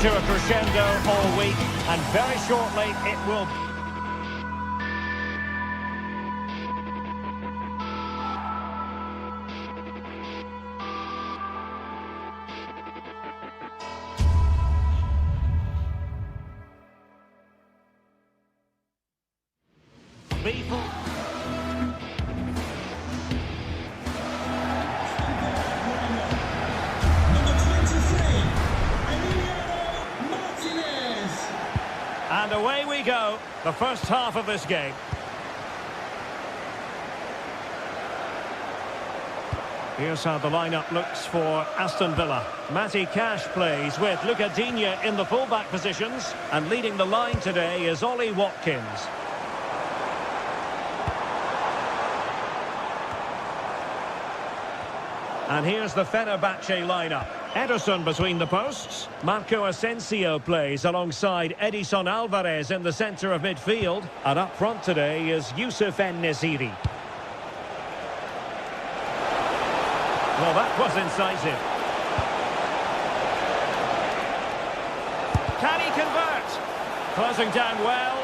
to a crescendo all week, and very shortly it will. People. And away we go, the first half of this game. Here's how the lineup looks for Aston Villa. Matty Cash plays with Luca Digne in the fullback positions, and leading the line today is Ollie Watkins. And here's the Fenerbahce lineup. Ederson between the posts. Marco Asensio plays alongside Edison Alvarez in the centre of midfield. And up front today is Youssef En-Nesyri. Well, that was incisive. Can he convert? Closing down well.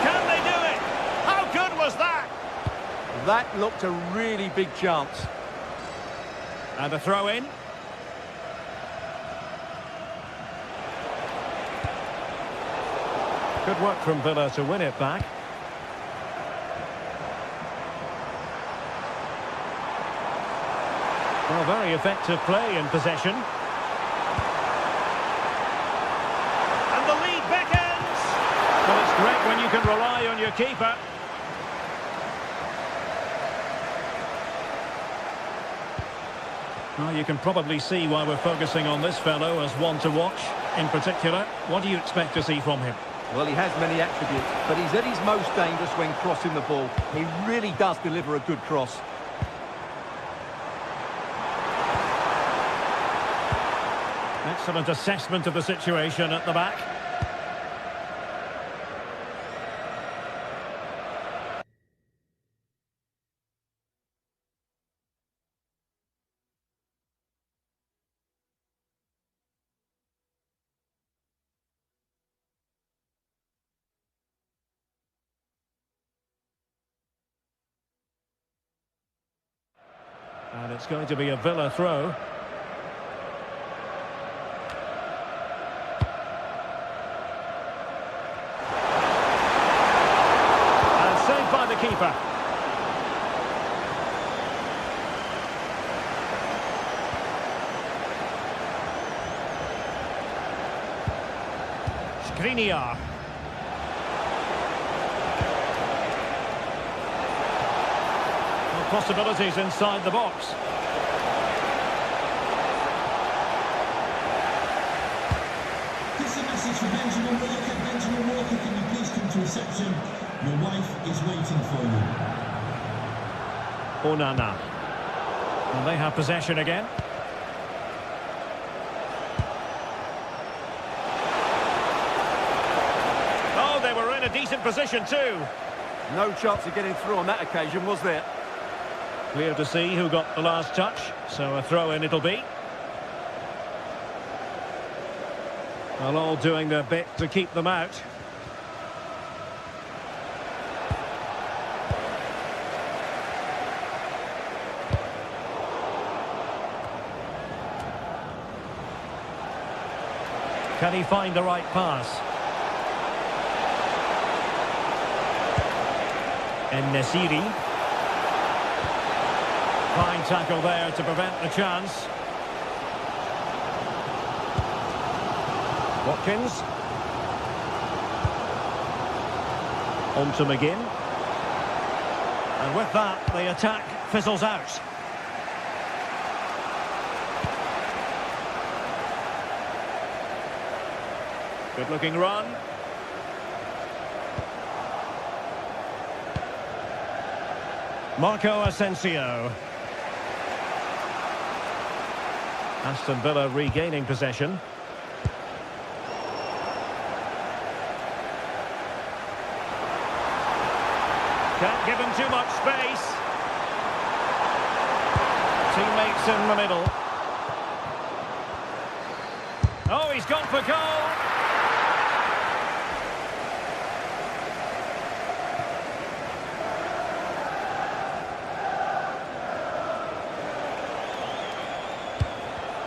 Can they do it? How good was that? That looked a really big chance. And a throw in. Good work from Villa to win it back. Well, very effective play in possession. And the lead beckons. Well, it's great when you can rely on your keeper. Well, you can probably see why we're focusing on this fellow as one to watch. In particular, what do you expect to see from him? Well, he has many attributes, but he's at his most dangerous when crossing the ball. He really does deliver a good cross. Excellent assessment of the situation at the back. And it's going to be a Villa throw. And saved by the keeper. Skriniar. Possibilities inside the box. This is a message for Benjamin Walker. Benjamin Walker, can you please come to reception? Your wife is waiting for you. Onana. And they have possession again. Oh, they were in a decent position too. No chance of getting through on that occasion, was there? Clear to see who got the last touch, so a throw-in it'll be. Well, all doing their bit to keep them out. Can he find the right pass? En-Nesyri. Fine tackle there to prevent the chance. Watkins. On to McGinn. And with that, the attack fizzles out. Good looking run. Marco Asensio. Aston Villa regaining possession. Can't give him too much space. Teammates in the middle. Oh, he's gone for goal.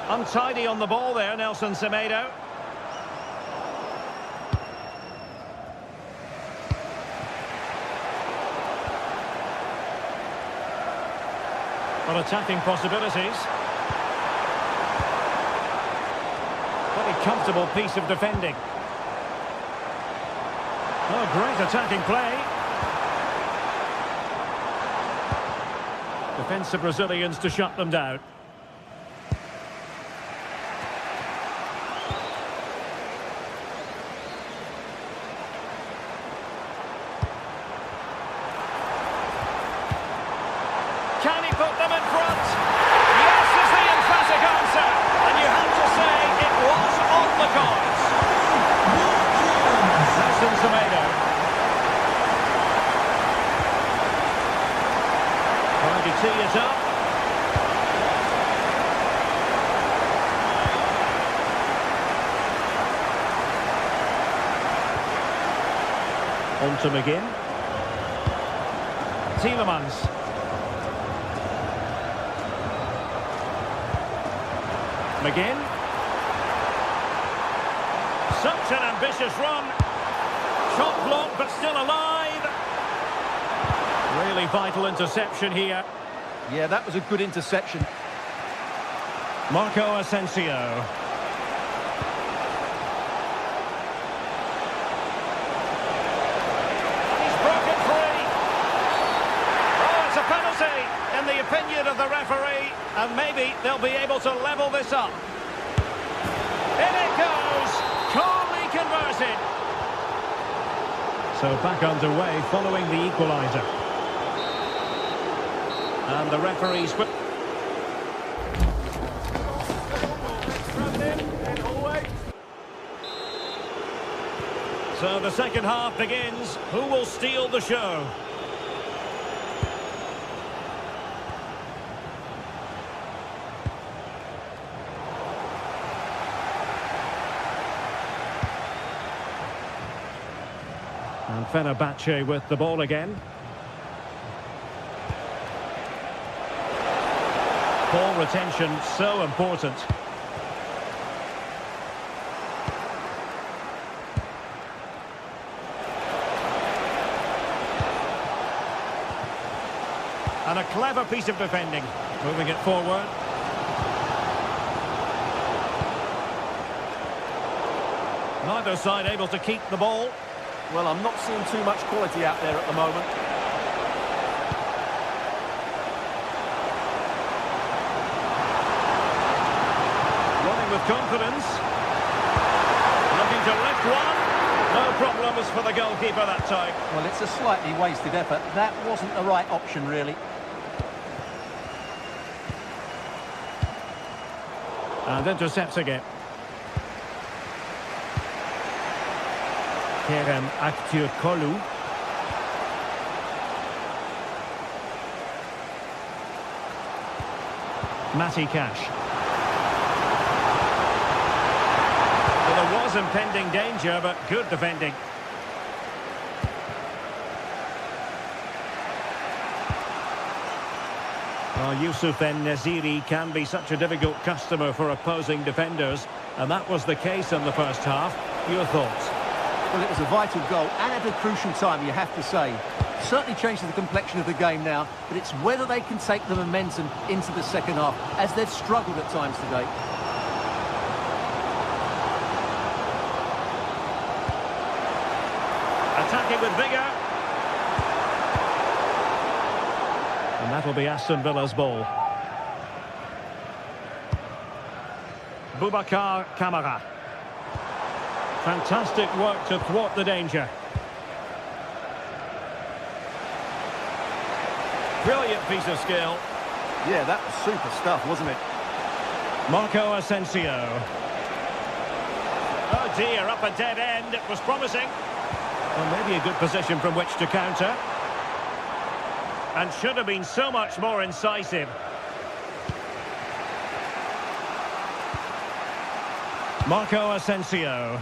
Untidy on the ball there, Nelson Semedo. Well, attacking possibilities. Very comfortable piece of defending. Oh, great attacking play. Defensive Brazilians to shut them down. Can he put them in front? Yes is the emphatic answer. And you have to say it was on the cards. Nelson Semedo. Trying to tee it up. On to McGinn. Tielemans. McGinn. Such an ambitious run. Shot blocked, but still alive. Really vital interception here. Yeah, that was a good interception. Marco Asensio. He's broken free. Oh, it's a penalty, in the opinion of the referee. And maybe they'll be able to level this up. In it goes! Calmly converted. So back underway following the equaliser. And the referee's... So the second half begins. Who will steal the show? And Fenerbahce with the ball again. Ball retention so important. And a clever piece of defending. Moving it forward. Neither side able to keep the ball. Well, I'm not seeing too much quality out there at the moment. Running with confidence. Looking to lift one. No problems for the goalkeeper that time. Well, it's a slightly wasted effort. That wasn't the right option, really. And intercepts again. Kerem Aktürkoğlu. Matty Cash. Well, there was impending danger, but good defending. Well, Yusuf En-Nesyri can be such a difficult customer for opposing defenders, and that was the case in the first half. Your thoughts? Well, it was a vital goal, and at a crucial time, you have to say. Certainly changes the complexion of the game now, but it's whether they can take the momentum into the second half, as they've struggled at times today. Attacking with vigour. And that'll be Aston Villa's ball. Boubacar Kamara. Fantastic work to thwart the danger. Brilliant piece of skill. Yeah, that was super stuff, wasn't it? Marco Asensio. Oh dear, up a dead end. It was promising. Well, maybe a good position from which to counter. And should have been so much more incisive. Marco Asensio.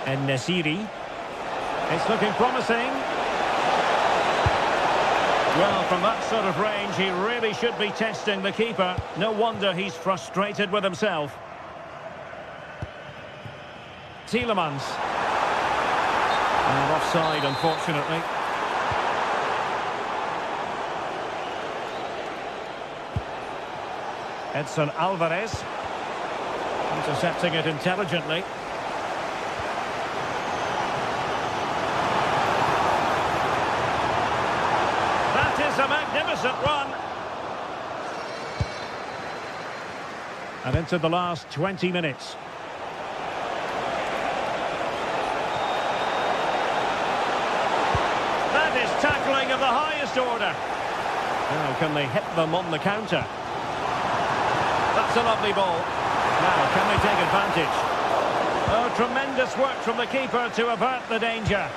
And Nesiri. It's looking promising. Well, from that sort of range, he really should be testing the keeper. No wonder he's frustrated with himself. Tielemans. And offside, unfortunately. Edson Alvarez. Intercepting it intelligently. That is a magnificent run. And into the last 20 minutes. That is tackling of the highest order. Now, can they hit them on the counter? That's a lovely ball. Now, can they take advantage? Oh, tremendous work from the keeper to avert the danger.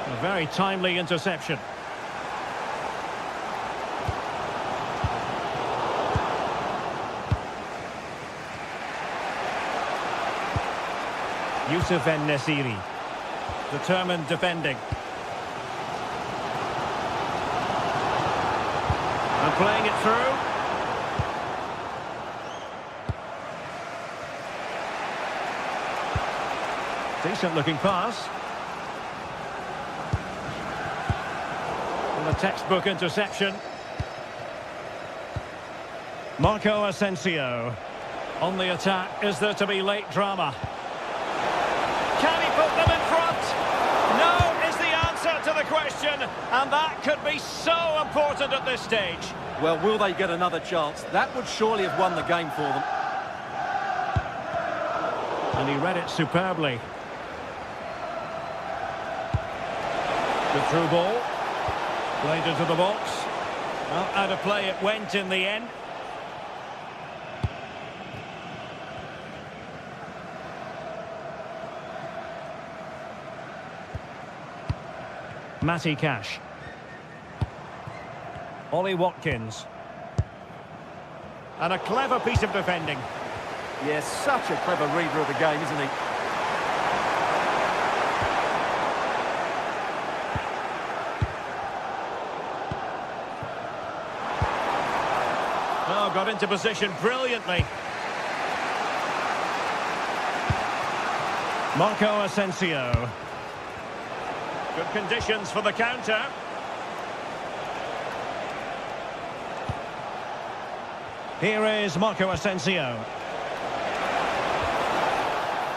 A very timely interception. Youssef En-Nesyri. Determined defending. And playing it through. Decent looking pass. And a textbook interception. Marco Asensio. On the attack, is there to be late drama? Can he put them in front? No is the answer to the question, and that could be so important at this stage. Well, will they get another chance? That would surely have won the game for them. And he read it superbly. Good through ball. Played into the box. Well, out of play it went in the end. Matty Cash. Ollie Watkins. And a clever piece of defending. Yes, such a clever reader of the game, isn't he? Oh, got into position brilliantly. Marco Asensio. Good conditions for the counter. Here is Marco Asensio.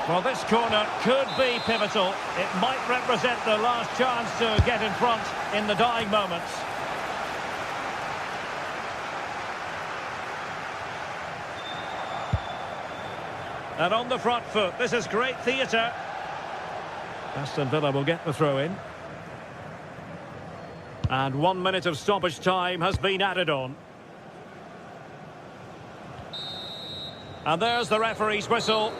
Well, this corner could be pivotal. It might represent the last chance to get in front in the dying moments. And on the front foot, this is great theatre. Aston Villa will get the throw in. And 1 minute of stoppage time has been added on. And there's the referee's whistle.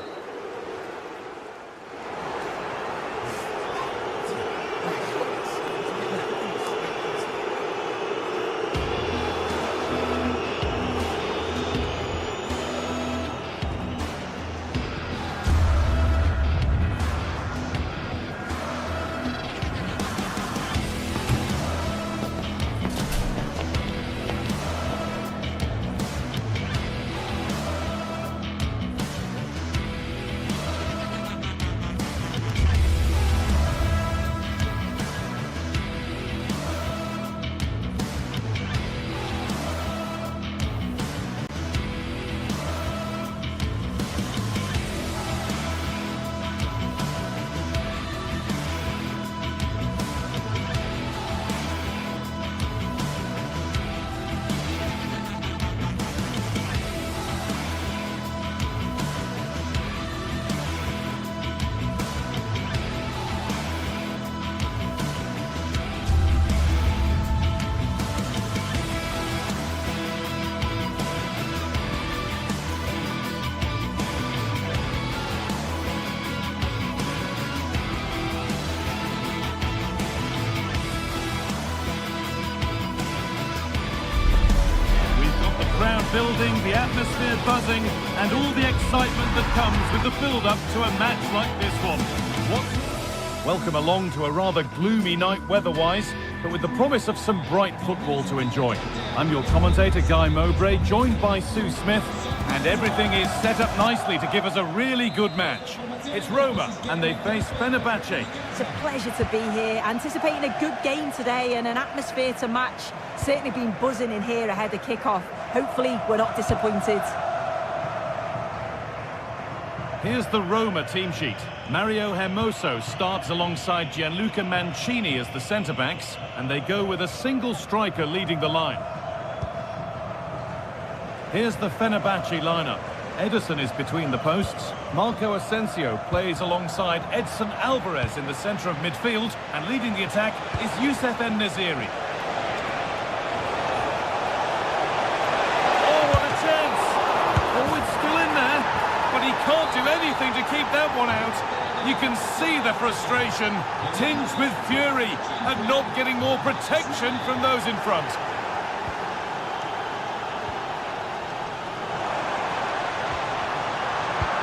the atmosphere buzzing and all the excitement that comes with the build-up to a match like this one. Welcome along to a rather gloomy night weather-wise, but with the promise of some bright football to enjoy. I'm your commentator, Guy Mowbray, joined by Sue Smith, and everything is set up nicely to give us a really good match. It's Roma, and they face Fenerbahce. It's a pleasure to be here, anticipating a good game today and an atmosphere to match. Certainly been buzzing in here ahead of kick-off. Hopefully, we're not disappointed. Here's the Roma team sheet. Mario Hermoso starts alongside Gianluca Mancini as the centre-backs, and they go with a single striker leading the line. Here's the Fenerbahce lineup. Ederson is between the posts. Marco Asensio plays alongside Edson Alvarez in the centre of midfield, and leading the attack is Youssef En-Nesyri. Oh, what a chance! Oh, it's still in there, but he can't do anything to keep that one out. You can see the frustration, tinged with fury, at not getting more protection from those in front.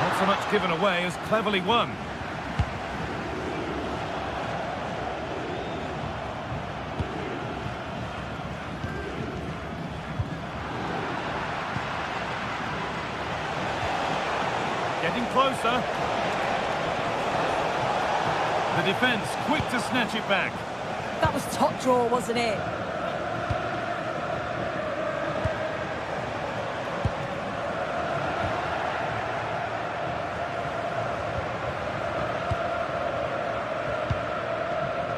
Not so much given away as cleverly won. Getting closer. The defence quick to snatch it back. That was top draw, wasn't it?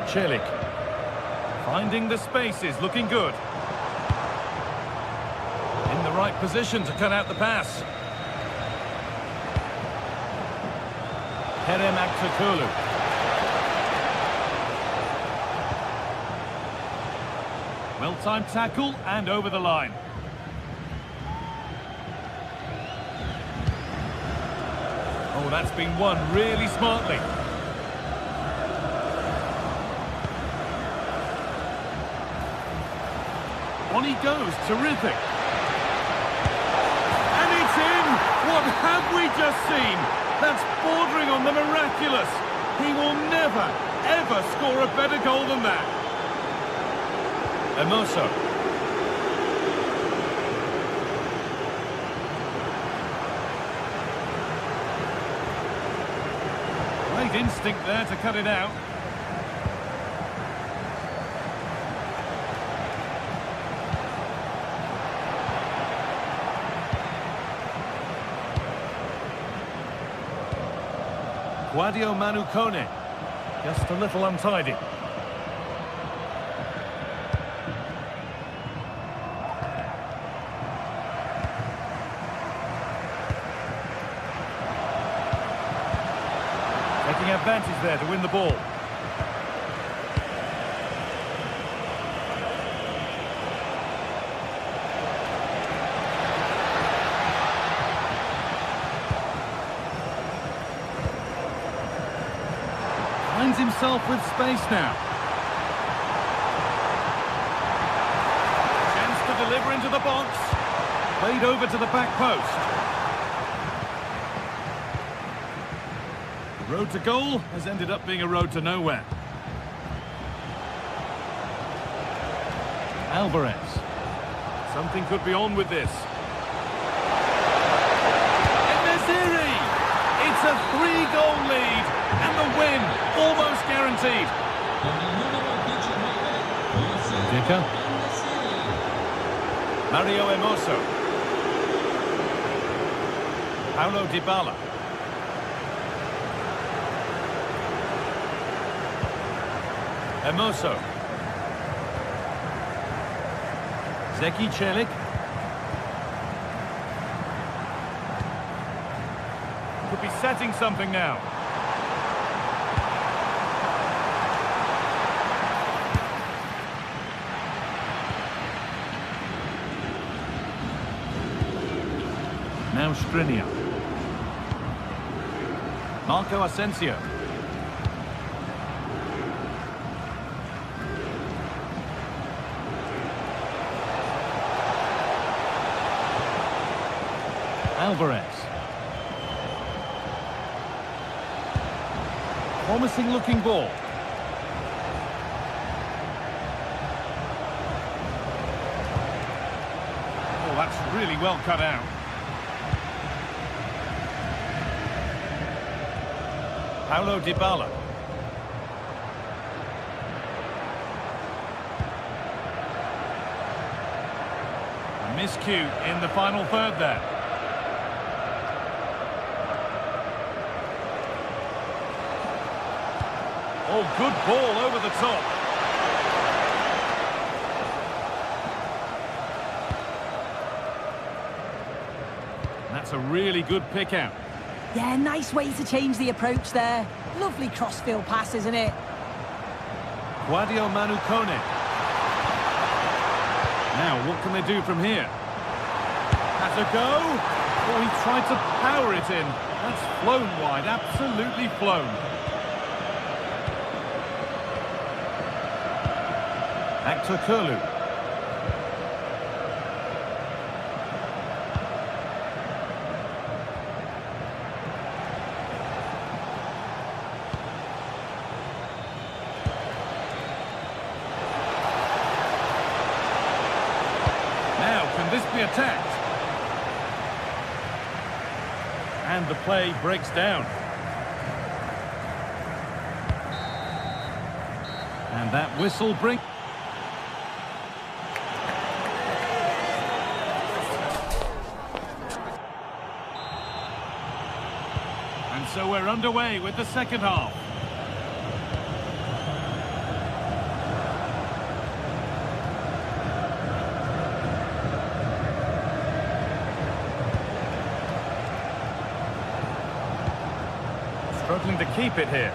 Celik. Finding the spaces, looking good. In the right position to cut out the pass. Kerem Aktürkoğlu. Well-timed tackle and over the line. Oh, that's been won really smartly. On he goes, terrific. And it's in! What have we just seen? That's bordering on the miraculous. He will never, ever score a better goal than that. Hermoso. Great instinct there to cut it out. Guadio Manukone, just a little untidy. Taking advantage there to win the ball. Finds himself with space now. Chance to deliver into the box. Played over to the back post. The road to goal has ended up being a road to nowhere. Alvarez. Something could be on with this. En-Nesyri! It's a 3-goal lead. And the win, almost guaranteed. Dicker. Mario Hermoso. Paulo Dybala. Hermoso. Zeki Celik. Could be setting something now. Now Skriniar. Marco Asensio. Alvarez. Promising looking ball. Oh, that's really well cut out. Paulo Dybala. A miscue in the final third there. Oh, good ball over the top. That's a really good pick out. Yeah, nice way to change the approach there. Lovely crossfield pass, isn't it? Sadio Manu Kone. Now, what can they do from here? Has a go. Oh, he tried to power it in. That's flown wide, absolutely flown. Actor Kurlu. Now, can this be attacked? And the play breaks down. And that whistle brings... And so we're underway with the second half. Struggling to keep it here.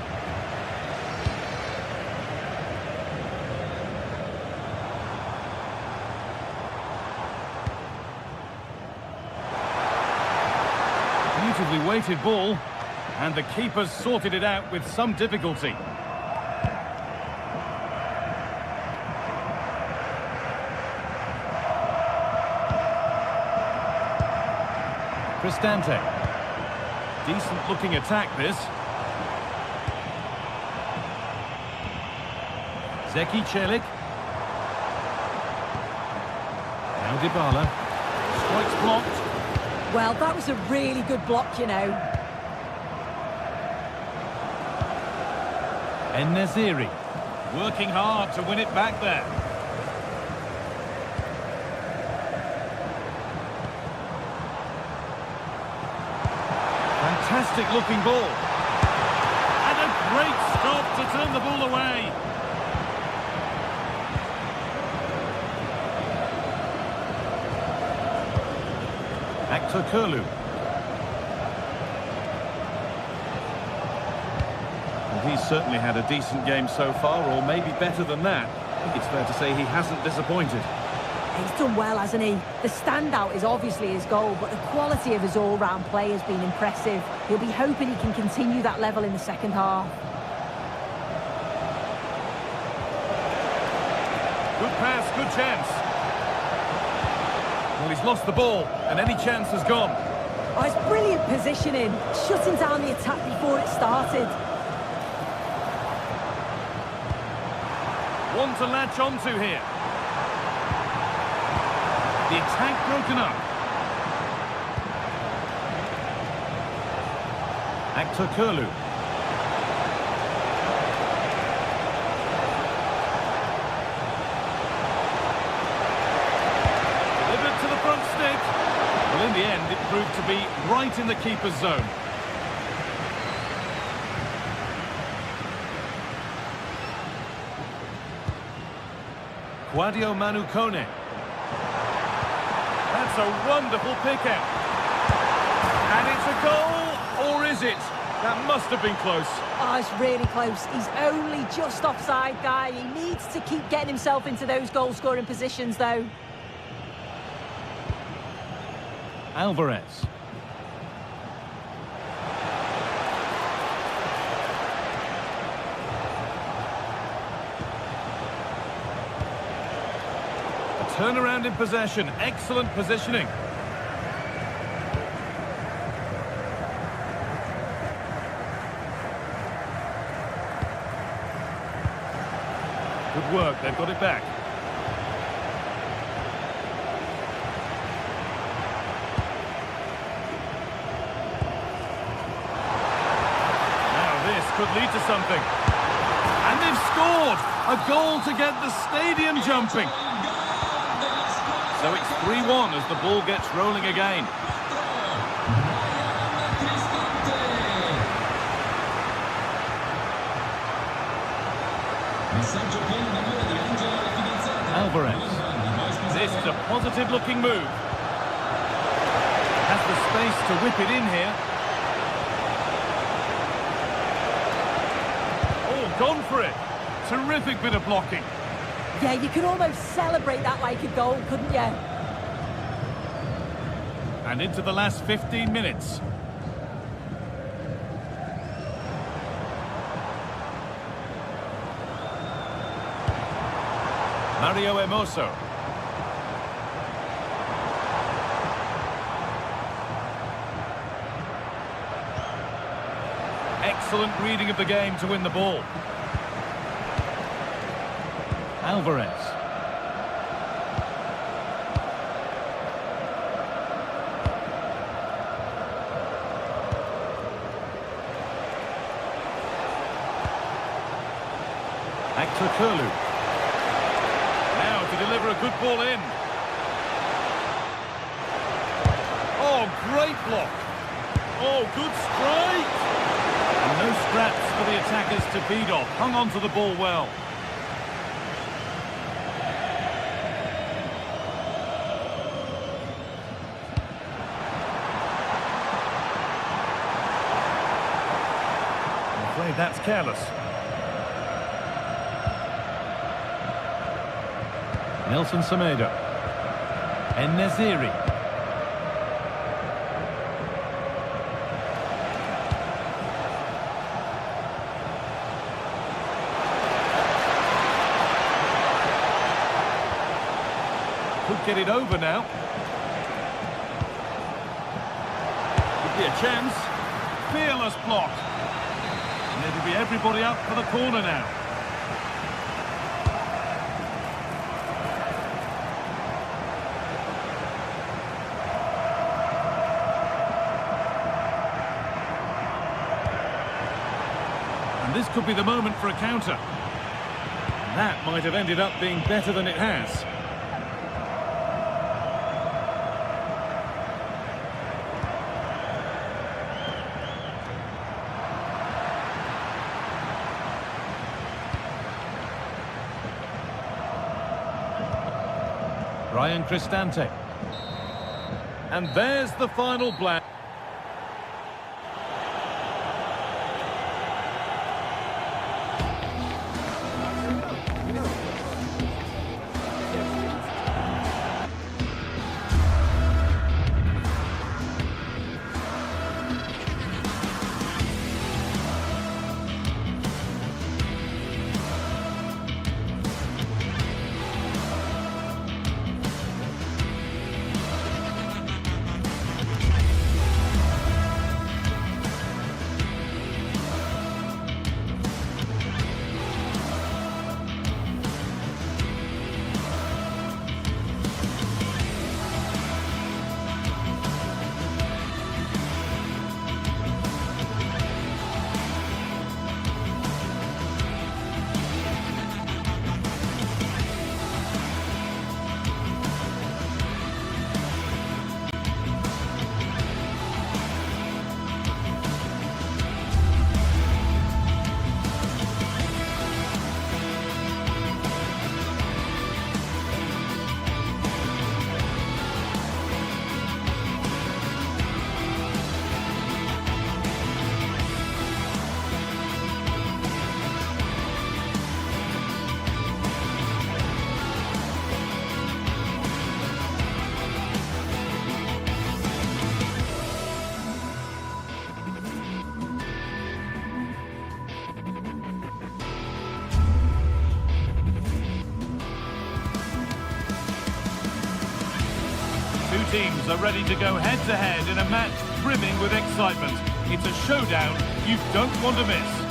Beautifully weighted ball. And the keeper's sorted it out with some difficulty. Cristante. Decent looking attack this. Zeki Celik. Now Dybala. Strikes blocked. Well, that was a really good block, you know. En-Nesyri, working hard to win it back there. Fantastic looking ball. And a great stop to turn the ball away. Actor Kurlu. He's certainly had a decent game so far, or maybe better than that. I think it's fair to say he hasn't disappointed. He's done well, hasn't he? The standout is obviously his goal, but the quality of his all-round play has been impressive. He'll be hoping he can continue that level in the second half. Good pass, good chance. Well, he's lost the ball, and any chance has gone. Oh, it's brilliant positioning, shutting down the attack before it started. One to latch onto here. The attack broken up. Actor Kurlu. Delivered to the front stick. Well, in the end, it proved to be right in the keeper's zone. Sadio Manu Kone. That's a wonderful pick out. And it's a goal, or is it? That must have been close. Oh, it's really close. He's only just offside, guy. He needs to keep getting himself into those goal-scoring positions, though. Alvarez. Turnaround in possession, excellent positioning. Good work, they've got it back. Now this could lead to something. And they've scored! A goal to get the stadium jumping. So it's 3-1 as the ball gets rolling again. Alvarez. This is a positive-looking move. Has the space to whip it in here. Oh, gone for it. Terrific bit of blocking. Yeah, you could almost celebrate that like a goal, couldn't you? And into the last 15 minutes. Mario Hermoso. Excellent reading of the game to win the ball. Alvarez. Curlew. Now to deliver a good ball in. Oh, great block. Oh, good strike. And no scraps for the attackers to feed off. Hung on to the ball well. I'm afraid that's careless. Nelson Semedo. En-Nesyri. Could get it over now. Could be a chance. Fearless block. And it'll be everybody up for the corner now. This could be the moment for a counter. That might have ended up being better than it has. Ryan Cristante. And there's the final blank. Two teams are ready to go head-to-head in a match brimming with excitement. It's a showdown you don't want to miss.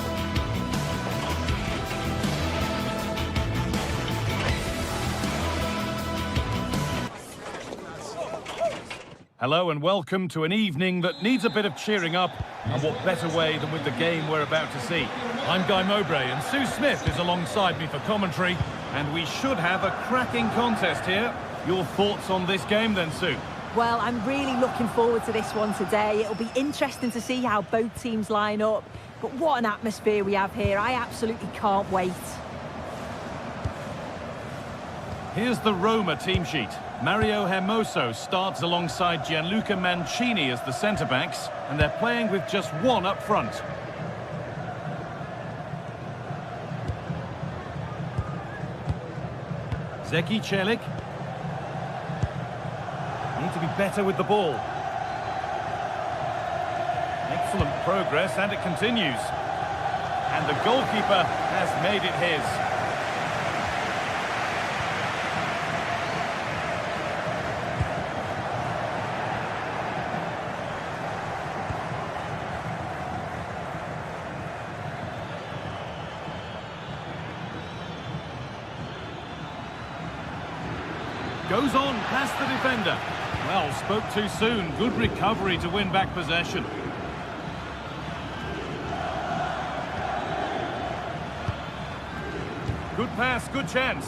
Hello and welcome to an evening that needs a bit of cheering up, and what better way than with the game we're about to see. I'm Guy Mowbray and Sue Smith is alongside me for commentary, and we should have a cracking contest here. Your thoughts on this game then, Sue? Well, I'm really looking forward to this one today. It'll be interesting to see how both teams line up, but what an atmosphere we have here. I absolutely can't wait. Here's the Roma team sheet. Mario Hermoso starts alongside Gianluca Mancini as the centre-backs, and they're playing with just one up front. Zeki Celik. Need to be better with the ball. Excellent progress, and it continues. And the goalkeeper has made it his. Goes on past the defender. Well, spoke too soon. Good recovery to win back possession. Good pass, good chance.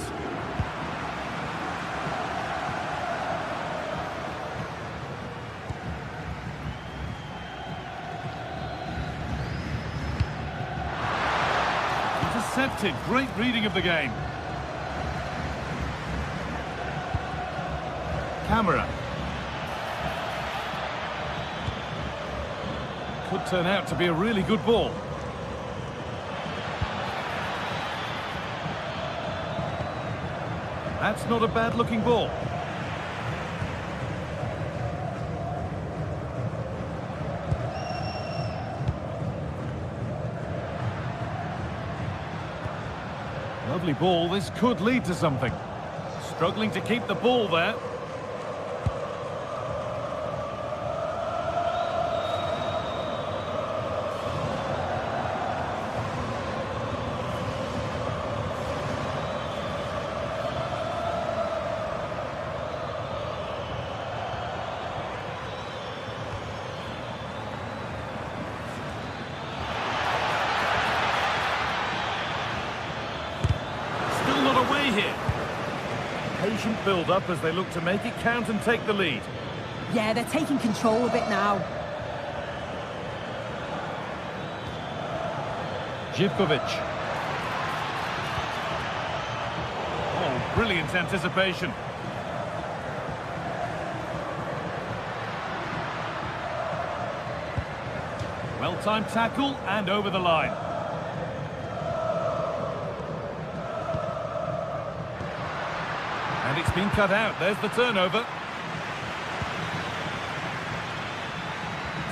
Intercepted. Great reading of the game. Camera. Could turn out to be a really good ball. That's not a bad-looking ball. Lovely ball. This could lead to something. Struggling to keep the ball there. Here. Patient build-up as they look to make it count and take the lead. Yeah, they're taking control of it now. Živkovic. Oh, brilliant anticipation. Well-timed tackle and over the line. And it's been cut out. There's the turnover.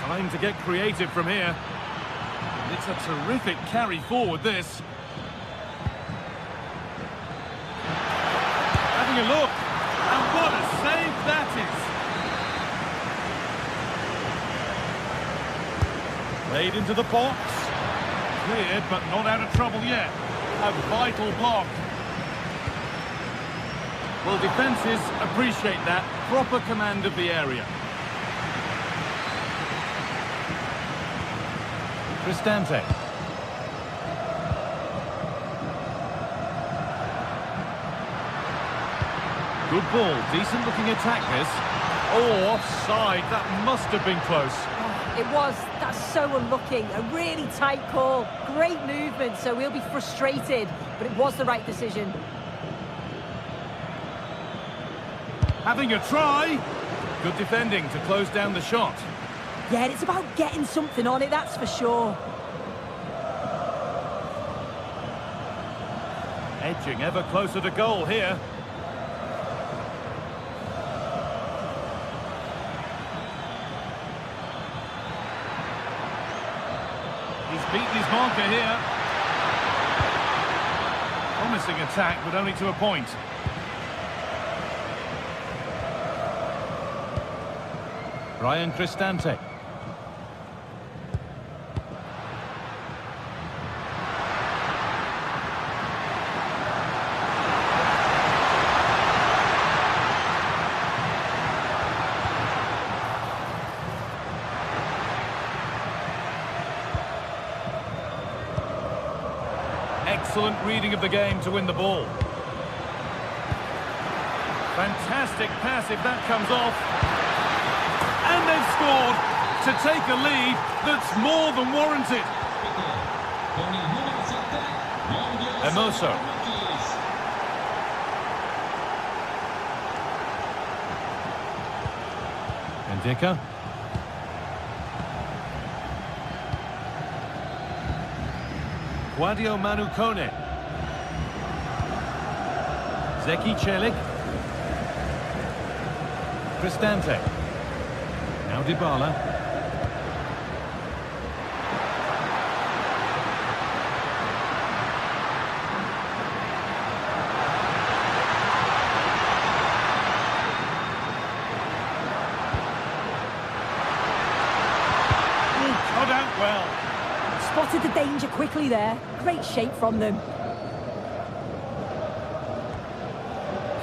Time to get creative from here. It's a terrific carry forward, this. Having a look. And what a save that is. Played into the box. Cleared, but not out of trouble yet. A vital block. Well, defences appreciate that. Proper command of the area. Cristante. Good ball. Decent looking attack, this. Oh, offside. That must have been close. It was. That's so unlucky. A really tight call. Great movement, so we'll be frustrated. But it was the right decision. Having a try. Good defending to close down the shot. Yeah, it's about getting something on it, that's for sure. Edging ever closer to goal here. He's beaten his marker here. Promising attack, but only to a point. Brian Cristante. Excellent reading of the game to win the ball. Fantastic pass if that comes off. And they've scored to take a lead that's more than warranted. Emoso. Ndika. Guadio Manu Kone. Zeki Celik. Cristante. Now Dybala. Cut out well. Spotted the danger quickly there. Great shape from them.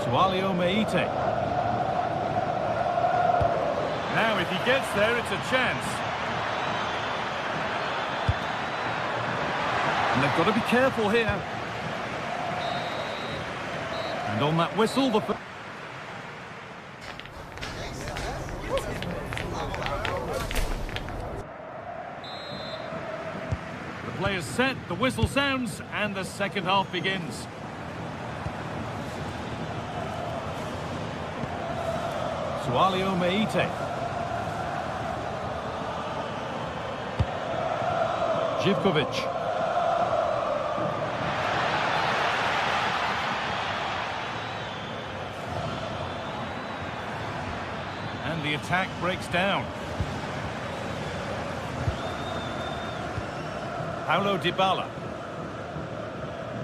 Sualio Meite. Now if he gets there, it's a chance. And they've got to be careful here. And on that whistle, the players set, the whistle sounds, and the second half begins. Sualio Meite. Živković. And the attack breaks down. Paulo Dybala.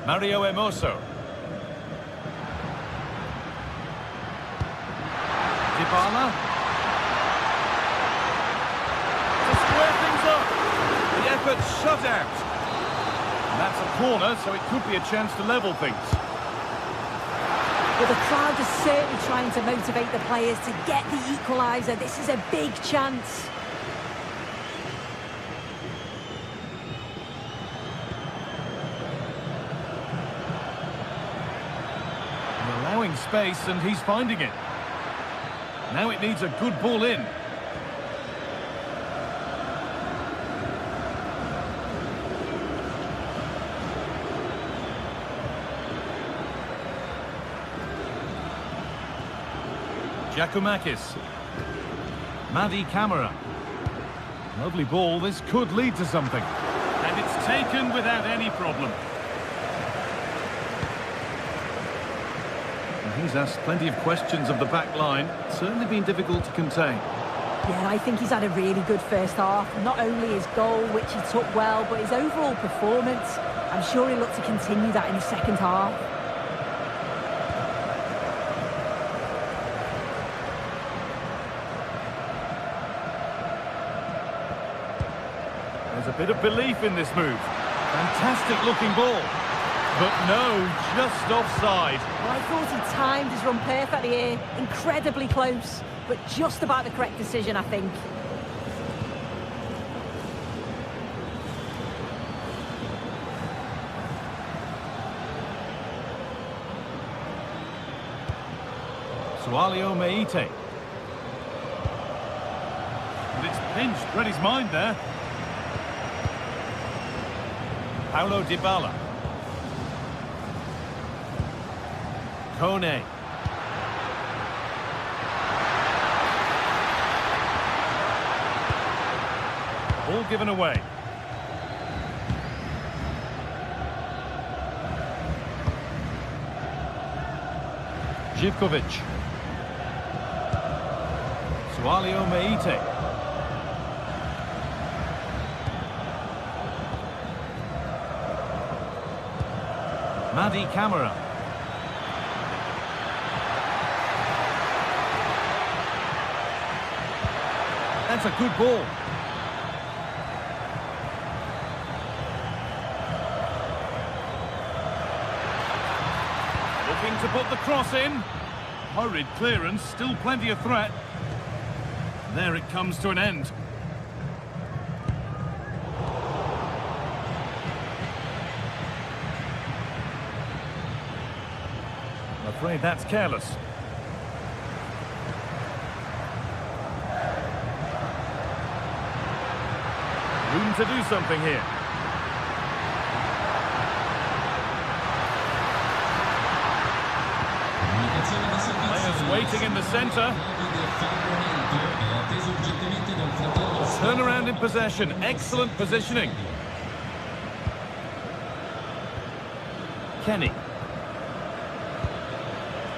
Mario Hermoso. Dybala. To square things up. The effort's shut out. And that's a corner, so it could be a chance to level things. Well, the crowd is certainly trying to motivate the players to get the equaliser. This is a big chance. Allowing space, and he's finding it. Now it needs a good ball in. Giacomakis. Madi Camara. Lovely ball, this could lead to something. And it's taken without any problem. He's asked plenty of questions of the back line. It's certainly been difficult to contain. Yeah, I think he's had a really good first half. Not only his goal, which he took well, but his overall performance. I'm sure he'll look to continue that in the second half. There's a bit of belief in this move. Fantastic looking ball. But no, just offside. Well, I thought he timed his run perfectly here. Incredibly close, but just about the correct decision, I think. Sualio Meite. And it's pinched, read his mind there. Paulo Dybala. Kone. Ball given away. Živković. Sualio Meite. Madi Camara. That's a good ball. Looking to put the cross in. Hurried clearance, still plenty of threat. There it comes to an end. afraid that's careless. Room to do something here. Players waiting in the centre. Turnaround in possession. Excellent positioning. Kenny.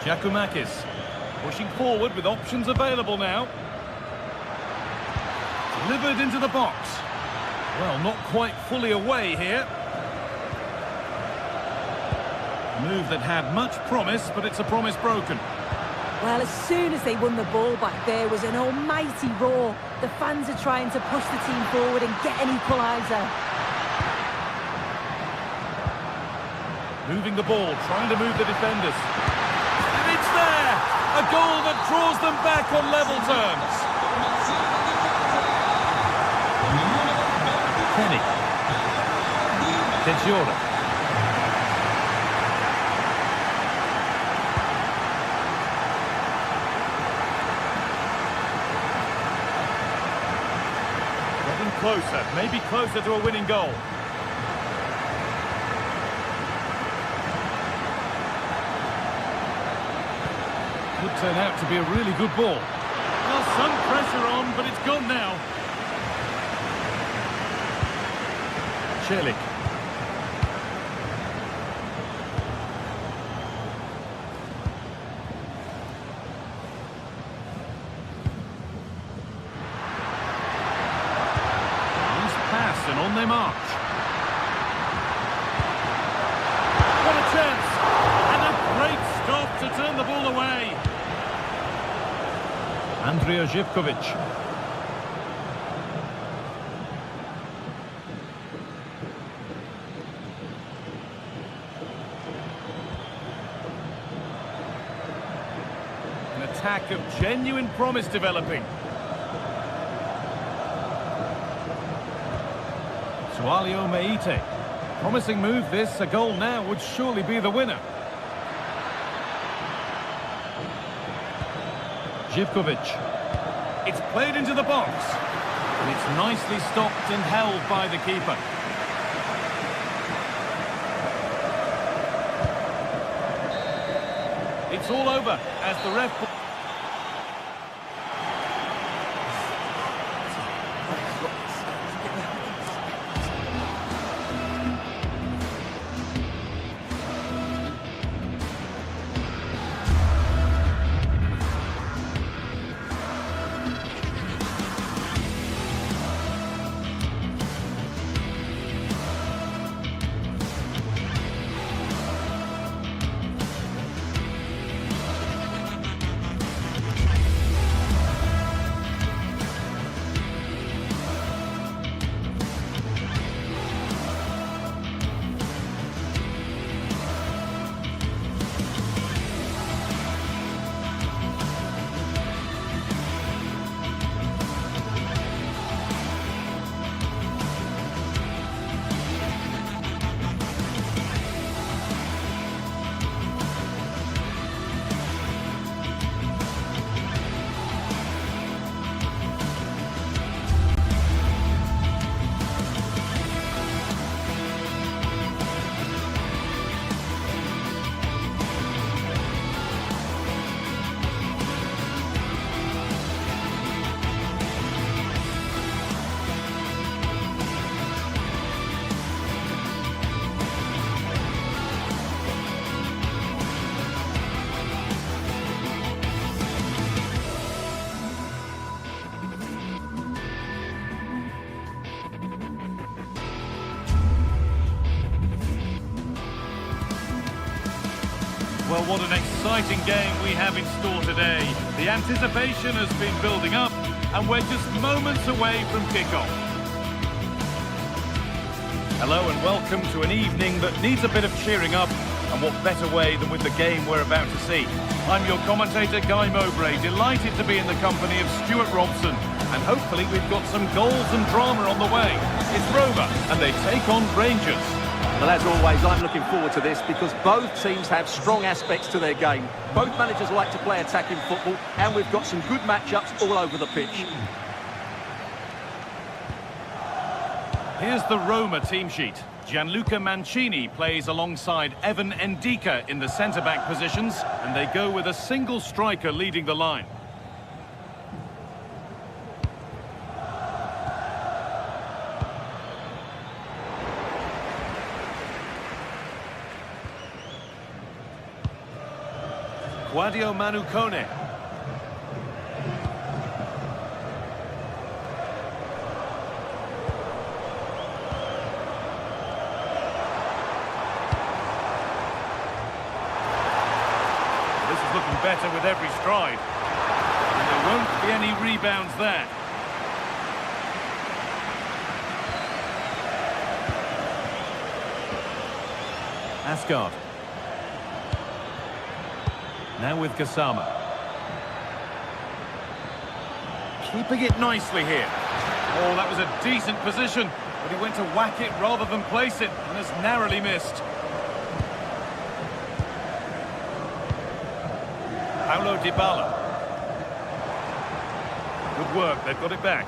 Giacomakis. Pushing forward with options available now. Delivered into the box. Well, not quite fully away here. Move that had much promise, but it's a promise broken. Well, as soon as they won the ball back, there was an almighty roar. The fans are trying to push the team forward and get an equaliser. Moving the ball, trying to move the defenders. And it's there! A goal that draws them back on level terms. Kenny. Tejiora. Getting closer, maybe closer to a winning goal. Could turn out to be a really good ball. Well, some pressure on, but it's gone now. Celik. Loose pass and on their march. What a chance! And a great stop to turn the ball away. Andrija Živković. An attack of genuine promise developing. Sualio Meite. Promising move this, a goal now would surely be the winner. Živković. It's played into the box. And it's nicely stopped and held by the keeper. It's all over as the ref... Well, what an exciting game we have in store today. The anticipation has been building up, and we're just moments away from kickoff. Hello and welcome to an evening that needs a bit of cheering up, and what better way than with the game we're about to see. I'm your commentator, Guy Mowbray, delighted to be in the company of Stuart Robson, and hopefully we've got some goals and drama on the way. It's Rover, and they take on Rangers. Well, as always, I'm looking forward to this because both teams have strong aspects to their game. Both managers like to play attacking football, and we've got some good matchups all over the pitch. Here's the Roma team sheet. Gianluca Mancini plays alongside Evan Ndika in the centre-back positions, and they go with a single striker leading the line. Guadio Manucone. This is looking better with every stride. And there won't be any rebounds there. Asgard. Now with Gassama. Keeping it nicely here. Oh, that was a decent position, but he went to whack it rather than place it, and has narrowly missed. Paulo Dybala. Good work, they've got it back.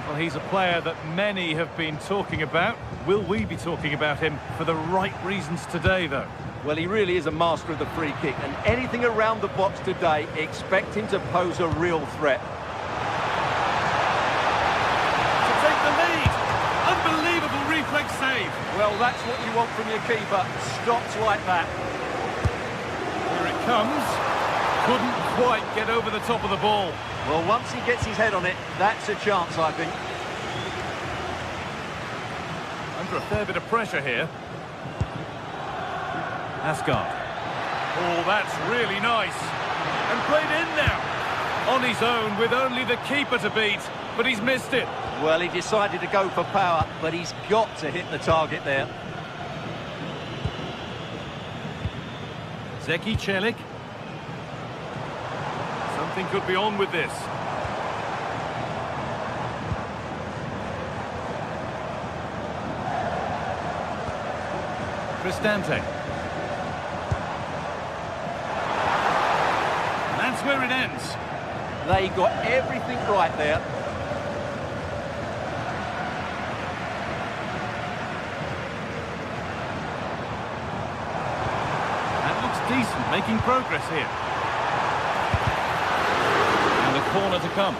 Well, he's a player that many have been talking about. Will we be talking about him for the right reasons today, though? Well, he really is a master of the free kick, and anything around the box today, expect him to pose a real threat. To take the lead! Unbelievable reflex save! Well, that's what you want from your keeper. Stops like that. Here it comes. Couldn't quite get over the top of the ball. Well, once he gets his head on it, that's a chance, I think. Under a fair bit of pressure here. Asgard. Oh, that's really nice. And played in now. On his own, with only the keeper to beat. But he's missed it. Well, he decided to go for power, but he's got to hit the target there. Zeki Celik. Something could be on with this. Cristante. That's where it ends. They got everything right there. That looks decent, making progress here. And a corner to come.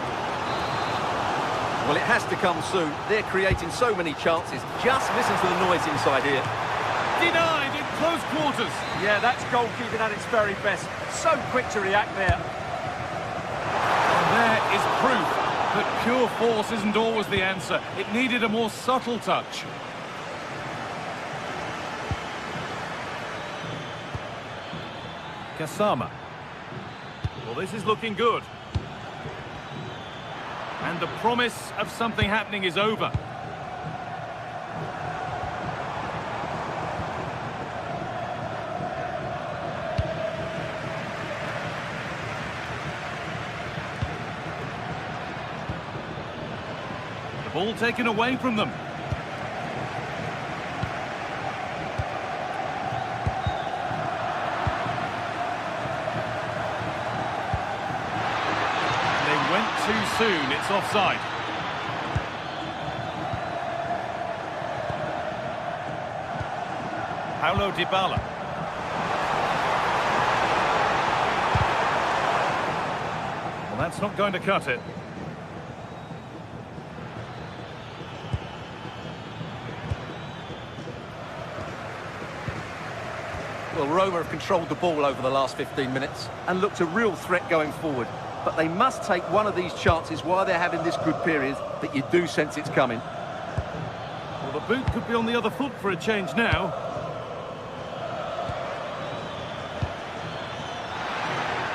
Well, it has to come soon. They're creating so many chances. Just listen to the noise inside here. Denied in close quarters. Yeah, that's goalkeeping at its very best. So quick to react there. And there is proof that pure force isn't always the answer. It needed a more subtle touch. Gassama. Well, this is looking good. And the promise of something happening is over. The ball taken away from them. Too soon, it's offside. Paulo Dybala. Well, that's not going to cut it. Well, Roma have controlled the ball over the last 15 minutes and looked a real threat going forward. But they must take one of these chances while they're having this good period that you do sense it's coming. Well, the boot could be on the other foot for a change now.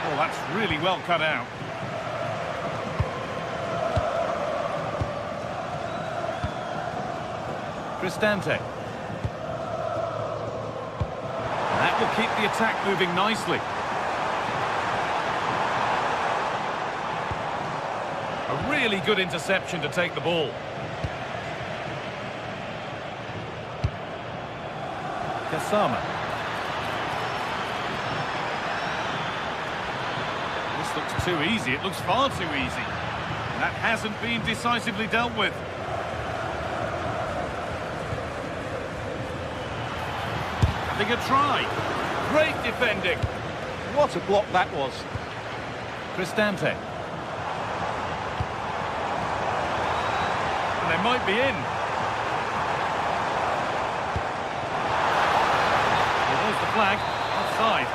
Oh, that's really well cut out. Cristante. That will keep the attack moving nicely. A really good interception to take the ball. Kasama. This looks too easy. It looks far too easy. That hasn't been decisively dealt with. Having a try. Great defending. What a block that was. Cristante. And they might be in. Well, there's the flag. Offside.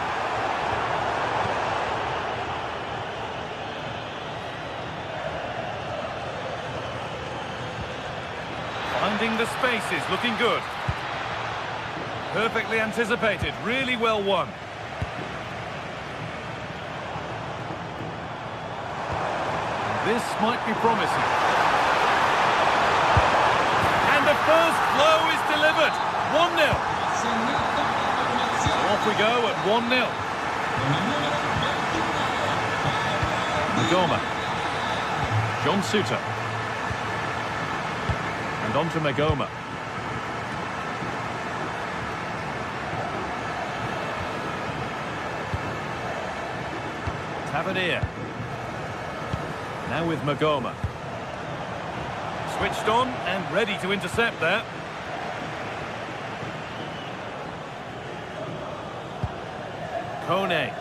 Finding the spaces, looking good. Perfectly anticipated, really well won. This might be promising. And the first blow is delivered. 1-0. So off we go at 1-0. Magoma. John Suter. And on to Magoma. Tavernier. Now with Magoma. Switched on and ready to intercept there. Kone.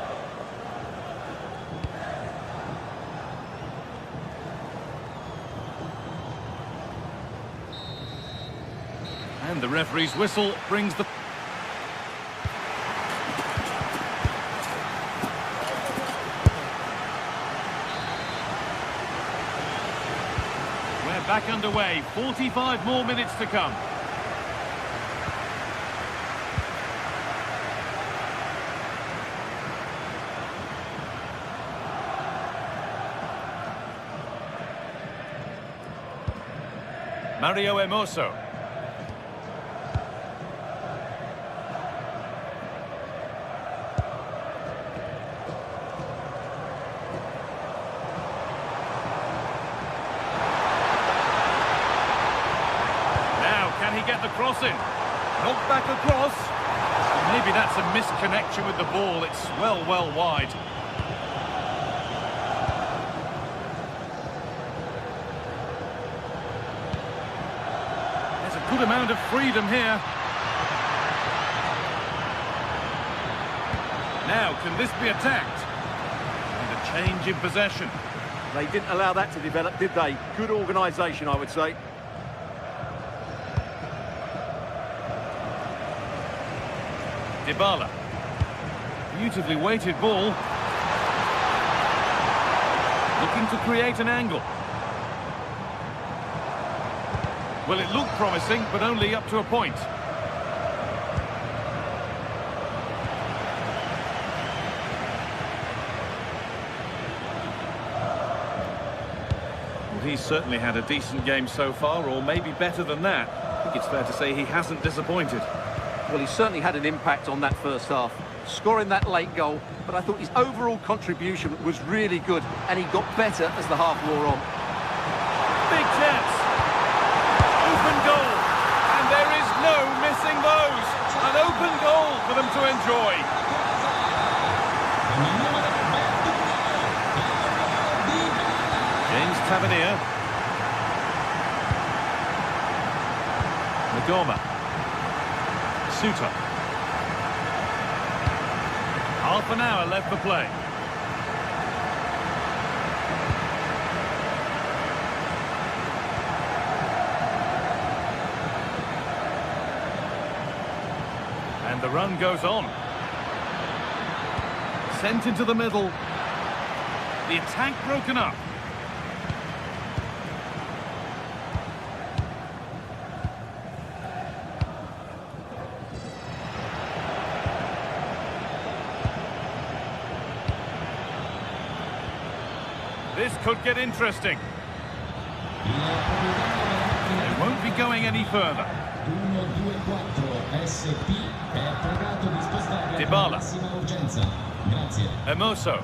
And the referee's whistle brings the... We're back underway. 45 more minutes to come. Mario Hermoso. Get the cross in. Knocked back across. Maybe that's a misconnection with the ball. It's well wide. There's a good amount of freedom here. Now, can this be attacked? And a change in possession. They didn't allow that to develop, did they? Good organisation, I would say. Dybala. Beautifully weighted ball. Looking to create an angle. Well, it looked promising, but only up to a point. Well, he's certainly had a decent game so far, or maybe better than that. I think it's fair to say he hasn't disappointed. Well, he certainly had an impact on that first half, scoring that late goal, but I thought his overall contribution was really good, and he got better as the half wore on. Big chance! Open goal! And there is no missing those! An open goal for them to enjoy! James Tavernier. Magoma. Suter. Half an hour left for play. And the run goes on. Sent into the middle. The attack broken up. This could get interesting. It won't be going any further. Dybala. Hermoso.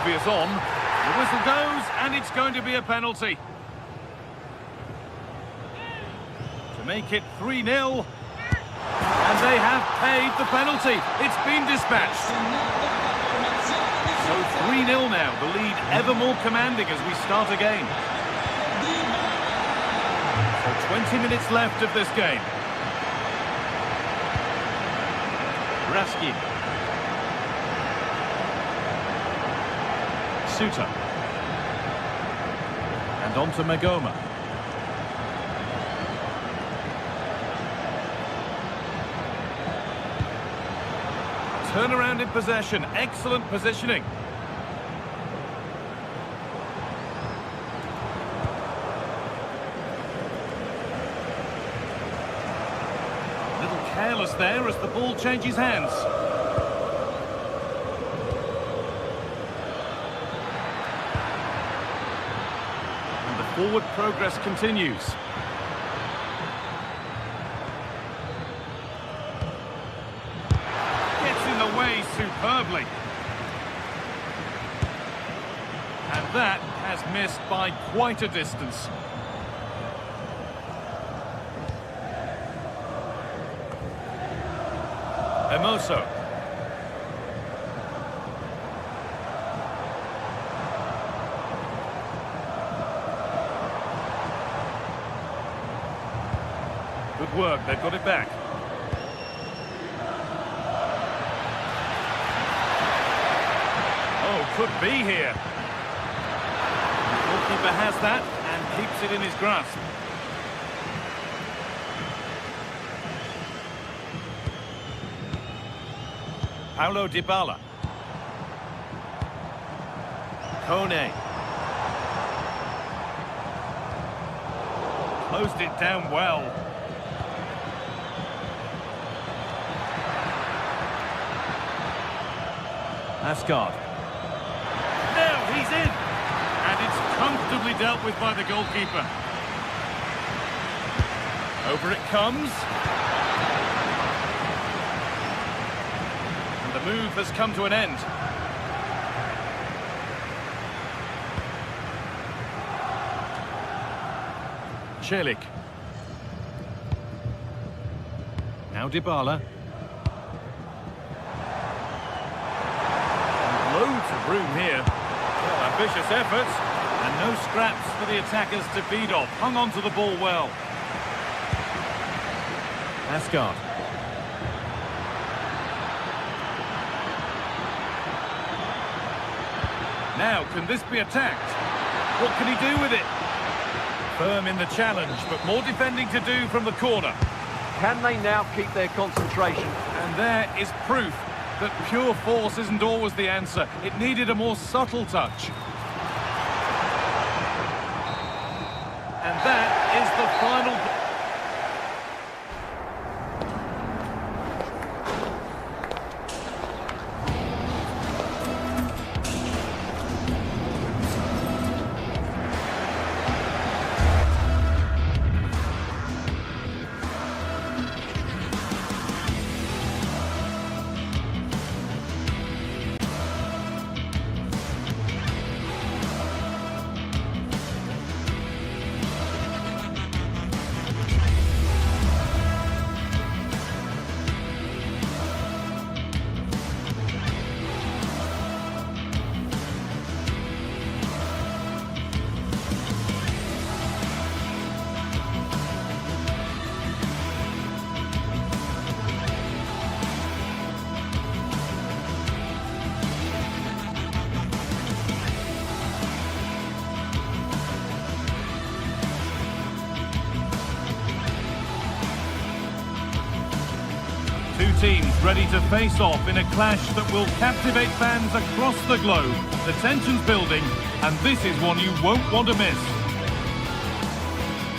obvious on. The whistle goes, and it's going to be a penalty. To make it 3-0. And they have paid the penalty. It's been dispatched. So 3-0 now, the lead ever more commanding as we start again. So 20 minutes left of this game. Raskin. Suter. And on to Magoma. Turnaround in possession, excellent positioning. A little careless there as the ball changes hands. And the forward progress continues. Superbly. And that has missed by quite a distance. Hermoso. Good work, they've got it back. Could be here. The goalkeeper has that and keeps it in his grasp. Paulo Dybala. Kone. Closed it down well. Asgard. He's in, and it's comfortably dealt with by the goalkeeper. Over it comes. And the move has come to an end. Celik. Now Dybala. And loads of room here. Ambitious efforts, and no scraps for the attackers to feed off. Hung on to the ball well. Asgard. Now, can this be attacked? What can he do with it? Firm in the challenge, but more defending to do from the corner. Can they now keep their concentration? And there is proof that pure force isn't always the answer. It needed a more subtle touch. And that is the final... Two teams ready to face off in a clash that will captivate fans across the globe. The tension's building, and this is one you won't want to miss.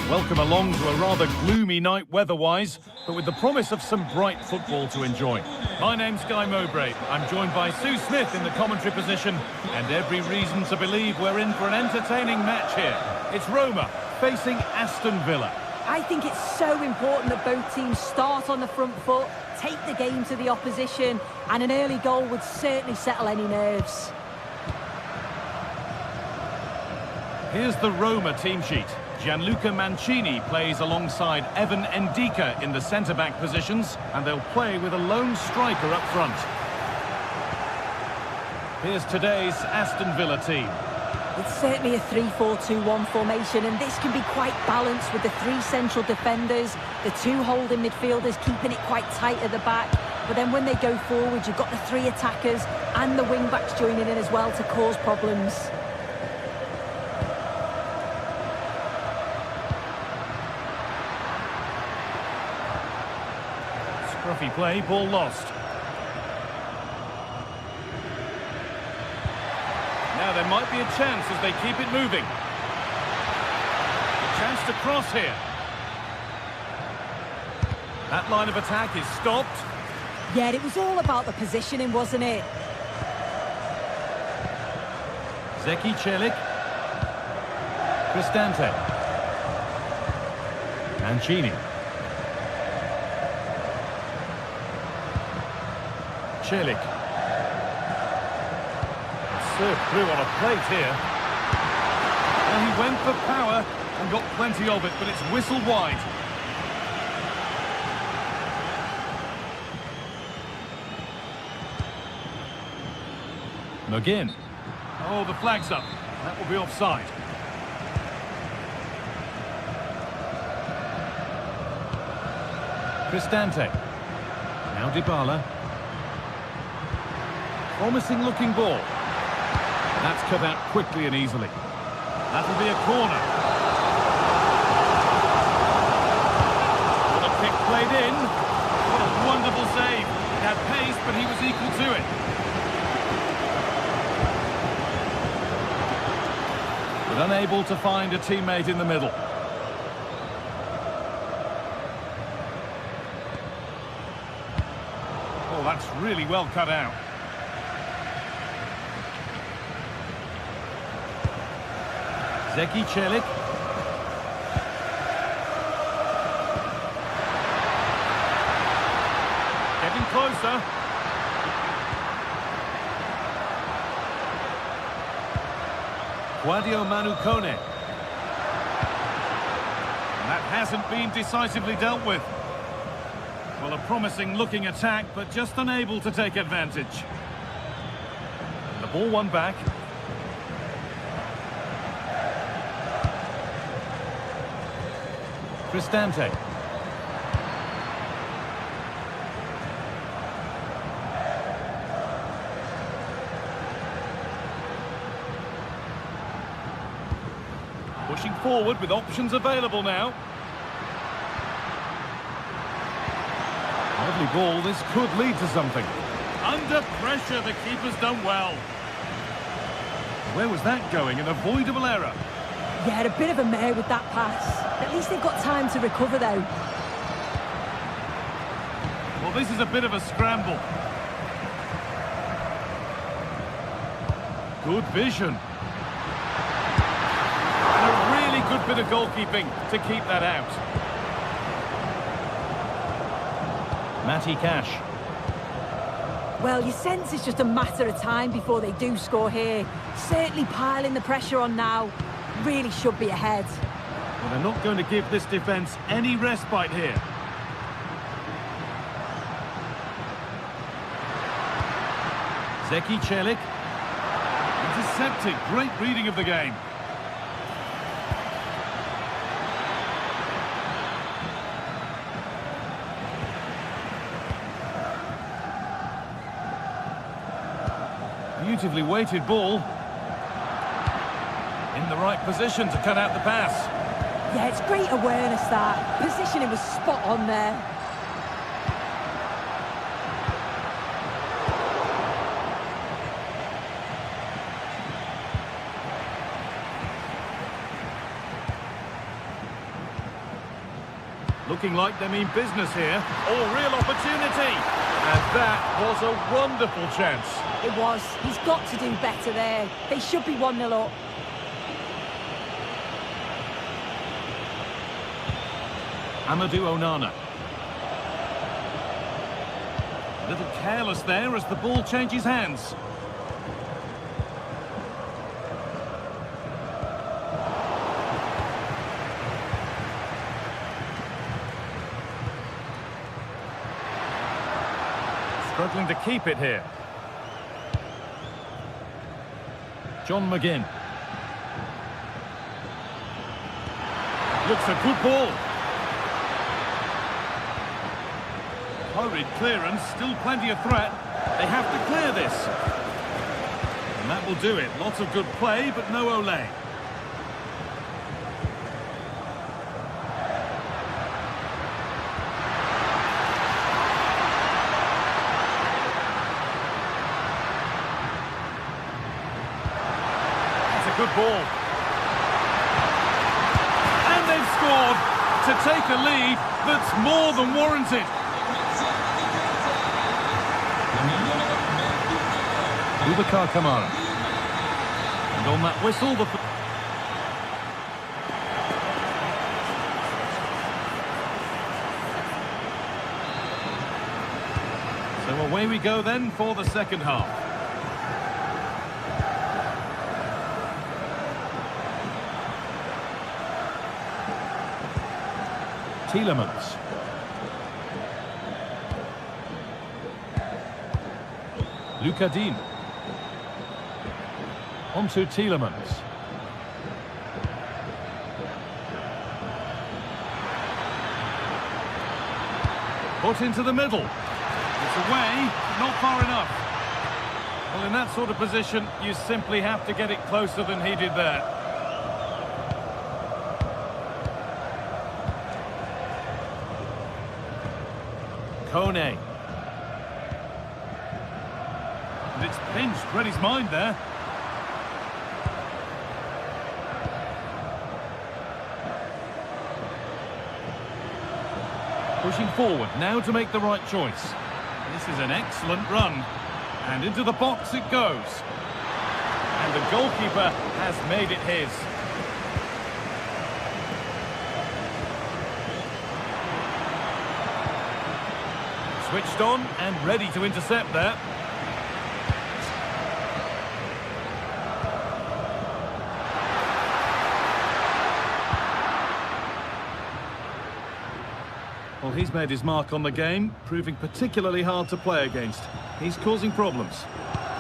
Welcome along to a rather gloomy night weather-wise, but with the promise of some bright football to enjoy. My name's Guy Mowbray. I'm joined by Sue Smith in the commentary position, and every reason to believe we're in for an entertaining match here. It's Roma facing Aston Villa. I think it's so important that both teams start on the front foot, take the game to the opposition, and an early goal would certainly settle any nerves. Here's the Roma team sheet. Gianluca Mancini plays alongside Evan Ndika in the centre-back positions, and they'll play with a lone striker up front. Here's today's Aston Villa team. It's certainly a 3-4-2-1 formation, and this can be quite balanced with the three central defenders, the two holding midfielders keeping it quite tight at the back. But then when they go forward, you've got the three attackers and the wing-backs joining in as well to cause problems. Scruffy play, ball lost. Now there might be a chance as they keep it moving. A chance to cross here. That line of attack is stopped. Yeah, it was all about the positioning, wasn't it? Zeki Celik. Cristante. Mancini. Celik. Served through on a plate here. And he went for power and got plenty of it, but it's whistled wide. McGinn. Oh, the flag's up. That will be offside. Cristante. Now Dybala. Promising looking ball. That's cut out quickly and easily. That'll be a corner. What a kick played in. What a wonderful save. It had pace, but he was equal to it. But unable to find a teammate in the middle. Oh, that's really well cut out. Zeki Celik. Getting closer. Guadio Manu Kone. And that hasn't been decisively dealt with. Well, a promising looking attack, but just unable to take advantage. The ball won back. Cristante. Pushing forward with options available now. Lovely ball, this could lead to something. Under pressure, the keeper's done well. Where was that going? An avoidable error. Yeah, a bit of a mare with that pass. At least they've got time to recover, though. Well, this is a bit of a scramble. Good vision. And a really good bit of goalkeeping to keep that out. Matty Cash. Well, you sense it's just a matter of time before they do score here. Certainly piling the pressure on now. Really should be ahead. Well, they're not going to give this defence any respite here. Zeki Celik. Intercepted. Great reading of the game. Beautifully weighted ball. In the right position to cut out the pass. Yeah, it's great awareness, that. Positioning was spot on there. Looking like they mean business here. Oh, real opportunity. And that was a wonderful chance. It was. He's got to do better there. They should be 1-0 up. Amadou Onana. A little careless there as the ball changes hands. Struggling to keep it here. John McGinn. Looks a good ball. Hurried clearance, still plenty of threat. They have to clear this. And that will do it. Lots of good play, but no Olé. That's a good ball. And they've scored to take a lead that's more than warranted. Boubacar Kamara. And on that whistle, the... So away we go then for the second half. Tielemans. Lucas Digne. Onto Tielemans. Put into the middle. It's away, not far enough. Well, in that sort of position, you simply have to get it closer than he did there. Kone. And it's pinched, read his mind there. Pushing forward, now to make the right choice. This is an excellent run. And into the box it goes. And the goalkeeper has made it his. Switched on and ready to intercept there. Well, he's made his mark on the game, proving particularly hard to play against. He's causing problems.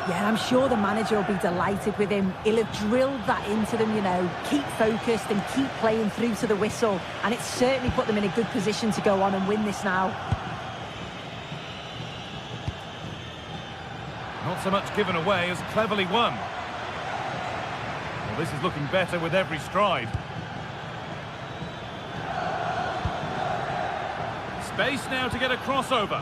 Yeah, I'm sure the manager will be delighted with him. He'll have drilled that into them, you know. Keep focused and keep playing through to the whistle. And it's certainly put them in a good position to go on and win this now. Not so much given away as cleverly won. Well, this is looking better with every stride. Space now to get a crossover.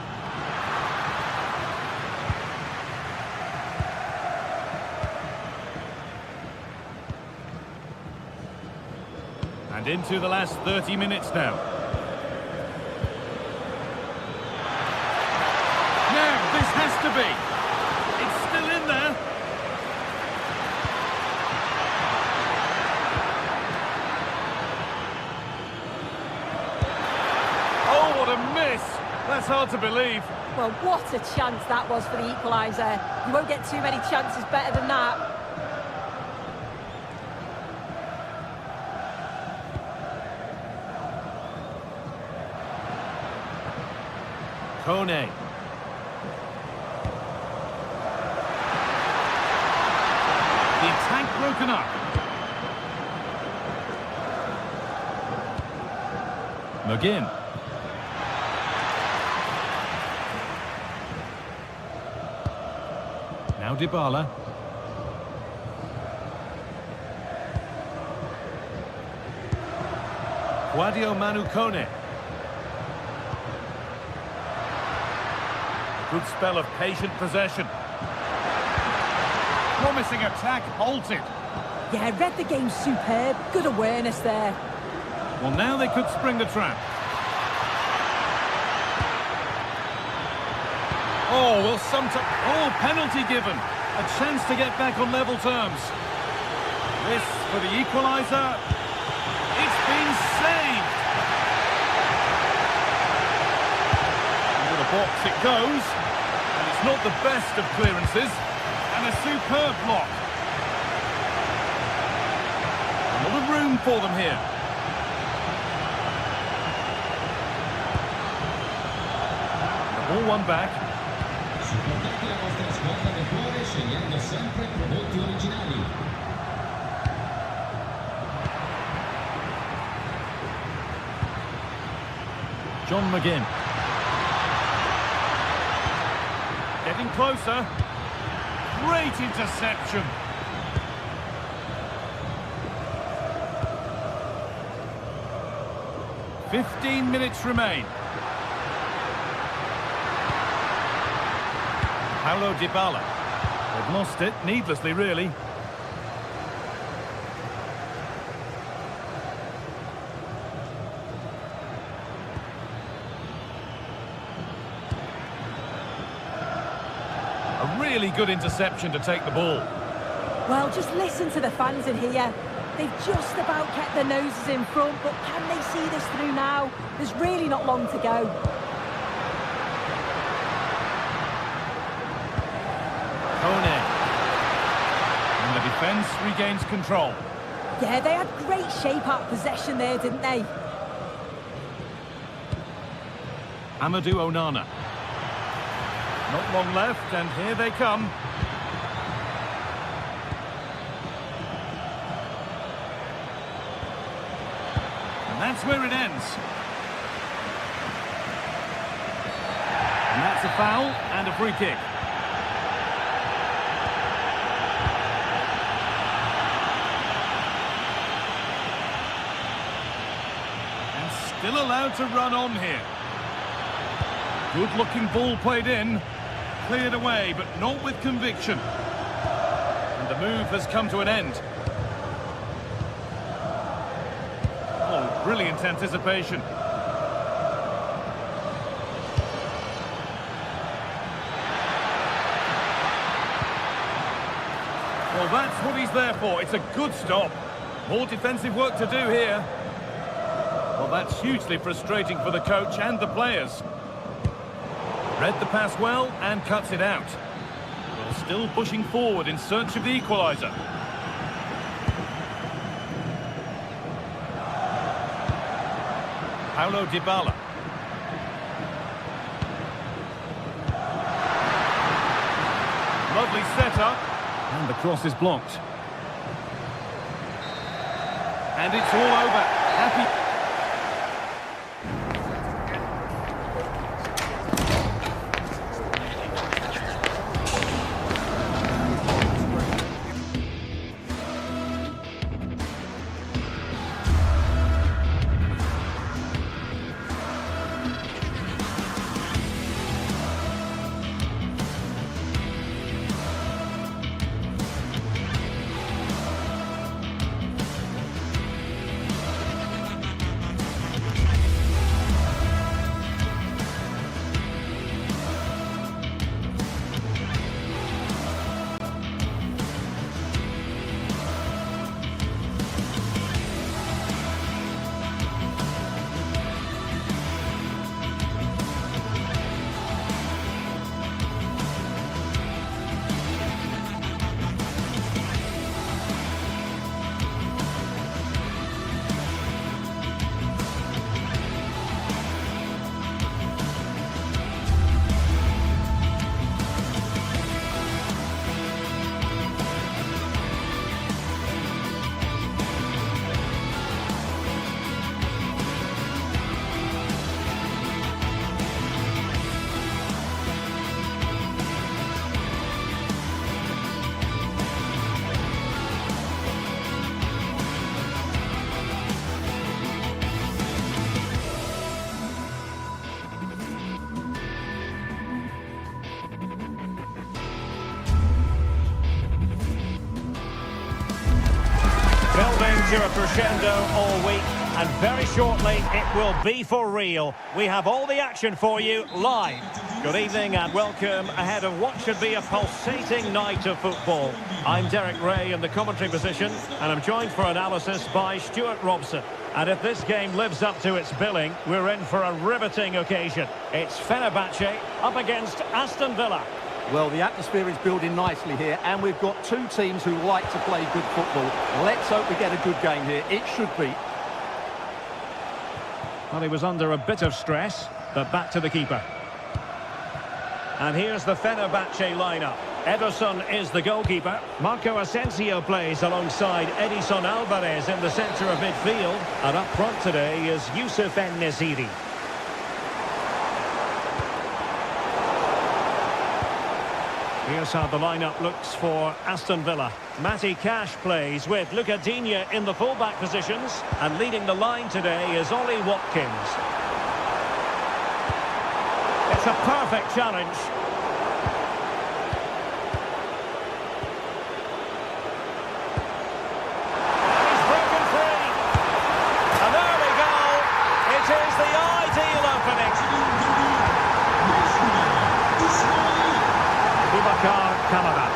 And into the last 30 minutes now. Now, this has to be. It's still in there. Oh, what a miss. That's hard to believe. Well, what a chance that was for the equaliser. You won't get too many chances better than that. Kone. The attack broken up. McGinn. Now Dybala. Guadio Manu Kone. Good spell of patient possession. Promising attack halted. Yeah, read the game superb. Good awareness there. Well, now they could spring the trap. Oh, well, penalty given. A chance to get back on level terms. This for the equaliser. It's been saved. Into the box it goes. And it's not the best of clearances. And a superb block. A lot of room for them here. The ball won back. John McGinn. Getting closer. Great interception. "15 minutes remain. Paulo Dybala. They've lost it, needlessly really. A really good interception to take the ball. Well, just listen to the fans in here. They've just about kept their noses in front, but can they see this through now? There's really not long to go. Kone. And the defence regains control. Yeah, they had great shape out possession there, didn't they? Amadou Onana. Not long left, and here they come. And that's where it ends. And that's a foul and a free kick. And still allowed to run on here. Good-looking ball played in. Cleared away, but not with conviction. And the move has come to an end. Oh, brilliant anticipation. Well, that's what he's there for. It's a good stop. More defensive work to do here. Well, that's hugely frustrating for the coach and the players. Read the pass well and cuts it out. Well, still pushing forward in search of the equaliser. Paulo Dybala. Lovely setup. And the cross is blocked. And it's all over. Happy. Building to a crescendo all week, and very shortly it will be for real. We have all the action for you live. Good evening and welcome ahead of what should be a pulsating night of football. I'm Derek Ray in the commentary position, and I'm joined for analysis by Stuart Robson. And if this game lives up to its billing, we're in for a riveting occasion. It's Fenerbahce up against Aston Villa. Well, the atmosphere is building nicely here, and we've got two teams who like to play good football. Let's hope we get a good game here. It should be. Well, he was under a bit of stress, but back to the keeper. And here's the Fenerbahce lineup. Ederson is the goalkeeper. Marco Asensio plays alongside Edison Alvarez in the centre of midfield. And up front today is Youssef En-Nesyri. Here's how the lineup looks for Aston Villa. Matty Cash plays with Luca Digne in the full-back positions. And leading the line today is Ollie Watkins. It's a perfect challenge. He's broken free. And there we go. It is the ideal opening. Boubacar Kamara.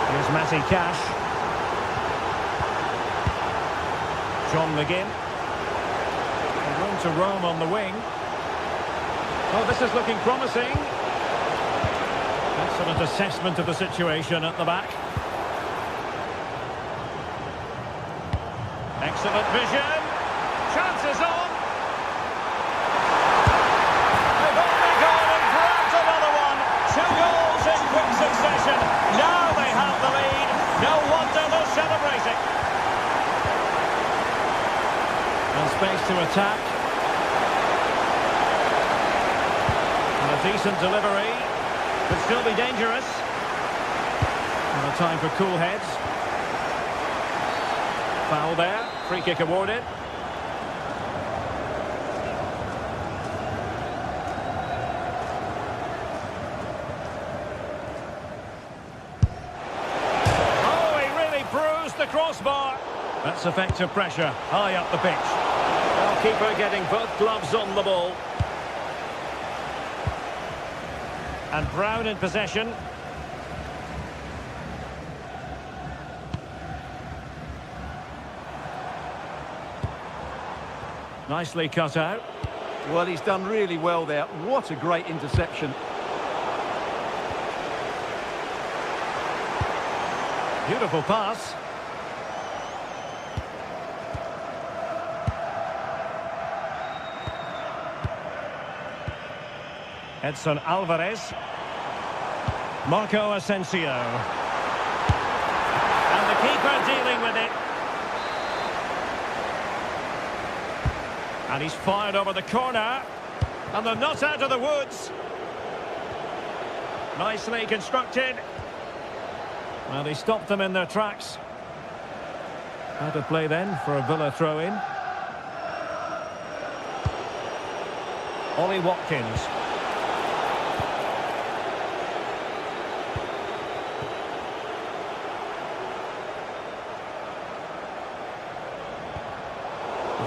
Here's Matty Cash. John McGinn. Room to roam on the wing. Oh, this is looking promising. Excellent assessment of the situation at the back. Excellent vision. Chances on. They've only gone and grabbed another one. 2 goals in quick succession. Now they have the lead. No wonder they're celebrating. And space to attack. And a decent delivery. Could still be dangerous. And a time for cool heads. Foul there. Free kick awarded. Oh, he really bruised the crossbar. That's effective pressure. High up the pitch. Keeper getting both gloves on the ball. And Brown in possession. Nicely cut out. Well, he's done really well there. What a great interception. Beautiful pass. Edson Alvarez. Marco Asensio. And the keeper dealing with it. And he's fired over the corner. And they're not out of the woods. Nicely constructed. Well, he stopped them in their tracks. How to play then for a Villa throw-in. Ollie Watkins.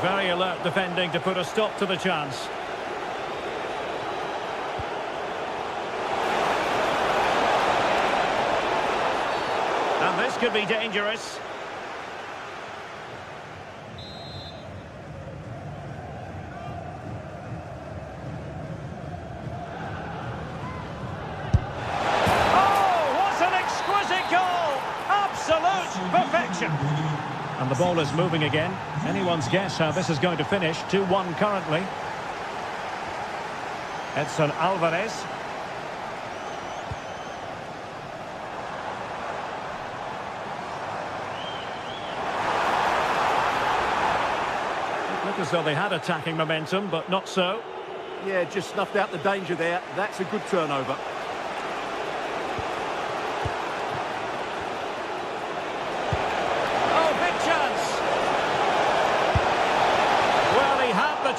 Very alert defending to put a stop to the chance. And this could be dangerous. Oh, what an exquisite goal! Absolute perfection. And the ball is moving again. Anyone's guess how this is going to finish. 2-1 currently. Edson Alvarez. It looked as though they had attacking momentum, but not so. Yeah, just snuffed out the danger there. That's a good turnover.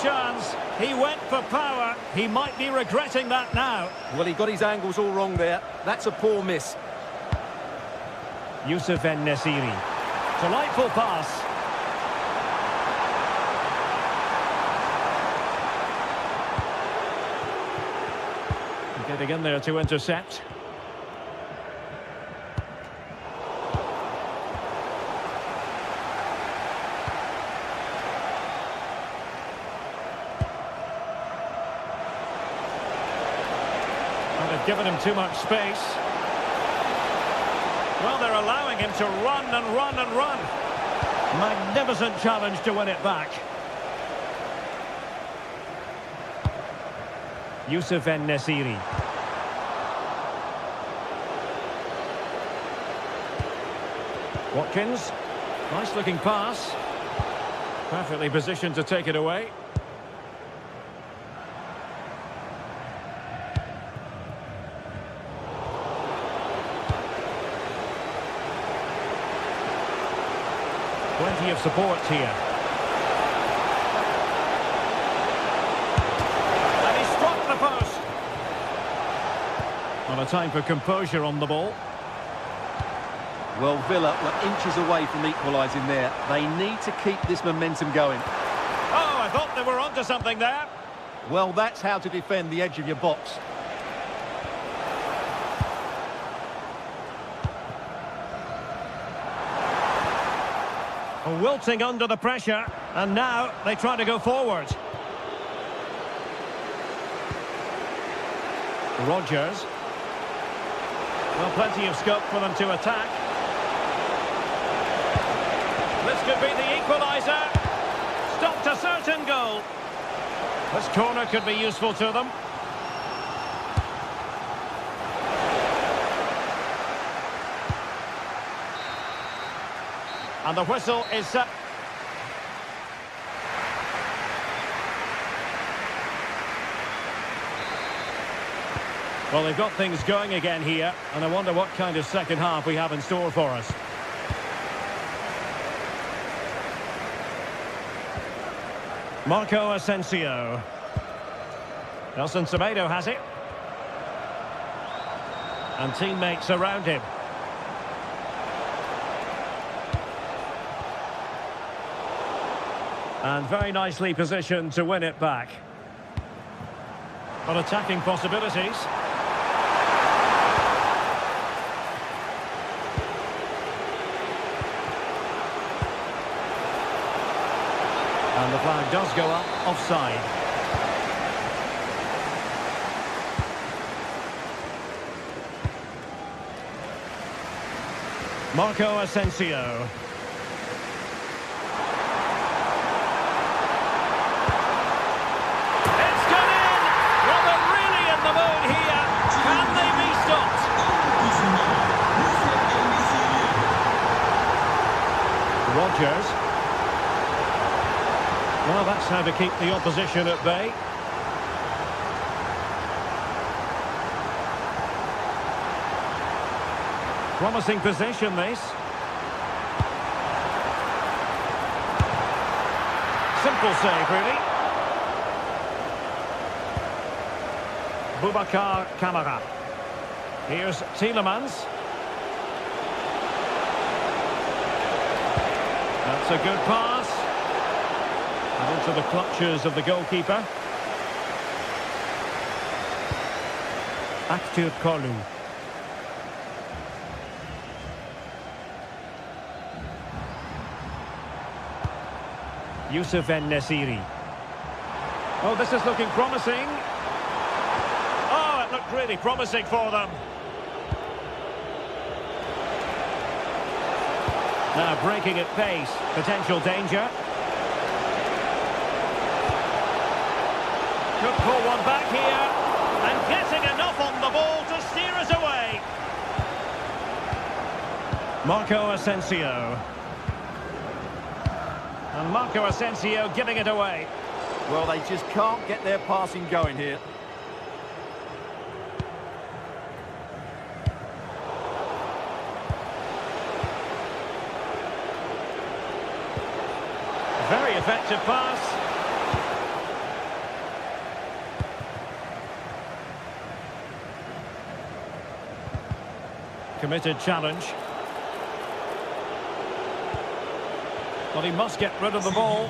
Chance. He went for power. He might be regretting that now. Well, he got his angles all wrong there. That's a poor miss. Youssef En-Nesyri. Delightful pass. Getting in there to intercept. They've given him too much space. Well, they're allowing him to run and run and run. Magnificent challenge to win it back. Youssef En-Nesyri. Watkins. Nice looking pass. Perfectly positioned to take it away. Plenty of support here. And he struck the post. Not a time for composure on the ball. Well, Villa were inches away from equalising there. They need to keep this momentum going. Oh, I thought they were onto something there. Well, that's how to defend the edge of your box. Wilting under the pressure, and now they try to go forward. Rodgers. Well, plenty of scope for them to attack. This could be the equaliser. Stopped a certain goal. This corner could be useful to them. And the whistle is set. Well, they've got things going again here, and I wonder what kind of second half we have in store for us. Marco Asensio. Nelson Semedo has it. And teammates around him. And very nicely positioned to win it back. But attacking possibilities. And the flag does go up, offside. Marco Asensio. It's gone in! Well, they're really in the mood here. Can they be stopped? Rodgers. Well, that's how to keep the opposition at bay. Promising position, this. Simple save, really. Boubacar Kamara. Here's Tielemans. That's a good pass. And into the clutches of the goalkeeper. Aktür Kolu. Youssef En-Nesyri. Oh, this is looking promising. Oh, it looked really promising for them. Now breaking at pace. Potential danger. Could pull one back here. And getting enough on the ball to steer us away. Marco Asensio. And Marco Asensio giving it away. Well, they just can't get their passing going here. Very effective pass. Committed challenge. Well, he must get rid of the ball.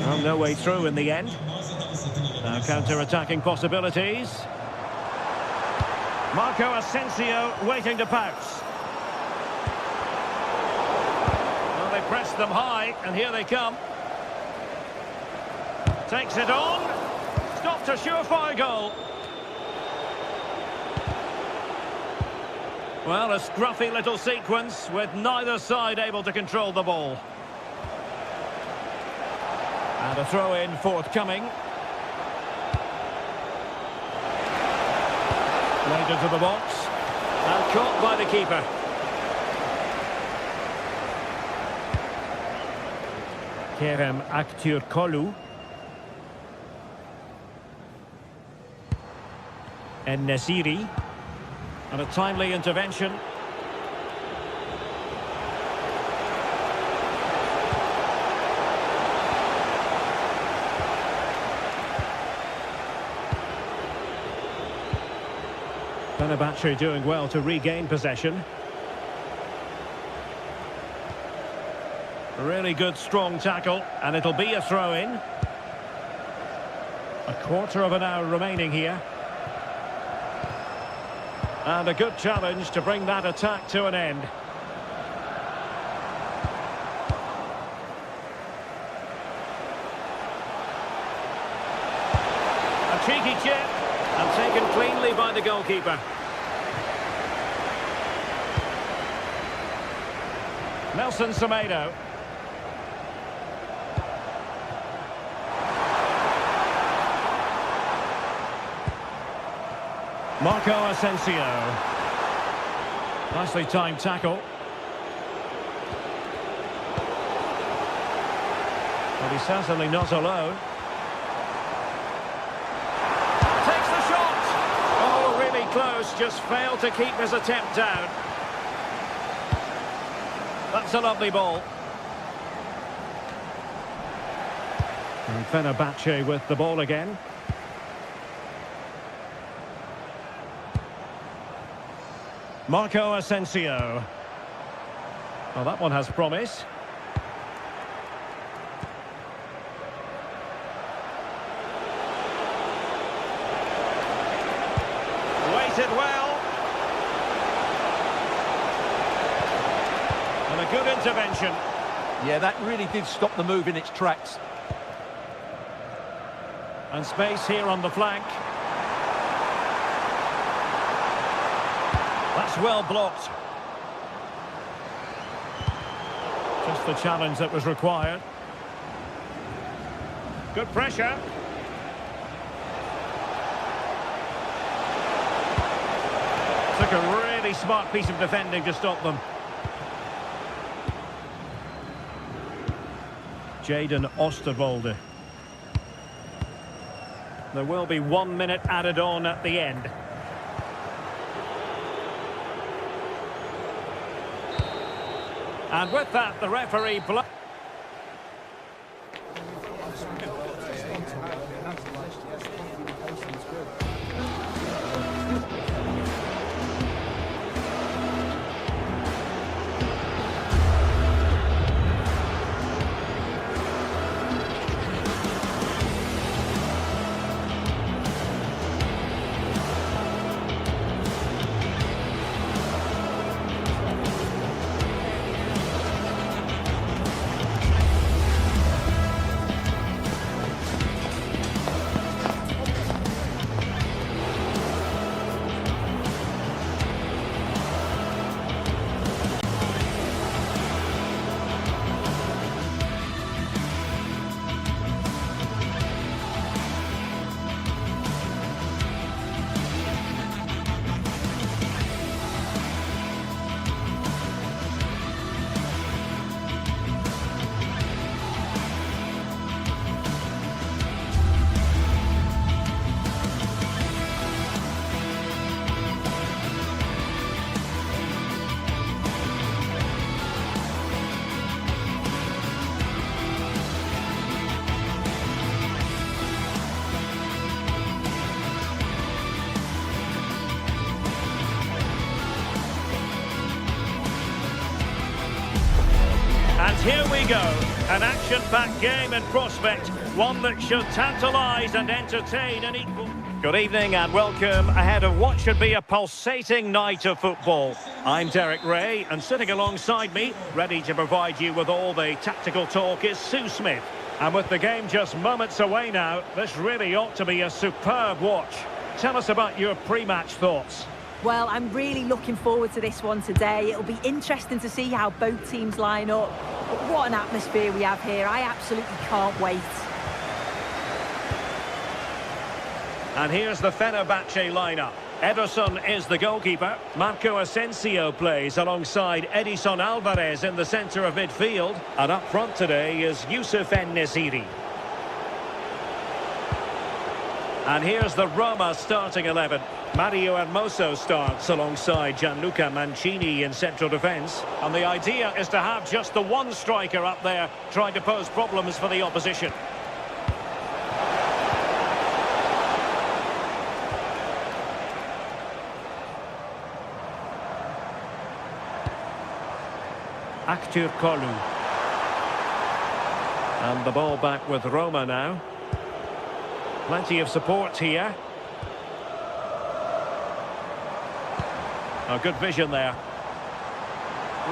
Well, no way through in the end. Now counter-attacking possibilities. Marco Asensio waiting to pounce. Well, they pressed them high, and here they come. Takes it on. Stopped a surefire goal. Well, a scruffy little sequence with neither side able to control the ball. And a throw-in forthcoming. Laid into the box. And caught by the keeper. Kerem Aktür Kolu. En-Nesyri. And a timely intervention. Fenerbahce doing well to regain possession. A really good, strong tackle, and it'll be a throw-in. A quarter of an hour remaining here. And a good challenge to bring that attack to an end. A cheeky chip, and taken cleanly by the goalkeeper. Nelson Semedo. Marco Asensio. Nicely timed tackle. But he's certainly not alone. Takes the shot! Oh, really close, just failed to keep his attempt down. That's a lovely ball. And Fenerbahce with the ball again. Marco Asensio. Well, that one has promise. Waited well. And a good intervention. Yeah, that really did stop the move in its tracks. And space here on the flank. That's well blocked. Just the challenge that was required. Good pressure. Took a really smart piece of defending to stop them. Jadon Oosterwolde. There will be 1 minute added on at the end. And with that, the referee... And here we go, an action-packed game in prospect, one that should tantalise and entertain an equal... Good evening and welcome ahead of what should be a pulsating night of football. I'm Derek Ray, and sitting alongside me, ready to provide you with all the tactical talk, is Sue Smith. And with the game just moments away now, this really ought to be a superb watch. Tell us about your pre-match thoughts. Well, I'm really looking forward to this one today. It'll be interesting to see how both teams line up. But what an atmosphere we have here. I absolutely can't wait. And here's the Fenerbahce lineup. Ederson is the goalkeeper. Marco Asensio plays alongside Edison Alvarez in the centre of midfield. And up front today is Youssef En-Nesyri. And here's the Roma starting 11. Mario Hermoso starts alongside Gianluca Mancini in central defence. And the idea is to have just the one striker up there trying to pose problems for the opposition. Aktur Kolu. And the ball back with Roma now. Plenty of support here. Oh, good vision there.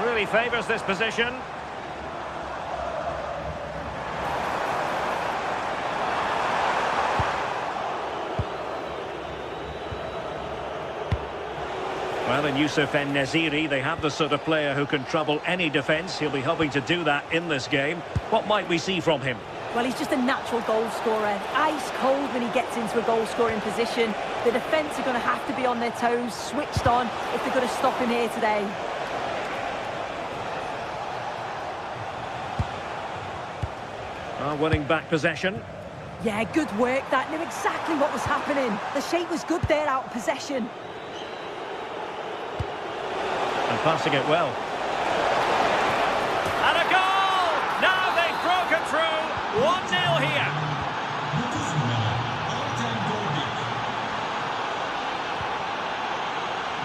Really favours this position. Well, in Youssef En-Nesyri, they have the sort of player who can trouble any defence. He'll be hoping to do that in this game. What might we see from him? Well, he's just a natural goal scorer. Ice cold when he gets into a goal-scoring position. The defence are going to have to be on their toes, switched on, if they're going to stop him here today. Winning back possession. Yeah, good work. That knew exactly what was happening. The shape was good there out of possession. And passing it well. And a goal! Now they've broken through. 1-0 here.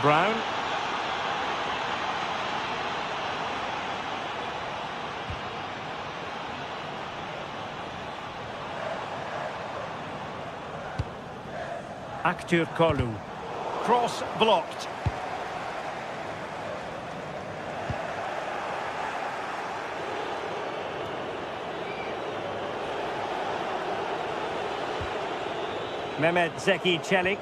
Brown. Aktur Kolu. Cross blocked. Mehmet Zeki Çelik.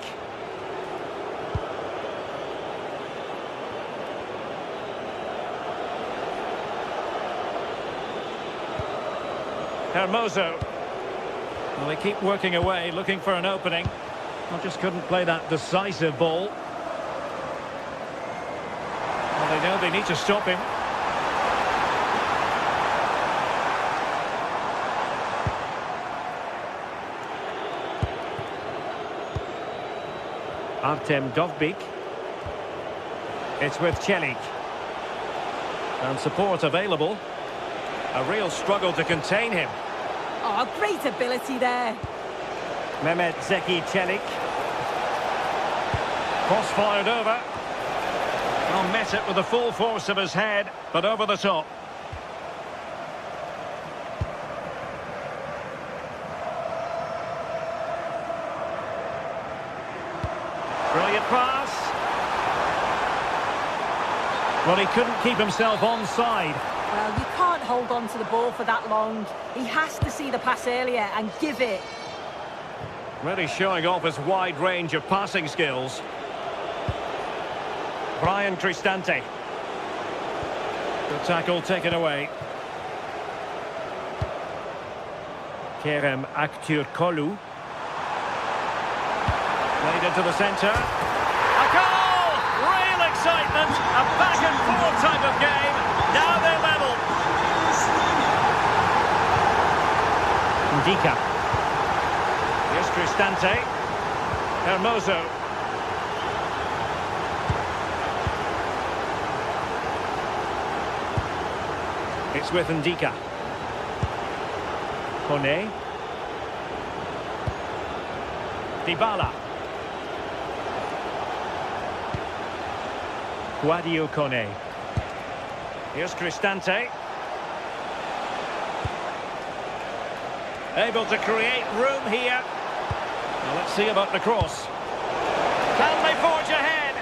Hermoso. Well, they keep working away, looking for an opening. Well, just couldn't play that decisive ball. Well, they know they need to stop him. Artem Dovbyk. It's with Çelik. And support available. A real struggle to contain him. Oh, great ability there. Mehmet Zeki Çelik. Cross fired over. Well, met it with the full force of his head, but over the top. Brilliant pass. Well, he couldn't keep himself onside. Well, you can't hold on to the ball for that long. He has to see the pass earlier and give it. Really showing off his wide range of passing skills. Brian Cristante. Good tackle taken away. Kerem Aktürkoğlu. Played into the centre. A goal! Real excitement. A back and forth type of game. Now they're level. Ndika. Here's Cristante. Hermoso. It's with Ndika. Kone. Dybala. Guadio Kone. Here's Cristante. Able to create room here. Now let's see about the cross. Can they forge ahead?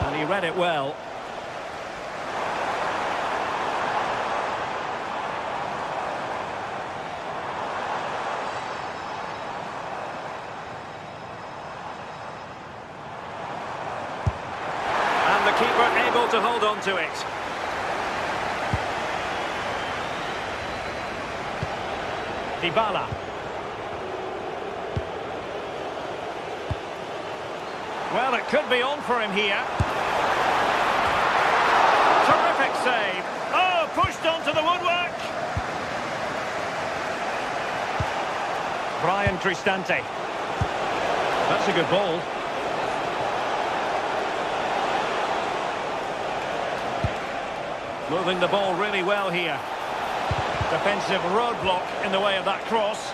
And he read it well. And the keeper able to hold on to it. Dybala. Well, it could be on for him here. Terrific save. Oh, pushed onto the woodwork. Brian Cristante. That's a good ball. Moving the ball really well here. Defensive roadblock in the way of that cross.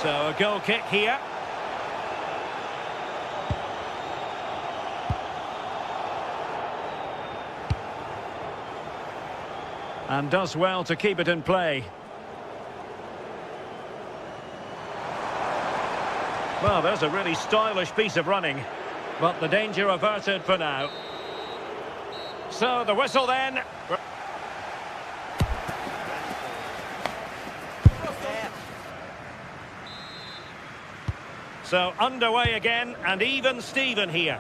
So a goal kick here. And does well to keep it in play. Well, there's a really stylish piece of running, but the danger averted for now. So the whistle then. So underway again, and even Steven here.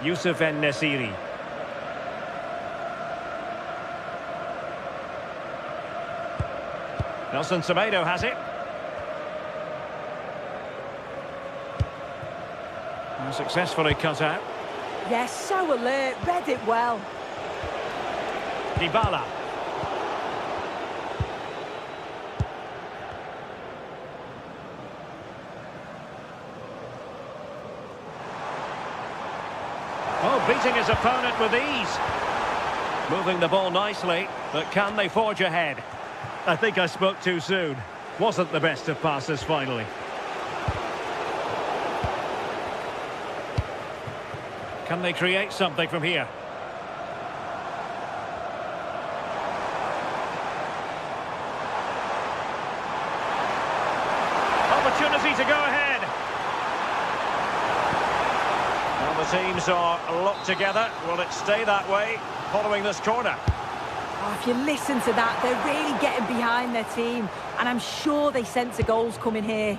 Youssef En-Nesyri. Nelson Semedo has it. And successfully cut out. Yes, so alert, read it well. Dybala. Oh, beating his opponent with ease. Moving the ball nicely, but can they forge ahead? I think I spoke too soon. Wasn't the best of passes finally. Can they create something from here? Opportunity to go ahead. Well, the teams are locked together. Will it stay that way following this corner? Oh, if you listen to that, they're really getting behind their team. And I'm sure they sense the goals coming here.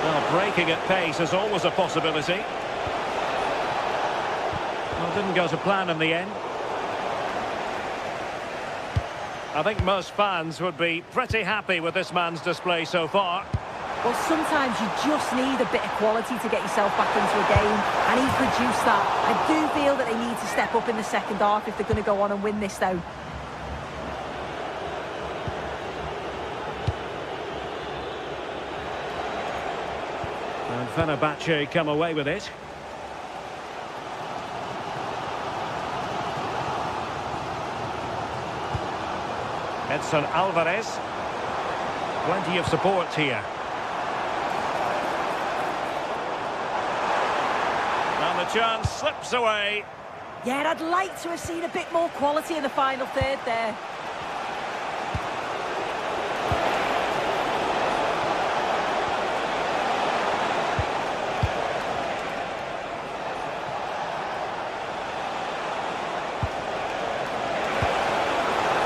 Well, breaking at pace is always a possibility. Well, didn't go to plan in the end. I think most fans would be pretty happy with this man's display so far. Well, sometimes you just need a bit of quality to get yourself back into a game, and he's produced that. I do feel that they need to step up in the second half if they're going to go on and win this, though. And Fenerbahce come away with it. Edson Alvarez. Plenty of support here. And the chance slips away. Yeah, I'd like to have seen a bit more quality in the final third there.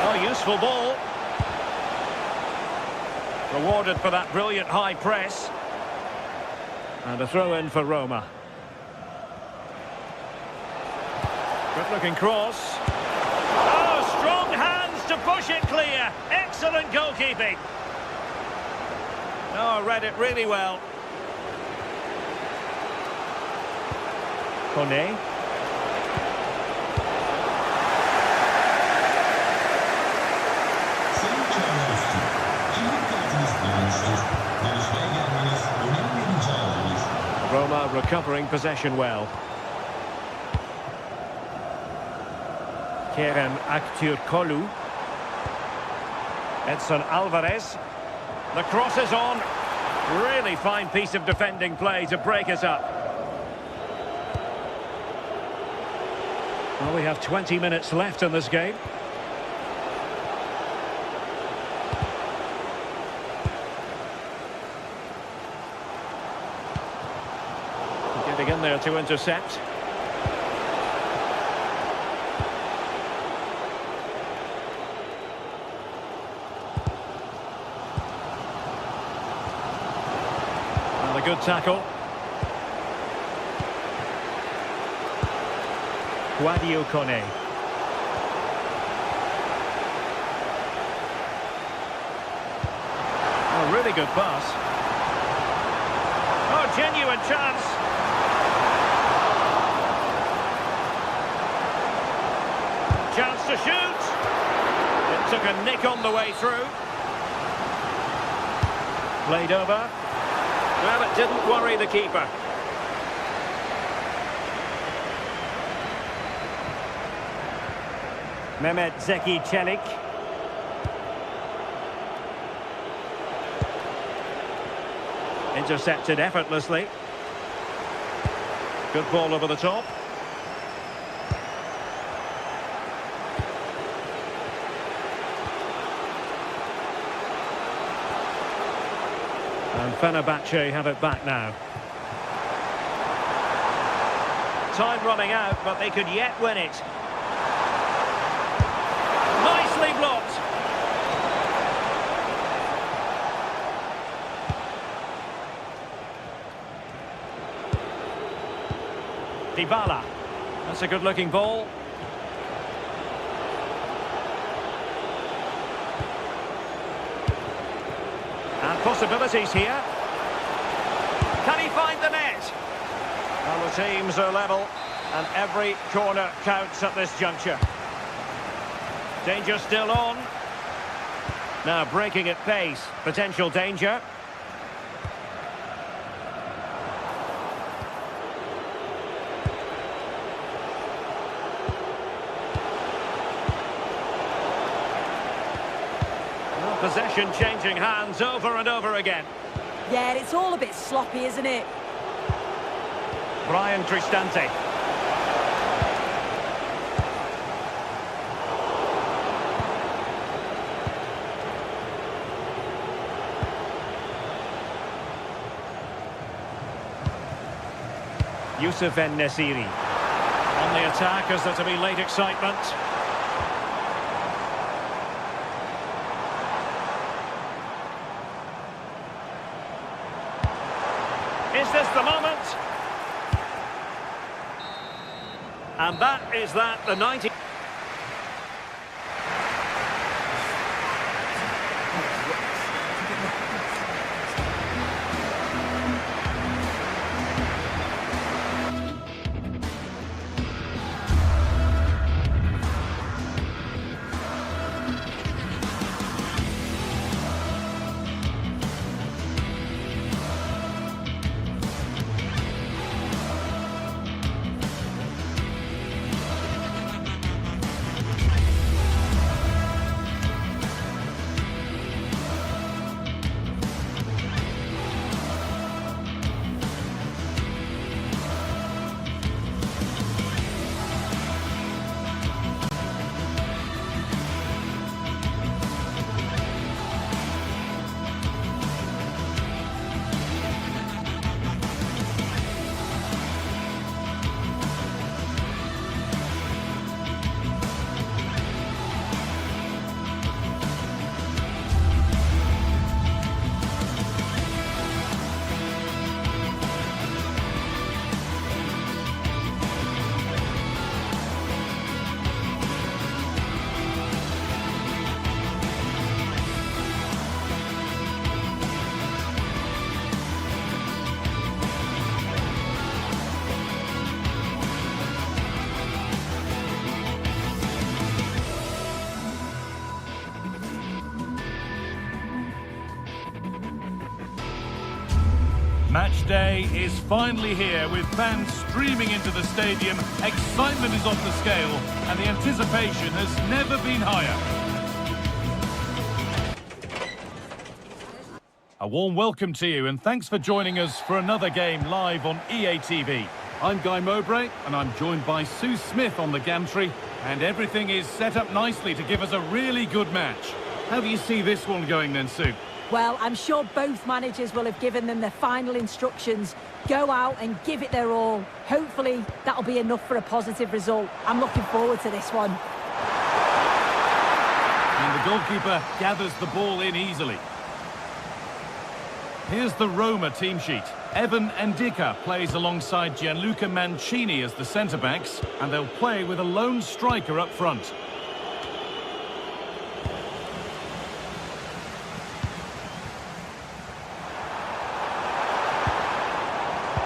Oh, useful ball. Rewarded for that brilliant high press. And a throw-in for Roma. Good-looking cross. Oh, strong hands to push it clear. Excellent goalkeeping. Oh, read it really well. Kone. Roma recovering possession well. Kerem Aktürkoğlu. Edson Alvarez. The cross is on. Really fine piece of defending play to break us up. Well, we have 20 minutes left in this game. Getting in there to intercept. And a good tackle. Sadio Kone. Oh, really good pass. Oh, genuine chance. Chance to shoot. It took a nick on the way through. Played over. Well, it didn't worry the keeper. Mehmet Zeki Çelik. Intercepted effortlessly. Good ball over the top. And Fenerbahce have it back now. Time running out, but they could yet win it. Nicely blocked. Dybala. That's a good-looking ball. And possibilities here. Can he find the net? Well, the teams are level, and every corner counts at this juncture. Danger still on. Now breaking at pace. Potential danger. Possession changing hands over and over again. Yeah, it's all a bit sloppy, isn't it? Brian Cristante. Youssef En-Nesyri. On the attack as there to be late excitement. Is this the moment? And that is that, the 90... Match day is finally here with fans streaming into the stadium. Excitement is off the scale and the anticipation has never been higher. A warm welcome to you and thanks for joining us for another game live on EA TV. I'm Guy Mowbray and I'm joined by Sue Smith on the gantry, and everything is set up nicely to give us a really good match. How do you see this one going then, Sue? Well, I'm sure both managers will have given them their final instructions. Go out and give it their all. Hopefully, that'll be enough for a positive result. I'm looking forward to this one. And the goalkeeper gathers the ball in easily. Here's the Roma team sheet. Evan Ndika plays alongside Gianluca Mancini as the centre-backs, and they'll play with a lone striker up front.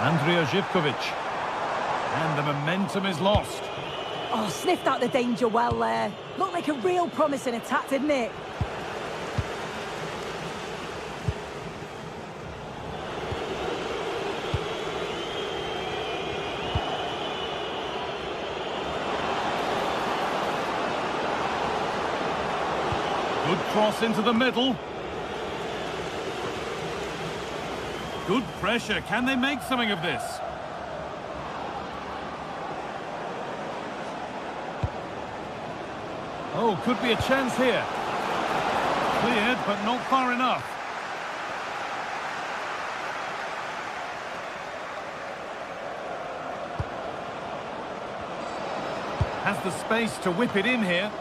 Andrija Živković. And the momentum is lost. Oh, sniffed out the danger well there. Looked like a real promising attack, didn't it? Good cross into the middle. Good pressure. Can they make something of this? Oh, could be a chance here. Cleared, but not far enough. Has the space to whip it in here.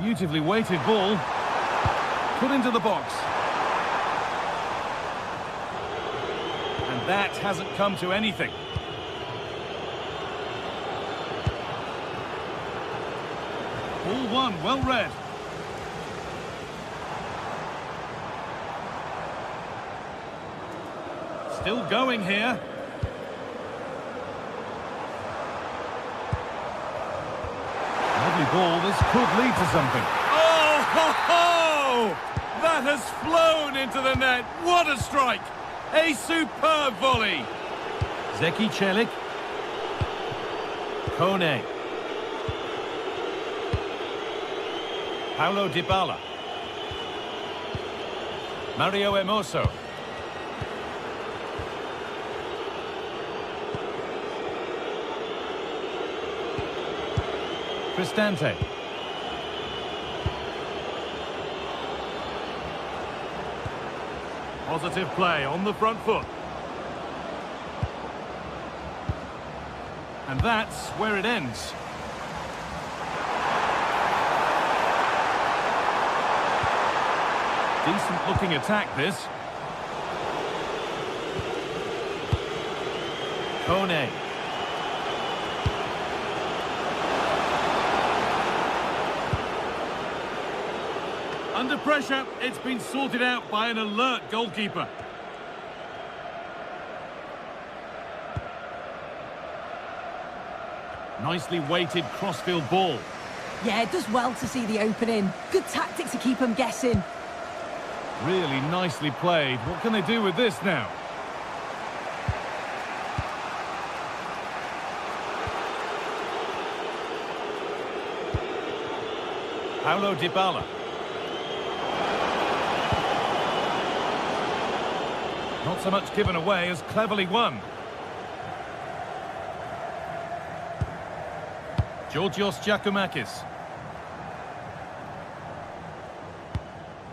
Beautifully weighted ball. Put into the box. And that hasn't come to anything. Ball one, well read. Still going here. Lovely ball, this could lead to something. Oh, ho, ho! That has flown into the net. What a strike! A superb volley. Zeki Celik. Kone. Paulo Dybala. Mario Hermoso. Cristante. Positive play on the front foot. And that's where it ends. Decent looking attack, this. Kone. Under pressure, it's been sorted out by an alert goalkeeper. Nicely weighted crossfield ball. Yeah, it does well to see the opening. Good tactic to keep them guessing. Really nicely played. What can they do with this now? Paulo Dybala. Not so much given away as cleverly won. Georgios Giacomakis.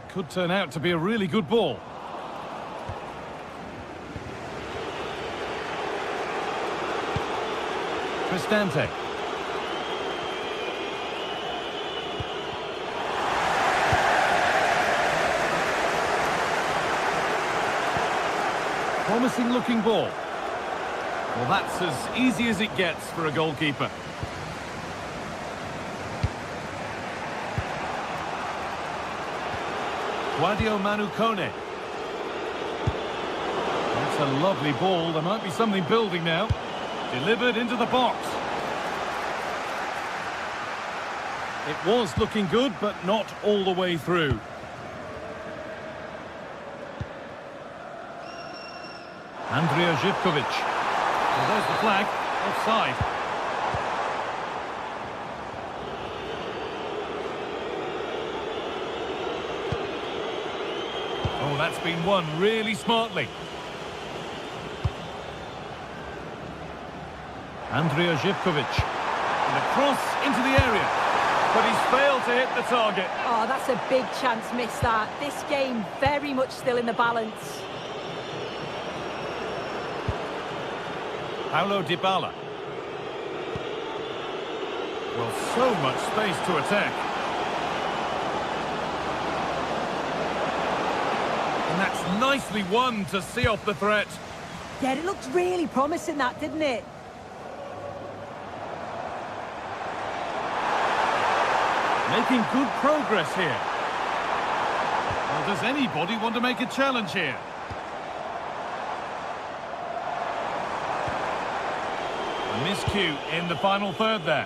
Could turn out to be a really good ball. Cristante. Promising looking ball. Well, that's as easy as it gets for a goalkeeper. Guadio Manu Kone. That's a lovely ball. There might be something building now. Delivered into the box. It was looking good, but not all the way through. Andrija Živković. Well, there's the flag. Offside. Oh, that's been won really smartly. Andrija Živković. And a cross into the area. But he's failed to hit the target. Oh, that's a big chance missed that. This game very much still in the balance. Paulo Dybala. Well, so much space to attack. And that's nicely won to see off the threat. Yeah, it looked really promising that, didn't it? Making good progress here. Well, does anybody want to make a challenge here? A miscue in the final third there.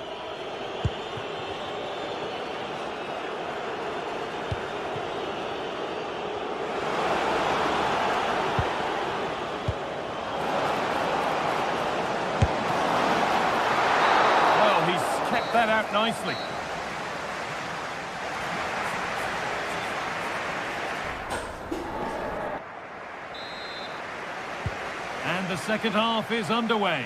Well, he's kept that out nicely. the second half is underway.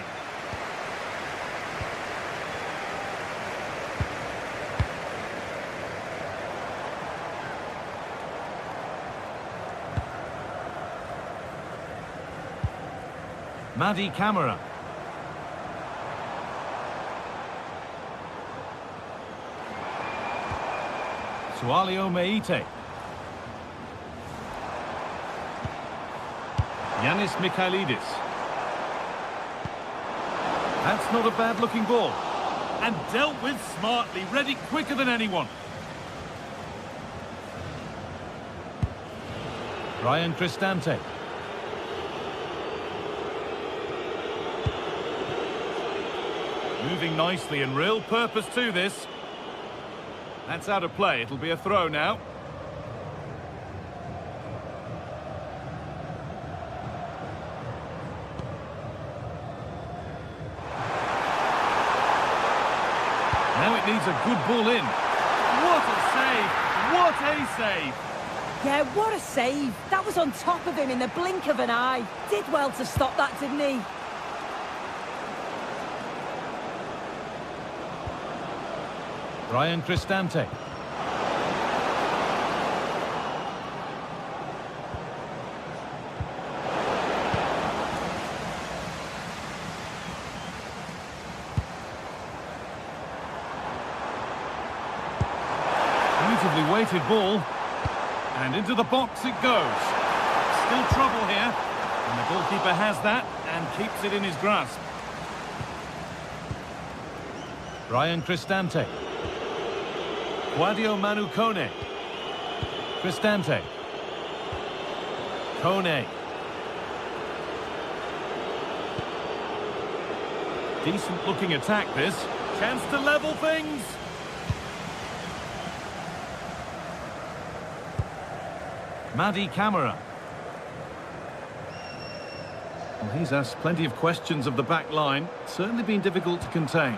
Madi Camara. Sualio Meite. Yanis Mikhailidis. That's not a bad-looking ball. And dealt with smartly, read it quicker than anyone. Ryan Cristante. Moving nicely and real purpose to this. That's out of play. It'll be a throw now. Now it needs a good ball in. What a save! What a save! Yeah, what a save. That was on top of him in the blink of an eye. Did well to stop that, didn't he? Ryan Cristante. Beautifully weighted ball. And into the box it goes. Still trouble here. And the goalkeeper has that and keeps it in his grasp. Ryan Cristante. Guadio Manu Kone. Cristante. Kone. Decent looking attack this. Chance to level things. Madi Camara. Well, he's asked plenty of questions of the back line. Certainly been difficult to contain.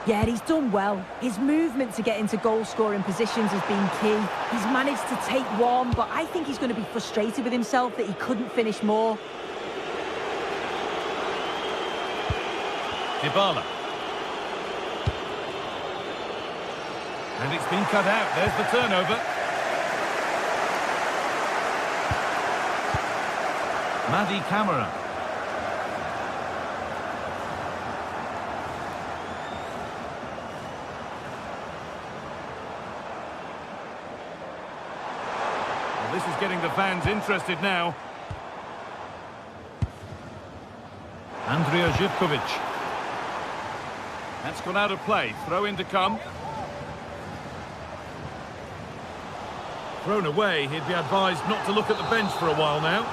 Yeah, he's done well. His movement to get into goal-scoring positions has been key. He's managed to take one, but I think he's going to be frustrated with himself that he couldn't finish more. Dybala. And it's been cut out. There's the turnover. Madi Camara. This is getting the fans interested now. Andrija Živković. That's gone out of play. Throw in to come. Thrown away. He'd be advised not to look at the bench for a while now.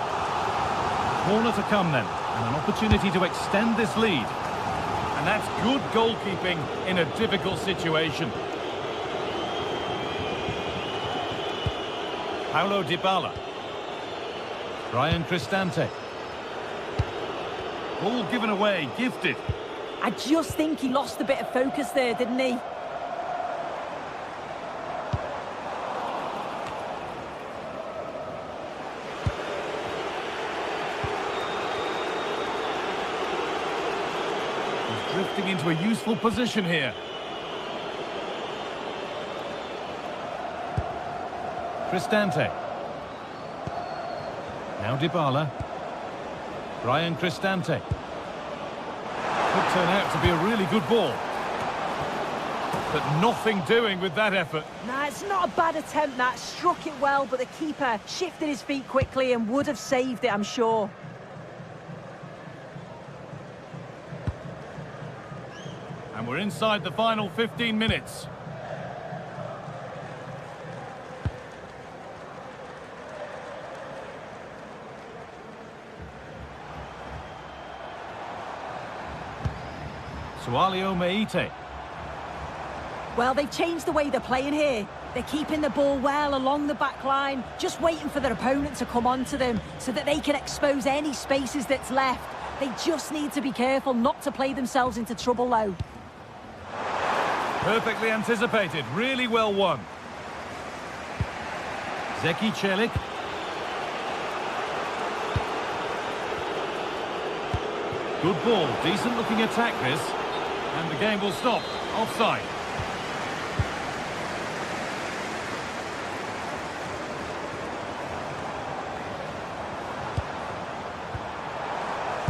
Corner to come then. And an opportunity to extend this lead. And that's good goalkeeping in a difficult situation. Paulo Dybala. Ryan Cristante. Ball given away, gifted. I just think he lost a bit of focus there, didn't he? He's drifting into a useful position here. Cristante. Now Dybala. Ryan Cristante. Could turn out to be a really good ball. But nothing doing with that effort. Nah, it's not a bad attempt, that. Struck it well, but the keeper shifted his feet quickly and would have saved it, I'm sure. And we're inside the final 15 minutes. Sualio Meite. Well, they've changed the way they're playing here. They're keeping the ball well along the back line, just waiting for their opponent to come onto them so that they can expose any spaces that's left. They just need to be careful not to play themselves into trouble, though. Perfectly anticipated, really well won. Zeki Celik. Good ball, decent looking attack this. And the game will stop. Offside.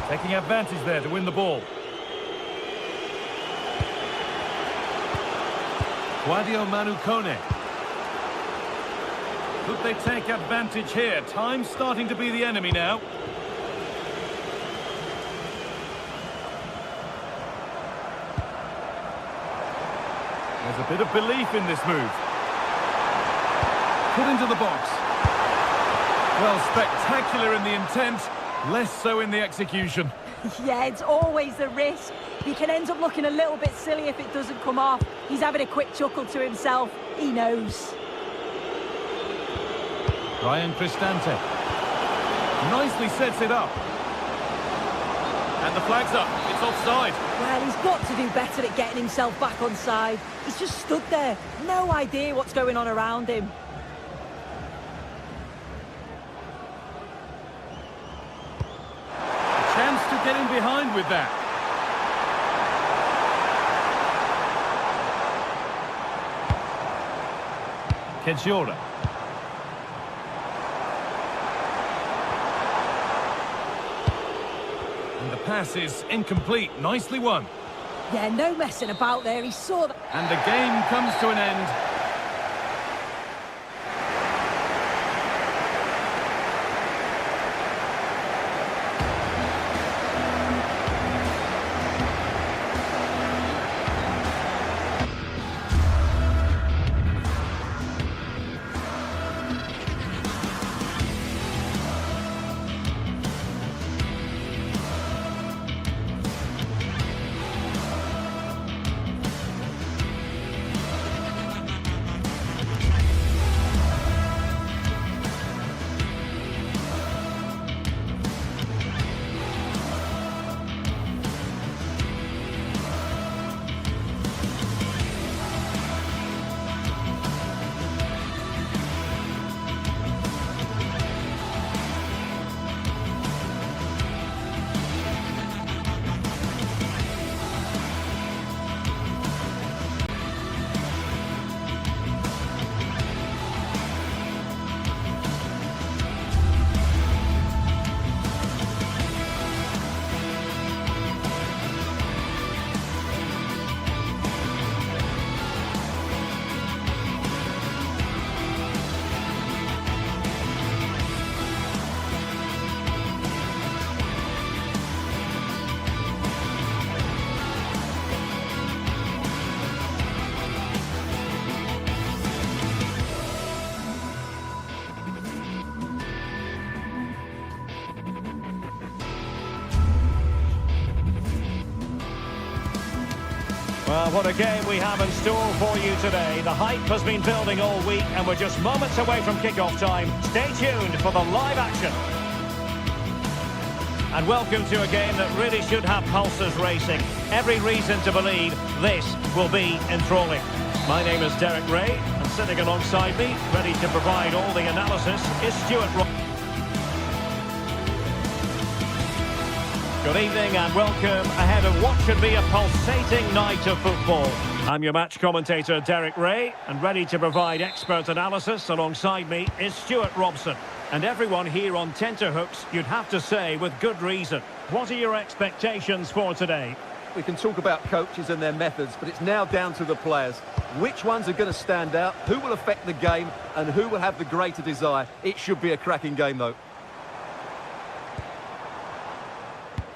Taking advantage there to win the ball. Guadio Manu Kone. Could they take advantage here? Time's starting to be the enemy now. There's a bit of belief in this move. Put into the box. Well, spectacular in the intent, less so in the execution. Yeah, it's always the risk. He can end up looking a little bit silly if it doesn't come off. He's having a quick chuckle to himself. He knows. Ryan Cristante. Nicely sets it up. And the flag's up. It's offside. Well, he's got to do better at getting himself back on side. He's just stood there. No idea what's going on around him. A chance to get in behind with that. Kedziora. And the pass is incomplete. Nicely won. Yeah, no messing about there. He saw that. And the game comes to an end. Well, what a game we have in store for you today. The hype has been building all week and we're just moments away from kick-off time. Stay tuned for the live action. And welcome to a game that really should have pulses racing. Every reason to believe this will be enthralling. My name is Derek Ray, and sitting alongside me, ready to provide all the analysis, is Stuart Ross. Good evening and welcome ahead of what should be a pulsating night of football. I'm your match commentator Derek Ray, and ready to provide expert analysis alongside me is Stuart Robson. And everyone here on tenterhooks, you'd have to say with good reason. What are your expectations for today? We can talk about coaches and their methods, but it's now down to the players. Which ones are going to stand out, who will affect the game, and who will have the greater desire? It should be a cracking game, though.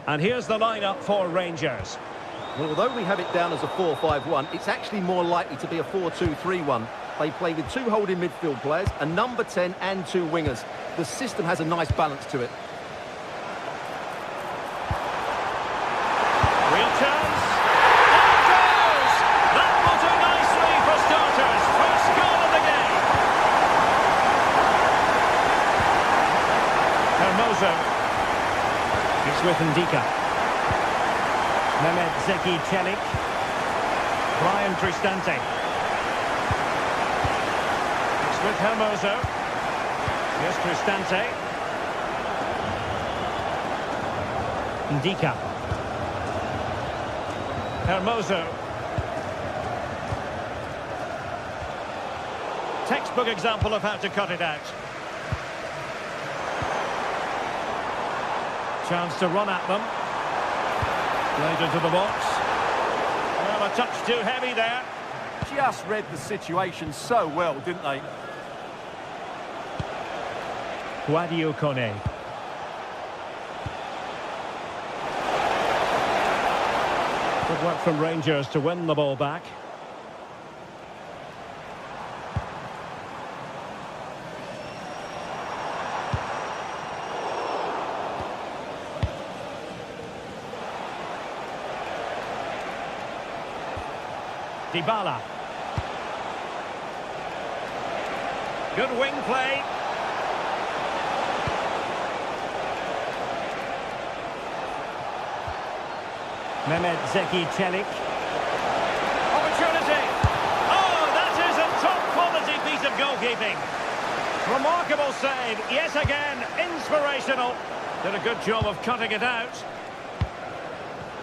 And here's the lineup for Rangers. Well, although we have it down as a 4-5-1, it's actually more likely to be a 4-2-3-1. They play with two holding midfield players, a number 10 and two wingers. The system has a nice balance to it. Real chance. There it goes! That will do nicely for starters. First goal of the game. Hermoso. It's with Ndika. Mehmet Zeki Çelik. Ryan Cristante. It's with Hermoso. Here's Cristante. Ndika. Hermoso. Textbook example of how to cut it out. Chance to run at them. Played into the box. Well, a touch too heavy there. Just read the situation so well, didn't they? Guadio Kone. Good work from Rangers to win the ball back. Dybala. Good wing play. Mehmet Zeki Çelik. Opportunity. Oh, that is a top-quality piece of goalkeeping. Remarkable save, yet again, inspirational. Did a good job of cutting it out.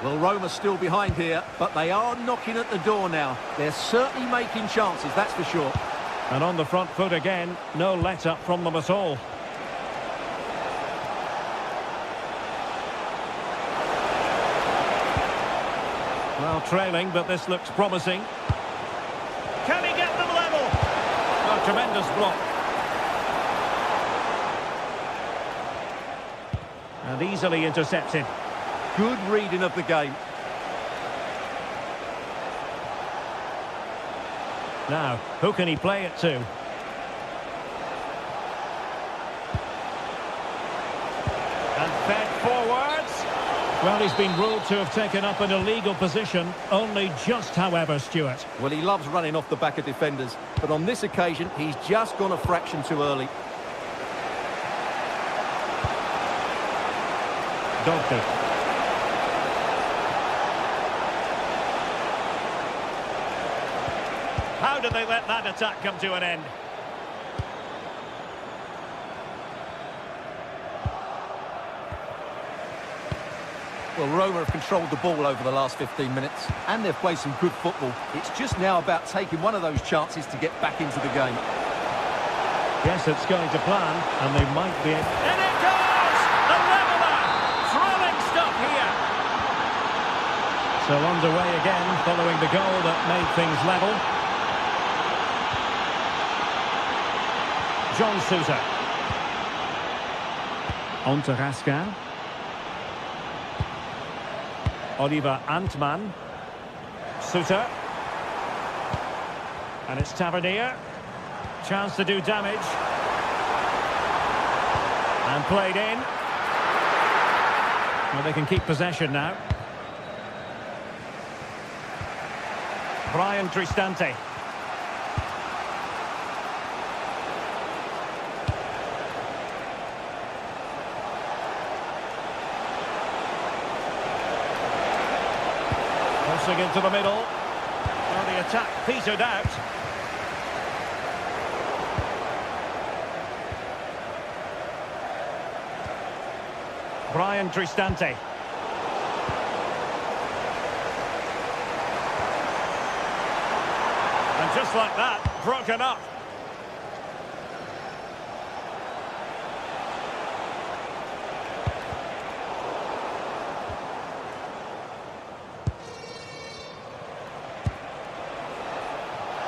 Well, Roma's still behind here, but they are knocking at the door now. They're certainly making chances, that's for sure. And on the front foot again, no let-up from them at all. Well, trailing, but this looks promising. Can he get them level? A tremendous block. And easily intercepted. Good reading of the game. Now, who can he play it to? And fed forwards. Well, he's been ruled to have taken up an illegal position. Only just, however, Stuart. Well, he loves running off the back of defenders, but on this occasion, he's just gone a fraction too early. Dogby. How did they let that attack come to an end? Well, Roma have controlled the ball over the last 15 minutes, and they've played some good football. It's just now about taking one of those chances to get back into the game. Yes, it's going to plan, and they might be... And it goes! A leveller! Thrilling stuff here! So underway again, following the goal that made things level. John Sousa. On to Raskin. Oliver Antman. Sousa. And it's Tavernier. Chance to do damage. And played in. Well, they can keep possession now. Brian Cristante. Crossing into the middle. Well, the attack petered out. Brian Cristante. And just like that, broken up.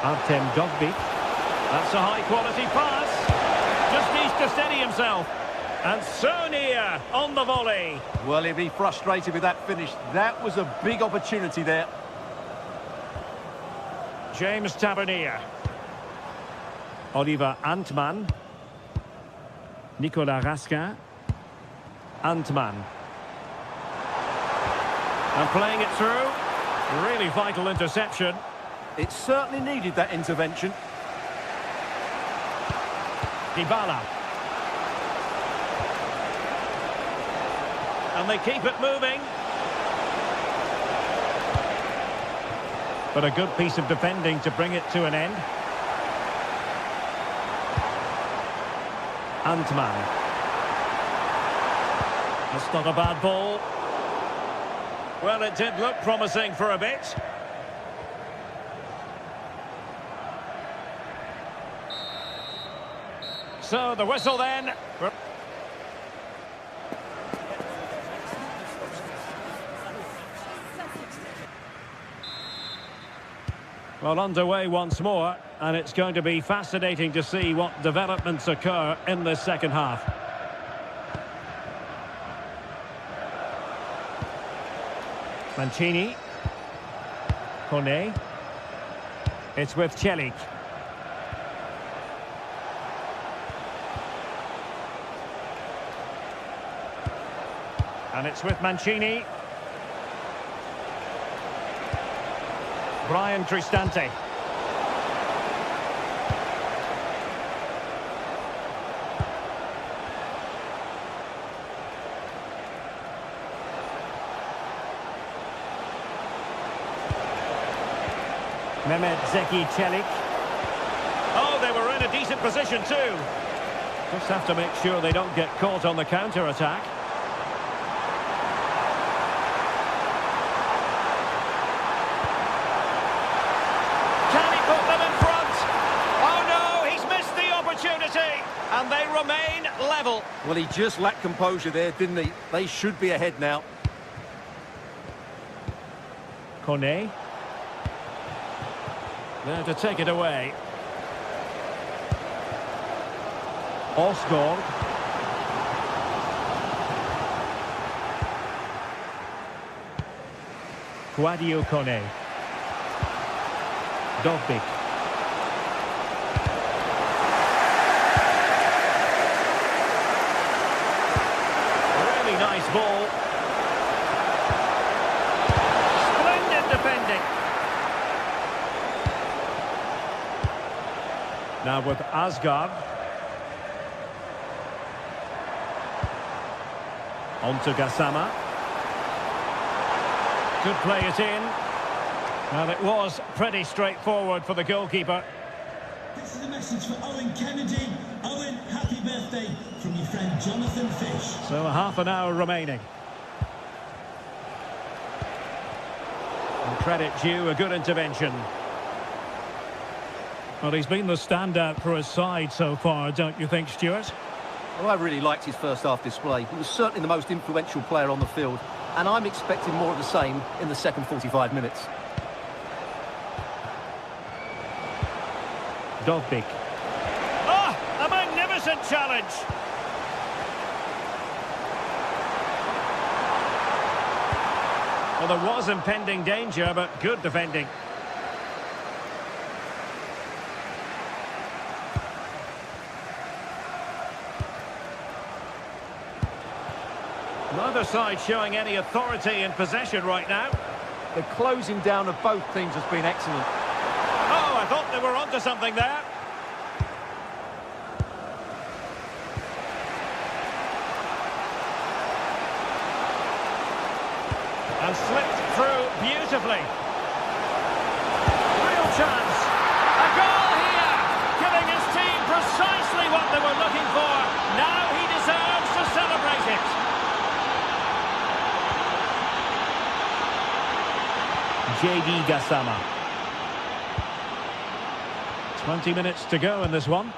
Artem Dogby. That's a high-quality pass. Just needs to steady himself. And so near on the volley. Well, he'll be frustrated with that finish. That was a big opportunity there. James Tavernier. Oliver Antman. Nicolas Raskin. Antman. And playing it through. Really vital interception. It certainly needed that intervention. Dybala. And they keep it moving. But a good piece of defending to bring it to an end. Antman. That's not a bad ball. Well, it did look promising for a bit. So the whistle then. Well, underway once more, and it's going to be fascinating to see what developments occur in this second half. Mancini. Kone. It's with Celik. And it's with Mancini. Brian Cristante. Mehmet Zeki Celik. Oh, they were in a decent position too. Just have to make sure they don't get caught on the counter-attack. Can he put them in front? Oh no, he's missed the opportunity. And they remain level. Well, he just lacked composure there, didn't he? They should be ahead now. Kone. There to take it away. Osgård. Guadio Kone. Dovbik. Really nice ball. Splendid defending. Now with Asgard. On to Gassama. Could play it in. Well, it was pretty straightforward for the goalkeeper. This is a message for Owen Kennedy. Owen, happy birthday from your friend Jonathan Fish. So half an hour remaining. And credit due, a good intervention. Well, he's been the standout for his side so far, don't you think, Stuart? Well, I really liked his first half display. He was certainly the most influential player on the field, and I'm expecting more of the same in the second 45 minutes. Dovbik. Ah, a magnificent challenge! Well, there was impending danger, but good defending. Neither side showing any authority in possession right now. The closing down of both teams has been excellent. Oh, I thought they were onto something there. And slipped through beautifully. Real chance. A goal here, giving his team precisely what they were looking for. Now he deserves to celebrate it. J.D. Gassama. 20 minutes to go in this one.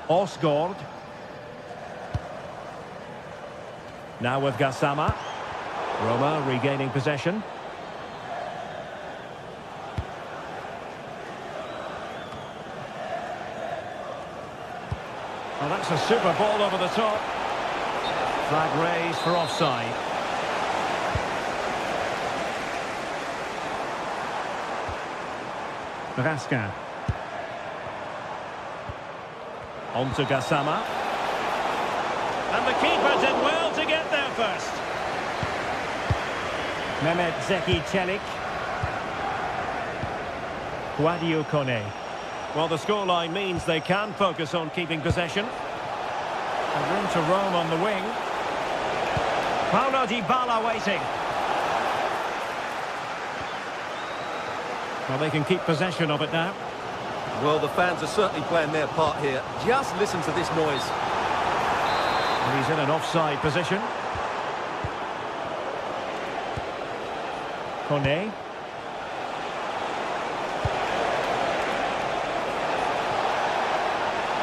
Osgård. Now with Gassama. Roma regaining possession. Well, that's a super ball over the top. Flag raised for offside. Raskin. On to Gassama. And the keeper did well to get there first. Mehmet Zeki Celik. Guadio Kone. Well, the scoreline means they can focus on keeping possession. And room to roam on the wing. Paulo Dybala waiting. Well, they can keep possession of it now. Well, the fans are certainly playing their part here. Just listen to this noise. He's in an offside position. Kone.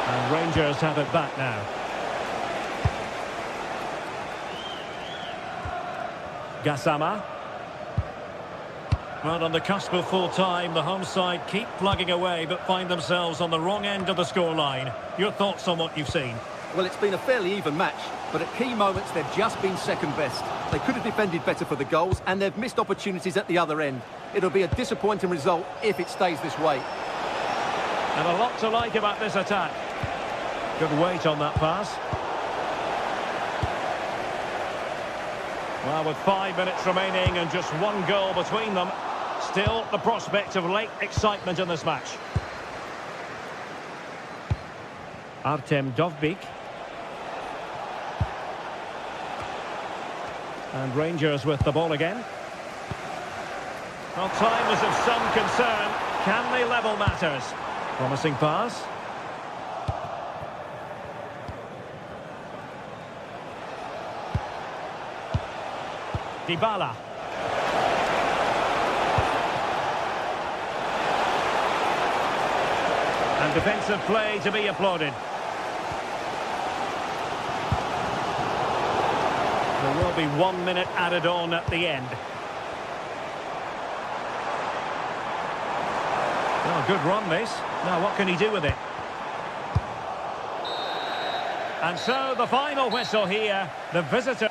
And Rangers have it back now. Gassama. Well, on the cusp of full time, the home side keep plugging away but find themselves on the wrong end of the scoreline. Your thoughts on what you've seen? Well, it's been a fairly even match, but at key moments they've just been second best. They could have defended better for the goals, and they've missed opportunities at the other end. It'll be a disappointing result if it stays this way. And a lot to like about this attack. Good weight on that pass. Well, with 5 minutes remaining and just one goal between them, still the prospect of late excitement in this match. Artem Dovbyk. And Rangers with the ball again. Well, time is of some concern. Can they level matters? Promising pass. Dybala. And defensive play to be applauded. There will be 1 minute added on at the end. Oh, good run, this. Now, what can he do with it? And so, the final whistle here. The visitor...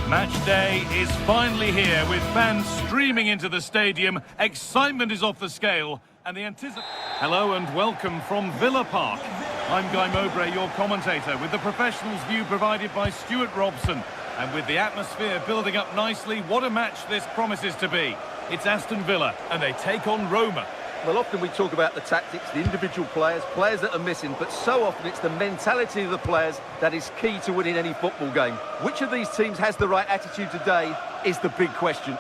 Match day is finally here with fans streaming into the stadium. Excitement is off the scale and the anticipation. Hello and welcome from Villa Park. I'm Guy Mowbray, your commentator, with the professionals' view provided by Stuart Robson. And with the atmosphere building up nicely, what a match this promises to be. It's Aston Villa and they take on Roma. Well, often we talk about the tactics, the individual players that are missing, but so often it's the mentality of the players that is key to winning any football game. Which of these teams has the right attitude today is the big question.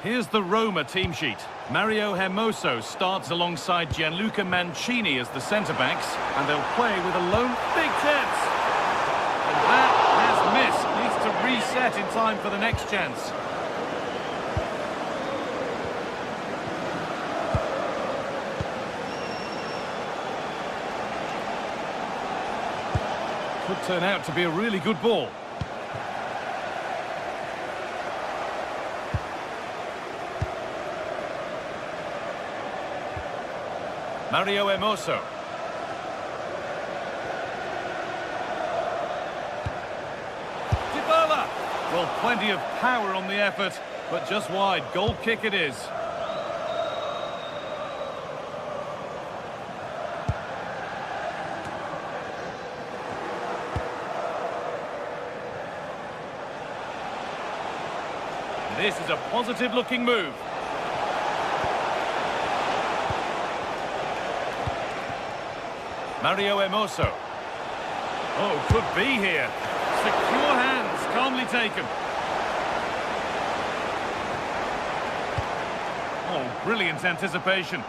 Here's the Roma team sheet. Mario Hermoso starts alongside Gianluca Mancini as the centre-backs, and they'll play with a lone big chance. And that has missed. Needs to reset in time for the next chance. Could turn out to be a really good ball. Mario Hermoso. Dybala! Well, plenty of power on the effort, but just wide. Goal kick it is. This is a positive-looking move. Mario Hermoso. Oh, could be here. Secure hands, calmly taken. Oh, brilliant anticipation.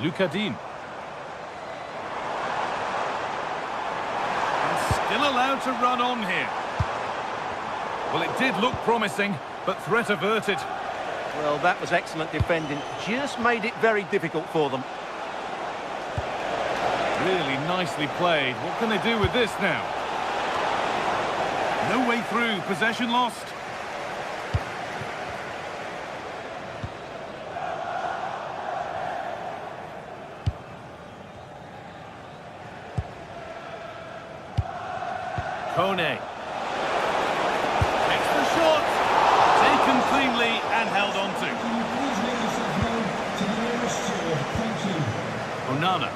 Lucadine. Still allowed to run on here. Well, it did look promising, but threat averted. Well, that was excellent defending. Just made it very difficult for them. Really nicely played. What can they do with this now? No way through. Possession lost. Kone. Takes the shot. Taken cleanly and held on to. Can you please make yourself known to the nearest store? Thank you. Onana.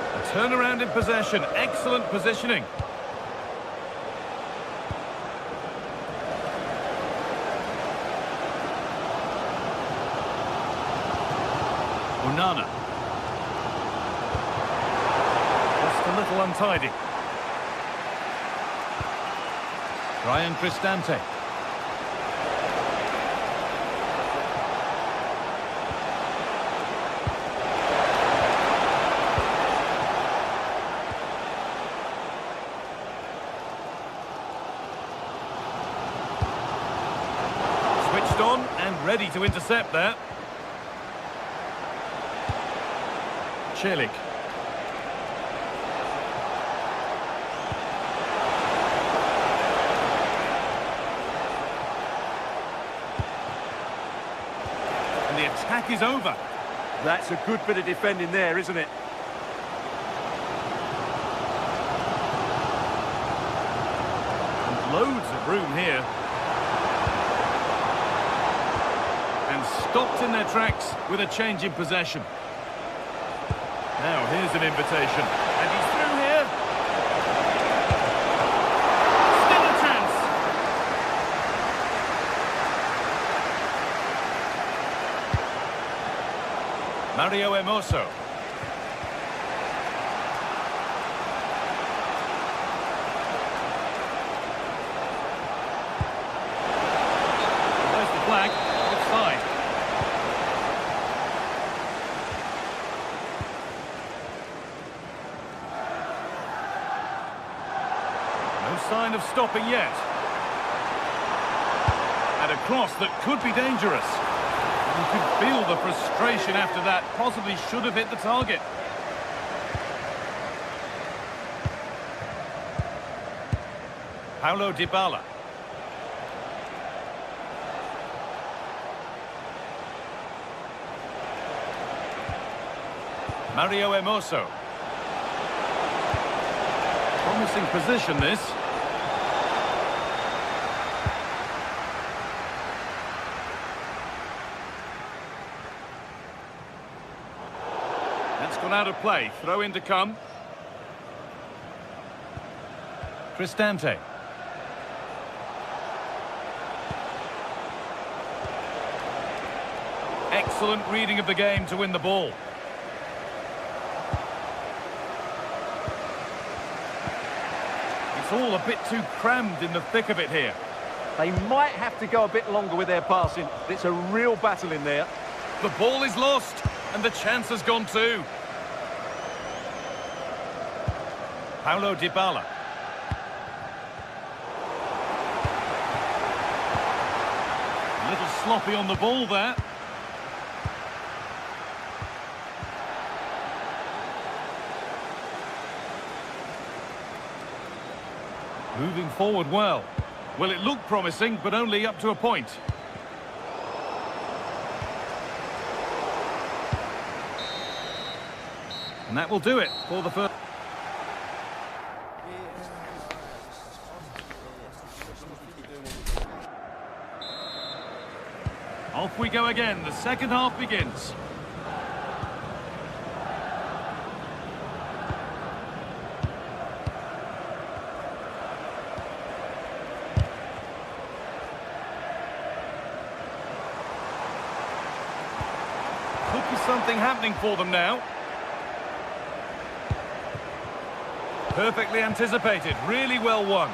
A turnaround in possession. Excellent positioning. Onana. Just a little untidy. Ryan Cristante. Switched on and ready to intercept there. Celik. The attack is over. That's a good bit of defending there, isn't it? Loads of room here. And stopped in their tracks with a change in possession. Now here's an invitation. And he's through here. Still a chance. Mario Hermoso. There's the flag. Offside. No sign of stopping yet. And a cross that could be dangerous. You could feel the frustration after that. Possibly should have hit the target. Paulo Dybala. Mario Hermoso. Promising position, this. That's gone out of play. Throw in to come. Cristante. Excellent reading of the game to win the ball. It's all a bit too crammed in the thick of it here. They might have to go a bit longer with their passing. It's a real battle in there. The ball is lost, and the chance has gone too. Paulo Dybala. A little sloppy on the ball there. Moving forward well. Well, it looked promising, but only up to a point. And that will do it for the first. off we go again. The second half begins. Could be something happening for them now. Perfectly anticipated, really well won.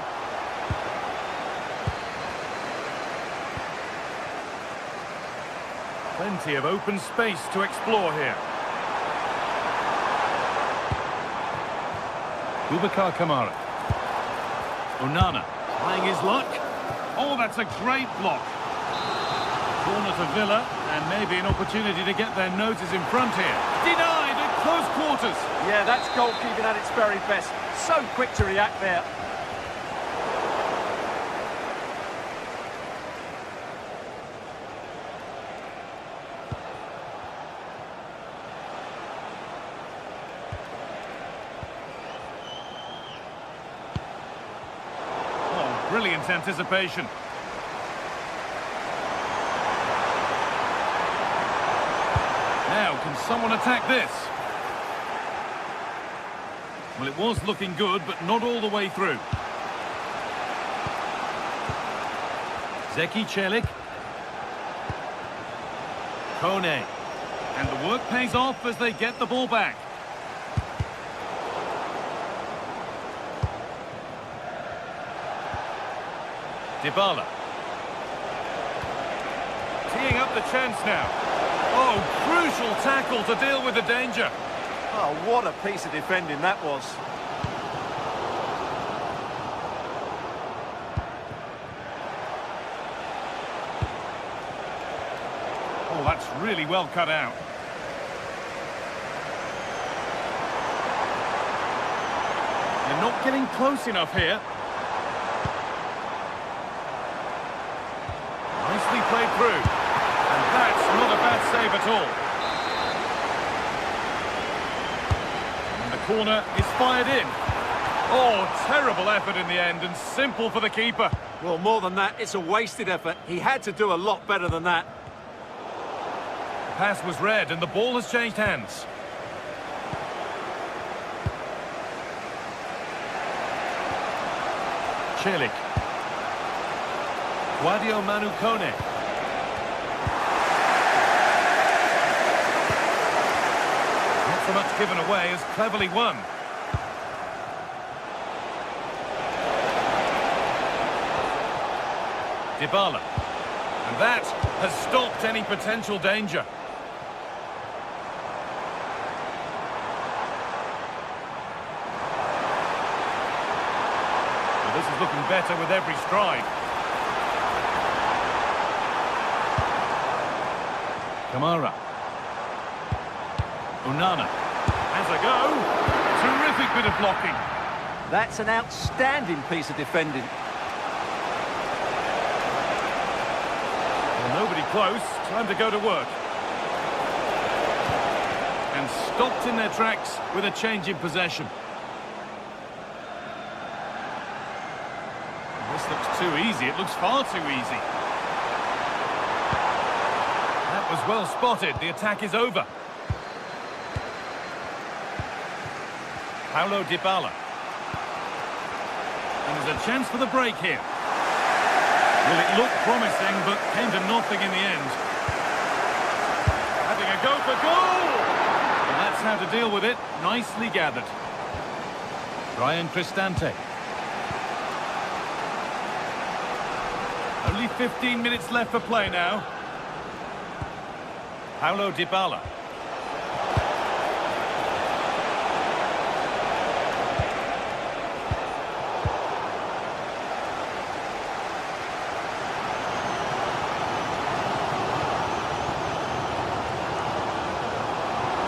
Plenty of open space to explore here. Boubacar Kamara. Onana trying his luck. Oh, that's a great block. Corner to Villa, and maybe an opportunity to get their noses in front here. Denied at close quarters. Yeah, that's goalkeeping at its very best. So quick to react there. Oh, brilliant anticipation. Now, can someone attack this? Well, it was looking good, but not all the way through. Zeki Celik. Kone. And the work pays off as they get the ball back. Dybala. Teeing up the chance now. Oh, crucial tackle to deal with the danger. Oh, what a piece of defending that was. Oh, that's really well cut out. They're not getting close enough here. Nicely played through. And that's not a bad save at all. And the corner is fired in. Oh, terrible effort in the end, and simple for the keeper. Well, more than that, it's a wasted effort. He had to do a lot better than that. The pass was read, and the ball has changed hands. Celik. Guadio Manu Kone. Not so much given away as cleverly won. Dybala. And that has stopped any potential danger. Well, this is looking better with every stride. Kamara. Onana has a go. Terrific bit of blocking. That's an outstanding piece of defending. Well, nobody close. Time to go to work. And stopped in their tracks with a change in possession. This looks too easy. It looks far too easy. That was well spotted. The attack is over. Paulo Dybala. And there's a chance for the break here. Well, it looked promising, but came to nothing in the end. Having a go for goal! And that's how to deal with it. Nicely gathered. Brian Cristante. Only 15 minutes left for play now. Paulo Dybala.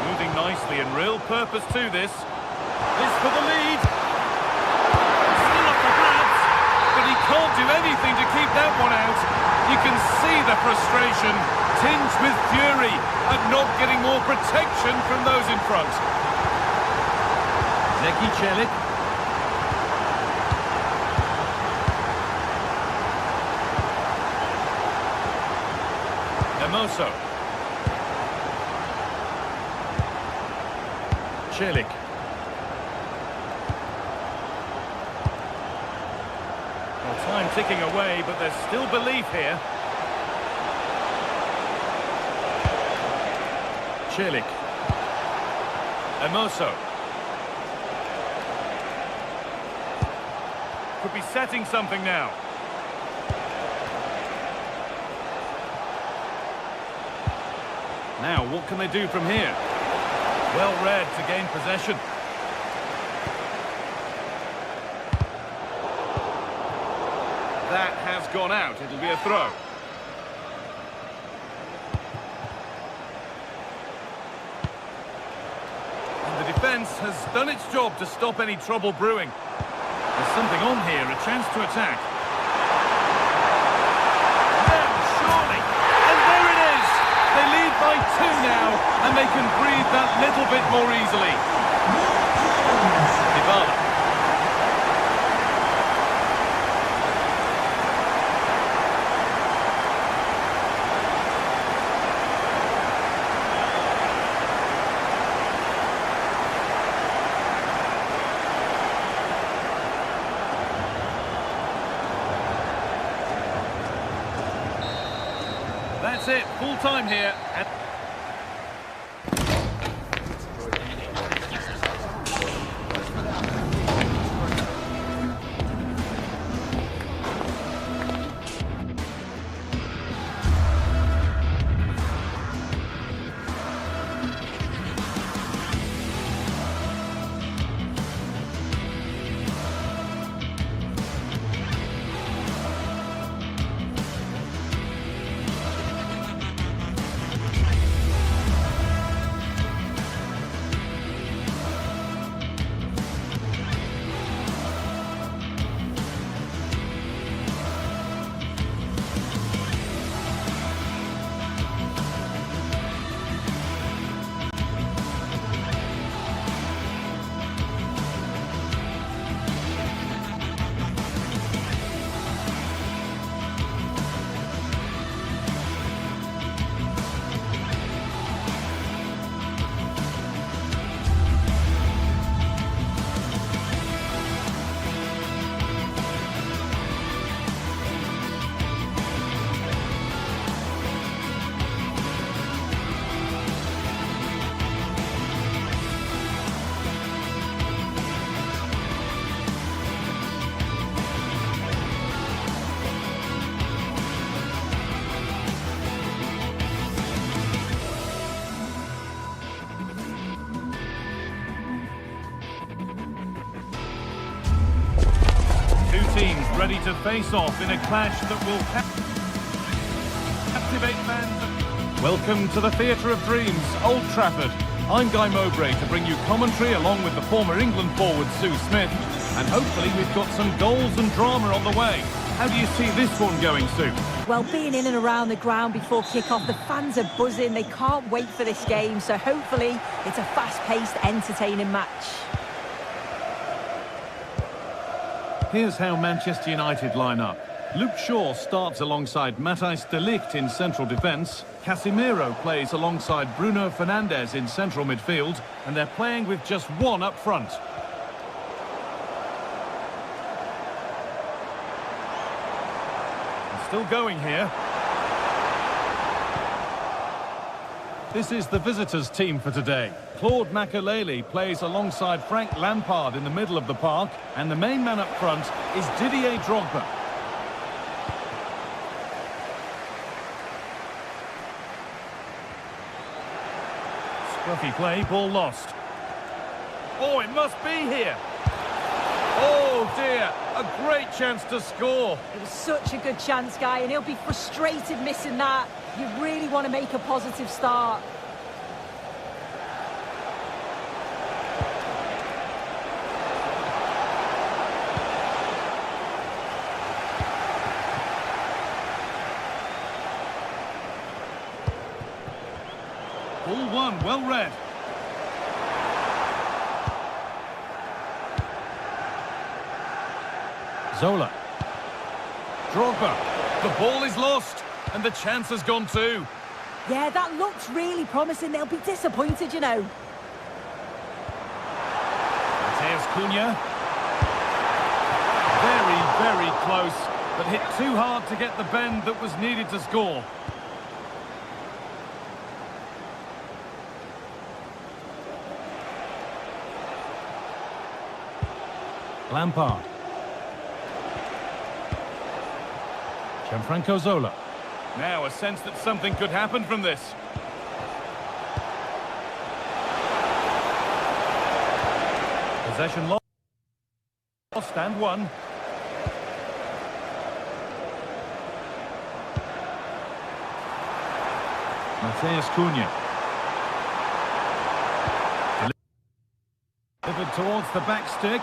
Moving nicely and real purpose to this. This for the lead. Still up for grabs, but he can't do anything to keep that one out. You can see the frustration, tinged with fury at not getting more protection from those in front. Zeki Celik. The Hermoso. Celik. Well, time ticking away, but there's still belief here. Celik. Hermoso. Could be setting something now. Now, what can they do from here? Well read to gain possession. That has gone out. It'll be a throw. And the defence has done its job to stop any trouble brewing. There's something on here, a chance to attack. Surely! And there it is! They lead by 2 now, and they can breathe that little bit more easily. Dybala. That's it, full time here. And 2 teams ready to face off in a clash that will captivate fans. Welcome to the Theatre of Dreams, Old Trafford. I'm Guy Mowbray to bring you commentary along with the former England forward Sue Smith. And hopefully we've got some goals and drama on the way. How do you see this one going, Sue? Well, being in and around the ground before kick-off, the fans are buzzing. They can't wait for this game, so hopefully it's a fast-paced, entertaining match. Here's how Manchester United line up. Luke Shaw starts alongside Matthijs de Ligt in central defence. Casemiro plays alongside Bruno Fernandes in central midfield, and they're playing with just one up front. Still going here. This is the visitors' team for today. Claude Makelele plays alongside Frank Lampard in the middle of the park, and the main man up front is Didier Drogba. Scruffy play, ball lost. Oh, it must be here. Oh dear, a great chance to score. It was such a good chance, Guy, and he'll be frustrated missing that. You really want to make a positive start. Ball one, well read. Zola. Drogba. The ball is lost, and the chance has gone too. Yeah, that looks really promising. They'll be disappointed, you know. Mateus Cunha. Very, very close, but hit too hard to get the bend that was needed to score. Lampard. Gianfranco Zola. Now a sense that something could happen from this. Possession lost and won. Mateus Cunha. Delivered towards the back stick.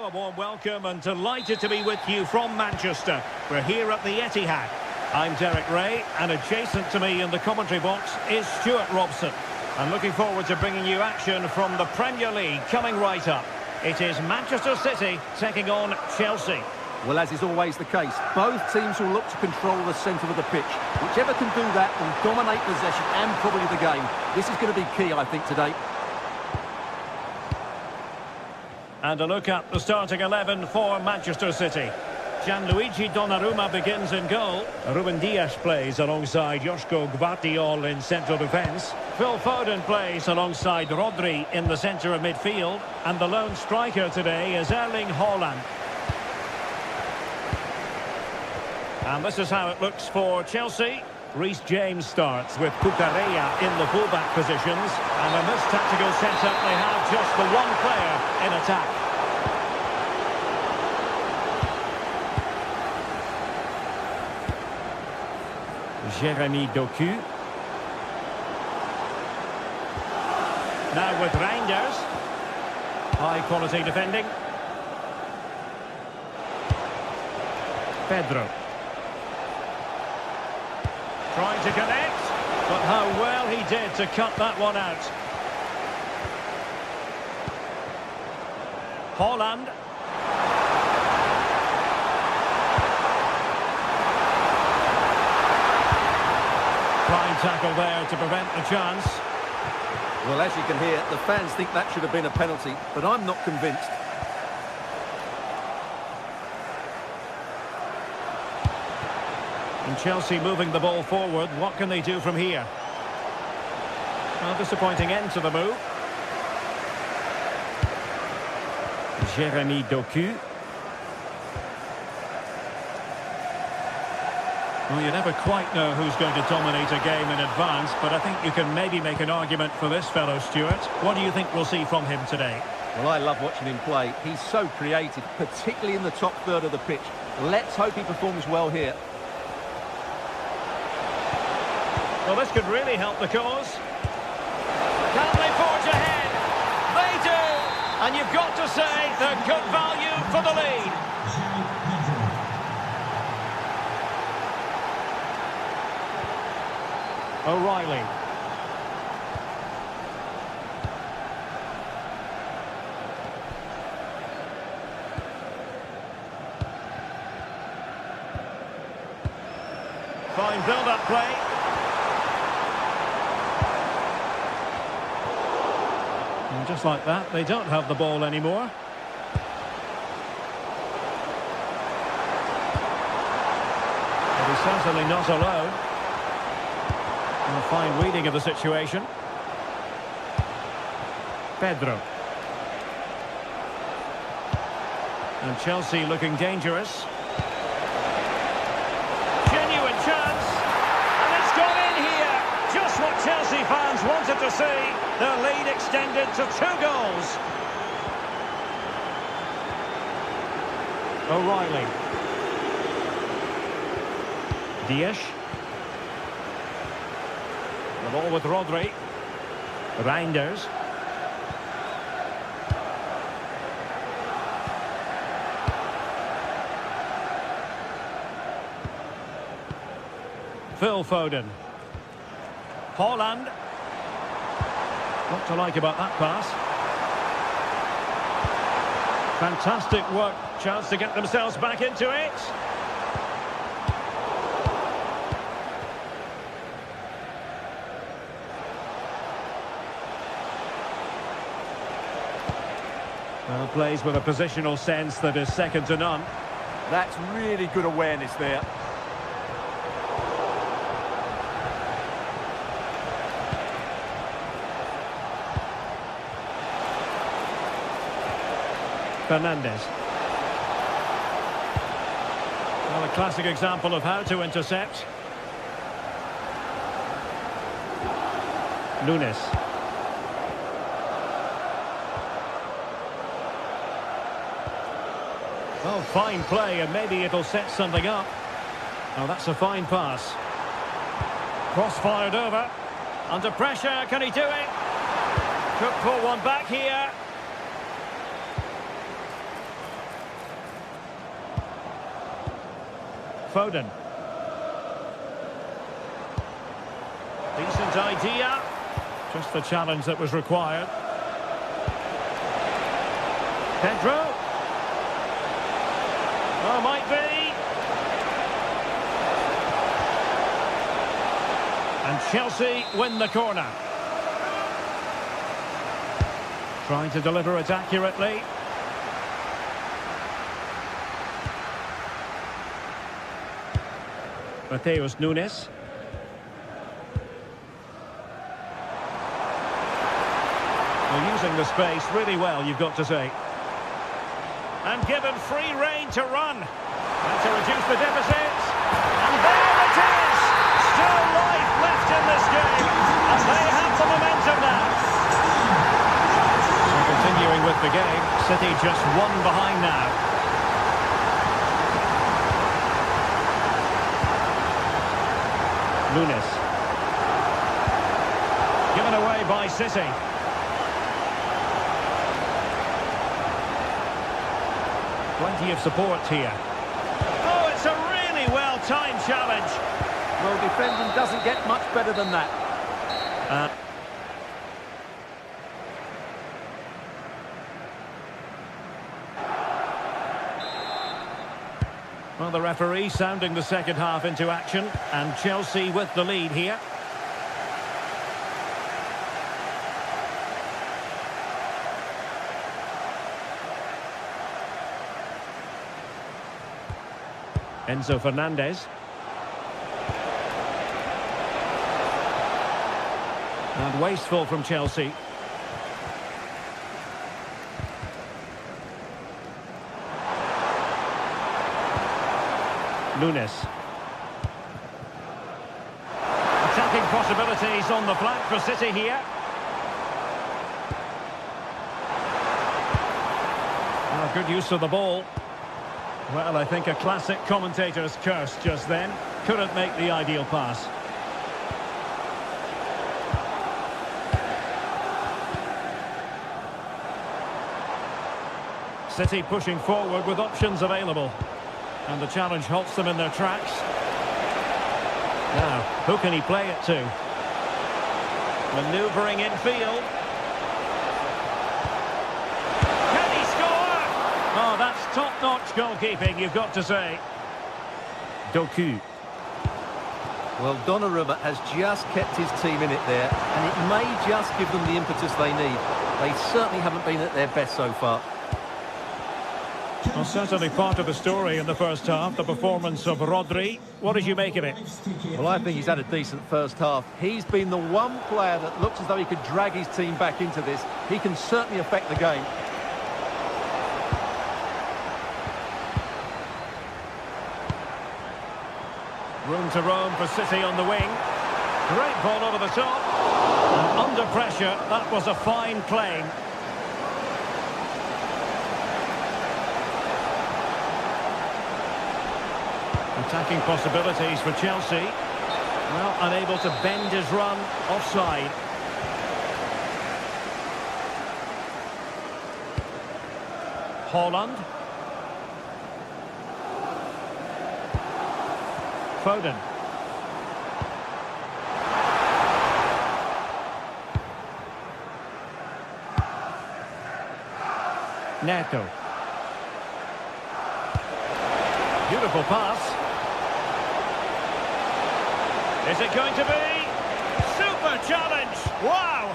a warm welcome and delighted to be with you from Manchester. We're here at the Etihad. I'm Derek Ray, and adjacent to me in the commentary box is Stuart Robson. I'm looking forward to bringing you action from the Premier League coming right up. It is Manchester City taking on Chelsea. Well, as is always the case, both teams will look to control the centre of the pitch. Whichever can do that will dominate possession and probably the game. This is going to be key, I think, today. And a look at the starting 11 for Manchester City. Gianluigi Donnarumma begins in goal. Ruben Dias plays alongside Joško Gvardiol in central defence. Phil Foden plays alongside Rodri in the centre of midfield. And the lone striker today is Erling Haaland. And this is how it looks for Chelsea. Reece James starts with Cucurella in the fullback positions. And in this tactical setup, they have just the one player in attack. Jeremy Doku. Now with Reinders. High quality defending. Pedro. Trying to connect, but how well he did to cut that one out. Haaland. Fine tackle there to prevent the chance. Well, as you can hear, the fans think that should have been a penalty, but I'm not convinced. And Chelsea moving the ball forward. What can they do from here? A disappointing end to the move. Jeremy Doku. Well, you never quite know who's going to dominate a game in advance, but I think you can maybe make an argument for this fellow, Stuart. What do you think we'll see from him today? Well, I love watching him play. He's so creative, particularly in the top third of the pitch. Let's hope he performs well here. Well, this could really help the cause. Can they forge ahead? They do! And you've got to say they're good value for the lead. O'Reilly. Fine build-up play. And just like that, they don't have the ball anymore. But he's certainly not alone. And a fine reading of the situation. Pedro. And Chelsea looking dangerous. Genuine chance. And it's gone in here. Just what Chelsea fans wanted to see. Their lead extended to 2 goals. O'Reilly. Dias. The ball with Rodri. Reinders. Phil Foden. Haaland. What to like about that pass? Fantastic work. Chance to get themselves back into it. Well, plays with a positional sense that is second to none. That's really good awareness there. Fernandes. Well, a classic example of how to intercept. Nunes. Well, fine play, and maybe it'll set something up. Oh, that's a fine pass. Cross fired over. Under pressure, can he do it? Could pull one back here. Foden. Decent idea. Just the challenge that was required. Pedro. Oh, might be. And Chelsea win the corner. Trying to deliver it accurately. Mateus Nunes. They're using the space really well, you've got to say. And given free rein to run. And to reduce the deficit. And there it is! Still life left in this game. And they have the momentum now. So continuing with the game, City just one behind now. Nunes. Given away by City. Plenty of support here. Oh, it's a really well-timed challenge. Well, defending doesn't get much better than that. Well, the referee sounding the second half into action, and Chelsea with the lead here. Enzo Fernandez. And wasteful from Chelsea. Nunes. Attacking possibilities on the flank for City here. Oh, good use of the ball. Well, I think a classic commentator's curse just then. Couldn't make the ideal pass. City pushing forward with options available. And the challenge halts them in their tracks. Now, who can he play it to? Manoeuvring infield. Can he score? Oh, that's top-notch goalkeeping, you've got to say. Doku. Well, Donnarumma has just kept his team in it there, and it may just give them the impetus they need. They certainly haven't been at their best so far. Well, certainly part of the story in the first half, the performance of Rodri. What did you make of it? Well, I think he's had a decent first half. He's been the one player that looks as though he could drag his team back into this. He can certainly affect the game. Room to roam for City on the wing. Great ball over the top. And under pressure, that was a fine claim. Attacking possibilities for Chelsea. Well, unable to bend his run offside. Haaland. Foden. Neto. Beautiful pass. Is it going to be? Super challenge! Wow!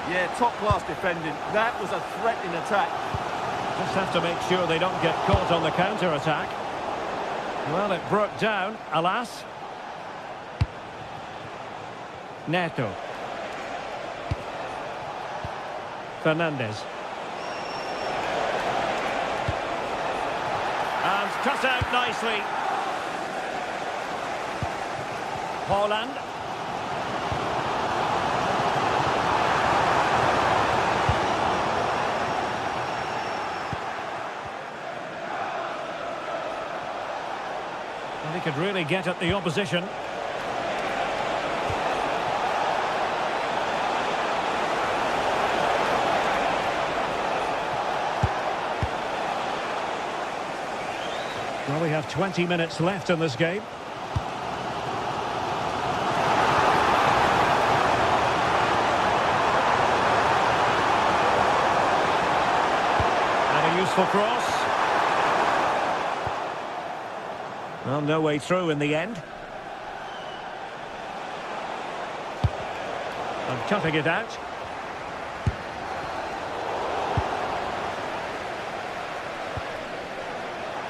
Yeah, top-class defending. That was a threatening attack. Just have to make sure they don't get caught on the counter-attack. Well, it broke down, alas. Neto. Fernandez. And cut out nicely. Haaland. Well, he could really get at the opposition. Well, we have 20 minutes left in this game. And a useful cross. Well, no way through in the end. And cutting it out.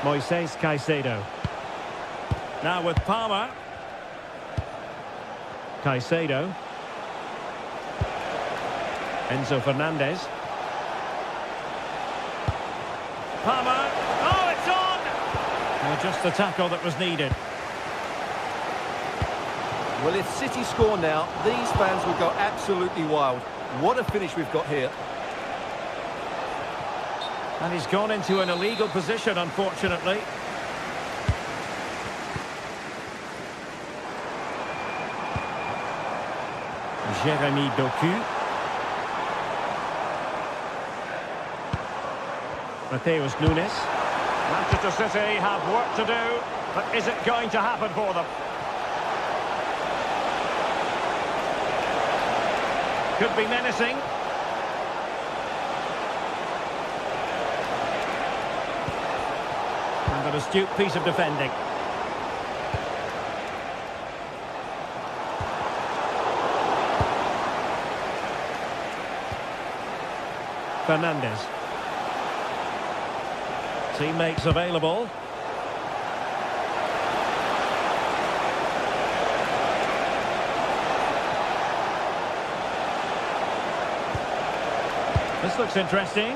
Moises Caicedo. Now with Palmer. Caicedo. Enzo Fernandez. Palmer. Oh, it's on! Well, just the tackle that was needed. Well, if City score now, these fans will go absolutely wild. What a finish we've got here. And he's gone into an illegal position, unfortunately. Jeremy Doku. Mateus Nunes. Manchester City have work to do, but is it going to happen for them? Could be menacing. And an astute piece of defending. Fernandez. Teammates available. This looks interesting.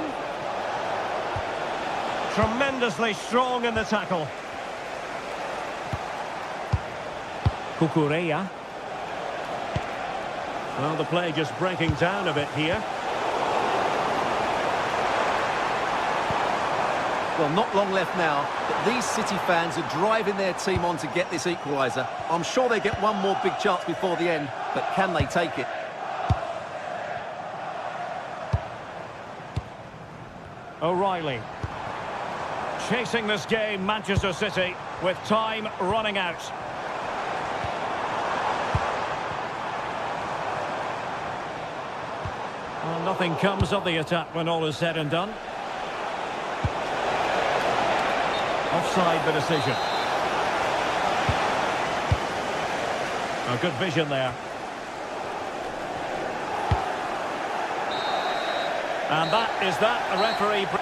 Tremendously strong in the tackle. Cucurella. Well, the play just breaking down a bit here. Well, not long left now, but these City fans are driving their team on to get this equaliser. I'm sure they get one more big chance before the end, but can they take it? O'Reilly. Chasing this game, Manchester City, with time running out. Well, nothing comes of the attack when all is said and done. Offside the decision. A good vision there. And that is that. A referee...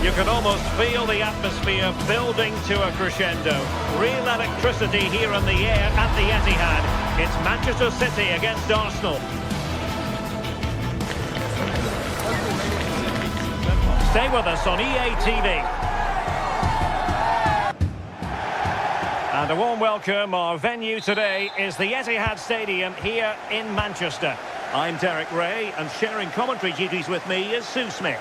You can almost feel the atmosphere building to a crescendo. Real electricity here in the air at the Etihad. It's Manchester City against Arsenal. Stay with us on EA TV. And And a warm welcome. Our venue today is the Etihad Stadium here in Manchester. I'm Derek Ray, and sharing commentary duties with me is Sue Smith.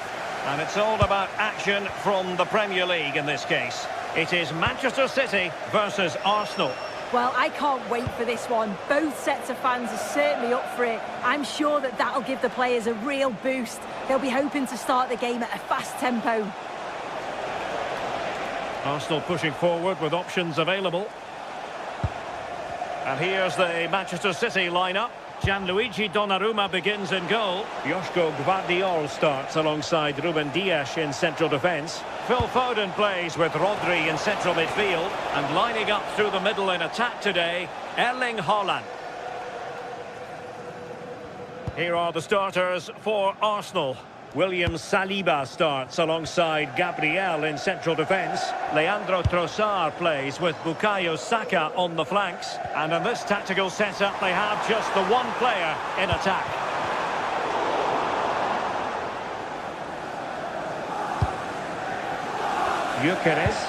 And it's all about action from the Premier League in this case. It is Manchester City versus Arsenal. Well, I can't wait for this one. Both sets of fans are certainly up for it. I'm sure that that'll give the players a real boost. They'll be hoping to start the game at a fast tempo. Arsenal pushing forward with options available. And here's the Manchester City lineup. Gianluigi Donnarumma begins in goal. Joško Gvardiol starts alongside Ruben Dias in central defence. Phil Foden plays with Rodri in central midfield. And lining up through the middle in attack today, Erling Haaland. Here are the starters for Arsenal. William Saliba starts alongside Gabriel in central defence. Leandro Trossard plays with Bukayo Saka on the flanks. And in this tactical setup, they have just the one player in attack. Gyökeres.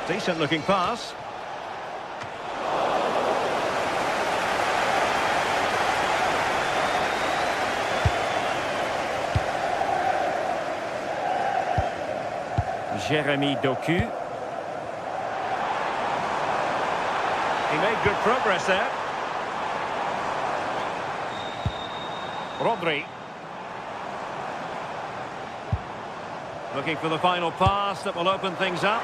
Decent looking pass. Jeremy Doku. He made good progress there. Rodri. Looking for the final pass that will open things up.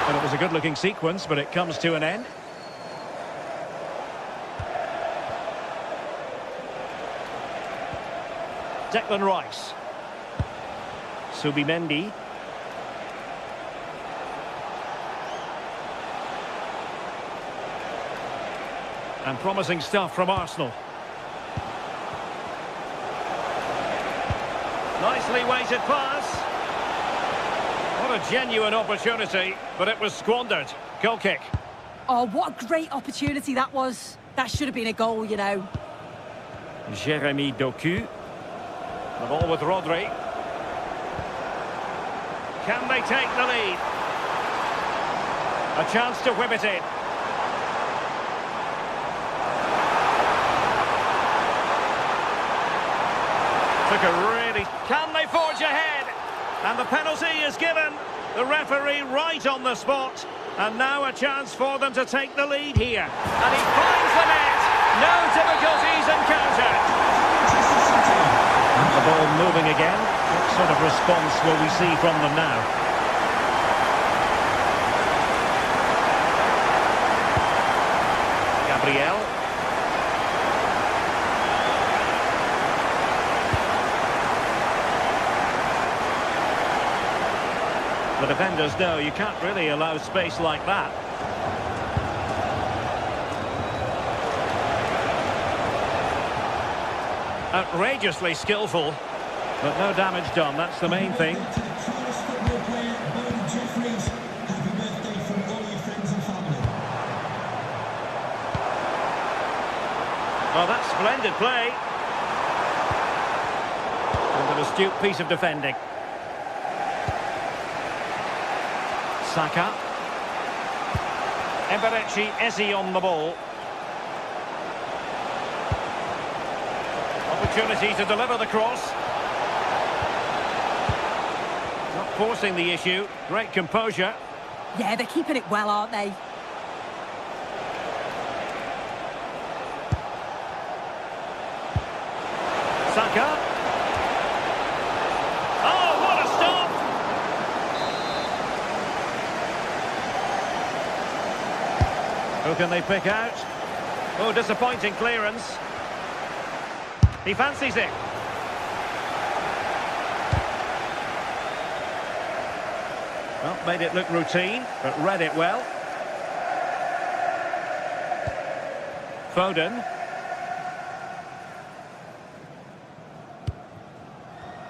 And it was a good-looking sequence, but it comes to an end. Declan Rice. Subimendi. And promising stuff from Arsenal. Nicely weighted pass. What a genuine opportunity, but it was squandered. Goal kick. Oh, what a great opportunity that was. That should have been a goal, you know. Jeremy Doku. The ball with Rodri. Can they take the lead? A chance to whip it in. Took a really... Can they forge ahead? And the penalty is given. The referee right on the spot. And now a chance for them to take the lead here. And he finds the net. No difficulties encountered. And the ball moving again. What sort of response will we see from them now? Gabriel. The defenders know you can't really allow space like that. Outrageously skillful, but no damage done, that's the main thing. Oh, that's splendid play. And an astute piece of defending. Saka. Eberechi Eze on the ball. Opportunity to deliver the cross. Not forcing the issue. Great composure. Yeah, they're keeping it well, aren't they? Saka. Oh, what a stop! Who can they pick out? Oh, disappointing clearance. He fancies it. Well, made it look routine, but read it well. Foden.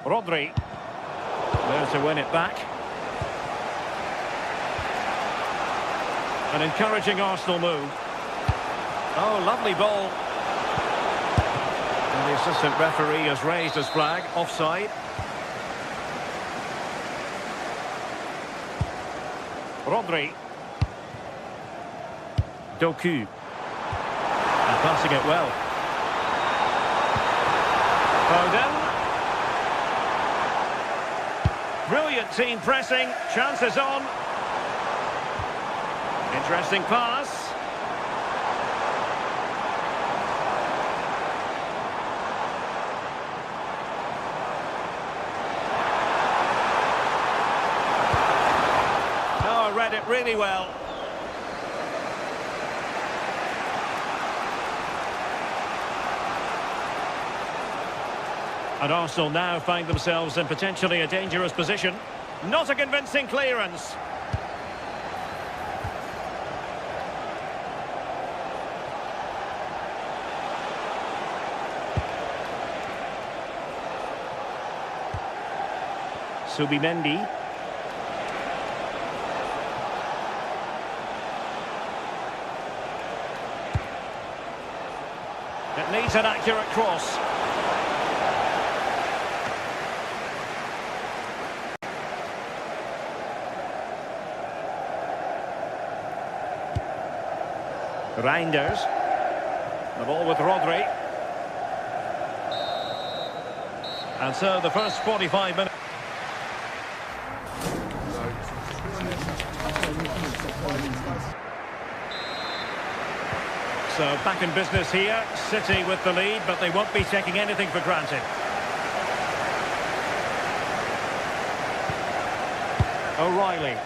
Rodri. There to win it back. An encouraging Arsenal move. Oh, lovely ball. And the assistant referee has raised his flag. Offside. Rodri. Doku. And passing it well. Foden. Brilliant team pressing. Chances on. Interesting pass. Oh, read it really well. And Arsenal now find themselves in potentially a dangerous position. Not a convincing clearance. Subimendi. It needs an accurate cross. Reinders. The ball with Rodri. And so the first 45 minutes. So back in business here. City with the lead, but they won't be taking anything for granted. O'Reilly.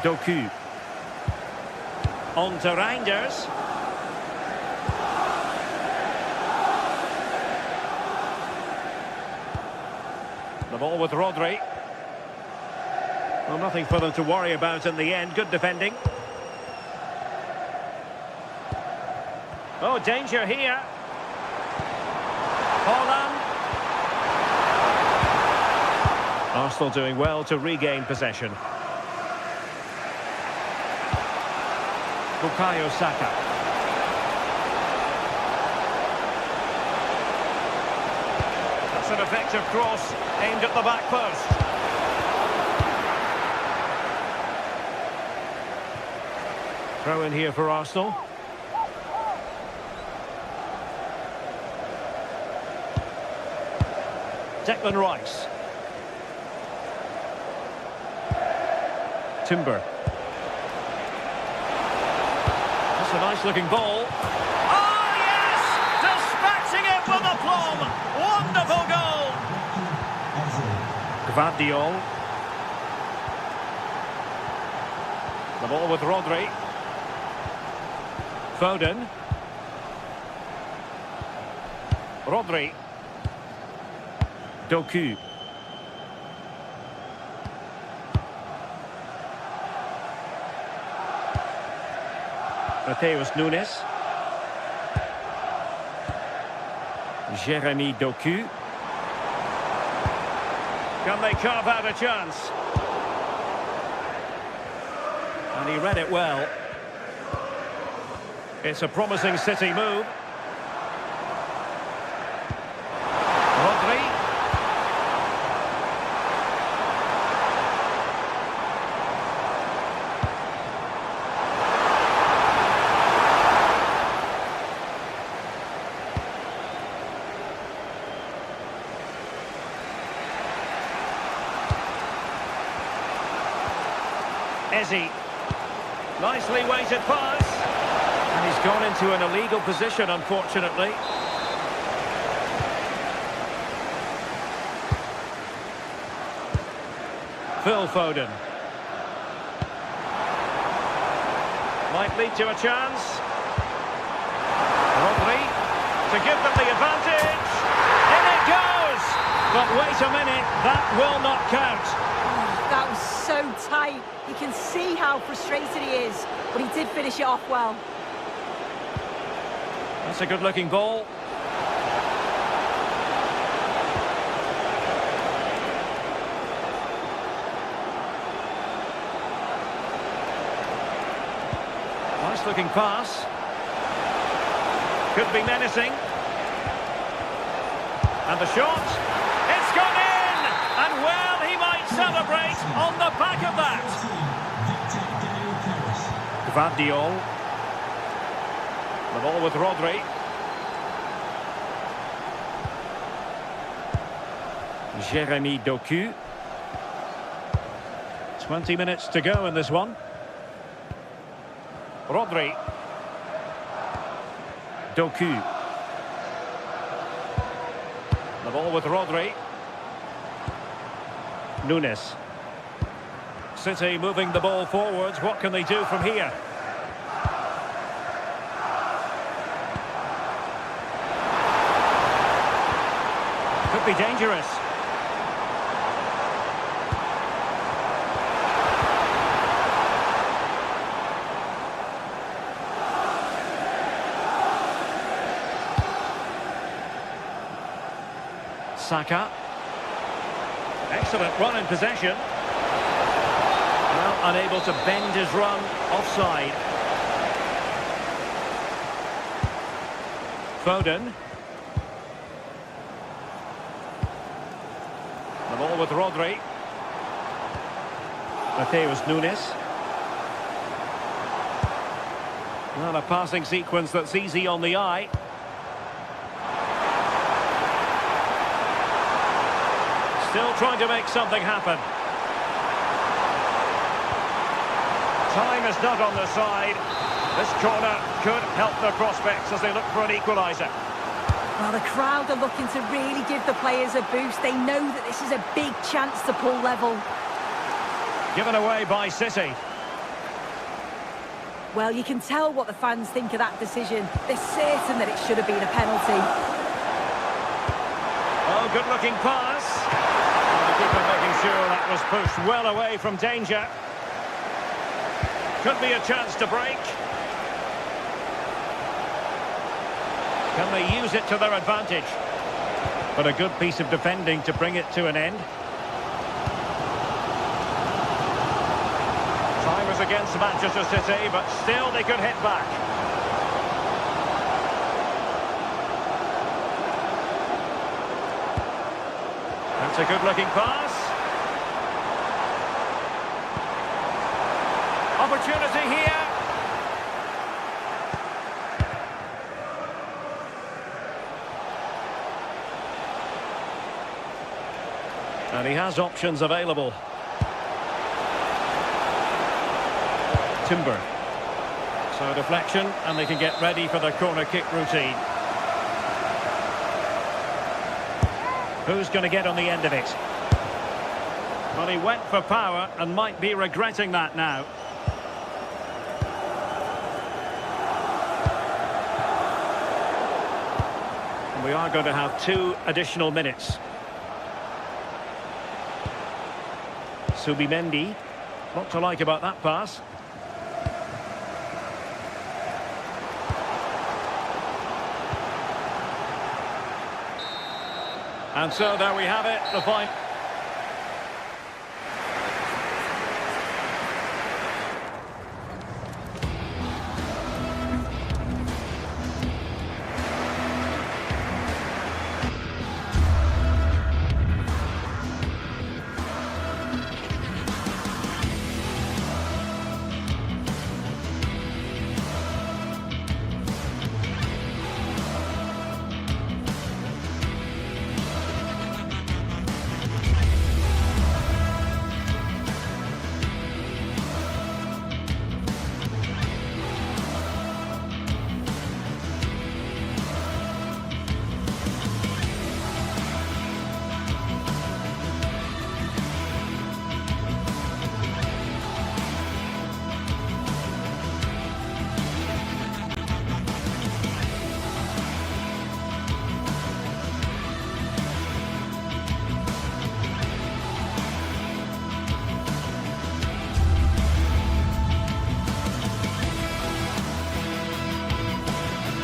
Doku. On to Reinders. The ball with Rodri. Well, nothing for them to worry about in the end. Good defending. Oh, danger here. Holland. Arsenal doing well to regain possession. Bukayo Saka. That's an effective cross aimed at the back post. Throw in here for Arsenal. Declan Rice. Timber. That's a nice looking ball. Oh yes! Dispatching it with aplomb. Wonderful goal. Gvardiol. The ball with Rodri. Foden. Rodri. Doku. Matheus Nunes. Jeremy Doku. Can they carve out a chance? And he read it well. It's a promising City move. Rodri. Eze. Nicely weighted pass. And he's gone into an illegal position, unfortunately. Phil Foden. Might lead to a chance. Rodri to give them the advantage. In it goes! But wait a minute, that will not count. That was so tight. You can see how frustrated he is, but he did finish it off well. That's a good-looking ball. Nice-looking pass. Could be menacing. And the shot. It's gone in! And well, he might celebrate on the back of that. Gvardiol. The ball with Rodri. Jeremy Doku. 20 minutes to go in this one. Rodri. Doku. The ball with Rodri. Nunes. City moving the ball forwards. What can they do from here? Could be dangerous. Saka. Excellent run in possession. Well, unable to bend his run. Offside. Foden. The ball with Rodri. Mateus Nunes. Not a passing sequence that's easy on the eye. Still trying to make something happen. Time is not on their side. This corner could help their prospects as they look for an equaliser. Well, the crowd are looking to really give the players a boost. They know that this is a big chance to pull level. Given away by City. Well, you can tell what the fans think of that decision. They're certain that it should have been a penalty. Oh, good-looking pass. The keeper making sure that was pushed well away from danger. Could be a chance to break. Can they use it to their advantage? But a good piece of defending to bring it to an end. Time is against Manchester City, but still they could hit back. That's a good-looking pass. Opportunity here. And he has options available. Timber. So deflection, and they can get ready for the corner kick routine. Who's going to get on the end of it? Well, he went for power and might be regretting that now. And we are going to have 2 additional minutes. Subimendi. What to like about that pass? And so there we have it, the final.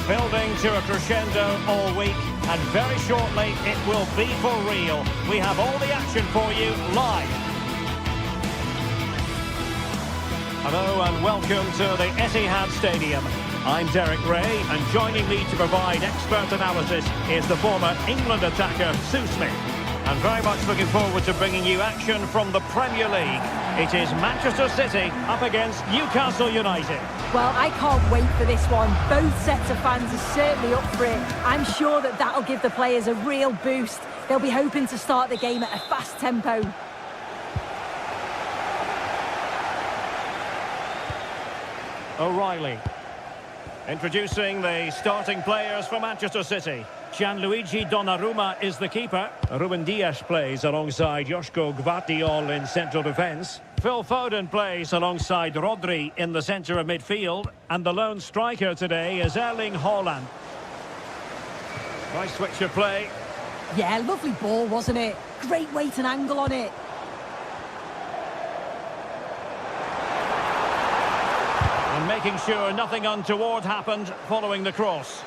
Building to a crescendo all week, and very shortly it will be for real. We have all the action for you live. Hello and welcome to the Etihad Stadium. I'm Derek Ray, and joining me to provide expert analysis is the former England attacker, Sue Smith. And very much looking forward to bringing you action from the Premier League. It is Manchester City up against Newcastle United. Well, I can't wait for this one. Both sets of fans are certainly up for it. I'm sure that that'll give the players a real boost. They'll be hoping to start the game at a fast tempo. O'Reilly. Introducing the starting players for Manchester City. Gianluigi Donnarumma is the keeper. Ruben Dias plays alongside Joško Gvardiol in central defence. Phil Foden plays alongside Rodri in the centre of midfield. And the lone striker today is Erling Haaland. Nice switch of play. Yeah, lovely ball, wasn't it? Great weight and angle on it. And making sure nothing untoward happened following the cross.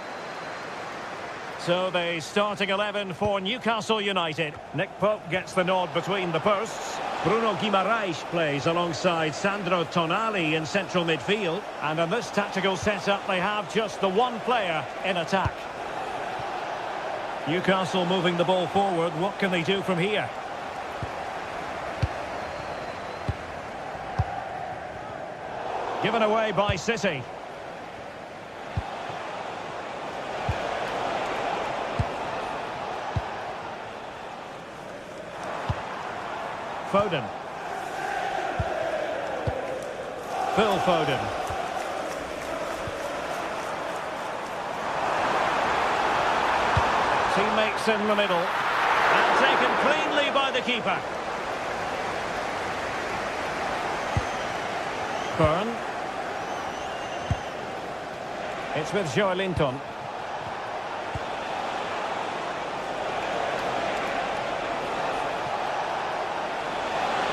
So the starting 11 for Newcastle United. Nick Pope gets the nod between the posts. Bruno Guimaraes plays alongside Sandro Tonali in central midfield. And in this tactical setup, they have just the one player in attack. Newcastle moving the ball forward. What can they do from here? Given away by City. Foden. Phil Foden. Teammates in the middle. And taken cleanly by the keeper. Byrne. It's with Joelinton.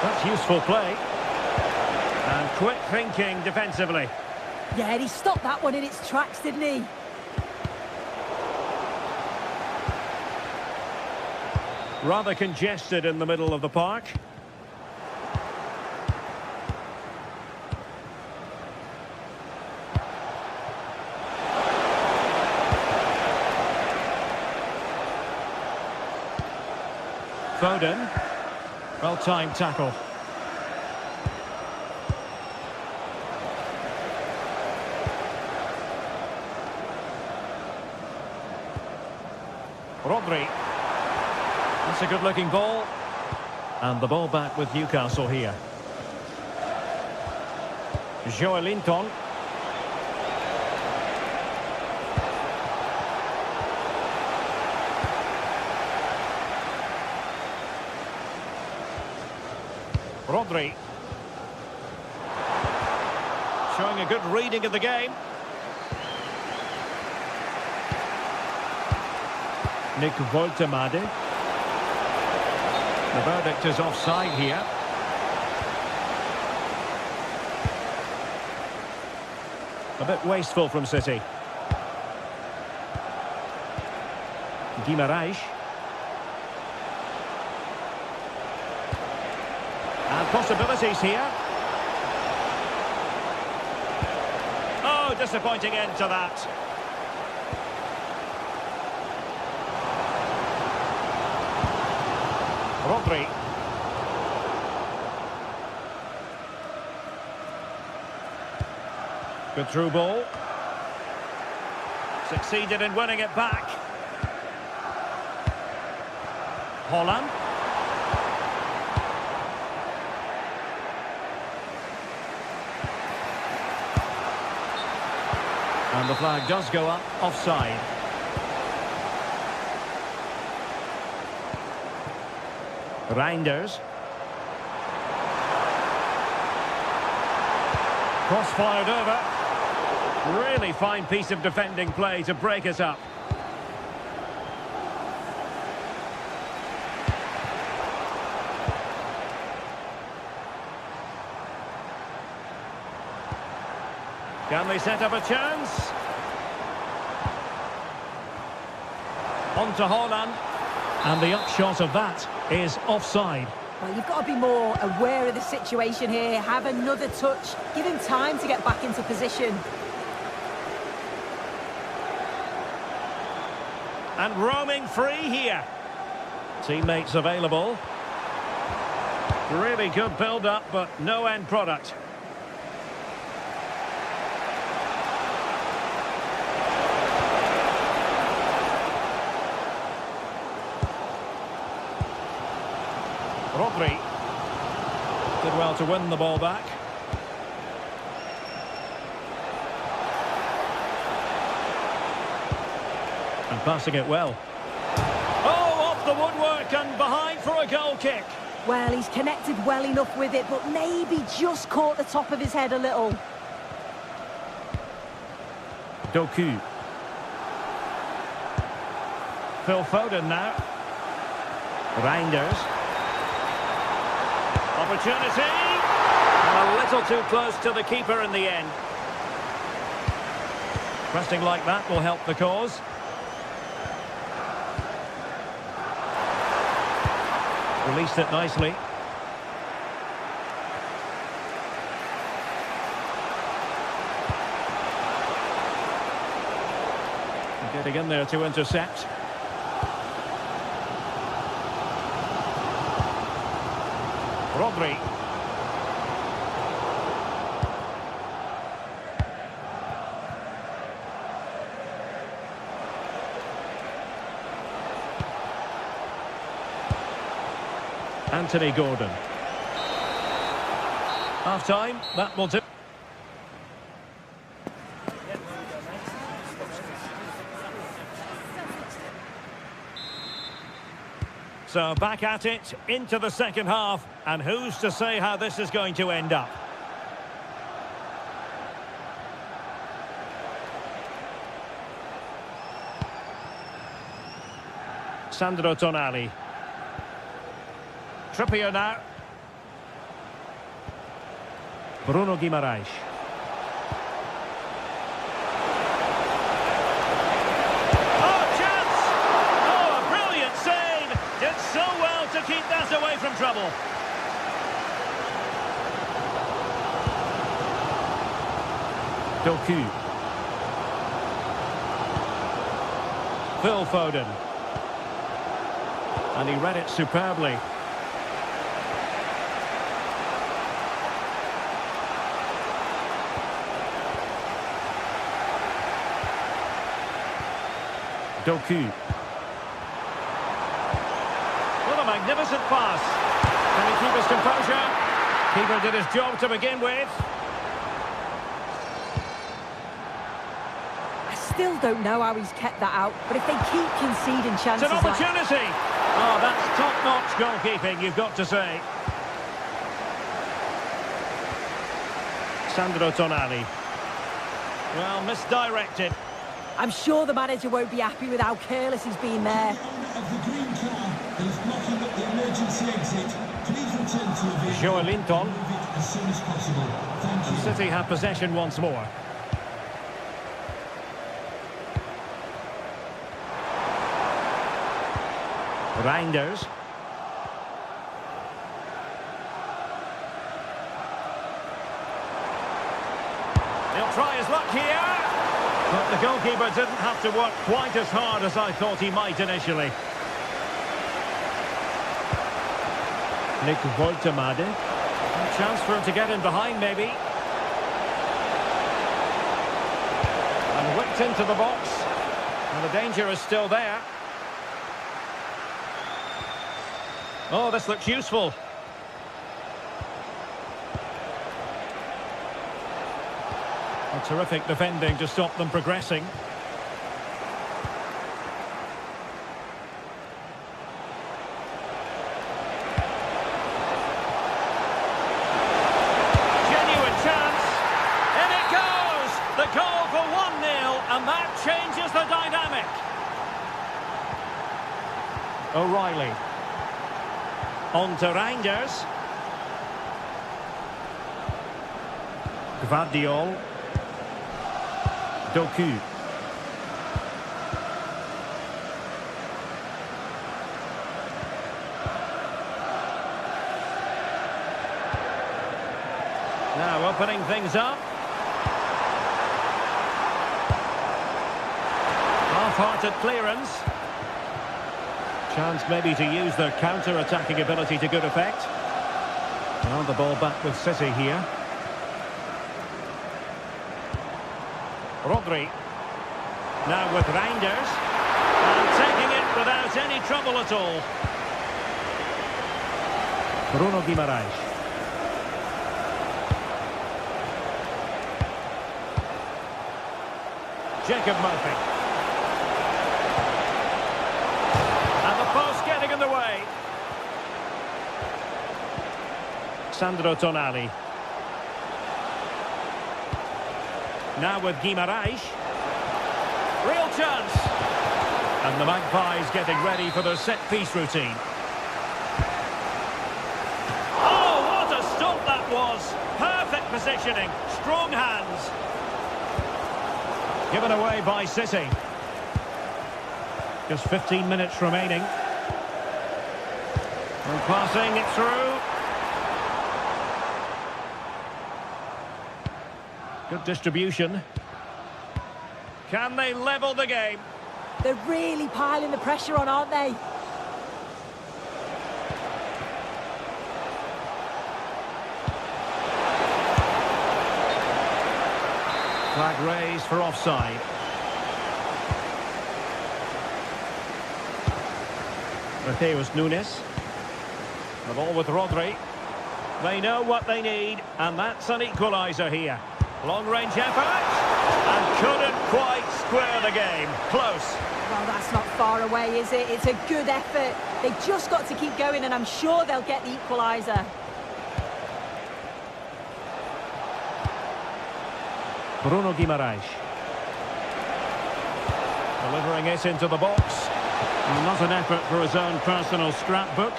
That's useful play. And quick thinking defensively. Yeah, he stopped that one in its tracks, didn't he? Rather congested in the middle of the park. Foden. Well-timed tackle. Rodri. That's a good-looking ball. And the ball back with Newcastle here. Joelinton. Rodri. Showing a good reading of the game. Nick Woltemade. The verdict is offside here. A bit wasteful from City. Guimaraes. And possibilities here. Oh, disappointing end to that. Rodri. Good through ball. Succeeded in winning it back. Haaland. And the flag does go up, offside. Reinders. Cross fired over. Really fine piece of defending play to break us up. Can they set up a chance? On to Haaland. And the upshot of that is offside. Well, you've got to be more aware of the situation here. Have another touch. Give him time to get back into position. And roaming free here. Teammates available. Really good build-up, but no end product. Rodri. Did well to win the ball back. And passing it well. Oh, off the woodwork and behind for a goal kick. Well, he's connected well enough with it, but maybe just caught the top of his head a little. Doku. Phil Foden now. Reinders. Opportunity. A little too close to the keeper in the end. Pressing like that will help the cause. Released it nicely. Getting in there to intercept. Rodri. Anthony Gordon. Half time, that will do. So back at it, into the second half, and who's to say how this is going to end up? Sandro Tonali. Trippier now. Bruno Guimaraes. Oh, chance! Oh, a brilliant save! Did so well to keep that away from trouble. Doku. Phil Foden. And he read it superbly. Doku. What a magnificent pass. Can he keep his composure? Keeper did his job to begin with. I still don't know how he's kept that out, but if they keep conceding chances It's an opportunity! Oh, that's top-notch goalkeeping, you've got to say. Sandro Tonali. Well, misdirected. I'm sure the manager won't be happy with how careless he's been there. The owner of the green car that is blocking up the emergency exit, please return to the vehicle. Joelinton. Move it as soon as possible. Thank you. And City have possession once more. Reinders. He'll try his luck here. But the goalkeeper didn't have to work quite as hard as I thought he might initially. Nick Woltemade. A chance for him to get in behind, maybe. And whipped into the box. And the danger is still there. Oh, this looks useful. A terrific defending to stop them progressing. Genuine chance. In it goes! The goal for 1-0, and that changes the dynamic. O'Reilly. On to Reinders. Gvardiol. Doku. Now opening things up. Half-hearted clearance. Chance maybe to use their counter-attacking ability to good effect. Well, the ball back with City here. Rodri. Now with Reinders. And taking it without any trouble at all. Bruno Guimaraes. Jacob Murphy. And the post getting in the way. Sandro Tonali. Now with Guimaraes. Real chance. And the Magpies getting ready for their set-piece routine. Oh, what a stop that was. Perfect positioning. Strong hands. Given away by City. Just 15 minutes remaining. And passing it through. Good distribution. Can they level the game? They're really piling the pressure on, aren't they? Flag raised for offside. Mateus Nunes. The ball with Rodri. They know what they need, and that's an equaliser here. Long-range effort, and couldn't quite square the game. Close. Well, that's not far away, is it? It's a good effort. They've just got to keep going, and I'm sure they'll get the equaliser. Bruno Guimaraes. Delivering it into the box. Well, not an effort for his own personal scrapbook.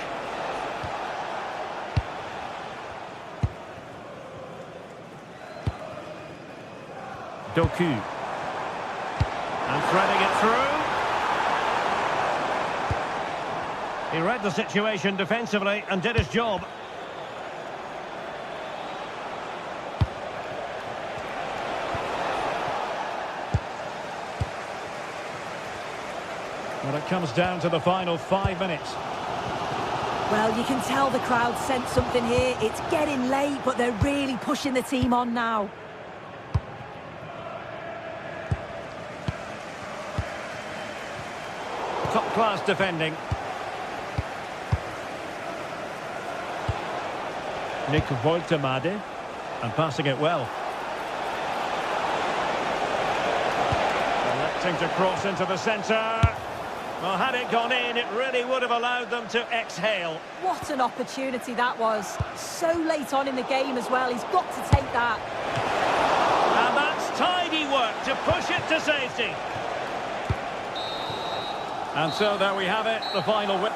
Doku. And threading it through. He read the situation defensively and did his job. Well, it comes down to the final 5 minutes. Well, you can tell the crowd sense something here. It's getting late, but they're really pushing the team on now. Top-class defending. Nick Woltemade. And passing it well. Electing to cross into the centre. Well, had it gone in, it really would have allowed them to exhale. What an opportunity that was. So late on in the game as well. He's got to take that. And that's tidy work to push it to safety. And so there we have it, the final win.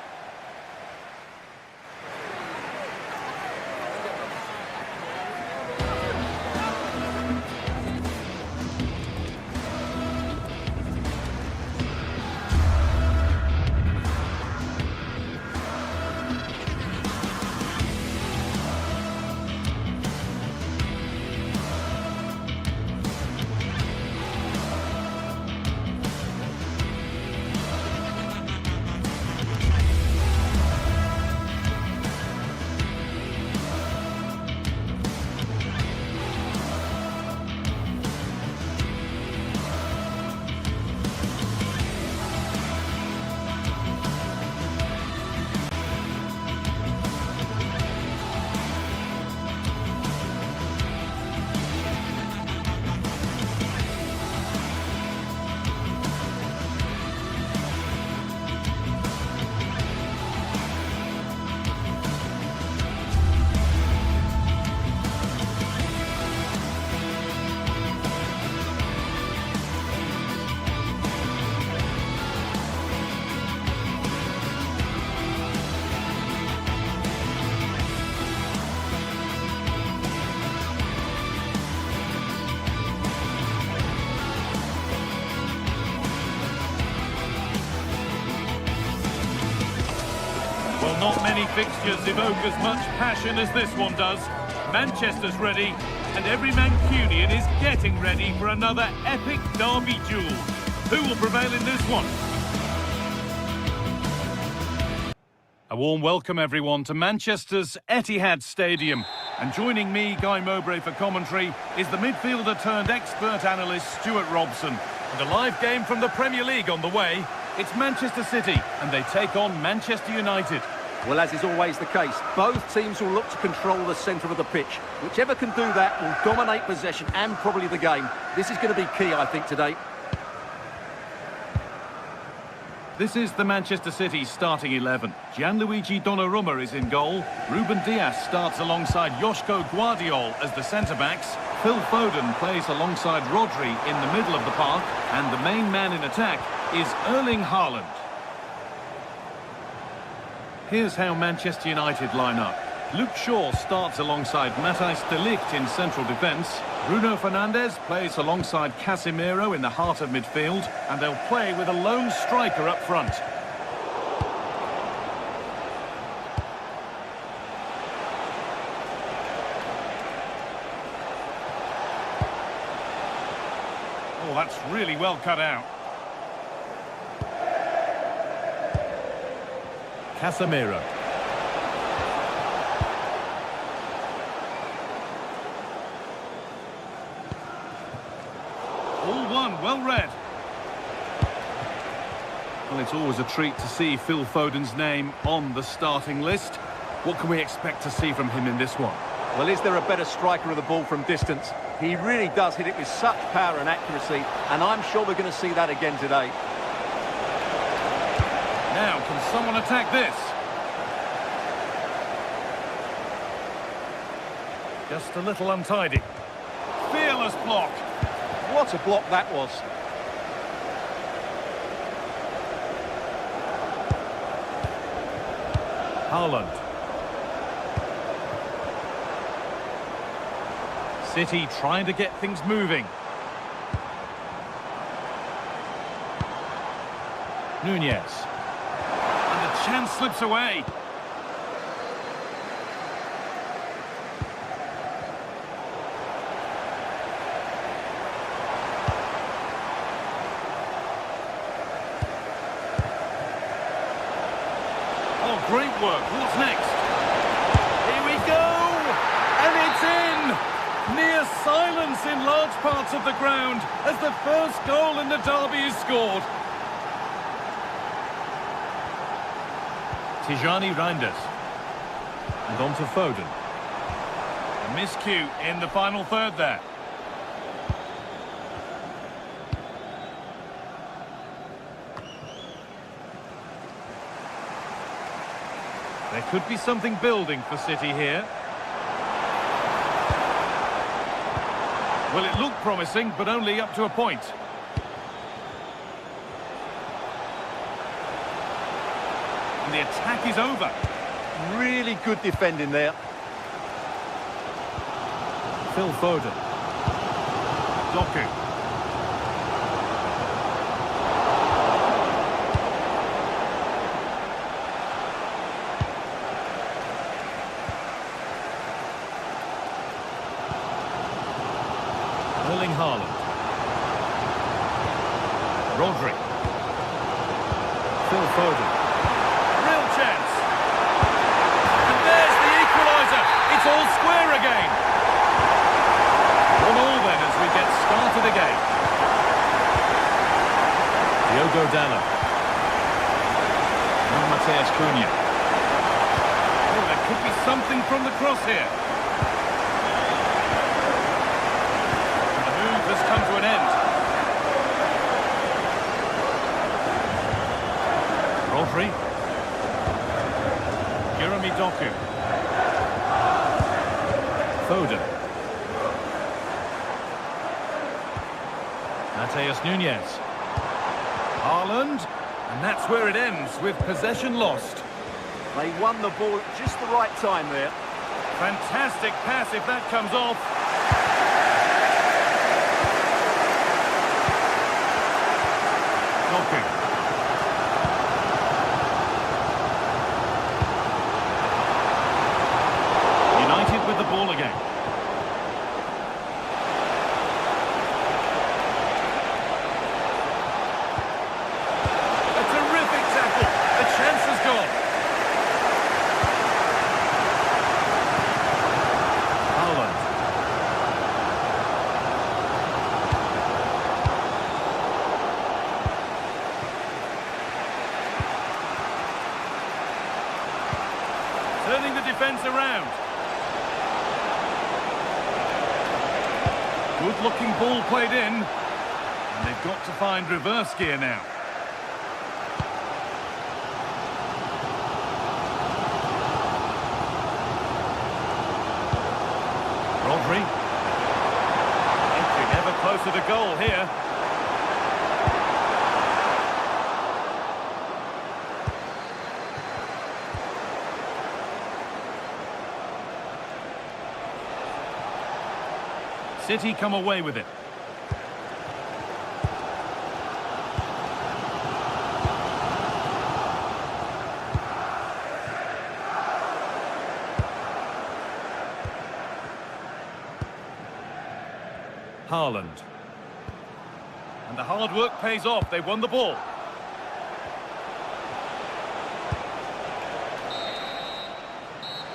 Well, not many fixtures evoke as much passion as this one does. Manchester's ready, and every Mancunian is getting ready for another epic derby duel. Who will prevail in this one? A warm welcome, everyone, to Manchester's Etihad Stadium. And joining me, Guy Mowbray, for commentary is the midfielder-turned-expert analyst Stuart Robson. And a live game from the Premier League on the way. It's Manchester City, and they take on Manchester United. Well, as is always the case, both teams will look to control the centre of the pitch. Whichever can do that will dominate possession and probably the game. This is going to be key, I think, today. This is the Manchester City starting 11. Gianluigi Donnarumma is in goal. Ruben Dias starts alongside Joško Guardiol as the centre-backs. Phil Foden plays alongside Rodri in the middle of the park. And the main man in attack is Erling Haaland. Here's how Manchester United line up. Luke Shaw starts alongside Matthijs de Ligt in central defence. Bruno Fernandes plays alongside Casemiro in the heart of midfield, and they'll play with a lone striker up front. Oh, that's really well cut out. Casemiro. All one, well read. Well, it's always a treat to see Phil Foden's name on the starting list. What can we expect to see from him in this one? Well, is there a better striker of the ball from distance? He really does hit it with such power and accuracy, and I'm sure we're going to see that again today. Now, can someone attack this? Just a little untidy. Fearless block. What a block that was. Haaland. City trying to get things moving. Nunez. And the chance slips away. Oh, great work. What's next? Here we go! And it's in! Near silence in large parts of the ground as the first goal in the derby is scored. Tijani Reinders. And on to Foden. A miscue in the final third there. There could be something building for City here. Well, it looked promising, but only up to a point. And the attack is over. Really good defending there. Phil Foden. Doku. Erling Haaland. Rodri. Phil Foden. Real chance. And there's the equaliser. It's all square again. 1-1 then as we get started again. Diogo Dalot. And Matheus Cunha. Oh, there could be something from the cross here. Has come to an end. Rodri. Jeremy Doku. Foden. Matheus Nunez. Haaland. And that's where it ends, with possession lost. They won the ball at just the right time there. Fantastic pass if that comes off. United with the ball again. A terrific tackle. The chance has gone. defence around. Good-looking ball played in. And they've got to find reverse gear now. Rodri. Inching ever closer to goal here. City come away with it. Haaland. And the hard work pays off. They won the ball.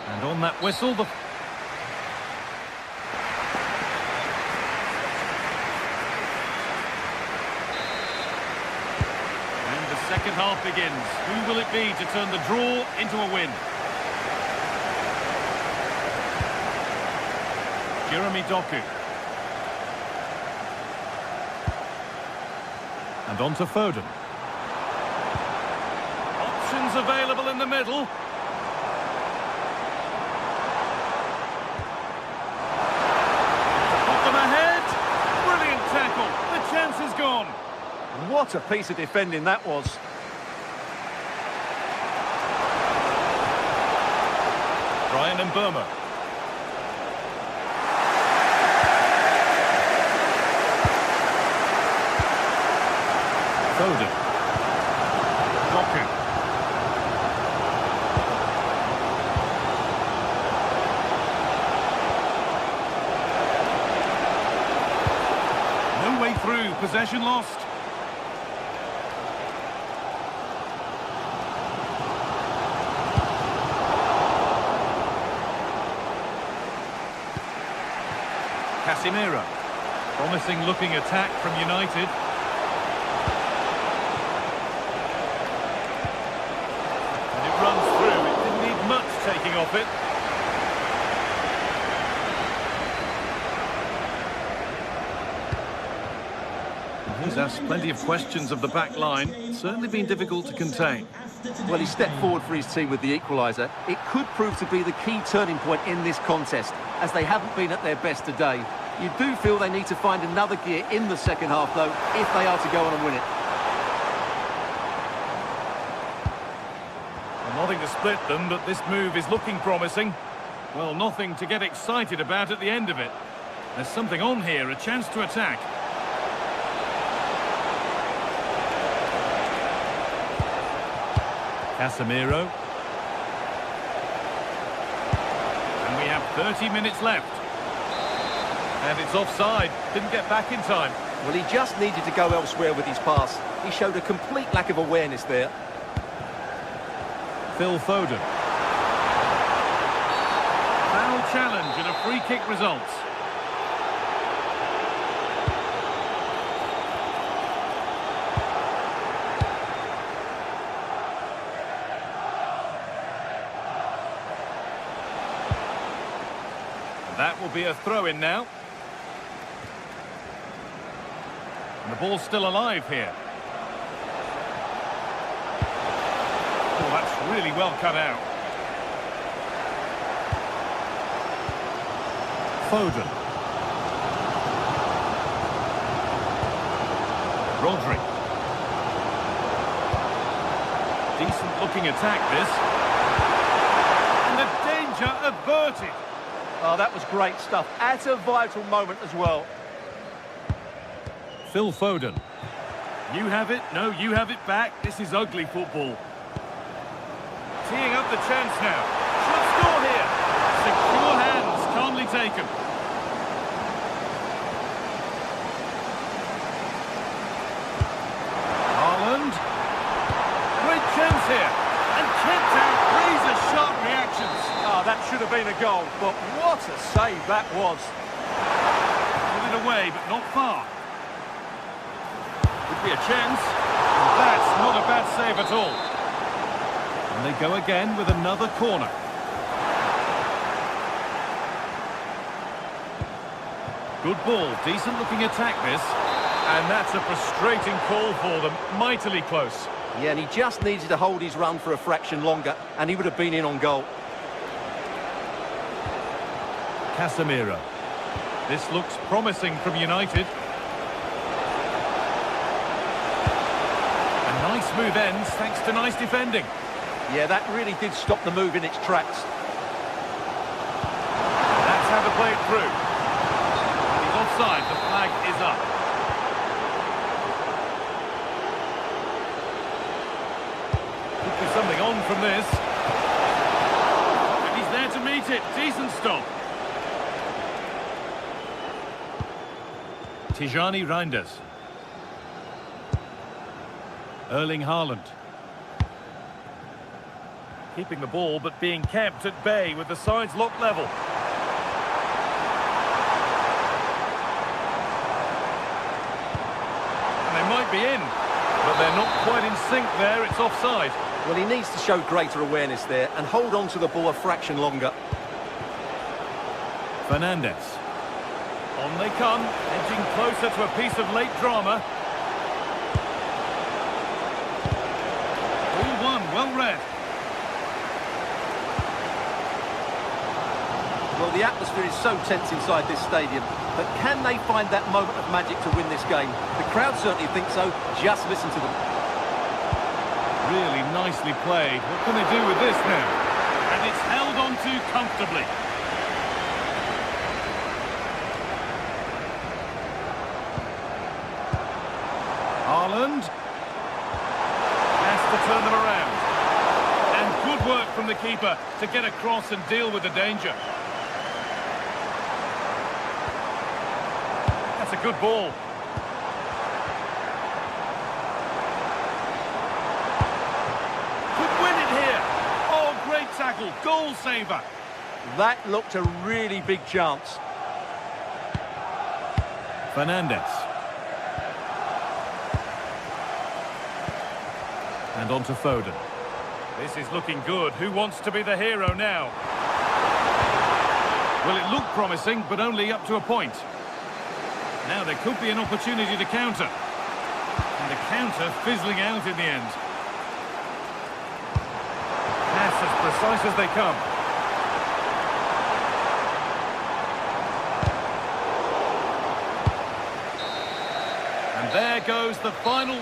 And on that whistle, the... second half begins. Who will it be to turn the draw into a win? Jeremy Doku. And on to Foden. Options available in the middle. Put them ahead. Brilliant tackle. The chance is gone. What a piece of defending that was. Brian and Burma. Foden. Doku. No way through. Possession lost. Casemiro. Promising looking attack from United. And it runs through. It didn't need much taking off it. He's asked plenty of questions of the back line. It's certainly been difficult to contain. Well, he stepped forward for his team with the equaliser. It could prove to be the key turning point in this contest, as they haven't been at their best today. You do feel they need to find another gear in the second half, though, if they are to go on and win it. Well, nothing to split them, but this move is looking promising. Well, nothing to get excited about at the end of it. There's something on here, a chance to attack. Casemiro. And we have 30 minutes left. And it's offside. Didn't get back in time. Well, he just needed to go elsewhere with his pass. He showed a complete lack of awareness there. Phil Foden. Foul challenge and a free kick results. That will be a throw-in now. And the ball's still alive here. Oh, that's really well cut out. Foden. Rodri. Decent-looking attack, this. And the danger averted. Oh, that was great stuff. At a vital moment as well. Phil Foden. You have it. No, you have it back. This is ugly football. Teeing up the chance now. Should score here. Secure hands. Calmly taken. Haaland. Great chance here. And kept out. Razor-sharp reactions. Oh, that should have been a goal, but what a save that was. Put it away, but not far. Could be a chance. That's not a bad save at all. And they go again with another corner. Good ball, decent looking attack this. And that's a frustrating call for them, mightily close. Yeah, and he just needed to hold his run for a fraction longer, and he would have been in on goal. Casemiro. This looks promising from United. A nice move ends thanks to nice defending. Yeah, that really did stop the move in its tracks. That's how to play it through. He's offside, the flag is up. Could be something on from this. And he's there to meet it. Decent stop. Tijani Reinders. Erling Haaland. Keeping the ball, but being kept at bay with the sides locked level. And they might be in, but they're not quite in sync there. It's offside. Well, he needs to show greater awareness there and hold on to the ball a fraction longer. Fernandes. On they come, edging closer to a piece of late drama. 3-1, well read. Well, the atmosphere is so tense inside this stadium, but can they find that moment of magic to win this game? The crowd certainly think so. Just listen to them. Really nicely played. What can they do with this now? And it's held on to comfortably. Haaland has to turn them around. And good work from the keeper to get across and deal with the danger. That's a good ball. Could win it here. Oh, great tackle. Goal saver. That looked a really big chance. Fernandes. And on to Foden. This is looking good. Who wants to be the hero now? Well, it looked promising, but only up to a point. Now there could be an opportunity to counter. And the counter fizzling out in the end. Pass as precise as they come. And there goes the final...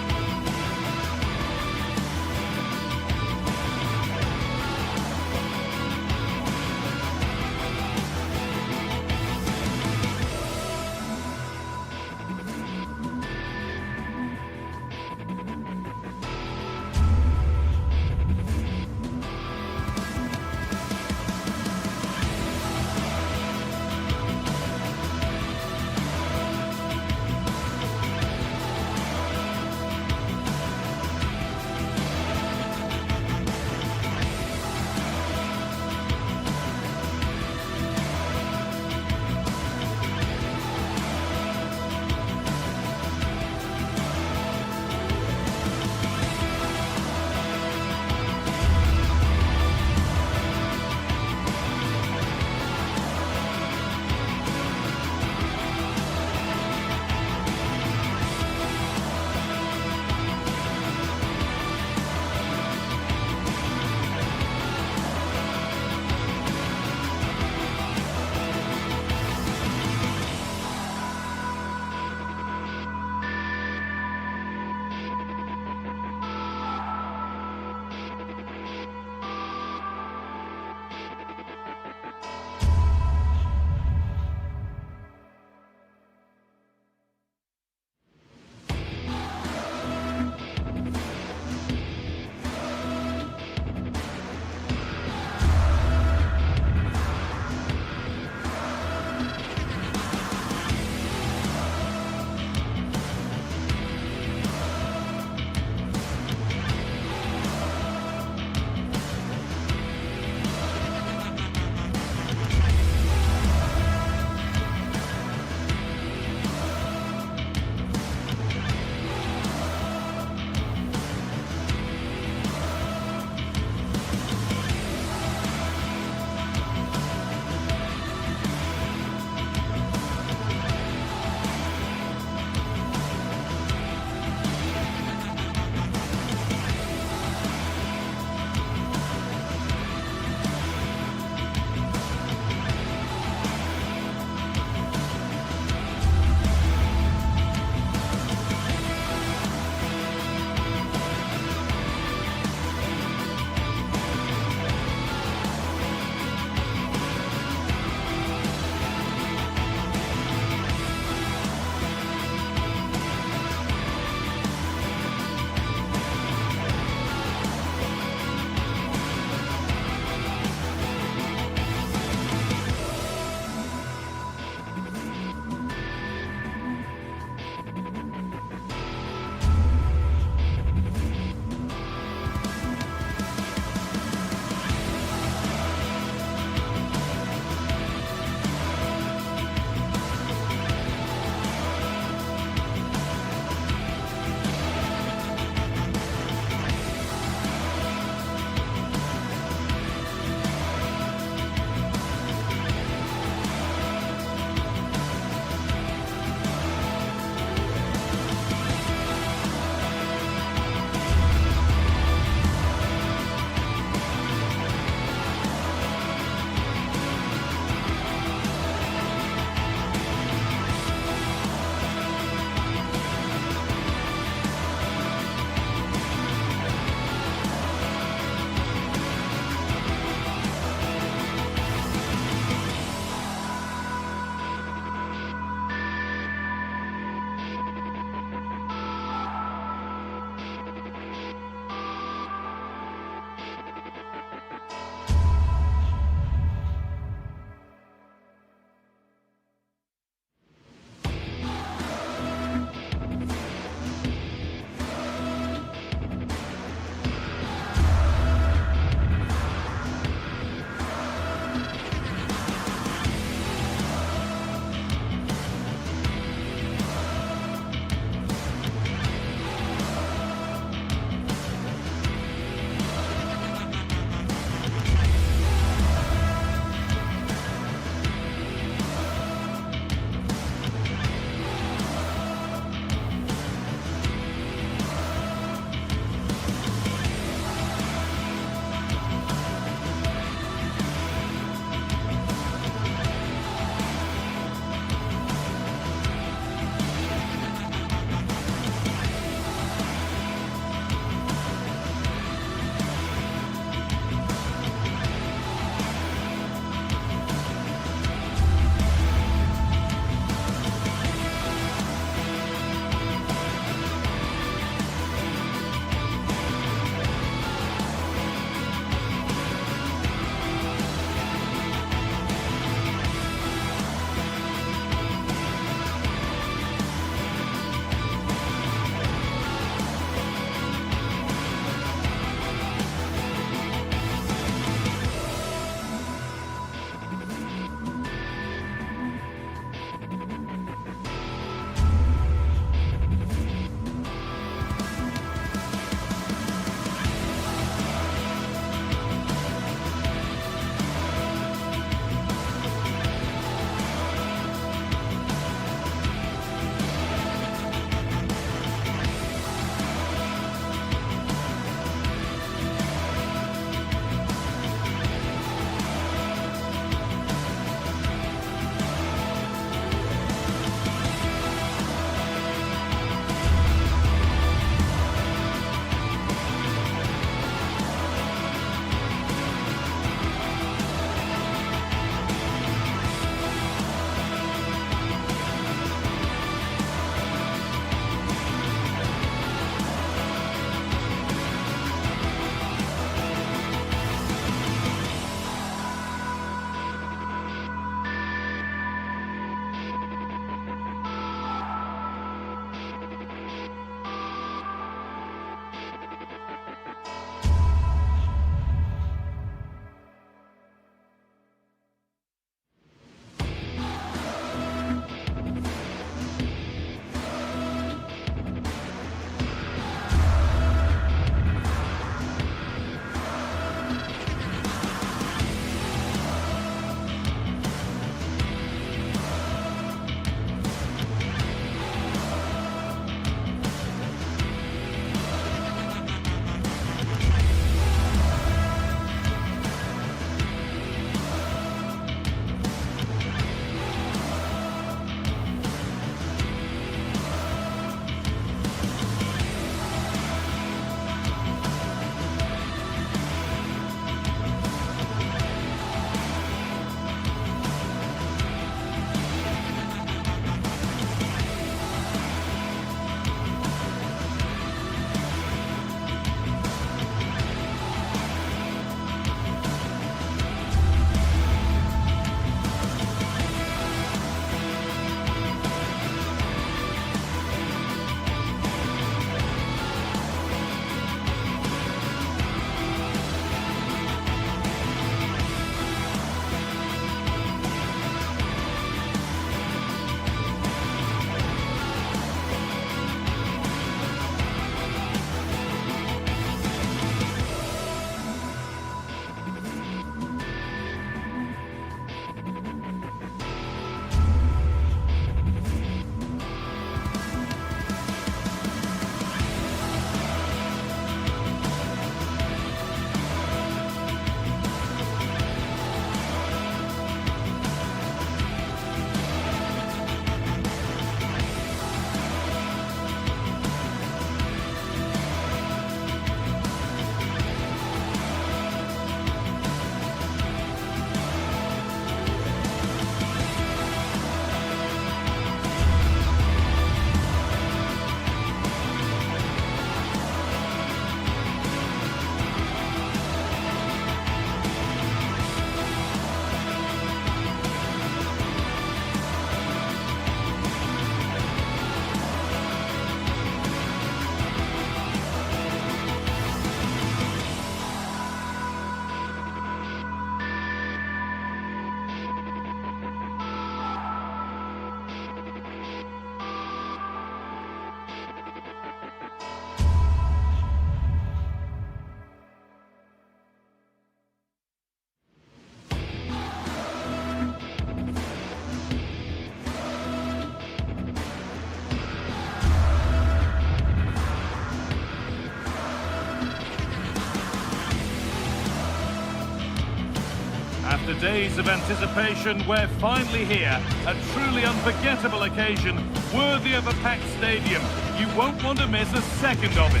After days of anticipation, we're finally here. A truly unforgettable occasion, worthy of a packed stadium. You won't want to miss a second of it.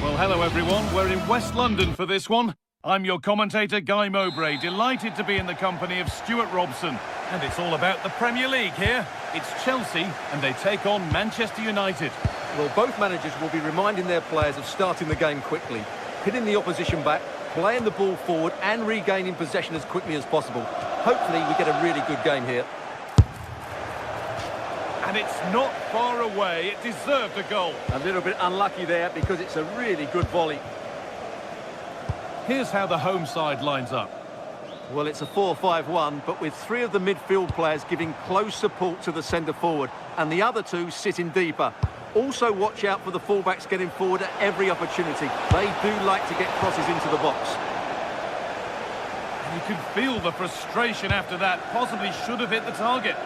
Well, hello everyone. We're in West London for this one. I'm your commentator, Guy Mowbray, delighted to be in the company of Stuart Robson. And it's all about the Premier League here. It's Chelsea, and they take on Manchester United. Well, both managers will be reminding their players of starting the game quickly, hitting the opposition back, playing the ball forward and regaining possession as quickly as possible. Hopefully we get a really good game here. And it's not far away. It deserved a goal. A little bit unlucky there because it's a really good volley. Here's how the home side lines up. Well, it's a 4-5-1, but with three of the midfield players giving close support to the centre forward and the other two sitting deeper. Also watch out for the fullbacks getting forward at every opportunity. They do like to get crosses into the box. You can feel the frustration after that. Possibly should have hit the target.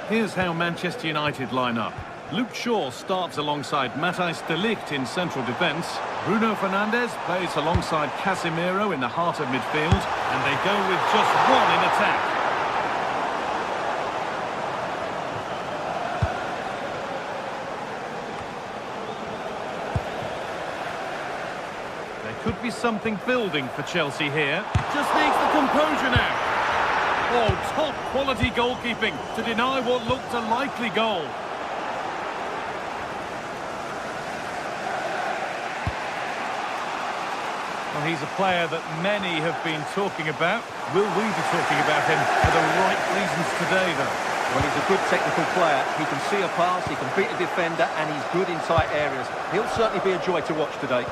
Here's how Manchester United line up. Luke Shaw starts alongside Matthijs de Ligt in central defence. Bruno Fernandes plays alongside Casemiro in the heart of midfield. And they go with just one in attack. There could be something building for Chelsea here. Just needs the composure now. Oh, top quality goalkeeping to deny what looked a likely goal. Well, he's a player that many have been talking about. Will we be talking about him for the right reasons today, though? Well, he's a good technical player. He can see a pass, he can beat a defender, and he's good in tight areas. He'll certainly be a joy to watch today.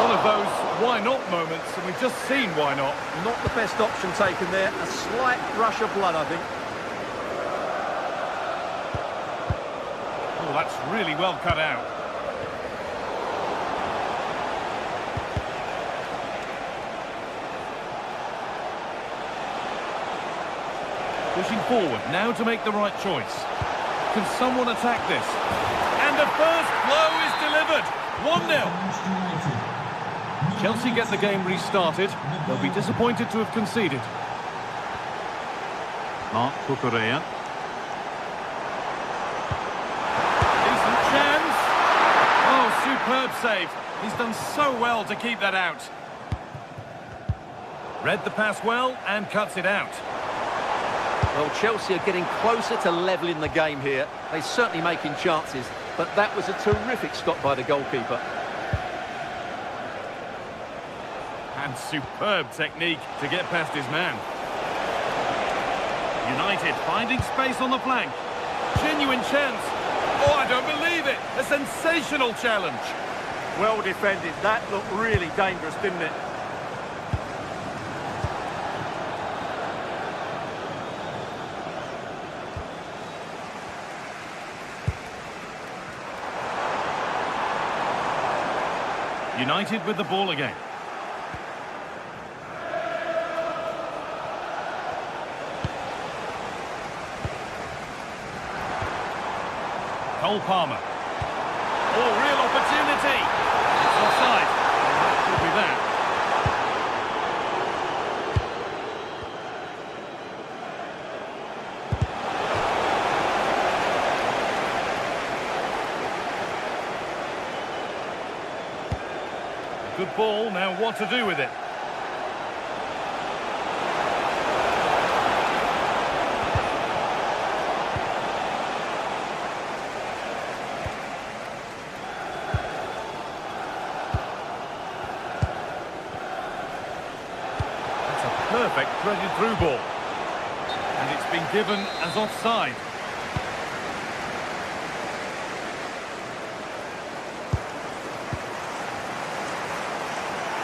One of those why-not moments, and we've just seen why not. Not the best option taken there. A slight rush of blood, I think. Oh, that's really well cut out. Pushing forward, now to make the right choice. Can someone attack this? And the first blow is delivered. 1-0. Chelsea get the game restarted. They'll be disappointed to have conceded. Marc Cucurella. Decent chance. Oh, superb save. He's done so well to keep that out. Read the pass well and cuts it out. Well, Chelsea are getting closer to levelling the game here. They're certainly making chances, but that was a terrific stop by the goalkeeper. And superb technique to get past his man. United finding space on the flank. Genuine chance. Oh, I don't believe it. A sensational challenge. Well defended. That looked really dangerous, didn't it? United with the ball again. Cole Palmer. Oh, real opportunity. It's offside. That could be that. Good ball, now what to do with it? That's a perfect threaded through ball. And it's been given as offside.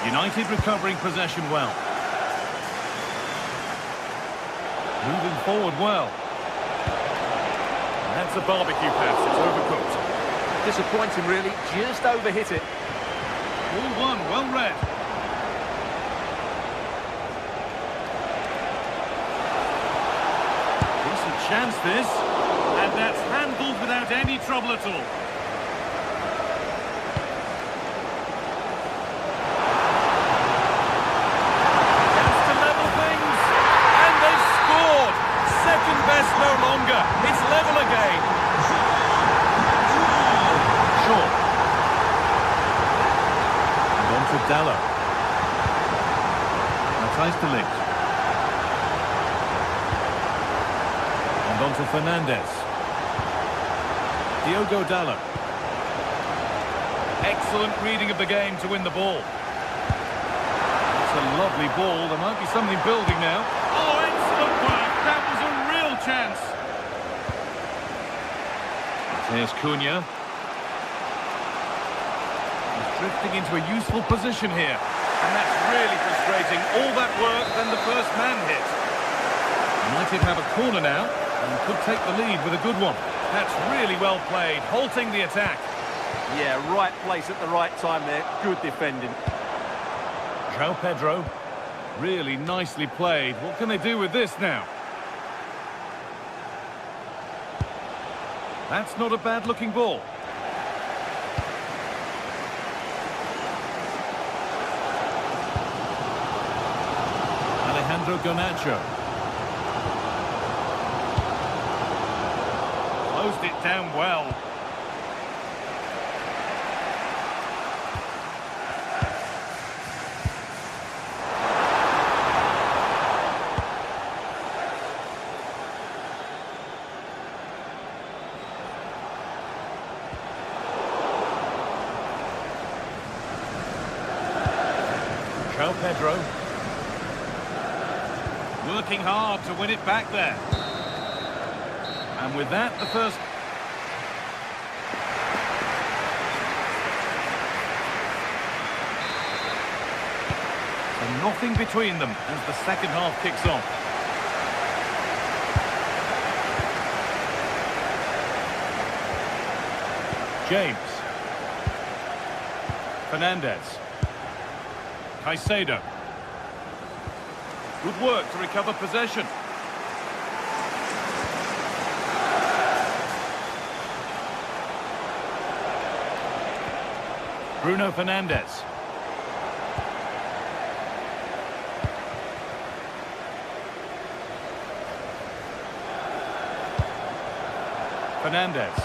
United recovering possession well. Moving forward well. And that's a barbecue pass, it's overcooked. Disappointing really, just overhit it. Ball one, well read. Decent chance this. And that's handled without any trouble at all. gain. Short. And on to Dallo. Matthijs de Ligt. And on to Fernandez. Diogo Dallo. Excellent reading of the game to win the ball. It's a lovely ball. There might be something building now. Oh, excellent work. That was a real chance. There's Cunha. He's drifting into a useful position here. And that's really frustrating. All that work, then the first man hit. United have a corner now and could take the lead with a good one. That's really well played, halting the attack. Yeah, right place at the right time there. Good defending. João Pedro, really nicely played. What can they do with this now? That's not a bad-looking ball. Alejandro Garnacho. Closed it down well. João Pedro. Working hard to win it back there. And with that, the first... And nothing between them as the second half kicks on. James. Fernandez. Caicedo. Good work to recover possession. Bruno Fernandes. Fernandez.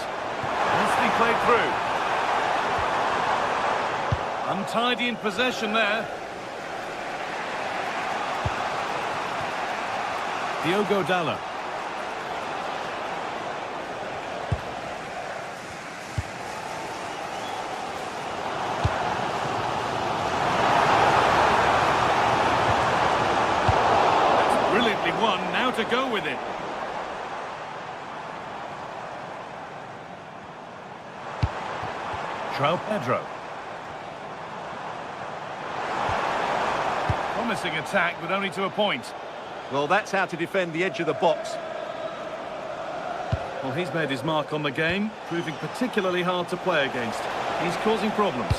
Nicely played through. Untidy in possession there. Diogo Dallo. That's brilliantly won, now to go with it. João Pedro. Promising attack, but only to a point. Well, that's how to defend the edge of the box. Well, he's made his mark on the game, proving particularly hard to play against. He's causing problems.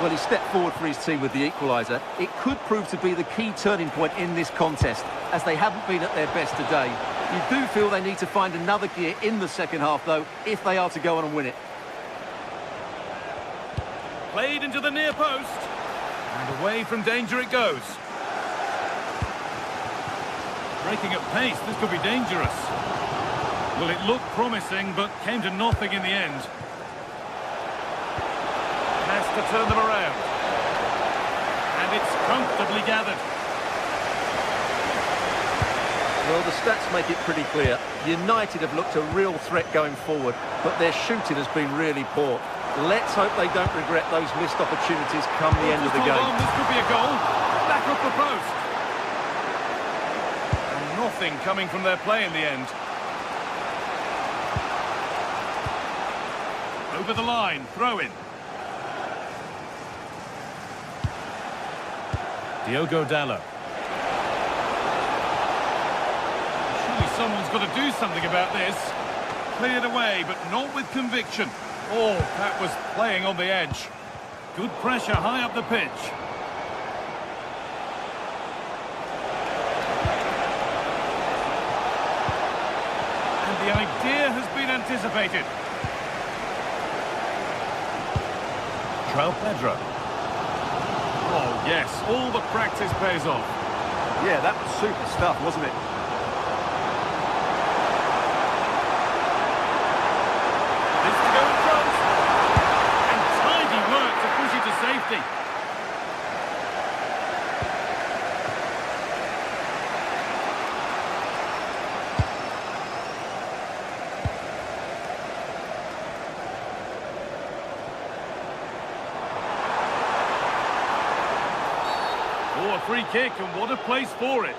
Well, he stepped forward for his team with the equaliser. It could prove to be the key turning point in this contest, as they haven't been at their best today. You do feel they need to find another gear in the second half, though, if they are to go on and win it. Played into the near post. And away from danger it goes. Breaking at pace, this could be dangerous. Well, it looked promising, but came to nothing in the end. Has to turn them around. And it's comfortably gathered. Well, the stats make it pretty clear. United have looked a real threat going forward, but their shooting has been really poor. Let's hope they don't regret those missed opportunities come the end of the game. This could be a goal. Back up the post. Nothing coming from their play in the end. Over the line, throw in. Diogo Dallo. Surely someone's got to do something about this. Cleared away, but not with conviction. Oh, that was playing on the edge. Good pressure high up the pitch. The idea has been anticipated. João Pedro. Oh, yes, all the practice pays off. Yeah, that was super stuff, wasn't it? free kick, and what a place for it.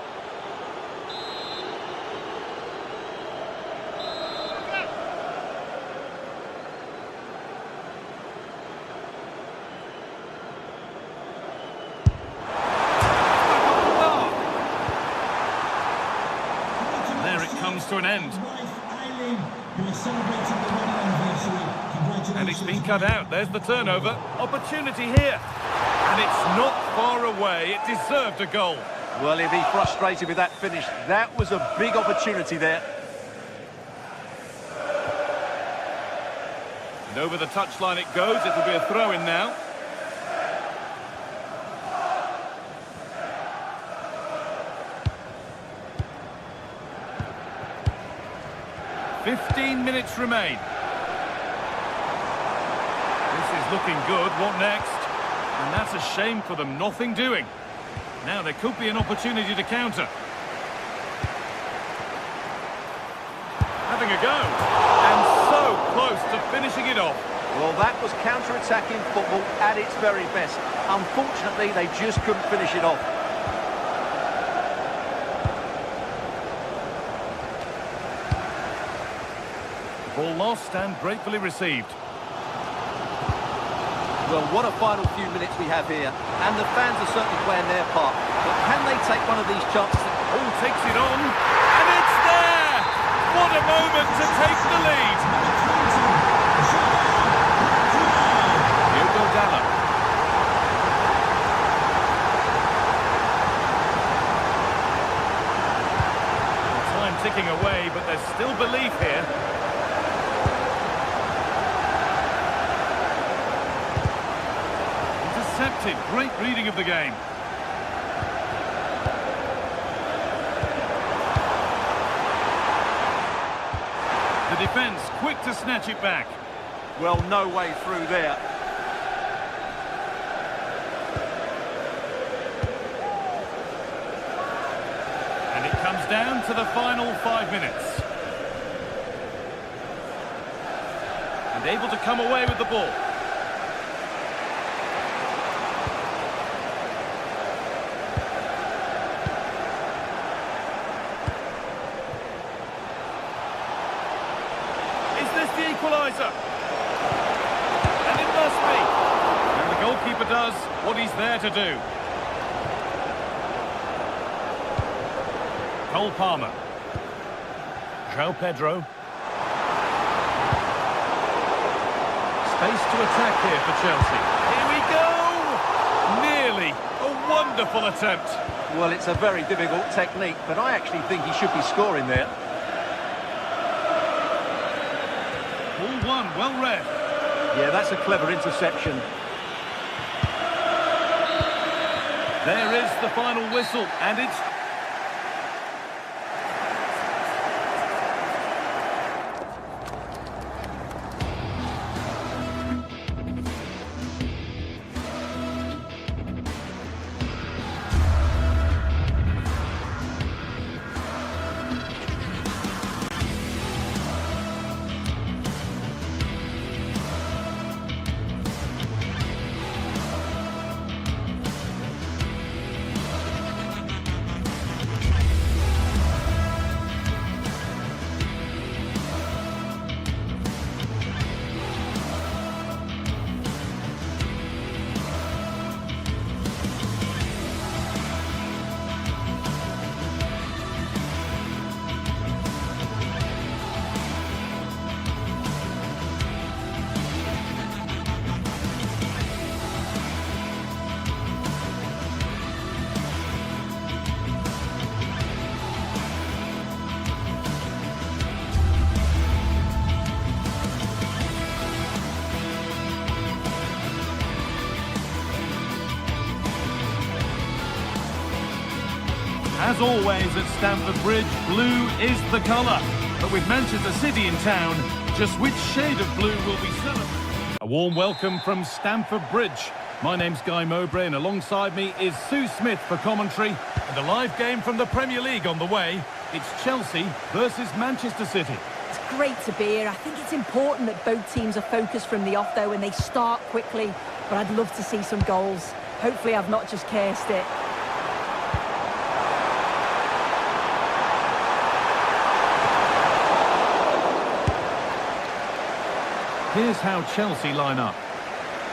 Comes to an end. And it's been cut out. There's the turnover. Opportunity here. And it's not far away. It deserved a goal. Well, he'll be frustrated with that finish. That was a big opportunity there. And over the touchline it goes. It'll be a throw-in now. "15 minutes remain. This is looking good. What next? And that's a shame for them. Nothing doing. Now there could be an opportunity to counter. Having a go. And so close to finishing it off. Well, that was counter-attacking football at its very best. Unfortunately, they just couldn't finish it off. Ball lost and gratefully received. Well, what a final few minutes we have here. And the fans are certainly playing their part. But can they take one of these chances? Ball takes it on. And it's there! What a moment to take the lead. Hugo Dalla. Time ticking away, but there's still belief here. Intercepted. Great reading of the game. The defence quick to snatch it back. Well, no way through there. And it comes down to the final 5 minutes. And able to come away with the ball. The equaliser. And it must be. And the goalkeeper does what he's there to do. Cole Palmer. João Pedro. Space to attack here for Chelsea. Here we go! Nearly. A wonderful attempt. Well, it's a very difficult technique, but I actually think he should be scoring there. Ball one, well read. Yeah, that's a clever interception. There is the final whistle, and it's... As always at Stamford Bridge, blue is the colour. But with Manchester City in town, just which shade of blue will be celebrated? A warm welcome from Stamford Bridge. My name's Guy Mowbray, and alongside me is Sue Smith for commentary. And a live game from the Premier League on the way. It's Chelsea versus Manchester City. It's great to be here. I think it's important that both teams are focused from the off, though, and they start quickly. But I'd love to see some goals. Hopefully I've not just cursed it. Here's how Chelsea line up.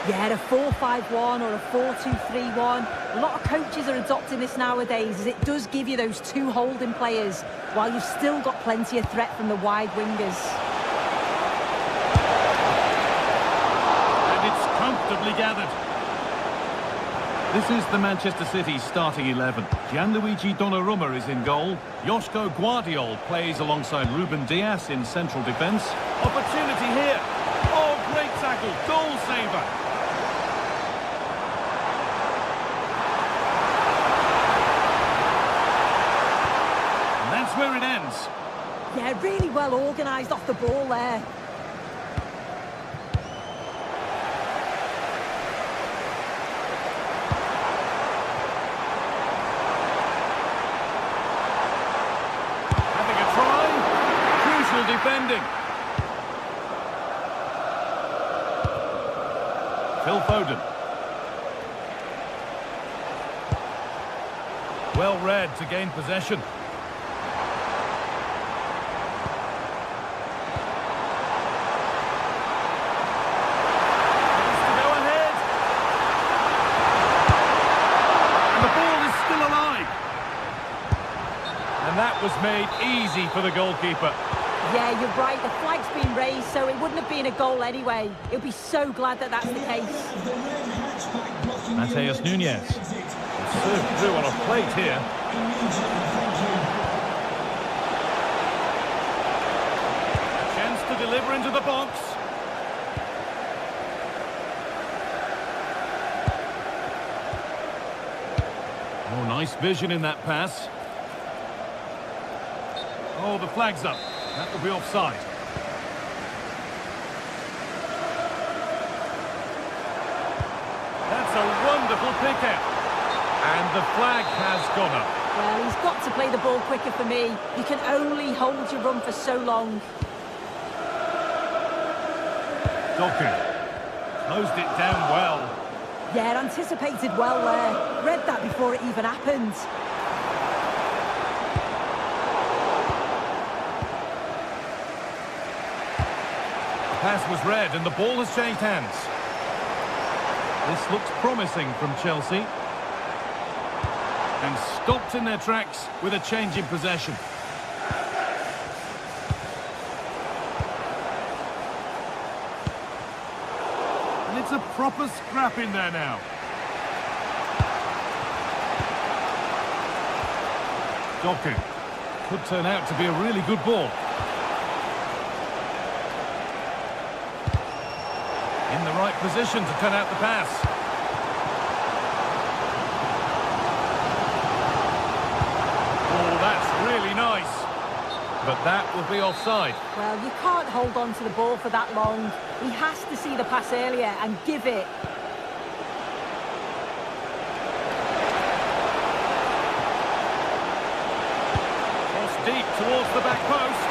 Yeah, a 4-5-1 or a 4-2-3-1. A lot of coaches are adopting this nowadays, as it does give you those two holding players, while you've still got plenty of threat from the wide wingers. And it's comfortably gathered. This is the Manchester City starting 11. Gianluigi Donnarumma is in goal. Joško Guardiol plays alongside Ruben Dias in central defence. Opportunity here. Oh, great tackle. Goal saver. And that's where it ends. Yeah, really well organised off the ball there. Defending. Phil Foden. Well read to gain possession. Needs to go ahead. And the ball is still alive. And that was made easy for the goalkeeper. Yeah, you're right. The flag's been raised, so it wouldn't have been a goal anyway. He'll be so glad that that's the case. Mateus Nunes. Served through on a plate here. A chance to deliver into the box. Oh, nice vision in that pass. Oh, the flag's up. That will be offside. That's a wonderful pick-out. And the flag has gone up. Well, he's got to play the ball quicker for me. You can only hold your run for so long. Doku closed it down well. Yeah, anticipated well there. Read that before it even happened. Pass was read and the ball has changed hands. This looks promising from Chelsea. And stopped in their tracks with a change in possession. And it's a proper scrap in there now. Doku could turn out to be a really good ball. In the right position to turn out the pass. Oh, that's really nice. But that will be offside. Well, you can't hold on to the ball for that long. He has to see the pass earlier and give it. Cross deep towards the back post.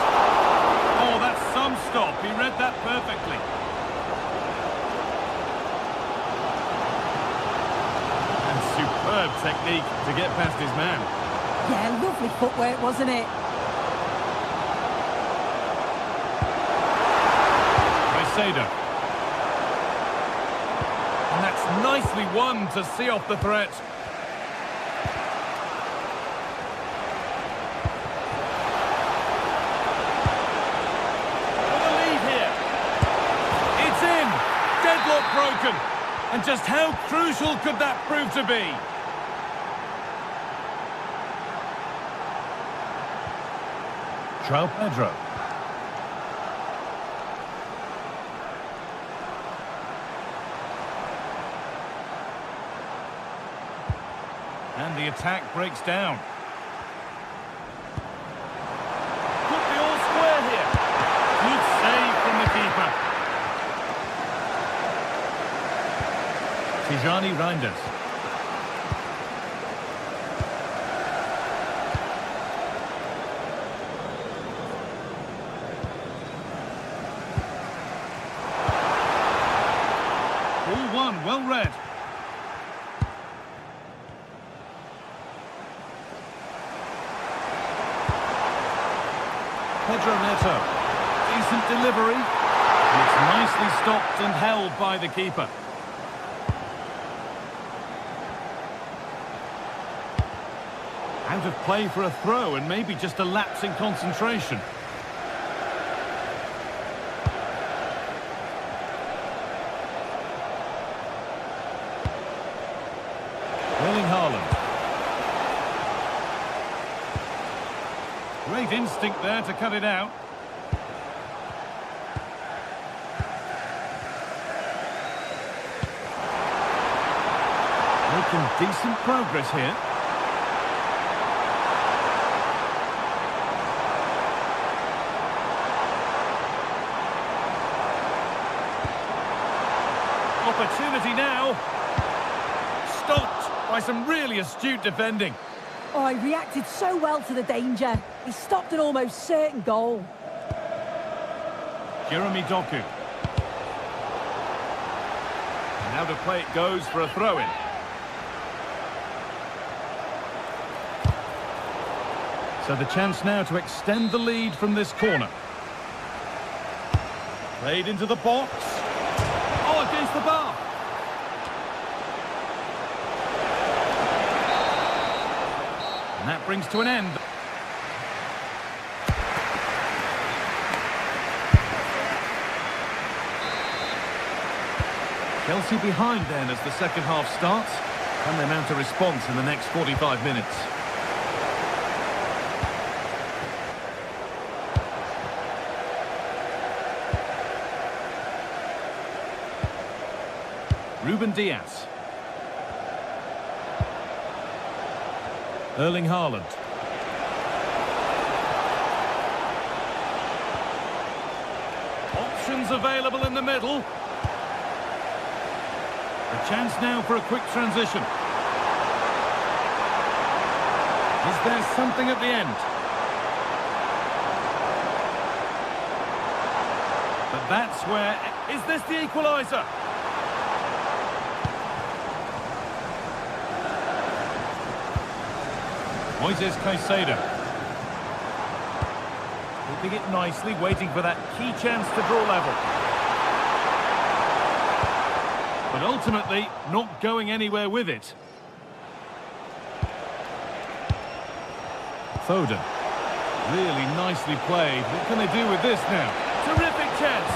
Oh, that's some stop. He read that perfectly. Superb technique to get past his man. Yeah, lovely footwork, wasn't it? Caicedo. And that's nicely won to see off the threat. With a lead here. It's in. Deadlock broken. And just how crucial could that prove to be? João Pedro. And the attack breaks down. Could be all square here. Good save from the keeper. Tijani Reinders. Ball one, well read. Pedro Neto. Decent delivery. And it's nicely stopped and held by the keeper. Out of play for a throw and maybe just a lapse in concentration. Haaland. Great instinct there to cut it out. Making decent progress here. Opportunity now. Stopped by some really astute defending. Oh, he reacted so well to the danger. He stopped an almost certain goal. Jeremy Doku. And now to play it goes for a throw-in. So the chance now to extend the lead from this corner. Played into the box. Oh, against the bar. And that brings to an end. Chelsea behind then as the second half starts. Can they mount a response in the next 45 minutes? Ruben Diaz. Erling Haaland. Options available in the middle. A chance now for a quick transition. Is there something at the end? But that's where... Is this the equaliser? Moises Caicedo. Keeping it nicely, waiting for that key chance to draw level. But ultimately, not going anywhere with it. Foden. Really nicely played. What can they do with this now? Terrific chance.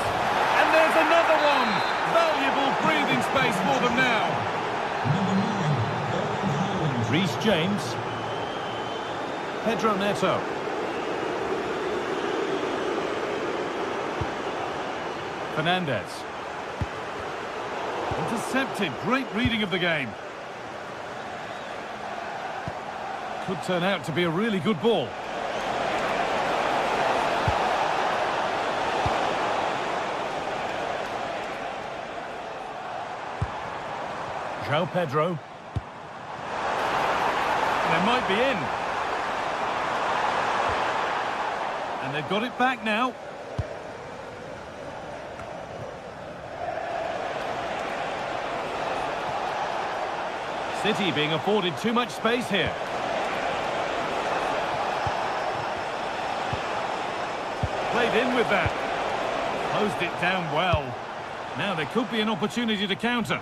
And there's another one. Valuable breathing space for them now. Reece James. Pedro Neto. Fernandez. Intercepted. Great reading of the game. Could turn out to be a really good ball. João Pedro. They might be in. And they've got it back now. City being afforded too much space here. Played in with that. Closed it down well. Now there could be an opportunity to counter.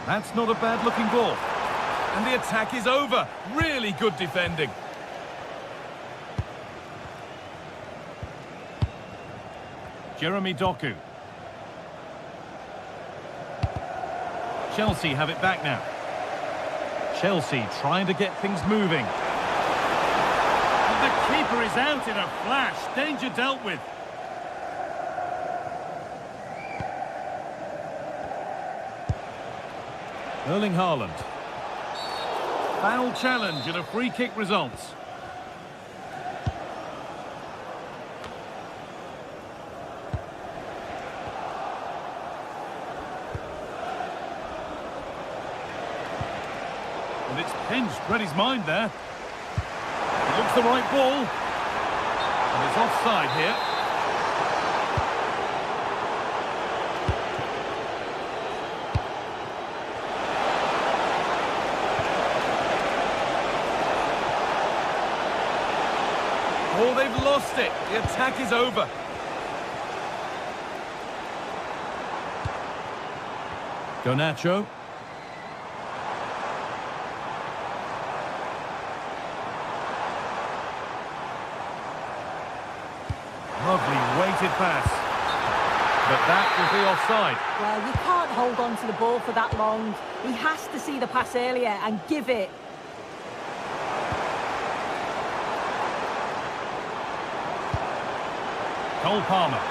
That's not a bad looking ball. And the attack is over. Really good defending. Jeremy Doku. Chelsea have it back now. Chelsea trying to get things moving. But the keeper is out in a flash. Danger dealt with. Erling Haaland. Foul challenge and a free kick results. And it's pinched, read his mind there. It looks the right ball. And it's offside here. Oh, they've lost it. The attack is over. Garnacho. Lovely weighted pass. But that was the offside. Well, you can't hold on to the ball for that long. He has to see the pass earlier and give it. Cole Palmer.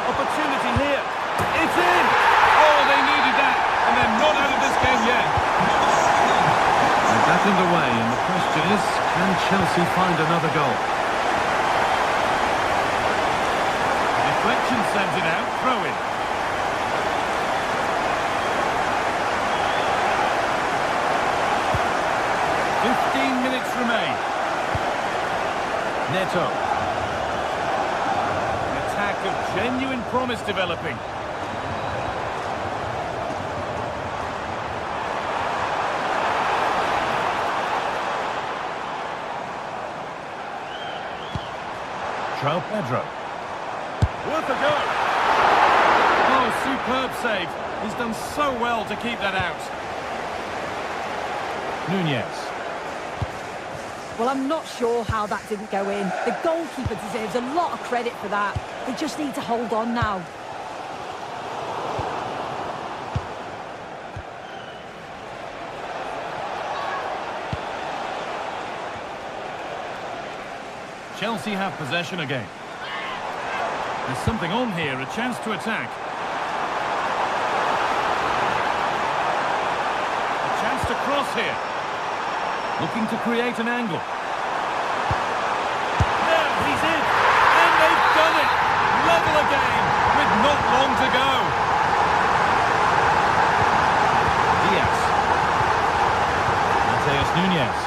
Opportunity here. It's in! Oh, they needed that. And they're not out of this game yet. They're back underway, and the question is, can Chelsea find another goal? Deflection sends it out. Throw in. Minutes remain. Neto. An attack of genuine promise developing. João Pedro. Worth a go. Oh, superb save. He's done so well to keep that out. Nunez. Well, I'm not sure how that didn't go in. The goalkeeper deserves a lot of credit for that. They just need to hold on now. Chelsea have possession again. There's something on here, a chance to attack. A chance to cross here. Looking to create an angle. There, he's in! And they've done it! Level again, with not long to go. Diaz. Mateus Nunez.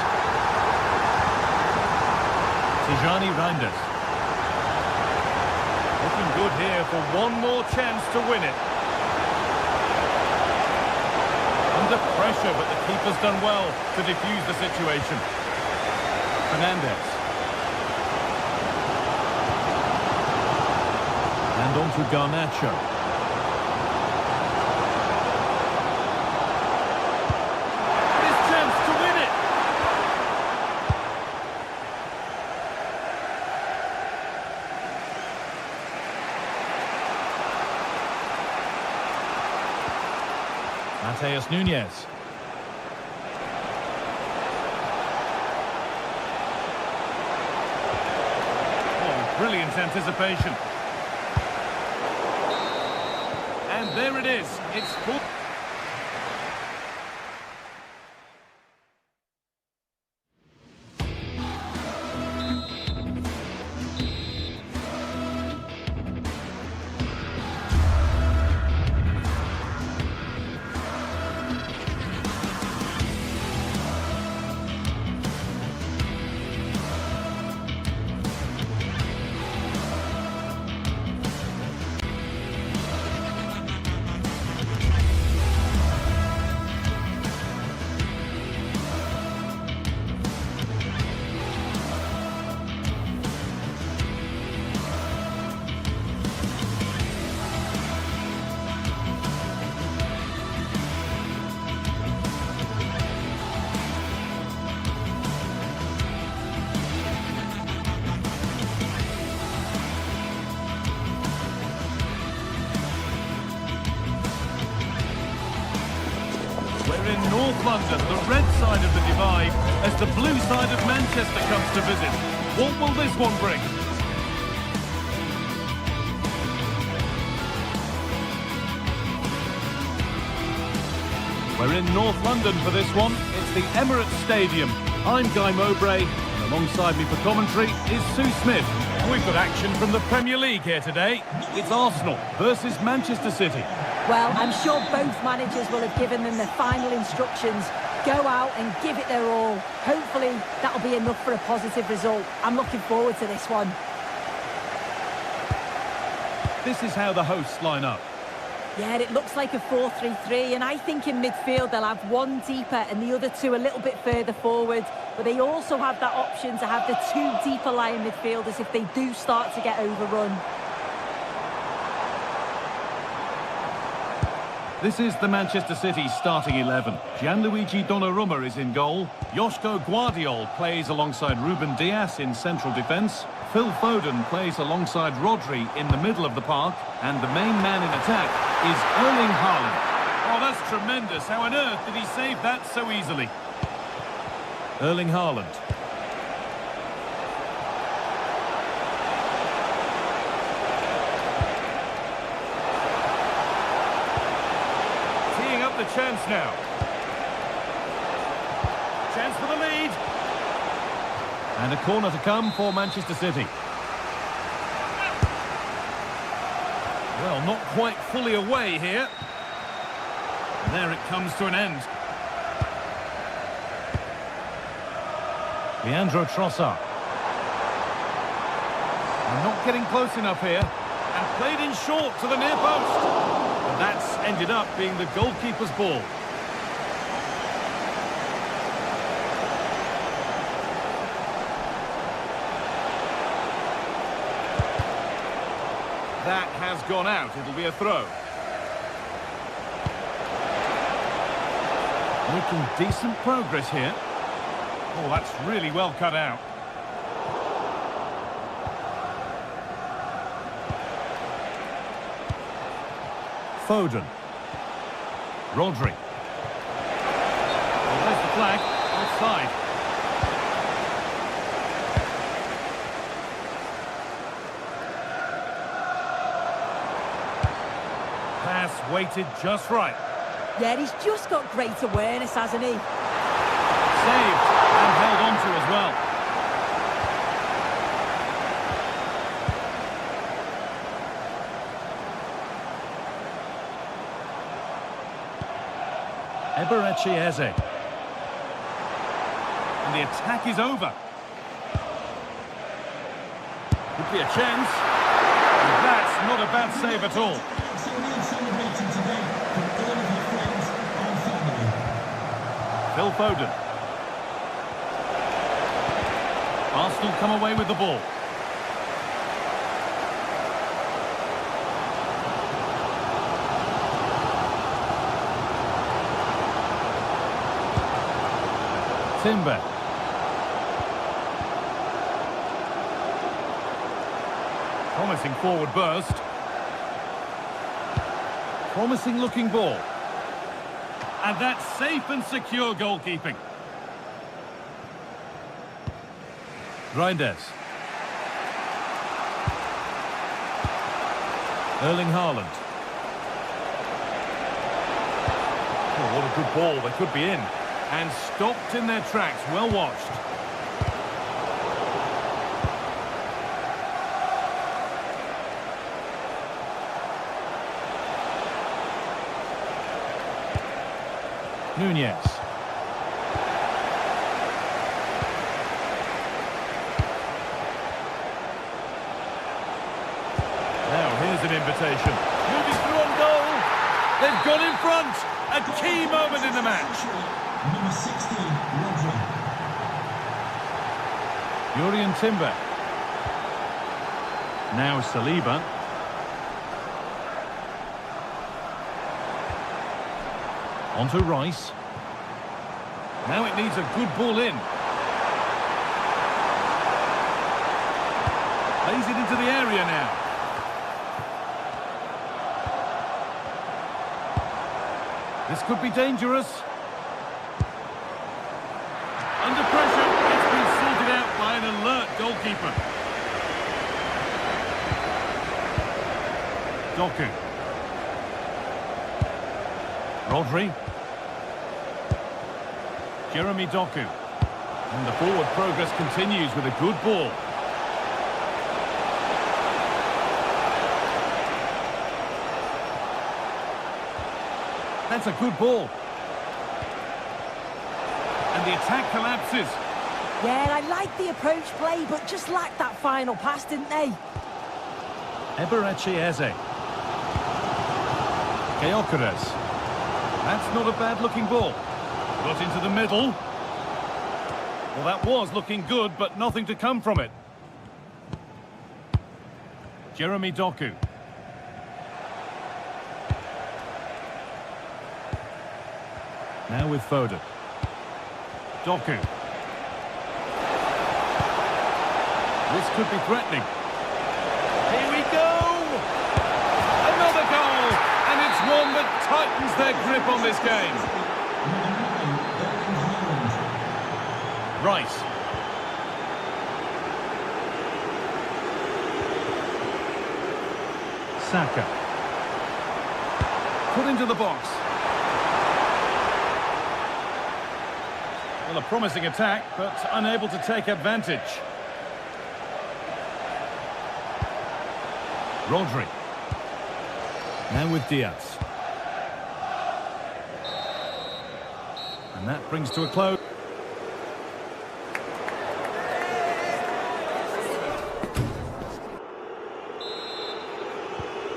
Tijani Reinders. Looking good here for one more chance to win it. Under pressure, but the keeper's done well to defuse the situation. Fernandez. And on to Garnacho. His chance to win it! Mateus Nunez. Oh, brilliant anticipation. And there it is. It's full. We're in North London, the red side of the divide, as the blue side of Manchester comes to visit. What will this one bring? We're in North London for this one. It's the Emirates Stadium. I'm Guy Mowbray, and alongside me for commentary is Sue Smith. We've got action from the Premier League here today. It's Arsenal versus Manchester City. Well, I'm sure both managers will have given them their final instructions. Go out and give it their all. Hopefully, that'll be enough for a positive result. I'm looking forward to this one. This is how the hosts line up. Yeah, it looks like a 4-3-3, and I think in midfield they'll have one deeper and the other two a little bit further forward. But they also have that option to have the two deeper lying midfielders if they do start to get overrun. This is the Manchester City starting 11. Gianluigi Donnarumma is in goal. Joško Guardiol plays alongside Ruben Dias in central defence. Phil Foden plays alongside Rodri in the middle of the park. And the main man in attack is Erling Haaland. Oh, that's tremendous. How on earth did he save that so easily? Erling Haaland. Teeing up the chance now. Chance for the lead. And a corner to come for Manchester City. Well, not quite fully away here. And there it comes to an end. Leandro Trossard. And not getting close enough here. And played in short to the near post. And that's ended up being the goalkeeper's ball. That has gone out. It'll be a throw. Making decent progress here. Oh, that's really well cut out. Foden. Rodri. Well, there's the flag. Offside. Pass weighted just right. Yeah, he's just got great awareness, hasn't he? Saved and held on to as well. Eberechi Eze. And the attack is over. Could be a chance. And that's not a bad save at all. So we're celebrating today with all of your friends and family. Phil Foden. Arsenal come away with the ball. Timber. Promising forward burst. Promising looking ball. And that's safe and secure goalkeeping. Reinders. Erling Haaland. Oh, what a good ball. They could be in. And stopped in their tracks. Well watched. Nunez. Now here's an invitation. Moving through on goal. They've gone in front. A key moment in the match. Number 16, Rodri. Jurrien Timber. Now Saliba. On to Rice. Now it needs a good ball in. Plays it into the area now. This could be dangerous. Under pressure, it's been sorted out by an alert goalkeeper. Doku. Rodri. Jeremy Doku. And the forward progress continues with a good ball. That's a good ball. And the attack collapses. Yeah, I like the approach play, but just lacked that final pass, didn't they? Eberechi Eze. Gyökeres. That's not a bad-looking ball. Got into the middle. Well, that was looking good, but nothing to come from it. Jeremy Doku. Now with Foden. Doku. This could be threatening. Here we go! Another goal! And it's one that tightens their grip on this game. Rice. Saka. Put into the box. Well, a promising attack, but unable to take advantage. Rodri. Now with Diaz. And that brings to a close.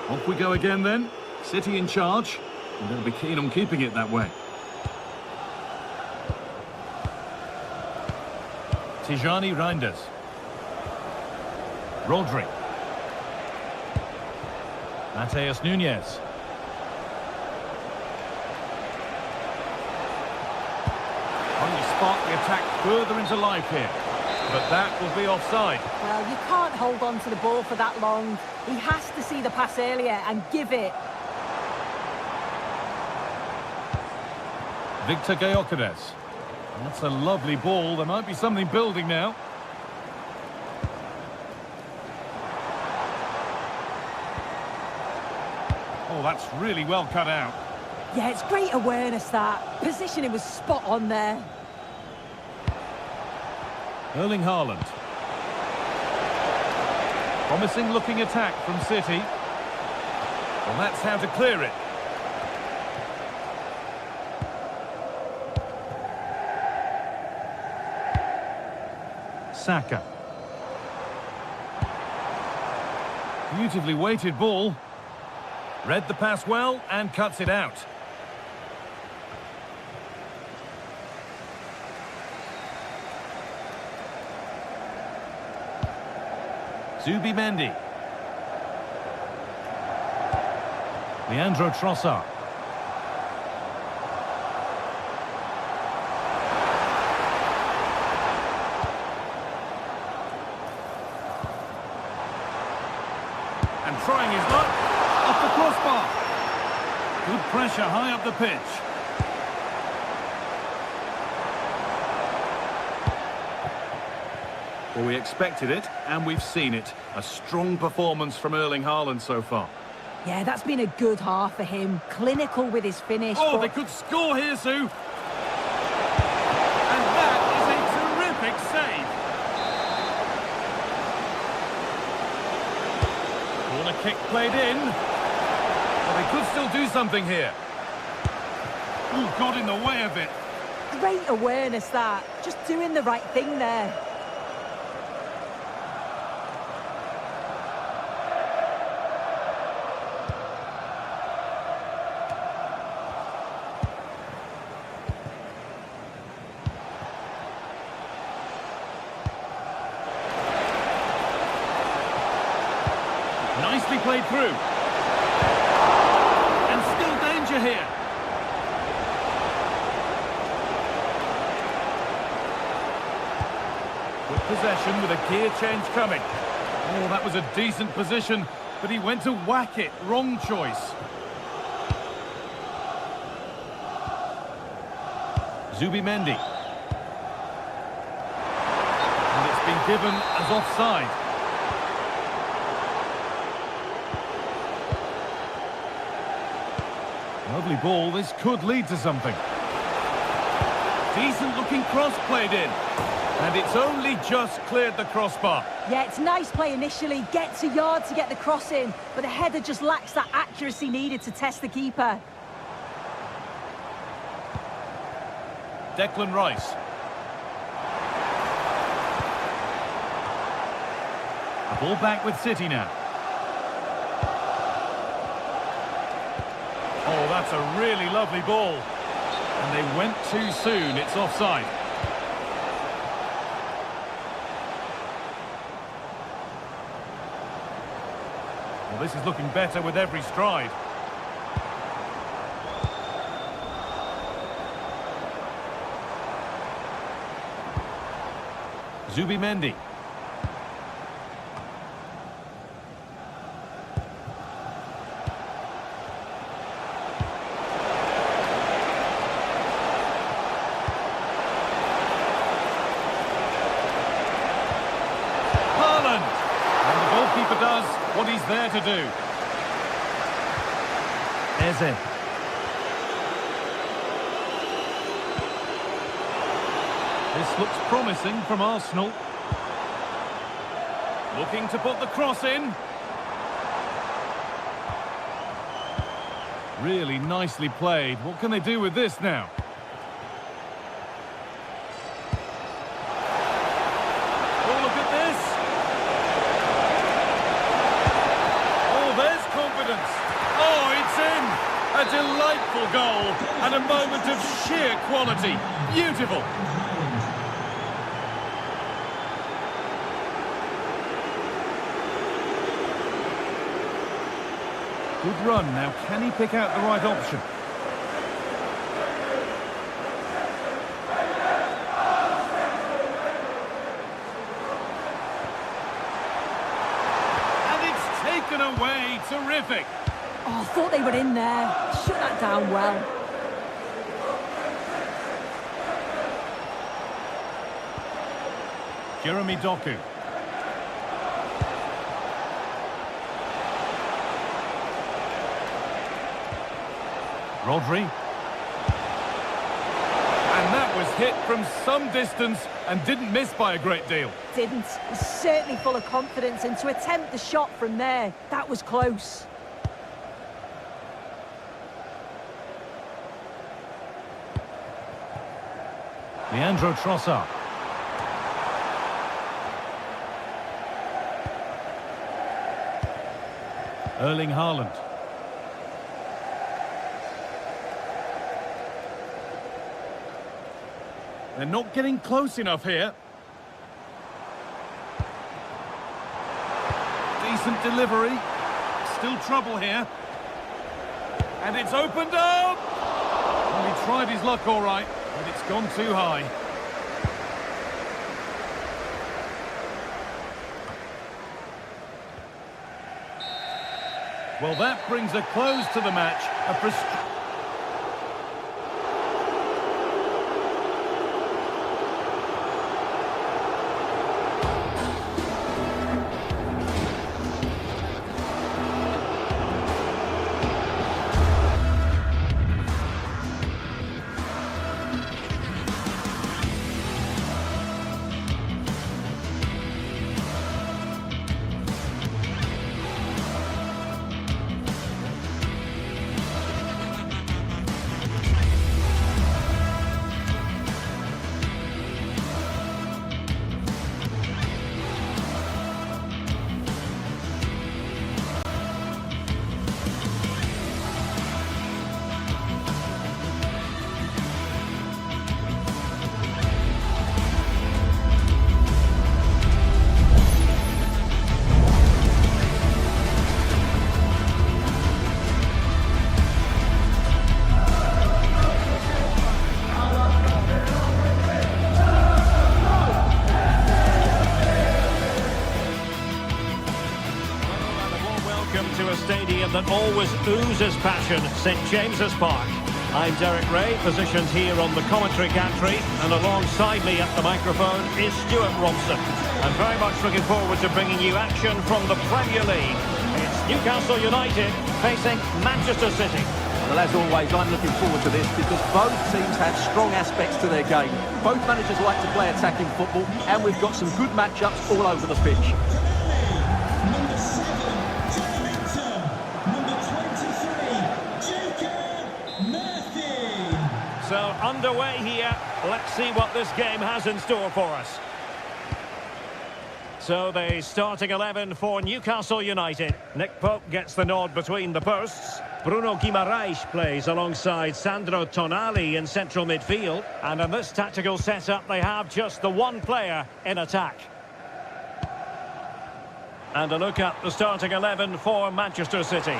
Off we go again then. City in charge, and they'll be keen on keeping it that way. Tijani Reinders. Rodri. Mateus Nunes. Trying to spark the attack further into life here. But that will be offside. Well, you can't hold on to the ball for that long. He has to see the pass earlier and give it. Victor Gyökeres. That's a lovely ball. There might be something building now. Oh, that's really well cut out. Yeah, it's great awareness, that. Positioning was spot on there. Erling Haaland. Promising looking attack from City. Well, that's how to clear it. Saka. Beautifully weighted ball. Read the pass well and cuts it out. Zubimendi. Leandro Trossard. And trying his luck off the crossbar. Good pressure high up the pitch. Well, we expected it, and we've seen it. A strong performance from Erling Haaland so far. Yeah, that's been a good half for him. Clinical with his finish. Oh, but... they could score here, Sue. And that is a terrific save. Corner kick played in. Well, they could still do something here. Ooh, got in the way of it. Great awareness, that. Just doing the right thing there. Nicely played through. And still danger here. Good possession with a gear change coming. Oh, that was a decent position, but he went to whack it. Wrong choice. Zubimendi. And it's been given as offside. Lovely ball, this could lead to something. Decent looking cross played in. And it's only just cleared the crossbar. Yeah, it's nice play initially, gets a yard to get the cross in, but the header just lacks that accuracy needed to test the keeper. Declan Rice. The ball back with City now. Oh, that's a really lovely ball. And they went too soon. It's offside. Well, this is looking better with every stride. Zubimendi. Haaland. And the goalkeeper does what he's there to do. Eze. This looks promising from Arsenal. Looking to put the cross in. Really nicely played. What can they do with this now? Oh, look at this. Oh, there's confidence. Oh, it's in. A delightful goal and a moment of sheer quality. Beautiful. Good run. Now, can he pick out the right option? And it's taken away. Terrific. Oh, I thought they were in there. Shut that down well. Jeremy Doku. Rodri. And that was hit from some distance and didn't miss by a great deal. Didn't. He's certainly full of confidence, and to attempt the shot from there, that was close. Leandro Trossard. Erling Haaland. They're not getting close enough here. Decent delivery. Still trouble here. And it's opened up! Well, he tried his luck all right, but it's gone too high. Well, that brings a close to the match. To a stadium that always oozes passion, St James's Park. I'm Derek Ray, positioned here on the commentary gantry, and alongside me at the microphone is Stuart Robson. I'm very much looking forward to bringing you action from the Premier League. It's Newcastle United facing Manchester City. Well, as always, I'm looking forward to this because both teams have strong aspects to their game. Both managers like to play attacking football, and we've got some good matchups all over the pitch. Number 7, Victor. Number 23, Murphy. So underway here. Let's see what this game has in store for us. So the starting 11 for Newcastle United. Nick Pope gets the nod between the posts. Bruno Guimaraes plays alongside Sandro Tonali in central midfield. And in this tactical setup, they have just the one player in attack. And a look at the starting 11 for Manchester City.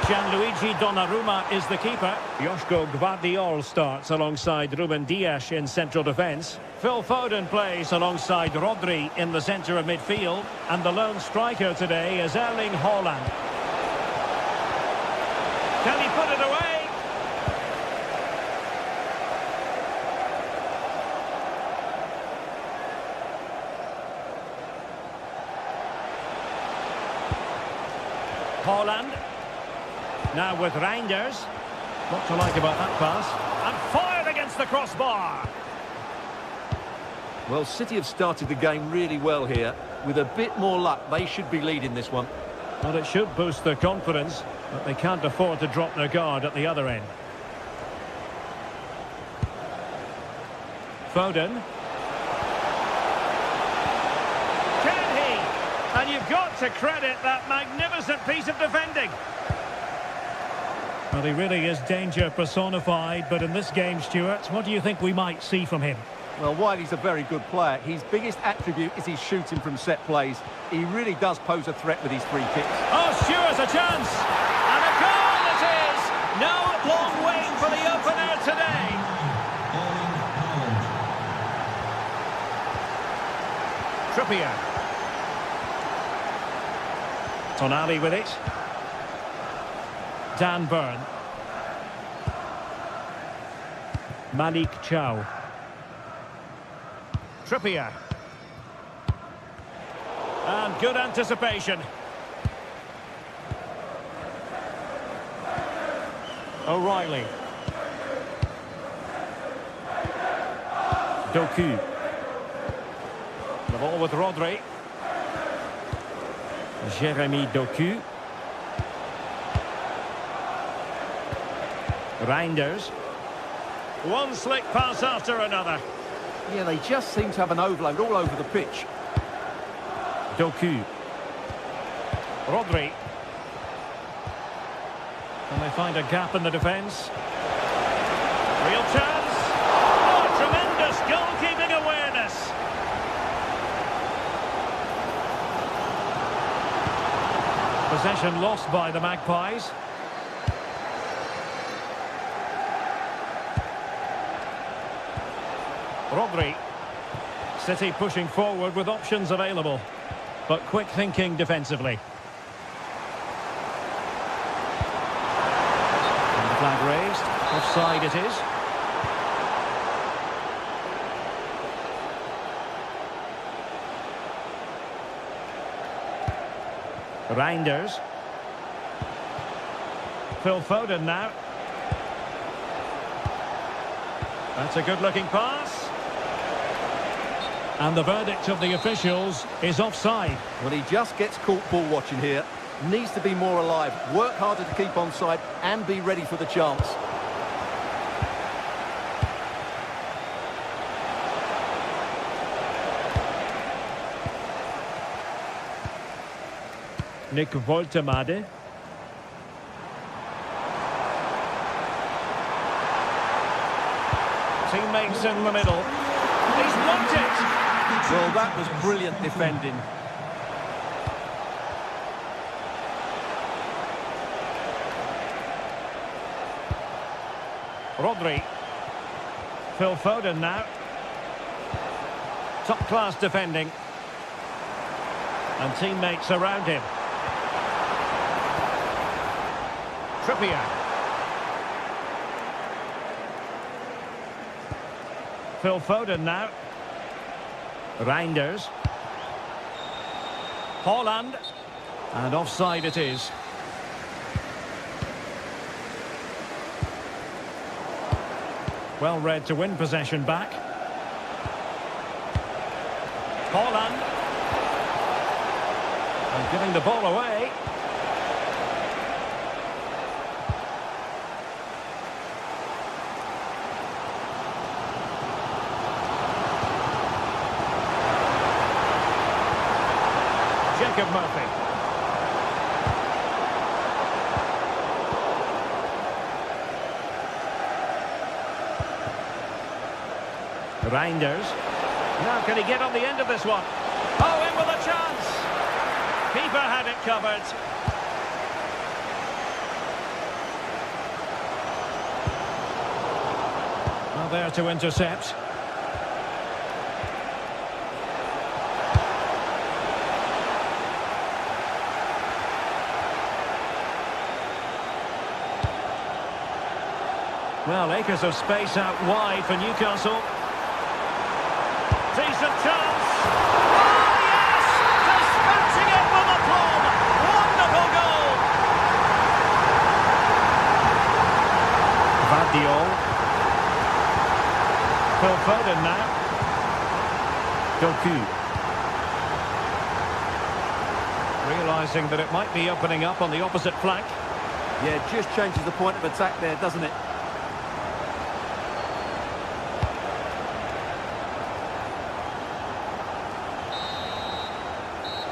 Gianluigi Donnarumma is the keeper. Joško Gvardiol starts alongside Ruben Dias in central defence. Phil Foden plays alongside Rodri in the centre of midfield. And the lone striker today is Erling Haaland. Can he put it away? Haaland. Now with Reinders. What to like about that pass? And fired against the crossbar. Well, City have started the game really well here. With a bit more luck, they should be leading this one. Well, it should boost their confidence, but they can't afford to drop their guard at the other end. Foden. Can he? And you've got to credit that magnificent piece of defending. Well, he really is danger personified, but in this game, Stuart, what do you think we might see from him? Well, while he's a very good player, his biggest attribute is his shooting from set plays. He really does pose a threat with his free kicks. Oh, Stuart, a chance! And a goal it is! No long wait for the opener today. Trippier. Tonali with it. Dan Burn. Malik Chow. Trippier. And good anticipation. O'Reilly. Doku. The ball with Rodri. Jeremy Doku. Reinders. One slick pass after another. Yeah, they just seem to have an overload all over the pitch. Doku. Rodri. And they find a gap in the defence. Real chance. Oh, tremendous goalkeeping awareness. Possession lost by the Magpies. Rodri. City pushing forward with options available, but quick thinking defensively. And the flag raised. Offside it is. Reinders. Phil Foden now. That's a good-looking pass. And the verdict of the officials is offside. Well, he just gets caught ball watching here. Needs to be more alive, work harder to keep onside and be ready for the chance. Nick Woltemade. Teammates in the middle. He's blocked it. Well, that was brilliant defending. Rodri. Phil Foden now. Top-class defending. And teammates around him. Trippier. Phil Foden now. Reinders. Haaland. And offside it is. Well read to win possession back. Haaland. And giving the ball away. Jacob Murphy. Reinders. Now can he get on the end of this one? Oh, in with a chance! Keeper had it covered. Well, there to intercept. Well, acres of space out wide for Newcastle. Decent chance. Oh, yes! Dispatching it with aplomb. Wonderful goal. Vardiol. Phil Foden now. Doku. Realising that it might be opening up on the opposite flank. Yeah, just changes the point of attack there, doesn't it?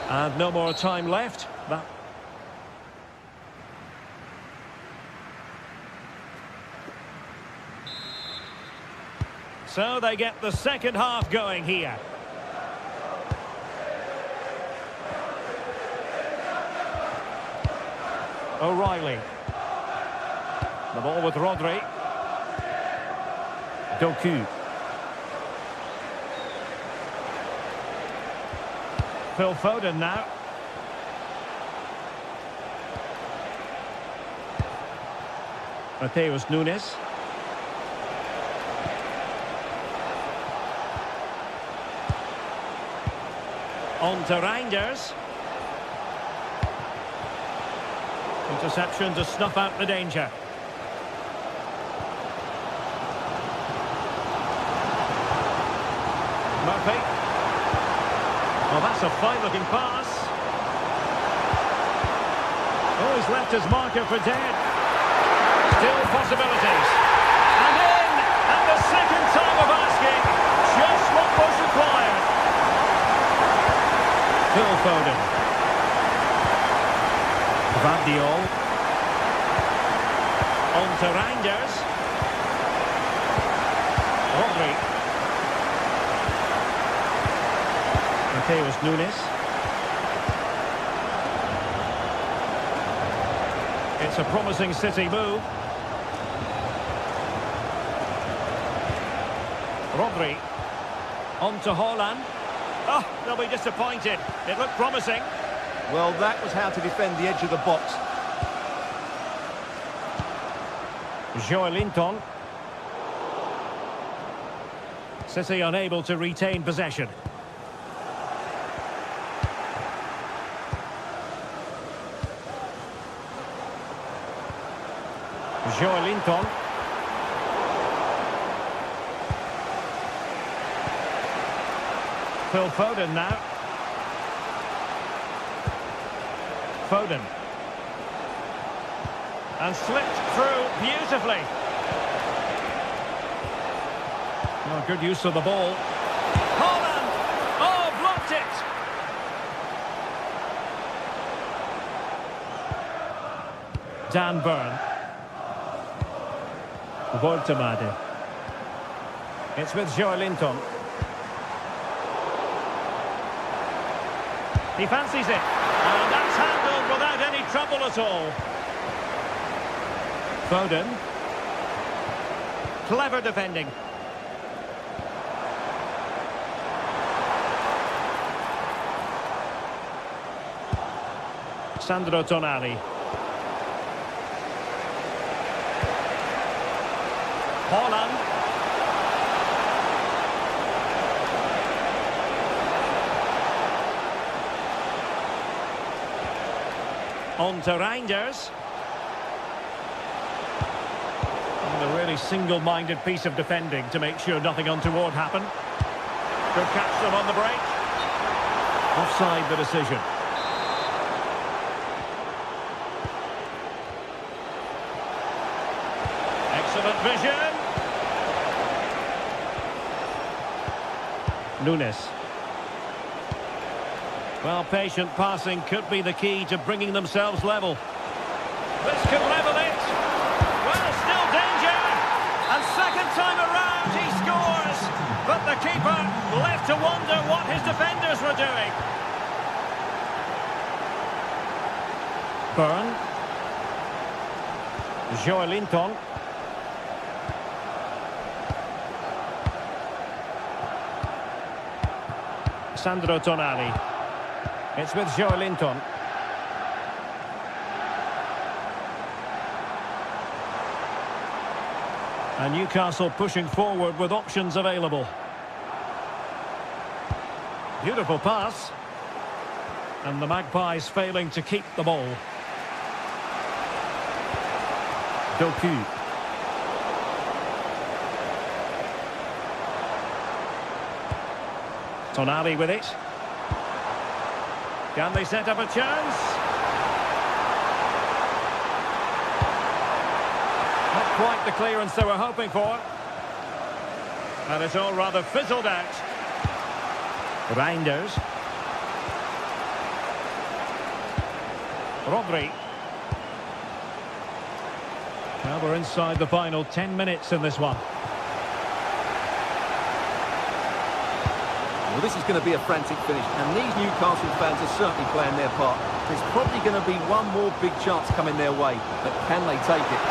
And no more time left. So they get the second half going here. O'Reilly. The ball with Rodri. Doku. Phil Foden now. Mateus Nunes. On to Reinders. Interception to snuff out the danger. Murphy. Well, that's a fine-looking pass. Oh, he's left his marker for dead. Still possibilities. And in! And the second time of asking, just what was required. Phil Foden. Vardiol. On to Reinders. Rodri. Mateus Nunes. It's a promising City move. Rodri. On to Haaland. Oh, they'll be disappointed. It looked promising. Well, that was how to defend the edge of the box. Joelinton. City unable to retain possession. Joelinton. Phil Foden now. Foden. And slipped through beautifully. Oh, good use of the ball. Haaland! Oh, blocked it! Dan Burn. Voltemade. It's with Joelinton. He fancies it. And that's handled without any trouble at all. Foden. Clever defending. Sandro Tonali. Haaland. On to Reinders. And a really single-minded piece of defending to make sure nothing untoward happened. Could catch them on the break. Offside the decision. Excellent vision. Nunes. Well, patient passing could be the key to bringing themselves level. This could level it. Well, still danger. And second time around, he scores. But have to wonder what his defenders were doing. Byrne. Joelinton. Sandro Tonali. It's with Joelinton. And Newcastle pushing forward with options available. Beautiful pass. And the Magpies failing to keep the ball. Doku. Tonali with it. Can they set up a chance? Not quite the clearance they were hoping for. And it's all rather fizzled out. Reinders. Rodri. Well, we're inside the final 10 minutes in this one. Well, this is going to be a frantic finish, and these Newcastle fans are certainly playing their part. There's probably going to be one more big chance coming their way, but can they take it?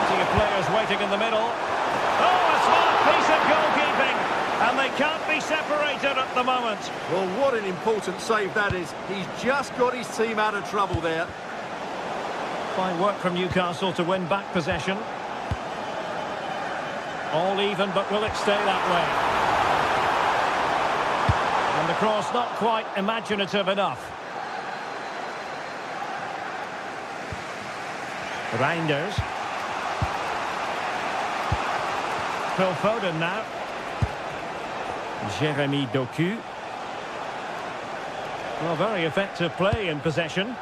Plenty of players waiting in the middle. Oh, a smart piece of goalkeeping, and they can't be separated at the moment. Well, what an important save that is. He's just got his team out of trouble there. Fine work from Newcastle to win back possession. All even, but will it stay that way? And the cross not quite imaginative enough. Reinders. Phil Foden now. Jeremy Doku. Well, very effective play in possession.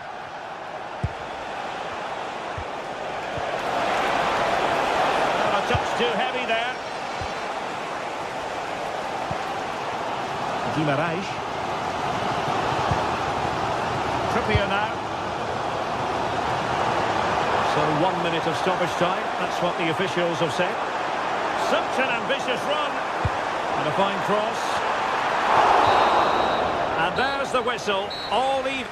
A touch too heavy there. Guimaraes. Trippier now. So 1 minute of stoppage time. That's what the officials have said. Such an ambitious run. And a fine cross. And there's the whistle. All even.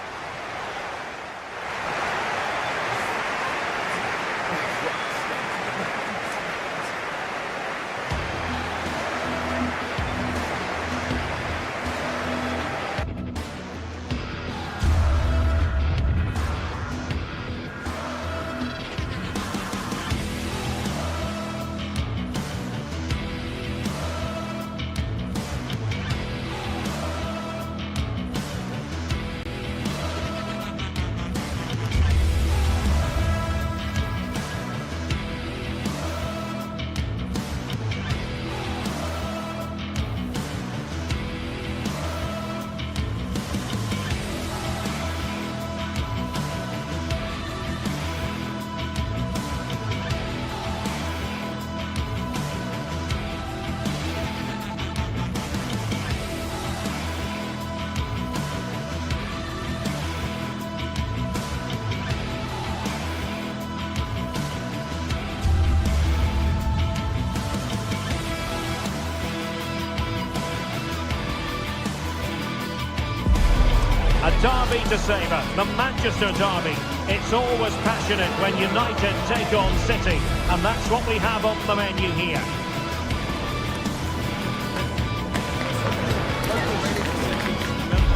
A derby to savour, the Manchester derby. It's always passionate when United take on City, and that's what we have on the menu here.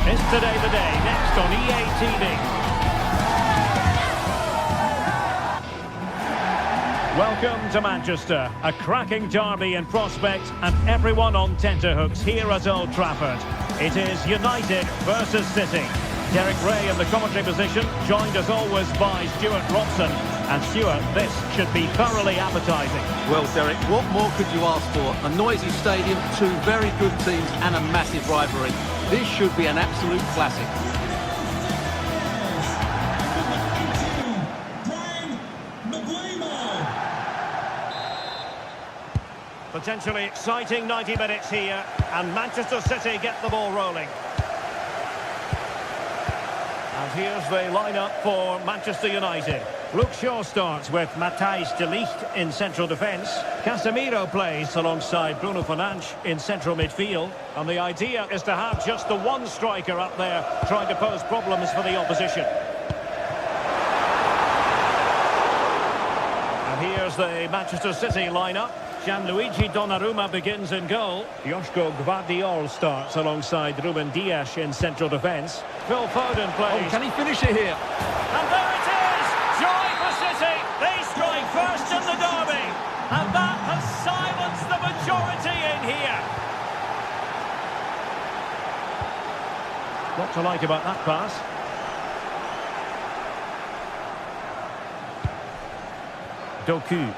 It's Today the Day, next on EA TV. Welcome to Manchester, a cracking derby in prospect, and everyone on tenterhooks here at Old Trafford. It is United versus City. Derek Ray in the commentary position, joined as always by Stuart Robson. And Stuart, this should be thoroughly appetising. Well, Derek, what more could you ask for? A noisy stadium, two very good teams and a massive rivalry. This should be an absolute classic. Potentially exciting 90 minutes here, and Manchester City get the ball rolling. And here's the lineup for Manchester United. Luke Shaw starts with Matthijs de Ligt in central defence. Casemiro plays alongside Bruno Fernandes in central midfield. And the idea is to have just the one striker up there trying to pose problems for the opposition. And here's the Manchester City lineup. Gianluigi Donnarumma begins in goal. Joško Gvardiol starts alongside Ruben Dias in central defence. Phil Foden plays. Oh, can he finish it here? And there it is! Joy for City! They strike first in the derby! And that has silenced the majority in here! What to like about that pass? Doku.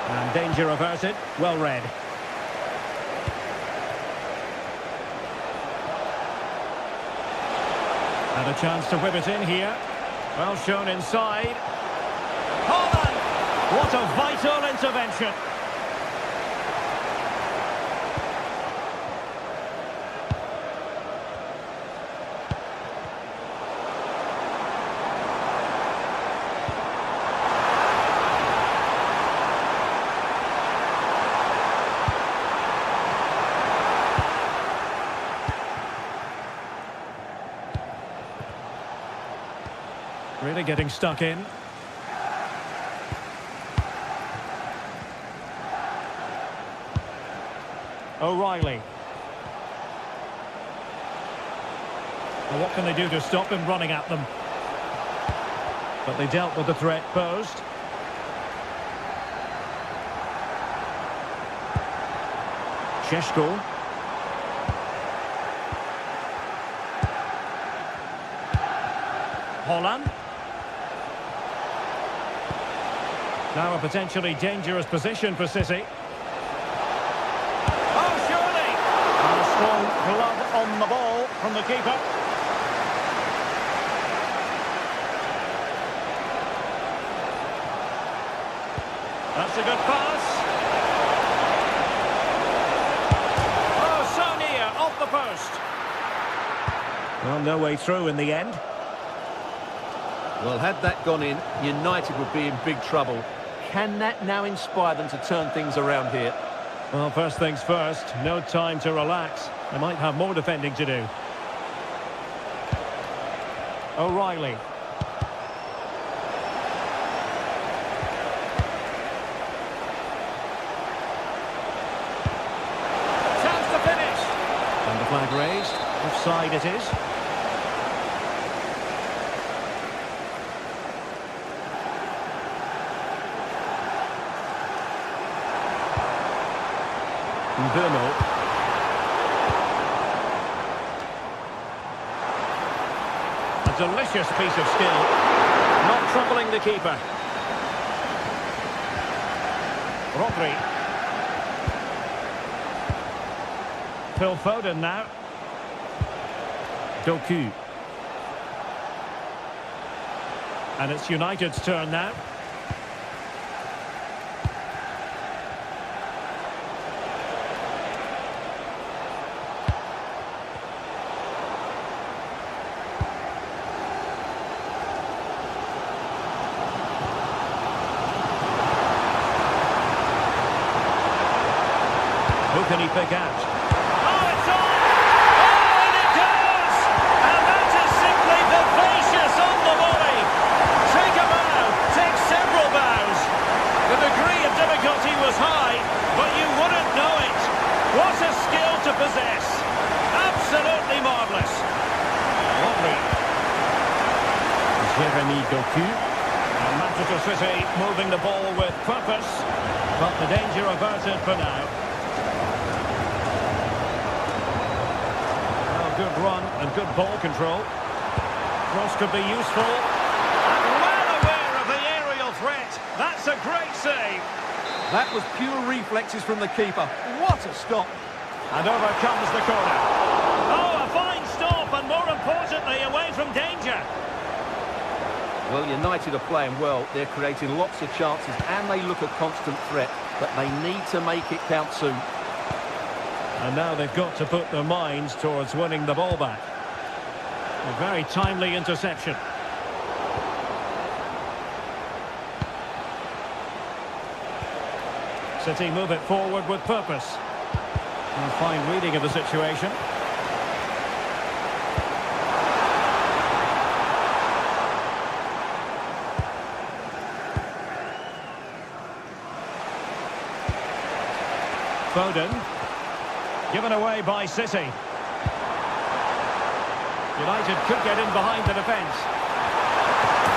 And danger averted. Well read. And a chance to whip it in here. Well shown inside. Holland! What a vital intervention. Really getting stuck in. O'Reilly. Well, what can they do to stop him running at them? But they dealt with the threat posed. Šeško. Holland. Now a potentially dangerous position for City. Oh, surely! And a strong glove on the ball from the keeper. That's a good pass. Oh, so near, off the post. Well, no way through in the end. Well, had that gone in, United would be in big trouble. Can that now inspire them to turn things around here? Well, first things first, no time to relax. They might have more defending to do. O'Reilly. Chance to finish. And the flag raised. Offside it is. Bruno. A delicious piece of skill. Not troubling the keeper. Rodri. Phil Foden now. Doku. And it's United's turn now. Who can he pick out? Oh, it's on! Oh, and it goes! And that is simply vivacious on the volley. Take a bow, take several bows. The degree of difficulty was high, but you wouldn't know it. What a skill to possess. Absolutely marvellous. Rodri. Jeremy Doku. And Manchester City moving the ball with purpose, but the danger averted for now. Good run and good ball control. Cross could be useful. And well aware of the aerial threat. That's a great save. That was pure reflexes from the keeper. What a stop. And over comes the corner. Oh, a fine stop, and more importantly, away from danger. Well, United are playing well. They're creating lots of chances, and they look a constant threat. But they need to make it count soon. And now they've got to put their minds towards winning the ball back. A very timely interception. City move it forward with purpose. A fine reading of the situation. Foden. Given away by City. United could get in behind the defence.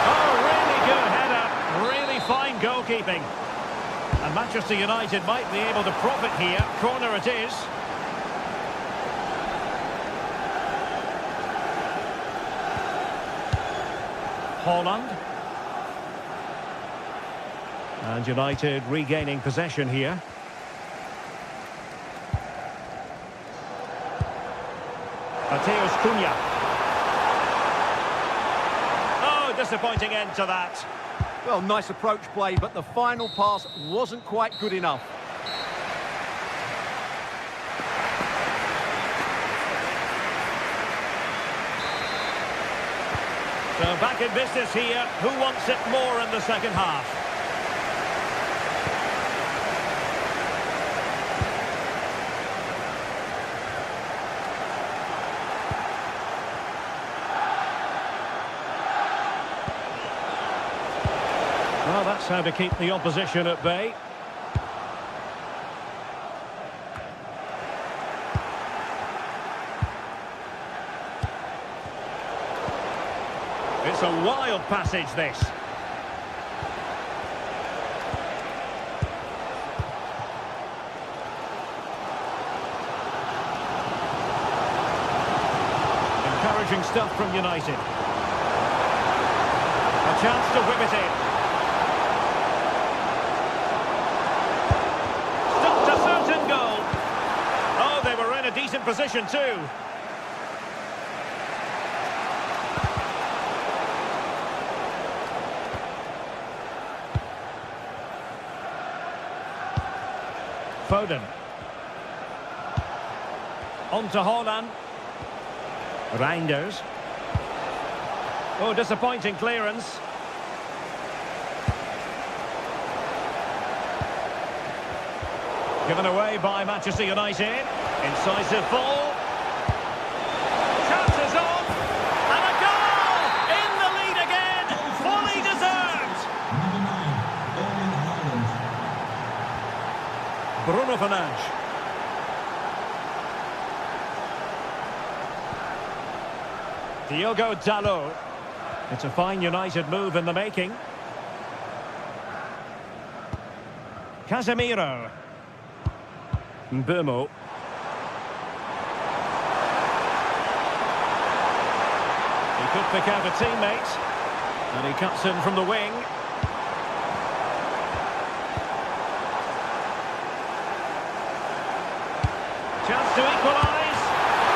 Oh, really good header. Really fine goalkeeping. And Manchester United might be able to profit here. Corner it is. Haaland. And United regaining possession here. Mateus Cunha. Oh, disappointing end to that. Well, nice approach play, but the final pass wasn't quite good enough. So back in business here. Who wants it more in the second half? Well, that's how to keep the opposition at bay. It's a wild passage, this. Encouraging stuff from United. A chance to whip it in. Decent position too. Foden. On to Haaland. Reinders. Oh, disappointing clearance. Given away by Manchester United. Incisive ball. Chances on. And a goal! In the lead again. Fully deserved. Number 9, Erling Haaland. Bruno Fernandes. Diogo Dalot. It's a fine United move in the making. Casemiro. Mbeumo. He could pick out a teammate. And he cuts in from the wing. Chance to equalise.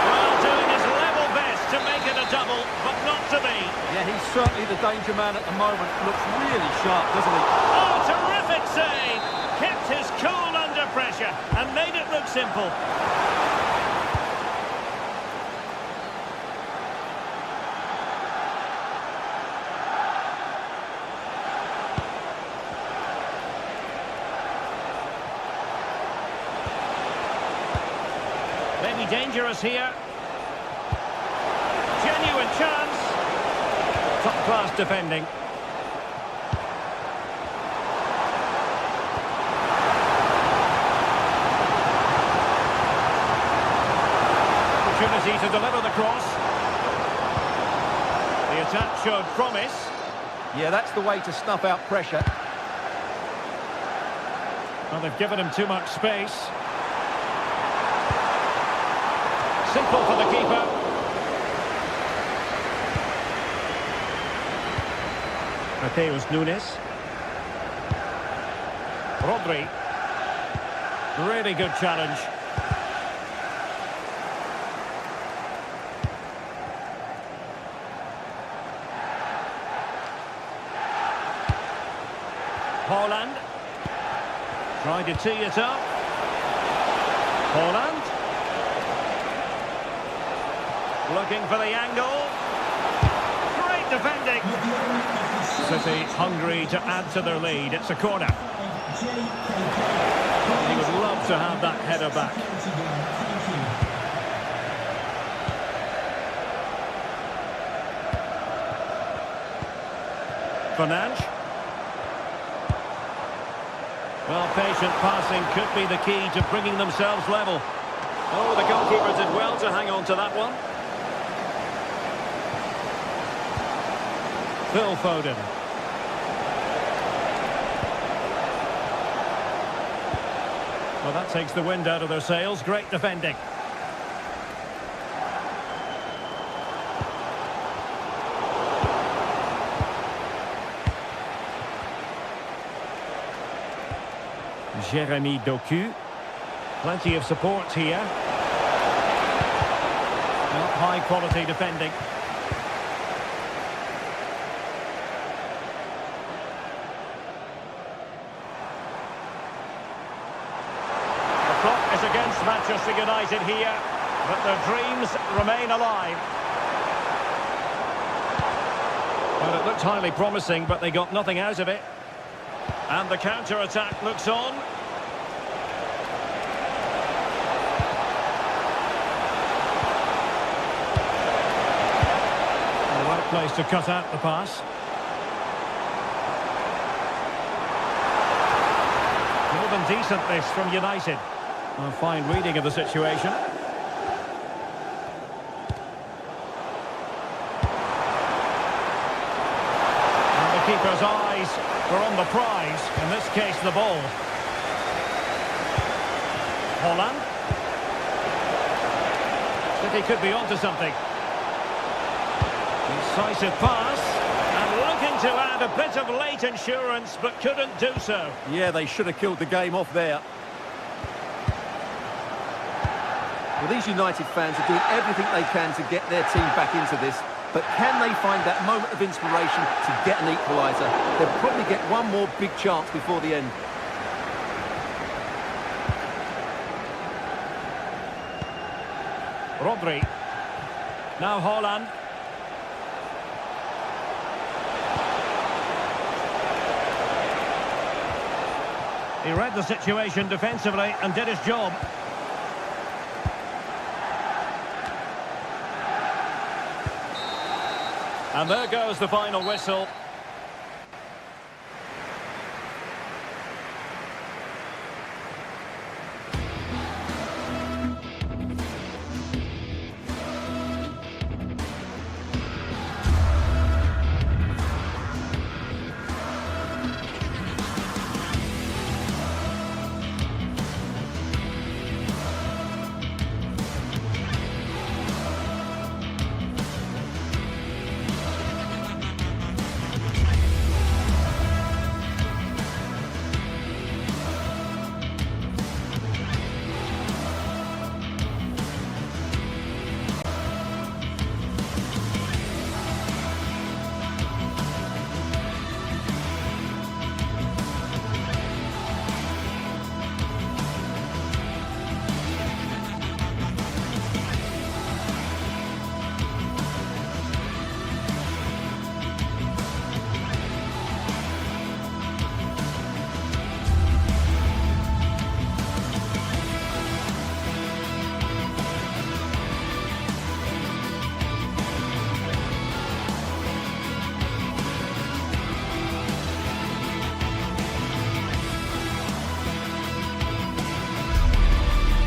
Well, doing his level best to make it a double, but not to be. Yeah, he's certainly the danger man at the moment. Looks really sharp, doesn't he? Oh, terrific save! Kept his cool under pressure and made it look simple. Maybe dangerous here. Genuine chance. Top-class defending. Opportunity to deliver the cross. The attack showed promise. Yeah, that's the way to snuff out pressure. Well, they've given him too much space. Simple for the keeper. Mateus Nunes. Rodri. Really good challenge. Haaland. Trying to tee it up. Haaland. Looking for the angle. Great defending. City hungry to add to their lead. It's a corner. He would love to have that header back. Fernandes. Well, patient passing could be the key to bringing themselves level. Oh, the goalkeeper did well to hang on to that one. Phil Foden. Well, that takes the wind out of their sails. Great defending. Jeremy Doku. Plenty of support here. Not high quality defending. The clock is against Manchester United here, but their dreams remain alive. Well, it looked highly promising, but they got nothing out of it. And the counter-attack looks on. The right place to cut out the pass. More than decent this from United. A fine reading of the situation. And the keeper's eyes were on the prize, in this case the ball. Holland. City could be onto something. Decisive pass, and looking to add a bit of late insurance, but couldn't do so. Yeah, they should have killed the game off there. Well, these United fans are doing everything they can to get their team back into this. But can they find that moment of inspiration to get an equaliser? They'll probably get one more big chance before the end. Rodri. Now Holland. He read the situation defensively and did his job. And there goes the final whistle.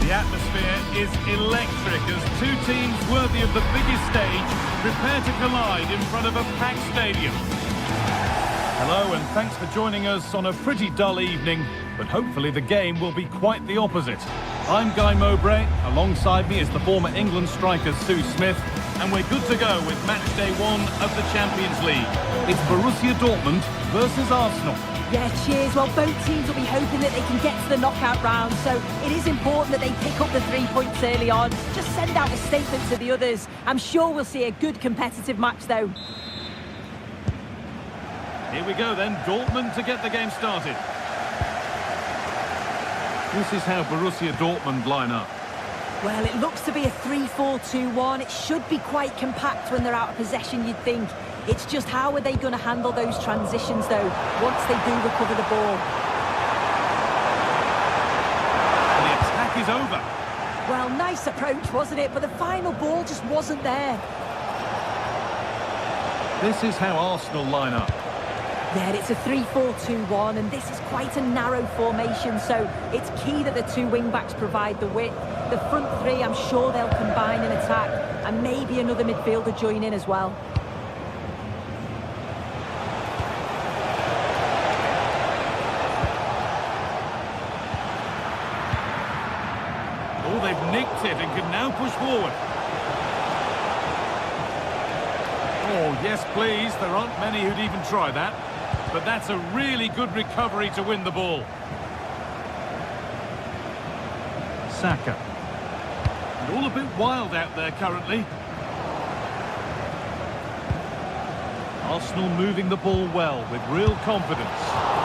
The atmosphere is electric as two teams worthy of the biggest stage prepare to collide in front of a packed stadium. Hello and thanks for joining us on a pretty dull evening, but hopefully the game will be quite the opposite. I'm Guy Mowbray, alongside me is the former England striker Sue Smith, and we're good to go with match day 1 of the Champions League. It's Borussia Dortmund versus Arsenal. Yeah, cheers. Well, both teams will be hoping that they can get to the knockout round, so it is important that they pick up the 3 points early on. Just send out a statement to the others. I'm sure we'll see a good competitive match, though. Here we go then, Dortmund to get the game started. This is how Borussia Dortmund line up. Well, it looks to be a 3-4-2-1. It should be quite compact when they're out of possession, you'd think. It's just how are they going to handle those transitions, though, once they do recover the ball? The attack is over. Well, nice approach, wasn't it? But the final ball just wasn't there. This is how Arsenal line up. Yeah, it's a 3-4-2-1, and this is quite a narrow formation, so it's key that the two wing-backs provide the width. The front three, I'm sure they'll combine in attack, and maybe another midfielder join in as well. Oh, they've nicked it and can now push forward. Oh, yes, please. There aren't many who'd even try that. But that's a really good recovery to win the ball. Saka. And all a bit wild out there currently. Arsenal moving the ball well with real confidence.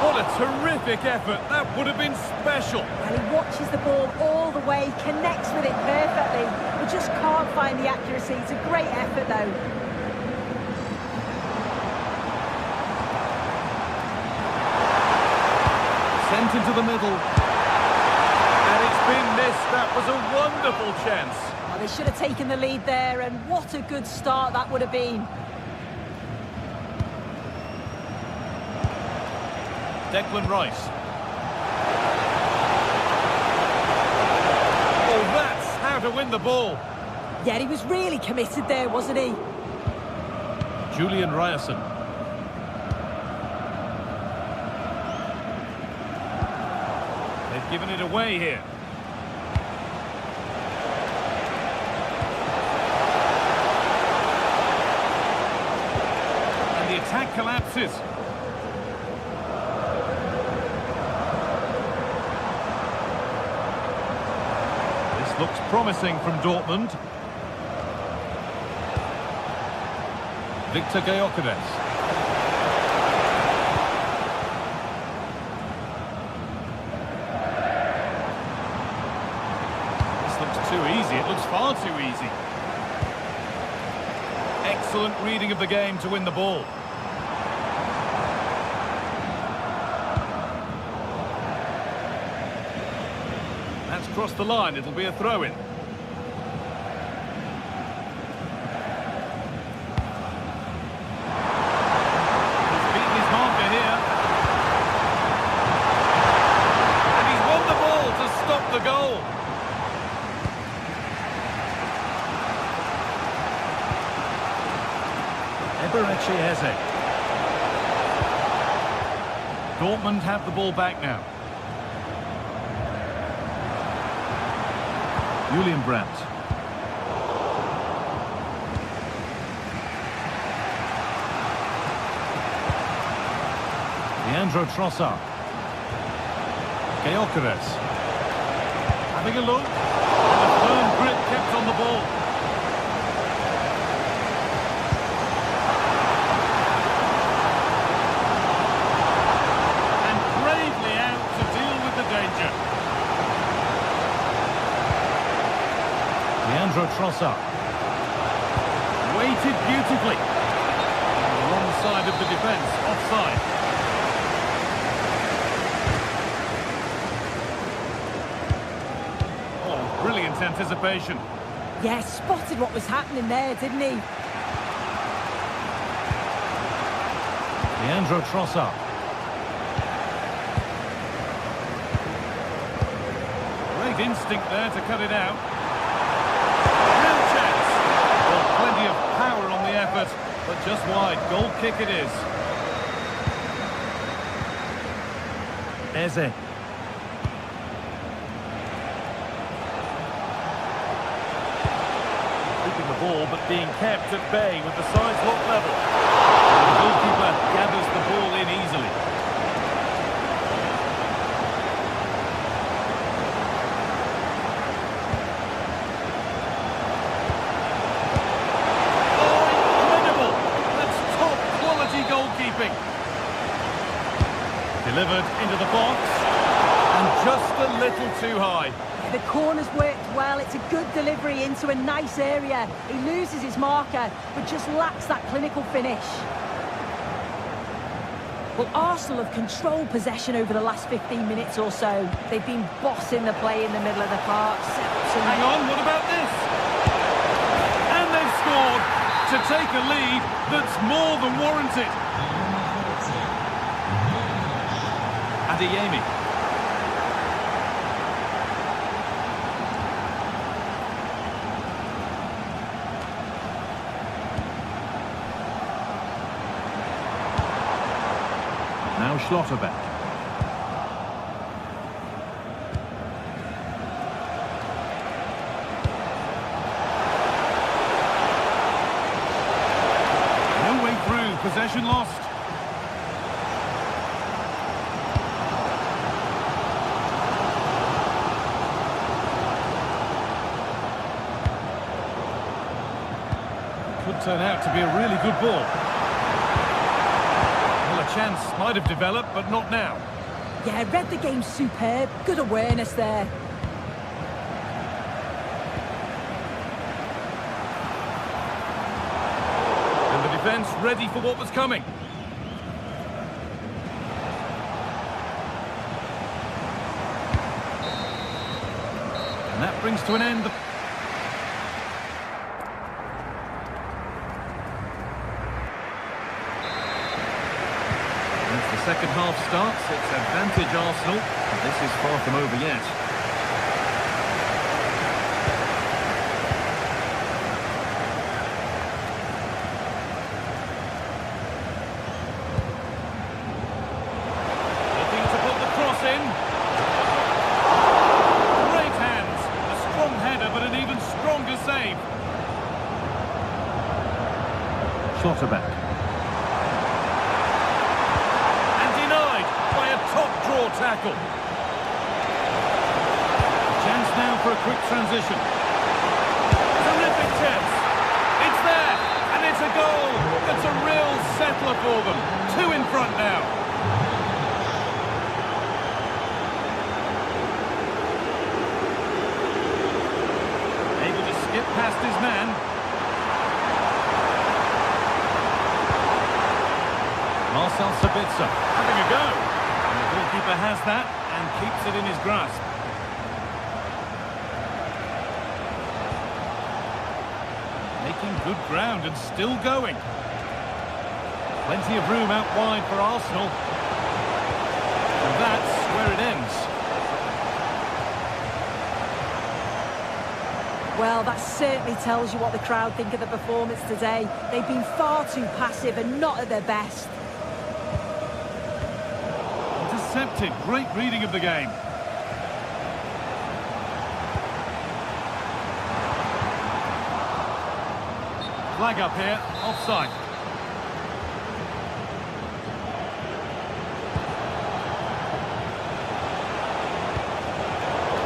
What a terrific effort. That would have been special. And he watches the ball all the way, connects with it perfectly, but just can't find the accuracy. It's a great effort, though. Sent into the middle. And it's been missed. That was a wonderful chance. Well, they should have taken the lead there, and what a good start that would have been. Declan Rice. Oh, that's how to win the ball. Yeah, he was really committed there, wasn't he? Julian Ryerson. They've given it away here. And the attack collapses. This looks promising from Dortmund. Victor Gyökeres. Too easy. It looks far too easy. Excellent reading of the game to win the ball. That's crossed the line. It'll be a throw-in. He's beaten his marker here. And he's won the ball to stop the goal. Dortmund have the ball back now. Julian Brandt. Leandro Trossard. Gyökeres. Having a look. And a firm grip kept on the ball. Leandro Trossard. Weighted beautifully. On the wrong side of the defence, offside. Oh, brilliant anticipation. Yeah, spotted what was happening there, didn't he? Leandro Trossard. Great instinct there to cut it out. Plenty of power on the effort, but just wide. Goal kick it is. Eze. Keeping the ball, but being kept at bay with the sides locked level. The goalkeeper gathers the ball in easily. Delivered into the box, and just a little too high. The corner's worked well. It's a good delivery into a nice area. He loses his marker, but just lacks that clinical finish. Well, Arsenal have controlled possession over the last 15 minutes or so. They've been bossing the play in the middle of the park. Hang on, what about this? And they've scored to take a lead that's more than warranted. Adeyemi. Now Schlotterbeck. No way through, possession lost. Could turn out to be a really good ball. Chance might have developed, but not now. Yeah, read the game superb. Good awareness there. And the defence ready for what was coming. And that brings to an end the... Second half starts, it's advantage Arsenal, but this is far from over yet. Looking to put the cross in. Great hands, a strong header but an even stronger save. Schlotterbeck. Top-draw tackle. Chance now for a quick transition. Terrific chance. It's there, and it's a goal. It's a real settler for them. 2 in front now. Able to skip past his man. Marcel Sabitzer having a go. The goalkeeper has that and keeps it in his grasp. Making good ground and still going. Plenty of room out wide for Arsenal. And that's where it ends. Well, that certainly tells you what the crowd think of the performance today. They've been far too passive and not at their best. Intercepted. Great reading of the game. Flag up here. Offside.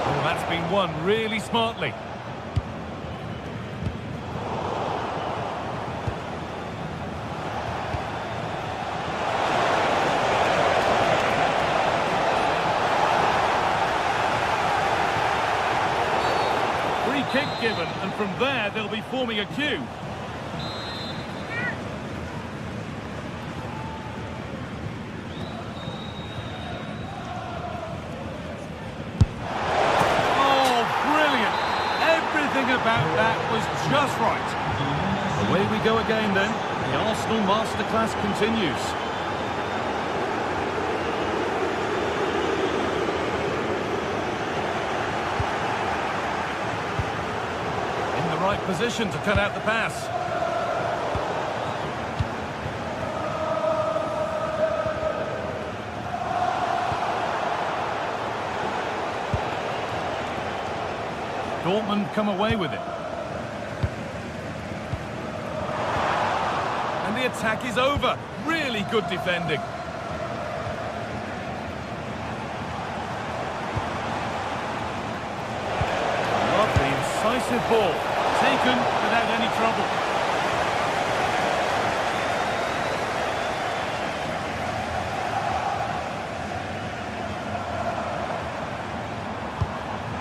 Oh, that's been won really smartly. Kick given, and from there they'll be forming a queue. Oh, brilliant! Everything about that was just right. Away we go again then. The Arsenal masterclass continues. Right position to cut out the pass. Dortmund come away with it. And the attack is over. Really good defending. Lovely, incisive ball. Taken without any trouble.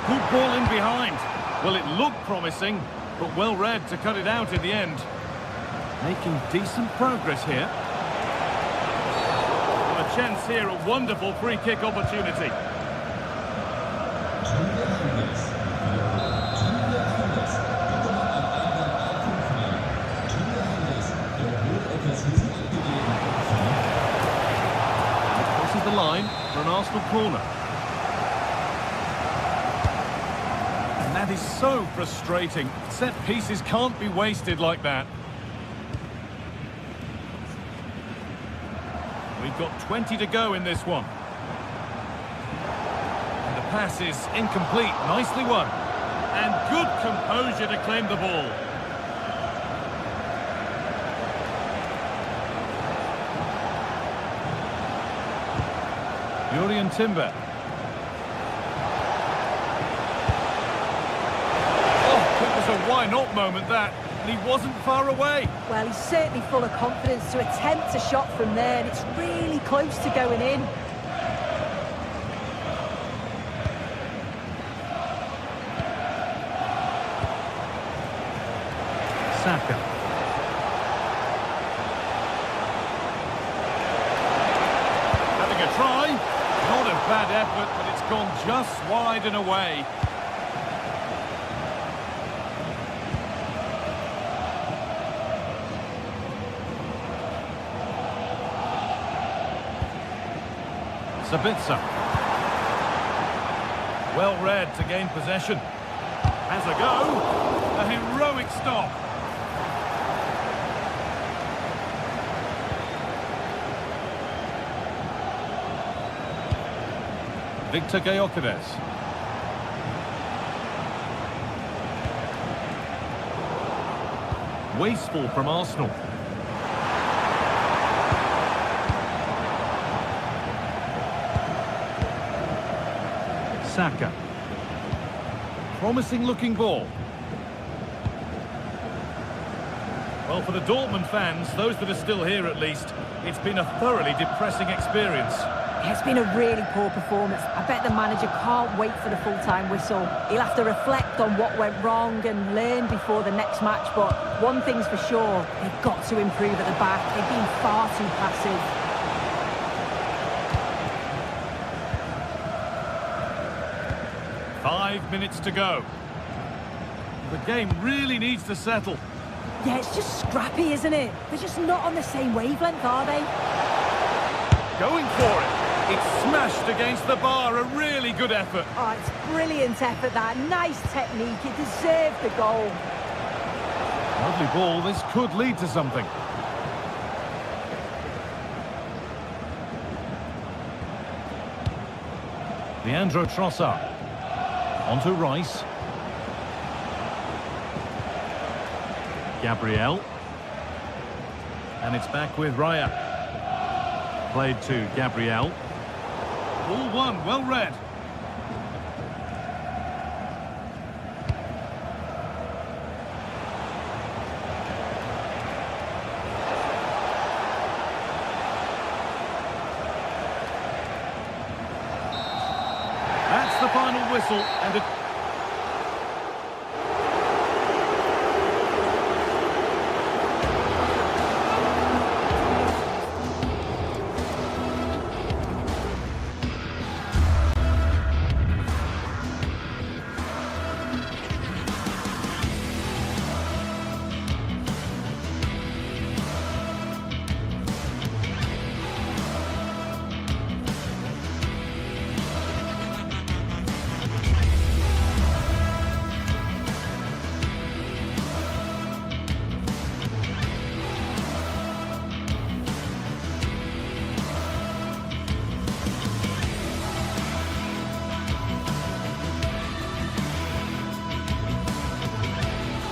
Good ball in behind. Well, it looked promising, but well read to cut it out in the end. Making decent progress here. Well, a chance here, a wonderful free kick opportunity. This is the line for an Arsenal corner. And that is so frustrating. Set pieces can't be wasted like that. We've got 20 to go in this one. And the pass is incomplete. Nicely won. And good composure to claim the ball. Jurriën Timber. Oh, it was a why-not moment, that. And he wasn't far away. Well, he's certainly full of confidence to attempt a shot from there, and it's really close to going in. Saka. Having a try. Not a bad effort, but it's gone just wide and away. Sabitzer. Well read to gain possession. Has a go. A heroic stop. Victor Gyökeres. Wasteful from Arsenal. Saka. Promising looking ball. Well, for the Dortmund fans, those that are still here at least, it's been a thoroughly depressing experience. It's been a really poor performance. I bet the manager can't wait for the full-time whistle. He'll have to reflect on what went wrong and learn before the next match, but one thing's for sure, they've got to improve at the back. They've been far too passive. 5 minutes to go. The game really needs to settle. Yeah, it's just scrappy, isn't it? They're just not on the same wavelength, are they? Going for it. It's smashed against the bar. A really good effort. Oh, it's brilliant effort, that. Nice technique. It deserved the goal. Lovely ball. This could lead to something. Leandro Trossard. Onto Rice. Gabriel. And it's back with Raya. Played to Gabriel. Ball one, well read. That's the final whistle, and it...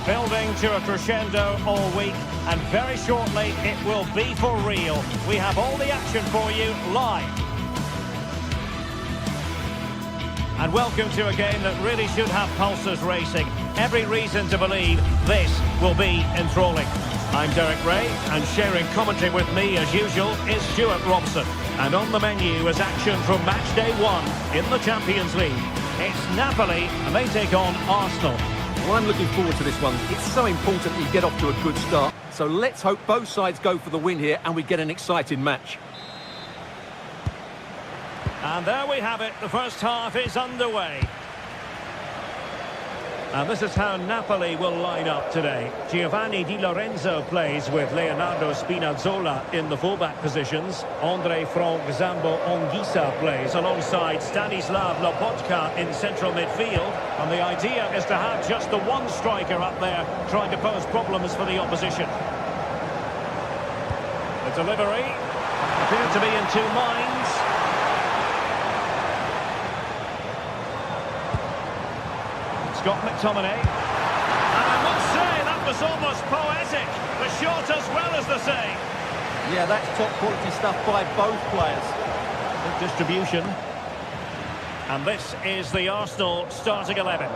Building to a crescendo all week, and very shortly it will be for real. We have all the action for you live. And welcome to a game that really should have pulses racing. Every reason to believe this will be enthralling. I'm Derek Ray, and sharing commentary with me as usual is Stuart Robson. And on the menu is action from match day 1 in the Champions League. It's Napoli, and they take on Arsenal. Well, I'm looking forward to this one. It's so important you get off to a good start. So let's hope both sides go for the win here and we get an exciting match. And there we have it. The first half is underway. And this is how Napoli will line up today. Giovanni Di Lorenzo plays with Leonardo Spinazzola in the fullback positions. Andre Frank Zambo Anguissa plays alongside Stanislav Lobotka in central midfield. And the idea is to have just the one striker up there trying to pose problems for the opposition. The delivery appeared to be in two minds. Scott McTominay, and I must say that was almost poetic, the shot as well as the save. Yeah, that's top quality stuff by both players. Good distribution. And this is the Arsenal starting 11.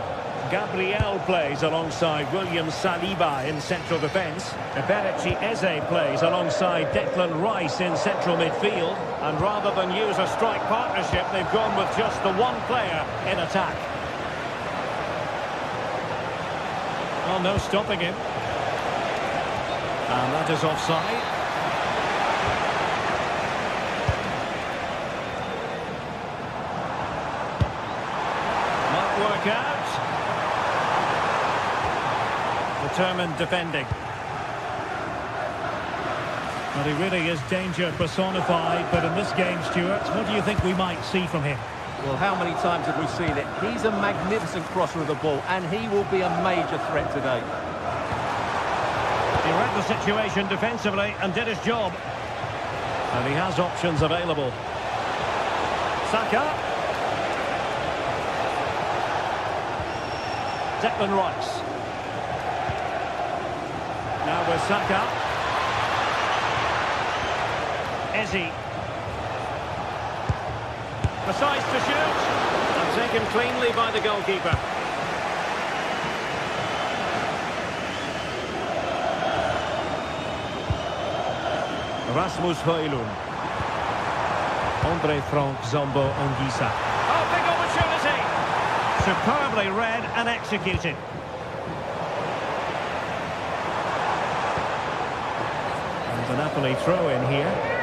Gabriel plays alongside William Saliba in central defence. Eberechi Eze plays alongside Declan Rice in central midfield. And rather than use a strike partnership, they've gone with just the one player in attack. Oh, no stopping him. And that is offside. Might work out. Determined defending. Well, he really is danger personified, but in this game, Stuart, what do you think we might see from him? Well, how many times have we seen it? He's a magnificent crosser of the ball, and he will be a major threat today. He read the situation defensively and did his job. And he has options available. Saka. Declan Rice. Now with Saka. Eze. Precise to shoot, and taken cleanly by the goalkeeper. Rasmus Højlund. Andre Frank Zambo Anguissa. Oh, big opportunity! Superbly read and executed. And the Napoli throw in here.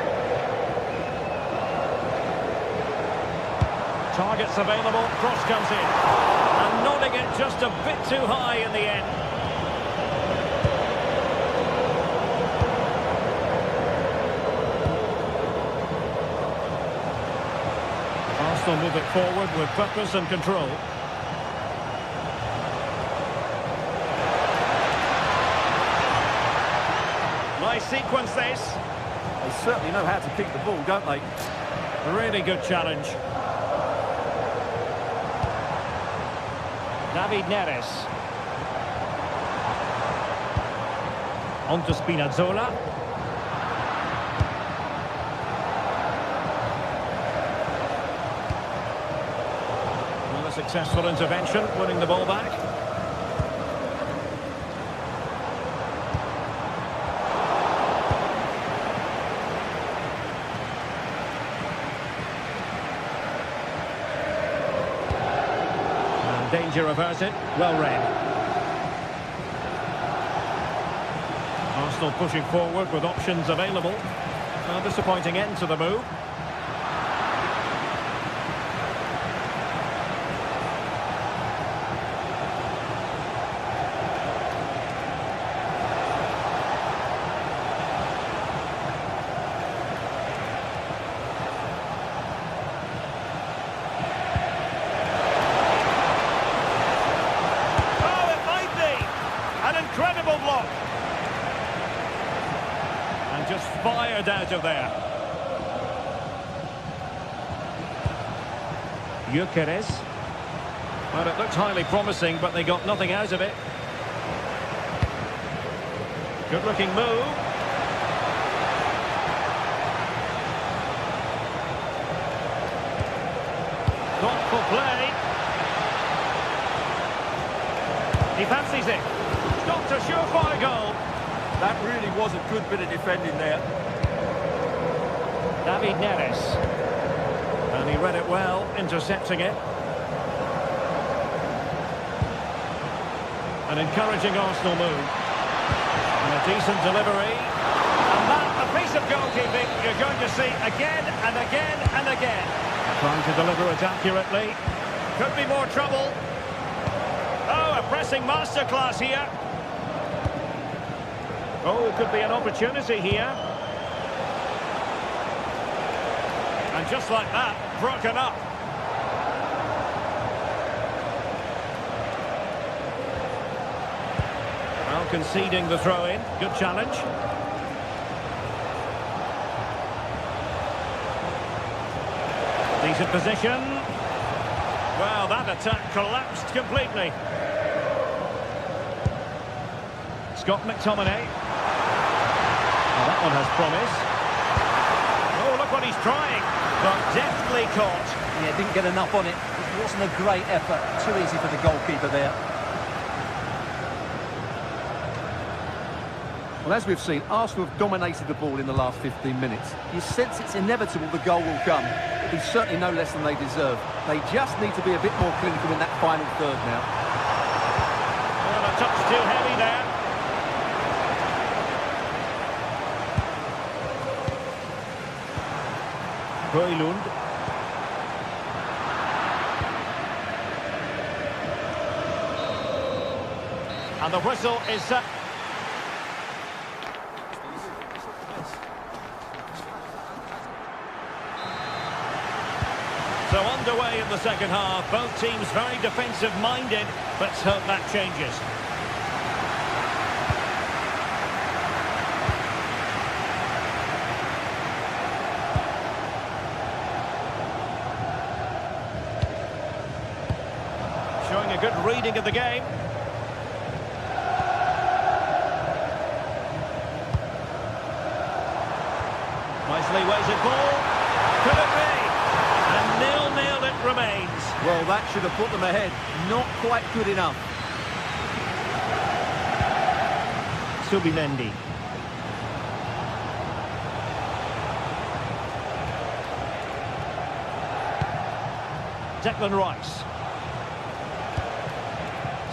Targets available, cross comes in. And nodding it just a bit too high in the end. Arsenal move it forward with purpose and control. Nice sequence this. They certainly know how to keep the ball, don't they? Really good challenge. David Neres. On to Spinazzola. Well, a successful intervention, winning the ball back. Danger averted, well read. Arsenal pushing forward with options available. A disappointing end to the move. Incredible block. And just fired out of there. Gyökeres. Well, it looked highly promising, but they got nothing out of it. Good-looking move. Thoughtful play. He fancies it. Stopped a surefire goal. That really was a good bit of defending there. David Neres. And he read it well, intercepting it. An encouraging Arsenal move. And a decent delivery. And that, a piece of goalkeeping you're going to see again and again and again. Trying to deliver it accurately. Could be more trouble. Oh, a pressing masterclass here. Oh, could be an opportunity here. And just like that, broken up. Well, conceding the throw-in. Good challenge. Decent position. Well, that attack collapsed completely. Scott McTominay. Well, that one has promise. Oh, look what he's trying. But deftly caught. Yeah, didn't get enough on it. It wasn't a great effort. Too easy for the goalkeeper there. Well, as we've seen, Arsenal have dominated the ball in the last 15 minutes. You sense it's inevitable the goal will come. It'll be certainly no less than they deserve. They just need to be a bit more clinical in that final third now. Well, a touch too heavy there. Højlund. And the whistle is set. So underway in the second half, both teams very defensive-minded. Let's hope that changes. Showing a good reading of the game. Nicely weighted ball. Could it be? And 0-0 it remains. Well, that should have put them ahead. Not quite good enough. Subimendi. Declan Rice.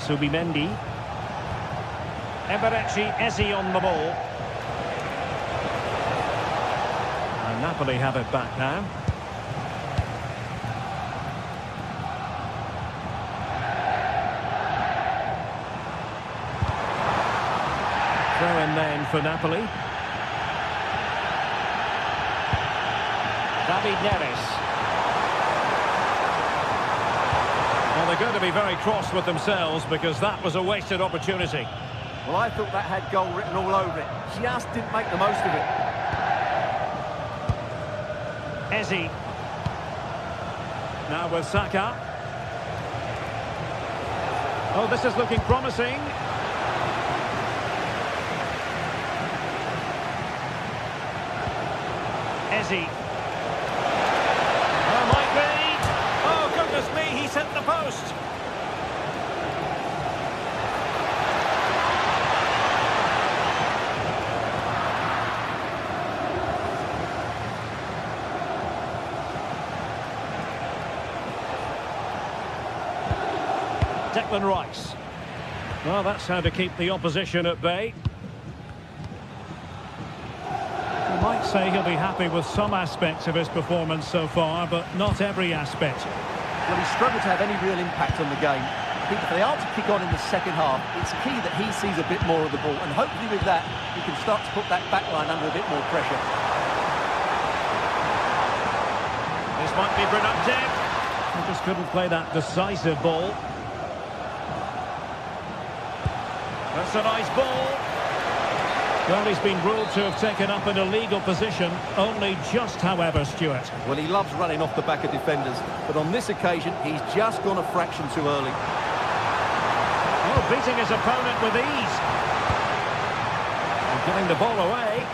Subimendi. Eberechi Eze on the ball. And Napoli have it back now. Throw in then for Napoli. David Neres. Well, they're going to be very cross with themselves because that was a wasted opportunity. Well, I thought that had goal written all over it. Just didn't make the most of it. Eze. Now with Saka. Oh, this is looking promising. Eze. Oh, might be. Oh, goodness me, he's hit the post. Declan Rice. Well, that's how to keep the opposition at bay. You might say he'll be happy with some aspects of his performance so far, but not every aspect. Well, he struggled to have any real impact on the game. I think if they are to kick on in the second half, it's key that he sees a bit more of the ball, and hopefully with that, he can start to put that back line under a bit more pressure. This might be productive. He just couldn't play that decisive ball. That's a nice ball. Well, he's been ruled to have taken up an illegal position, only just, however, Stuart. Well, he loves running off the back of defenders, but on this occasion, he's just gone a fraction too early. Oh, beating his opponent with ease. And giving the ball away.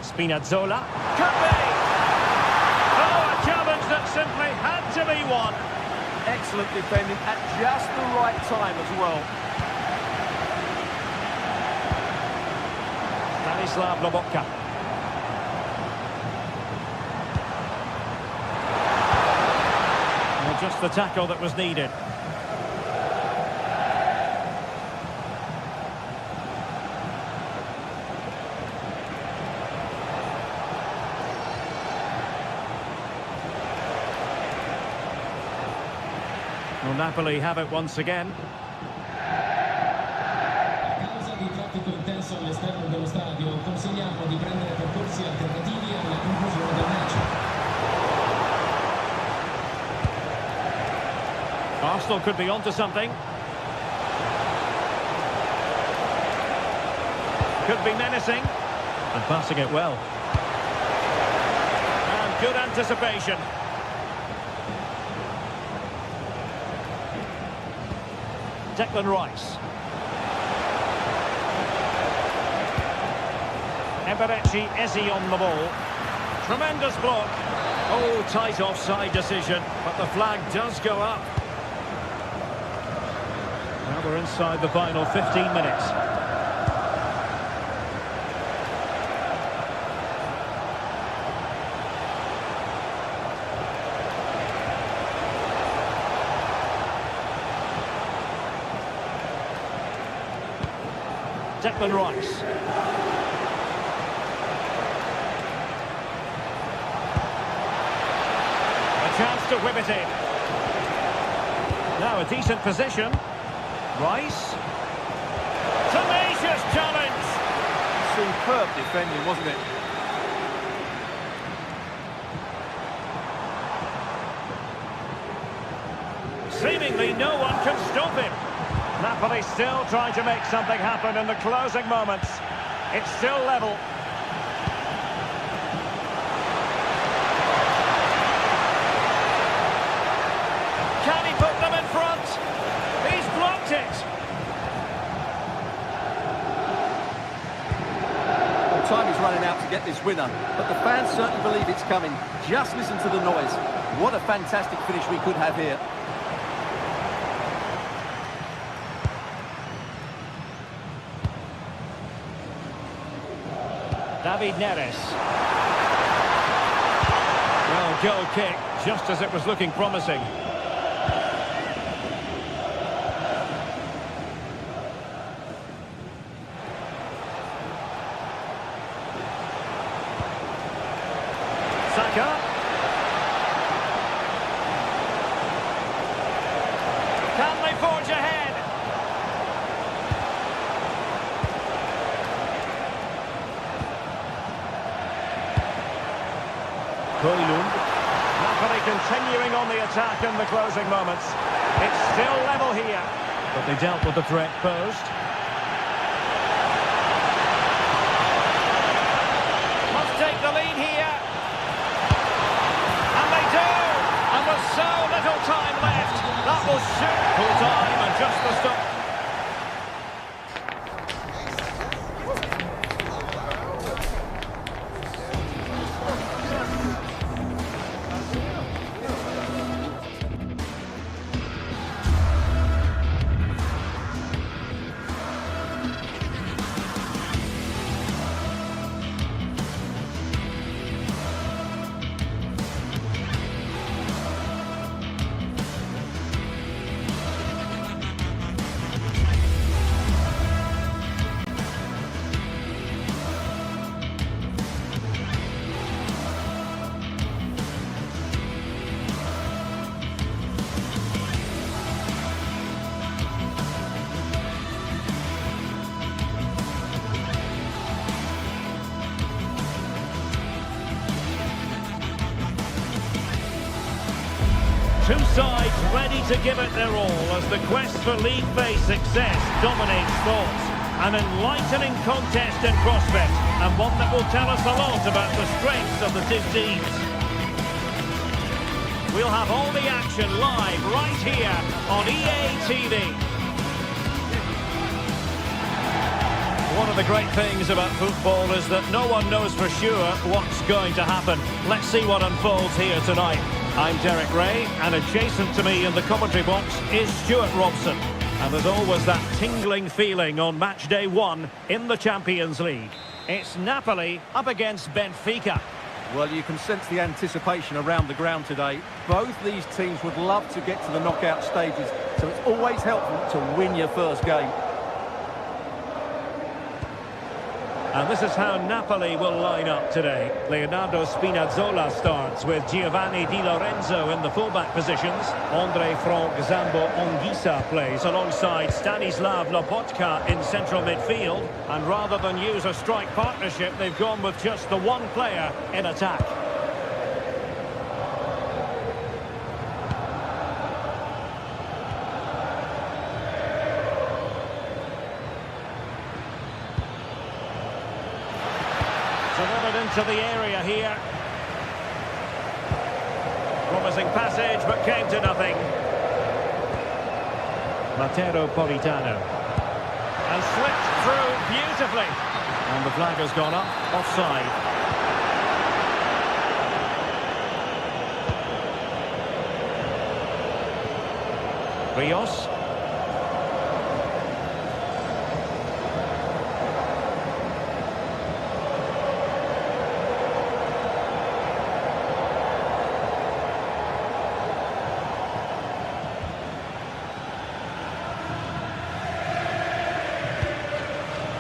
Spinazzola. Could be! Oh, a challenge that simply had to be won. Excellent defending at just the right time as well. Stanislav Lobotka. Well, just the tackle that was needed. Will Napoli have it once again? A causa di traffico intenso all'esterno dello stadio, consigliamo di prendere percorsi alternativi alla conclusione del match. Arsenal could be onto something. Could be menacing. And passing it well. And good anticipation. Declan Rice. Eberechi Eze on the ball. Tremendous block. Oh, tight offside decision, but the flag does go up. Now we're inside the final 15 minutes. Declan Rice. A chance to whip it in. Now a decent position. Rice. Tenacious challenge. Superb defending, wasn't it? Seemingly no one can stop him. Napoli still trying to make something happen in the closing moments. It's still level. Can he put them in front? He's blocked it. Well, time is running out to get this winner, but the fans certainly believe it's coming. Just listen to the noise. What a fantastic finish we could have here. David Neres. Well, goal kick, just as it was looking promising. Saka. Can they forge ahead? Napoli continuing on the attack in the closing moments. It's still level here. But they dealt with the threat posed. Must take the lead here. And they do! And with so little time left, that will shoot full time and just the stop. Two sides ready to give it their all as the quest for league phase success dominates thoughts. An enlightening contest in prospect, and one that will tell us a lot about the strengths of the two teams. We'll have all the action live right here on EA TV. One of the great things about football is that no one knows for sure what's going to happen. Let's see what unfolds here tonight. I'm Derek Ray, and adjacent to me in the commentary box is Stuart Robson. And there's always that tingling feeling on match day one in the Champions League. It's Napoli up against Benfica. Well, you can sense the anticipation around the ground today. Both these teams would love to get to the knockout stages, so it's always helpful to win your first game. And this is how Napoli will line up today. Leonardo Spinazzola starts with Giovanni Di Lorenzo in the fullback positions. Andre Frank Zambo Anguissa plays alongside Stanislav Lobotka in central midfield. And rather than use a strike partnership, they've gone with just the one player in attack. Into the area here. Promising passage, but came to nothing. Matteo Politano. And slipped through beautifully. And the flag has gone up, offside. Rios.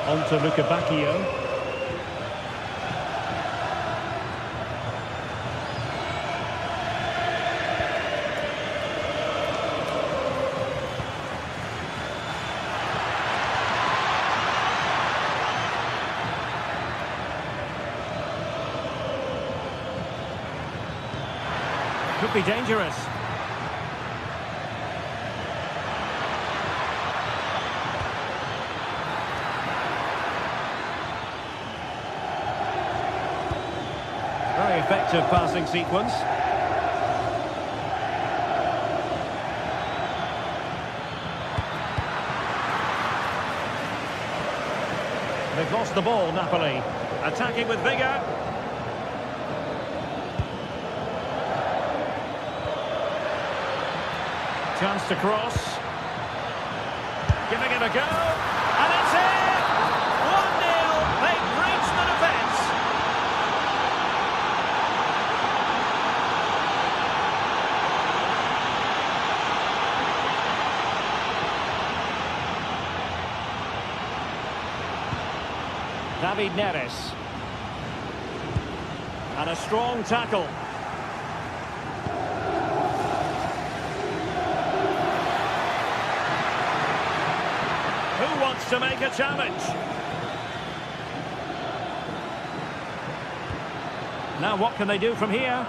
On to Luca Bacchio. Could be dangerous. Very effective passing sequence. They've lost the ball, Napoli. Attacking with vigour. Chance to cross. Giving it a go. And it's in! 1-0. They've reached the defence. David Neres. And a strong tackle. Who wants to make a challenge? Now what can they do from here?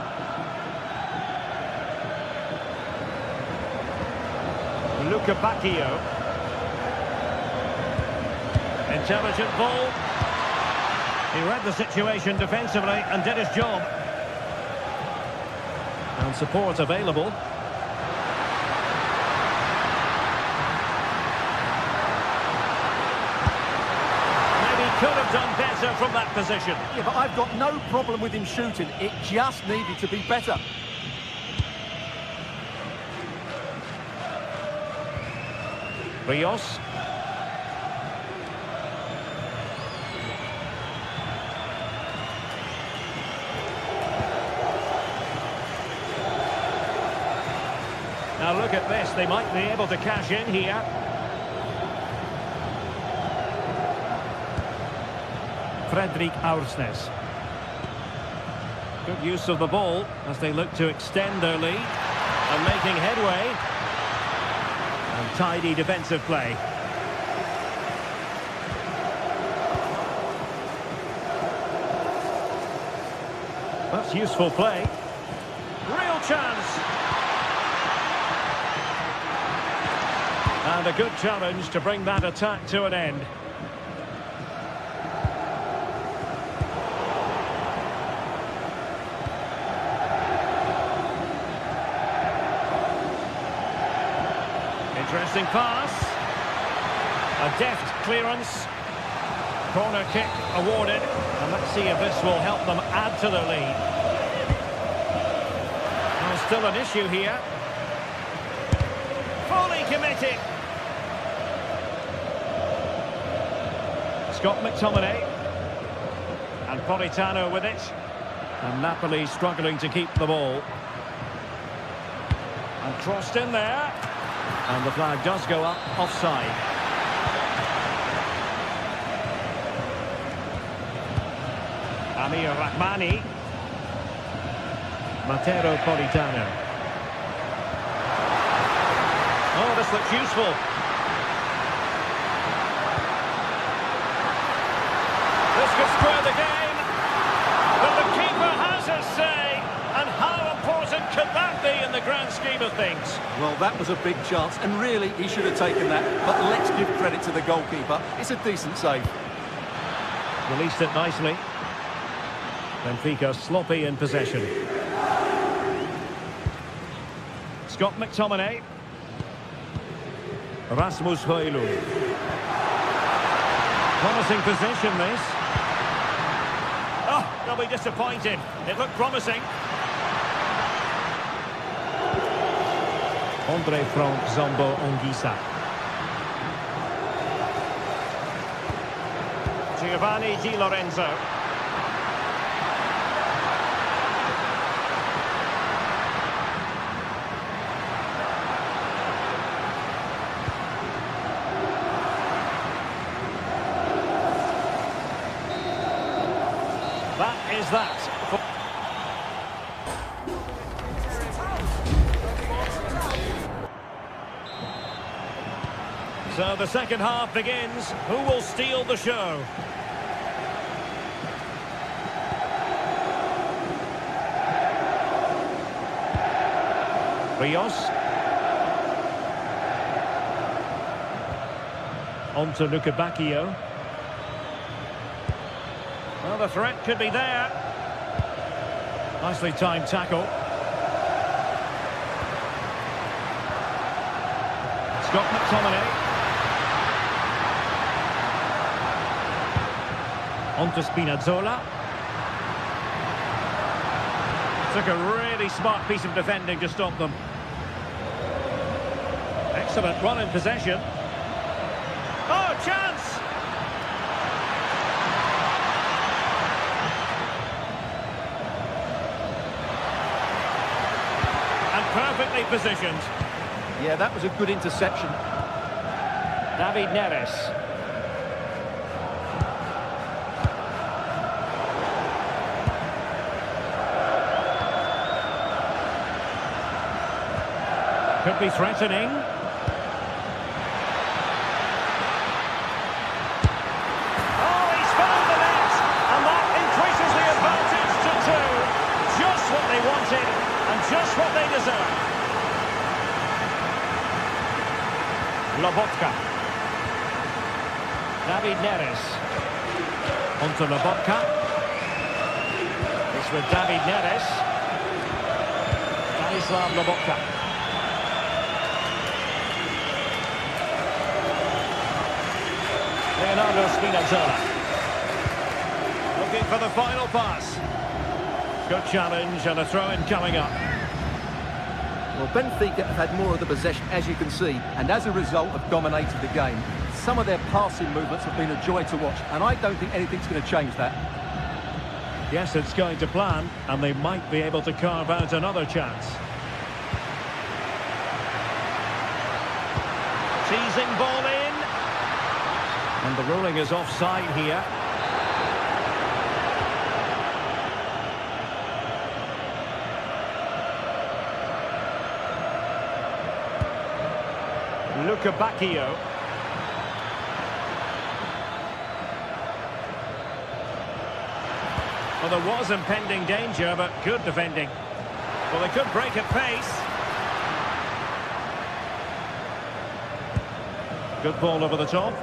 Luca Bacchio. Intelligent ball. He read the situation defensively and did his job. And support available. Could have done better from that position. Yeah, but I've got no problem with him shooting. It just needed to be better. Rios. Now look at this. They might be able to cash in here. Fredrik Aursnes. Good use of the ball as they look to extend their lead and making headway. And tidy defensive play. That's useful play. Real chance. And a good challenge to bring that attack to an end. Interesting pass. A deft clearance. Corner kick awarded. And let's see if this will help them add to their lead. Well, still an issue here. Fully committed. Scott McTominay. And Politano with it. And Napoli struggling to keep the ball. And crossed in there. And the flag does go up, offside. Amir Rahmani. Matteo Politano. Oh, this looks useful. This could square the game. But the keeper has his say. And how important could that be in the grand scheme of things? Well, that was a big chance, and really, he should have taken that. But let's give credit to the goalkeeper. It's a decent save. Released it nicely. Benfica sloppy in possession. Scott McTominay. Rasmus Højlund. Promising possession, this. Oh, they'll be disappointed. It looked promising. Andre Frank Zambo Anguissa. Giovanni Di Lorenzo. That is that. So the second half begins. Who will steal the show? Rios. On to Luca Bacchio. Well, the threat could be there. Nicely timed tackle. Scott McTominay. On to Spinazzola. Took a really smart piece of defending to stop them. Excellent run in possession. Oh, chance! And perfectly positioned. Yeah, that was a good interception. David Neres. Could be threatening. Oh, he's found the net! And that increases the advantage to 2. Just what they wanted, and just what they deserve. Lobotka. David Neres. Onto Lobotka. It's with David Neres. Stanislav Lobotka. Leonardo Spinazzola. Looking for the final pass. Good challenge and a throw-in coming up. Well, Benfica have had more of the possession, as you can see, and as a result have dominated the game. Some of their passing movements have been a joy to watch, and I don't think anything's going to change that. Yes, it's going to plan, and they might be able to carve out another chance. Teasing ball in. And the ruling is offside here. Luca Bacchio. Well, there was impending danger, but good defending. Well, they could break at pace. Good ball over the top.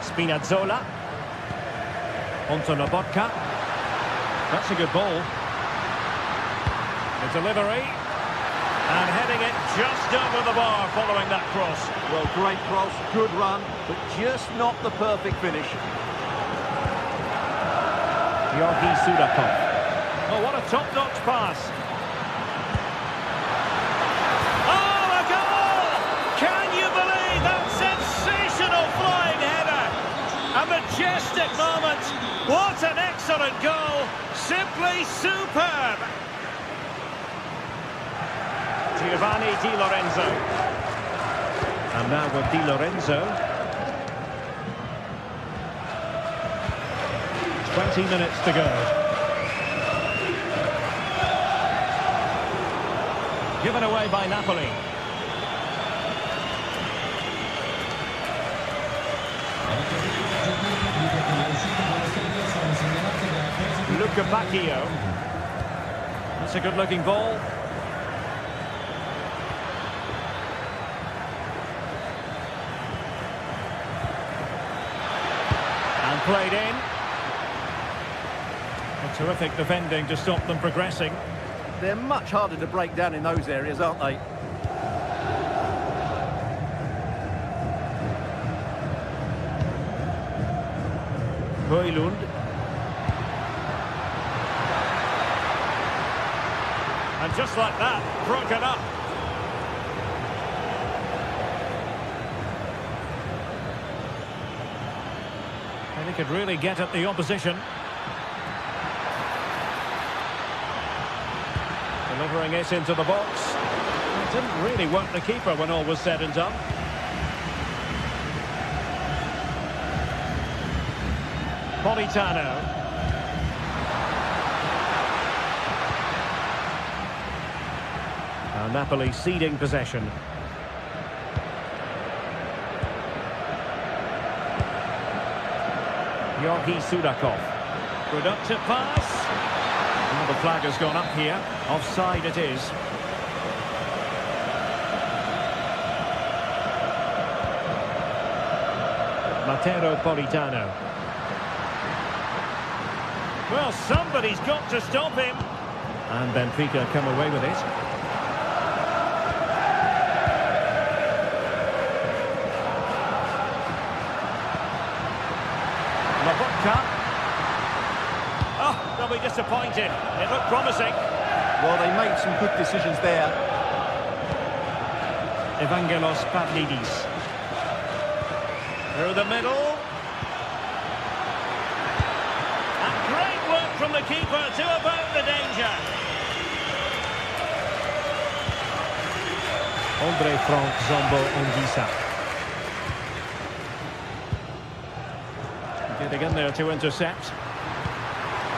Spinazzola. Onto Lobotka. That's a good ball. The delivery. And heading it just over the bar following that cross. Well, great cross, good run, but just not the perfect finish. Georgi Sudakov. Oh, what a top-notch pass. Oh, a goal! Can you believe that sensational flying header? A majestic moment. What an excellent goal. Simply superb. Giovanni Di Lorenzo. And now with Di Lorenzo. 20 minutes to go. Given away by Napoli. Luca Bacchio. That's a good-looking ball. And played in. A terrific defending to stop them progressing. They're much harder to break down in those areas, aren't they? Højlund. And just like that, broken up. And he could really get at the opposition. Delivering it into the box. It didn't really work the keeper when all was said and done. Politano. Now Napoli ceding possession. Georgi Sudakov. Productive pass. Well, the flag has gone up here. Offside it is. Matteo Politano. Well, somebody's got to stop him. And Benfica come away with it. Oh, they'll be disappointed. It looked promising. Well, they made some good decisions there. Evangelos Pavlidis. Through the middle. And great work from the keeper to avert the danger. Andre Frank Zombo Onguissa. Getting in there to intercept.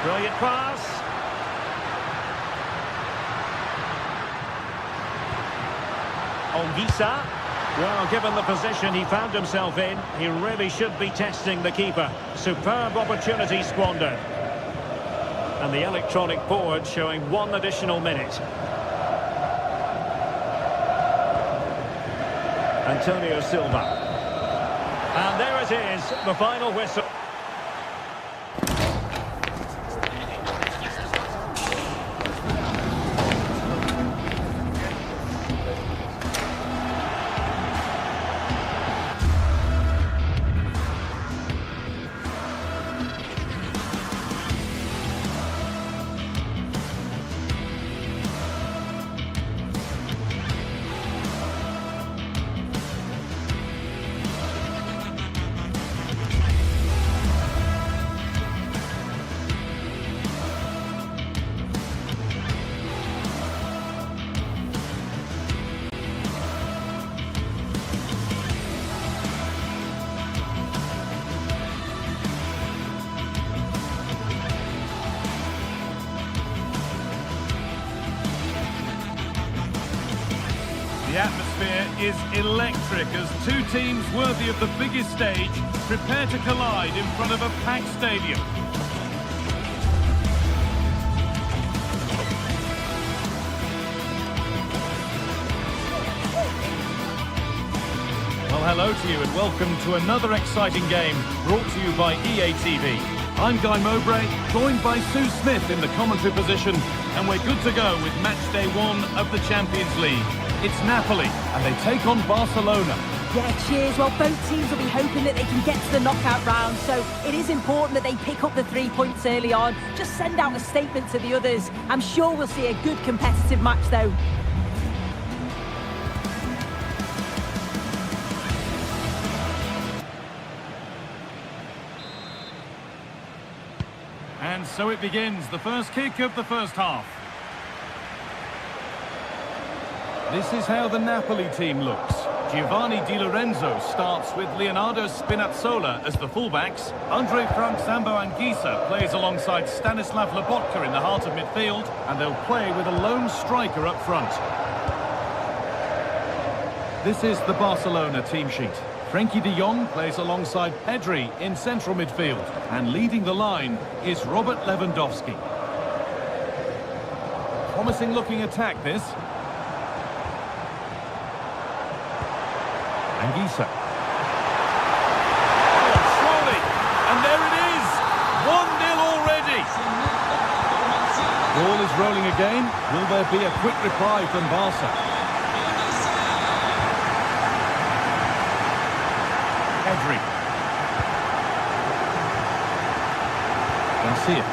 Brilliant pass. Onguissa. Well, given the position he found himself in, he really should be testing the keeper. Superb opportunity squandered. And the electronic board showing 1 additional minute. Antonio Silva. And there it is, the final whistle. The atmosphere is electric as two teams worthy of the biggest stage prepare to collide in front of a packed stadium. Well, hello to you and welcome to another exciting game brought to you by EA TV. I'm Guy Mowbray, joined by Sue Smith in the commentary position, and we're good to go with match day 1 of the Champions League. It's Napoli, and they take on Barcelona. Yeah, cheers. Well, both teams will be hoping that they can get to the knockout round, so it is important that they pick up the 3 points early on. Just send out a statement to the others. I'm sure we'll see a good competitive match, though. And so it begins, the first kick of the first half. This is how the Napoli team looks. Giovanni Di Lorenzo starts with Leonardo Spinazzola as the fullbacks. Andre Frank Zambo Anguissa plays alongside Stanislav Lobotka in the heart of midfield, and they'll play with a lone striker up front. This is the Barcelona team sheet. Frenkie de Jong plays alongside Pedri in central midfield, and leading the line is Robert Lewandowski. Promising looking attack this. Anguissa. Oh, surely! And there it is! 1-0 already! Ball is rolling again. Will there be a quick reply from Barca? Pedri. Garcia.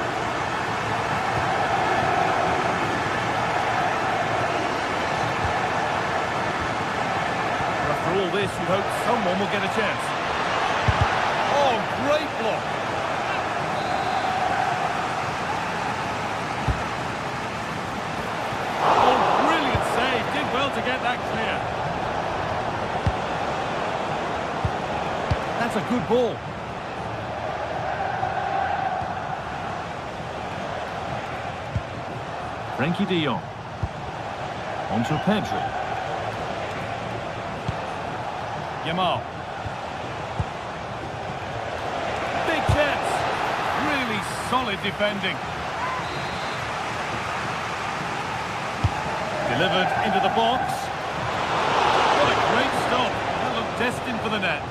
After all this, you hope someone will get a chance. Oh, great block. Oh, brilliant save. Did well to get that clear. That's a good ball. Frenkie de Jong. Onto Pedri. Yamal. Big chance. Really solid defending. Delivered into the box. What a great stop. That looked destined for the net.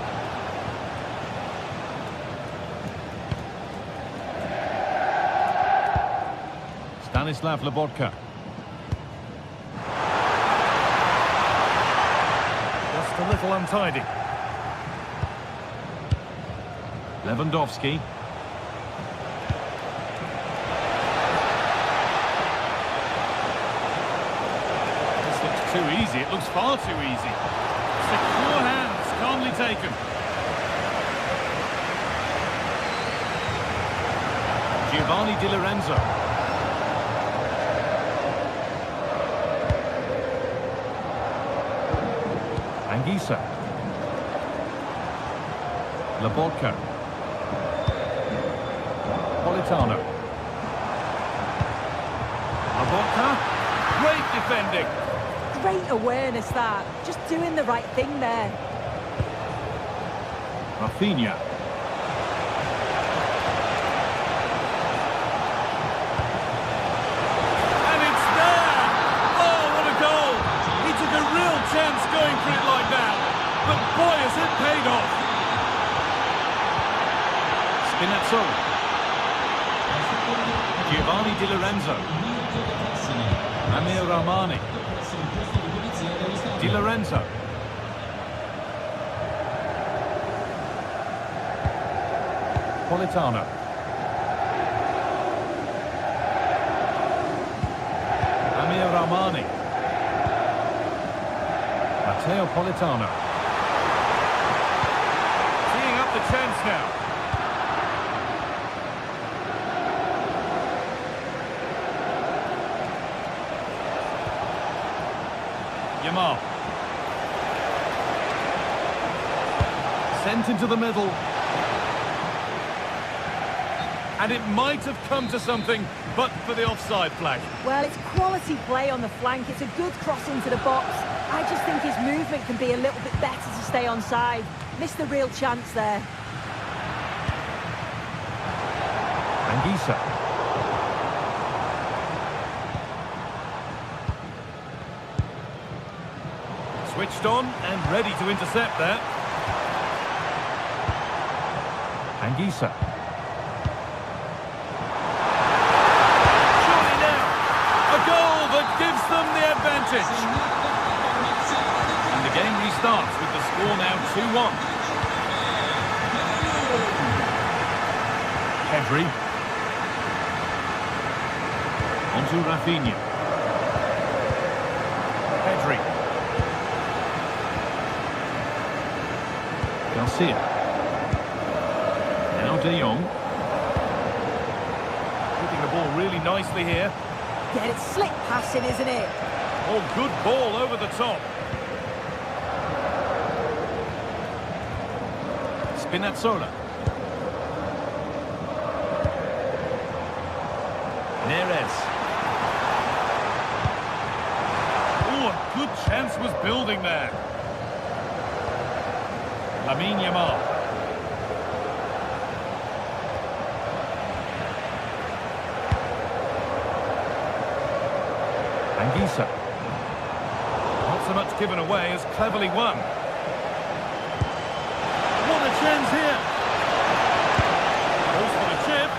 Stanislav Lobotka. Just a little untidy. Lewandowski. This looks too easy. It looks far too easy. Secure hands, calmly taken. Giovanni Di Lorenzo. Anguissa. Lobotka. Politano. Lobotka. Great defending. Great awareness, that. Just doing the right thing there. Rafinha. And it's there! Oh, what a goal! He took a real chance going for it like that. But boy, has it paid off. Spinazzola. Giovanni Di Lorenzo. Amir Rahmani. Di Lorenzo. Politano. Amir Rahmani. Matteo Politano. Teeing up the chance now. Yamal. Sent into the middle. And it might have come to something, but for the offside flag. Well, it's quality play on the flank. It's a good cross into the box. I just think his movement can be a little bit better to stay onside. Missed a real chance there. Anguissa. Switched on and ready to intercept there. Anguissa. Surely now. A goal that gives them the advantage. And the game restarts with the score now 2-1. Pedri. Onto Rafinha. Pedri. Garcia. Now De Jong. Putting the ball really nicely here. Yeah, it's slick passing, isn't it? Oh, good ball over the top. Spinazzola. Neres. Oh, a good chance was building there. Lamine Yamal. Anguissa. Not so much given away as cleverly won. What a chance here. Goes for the chip.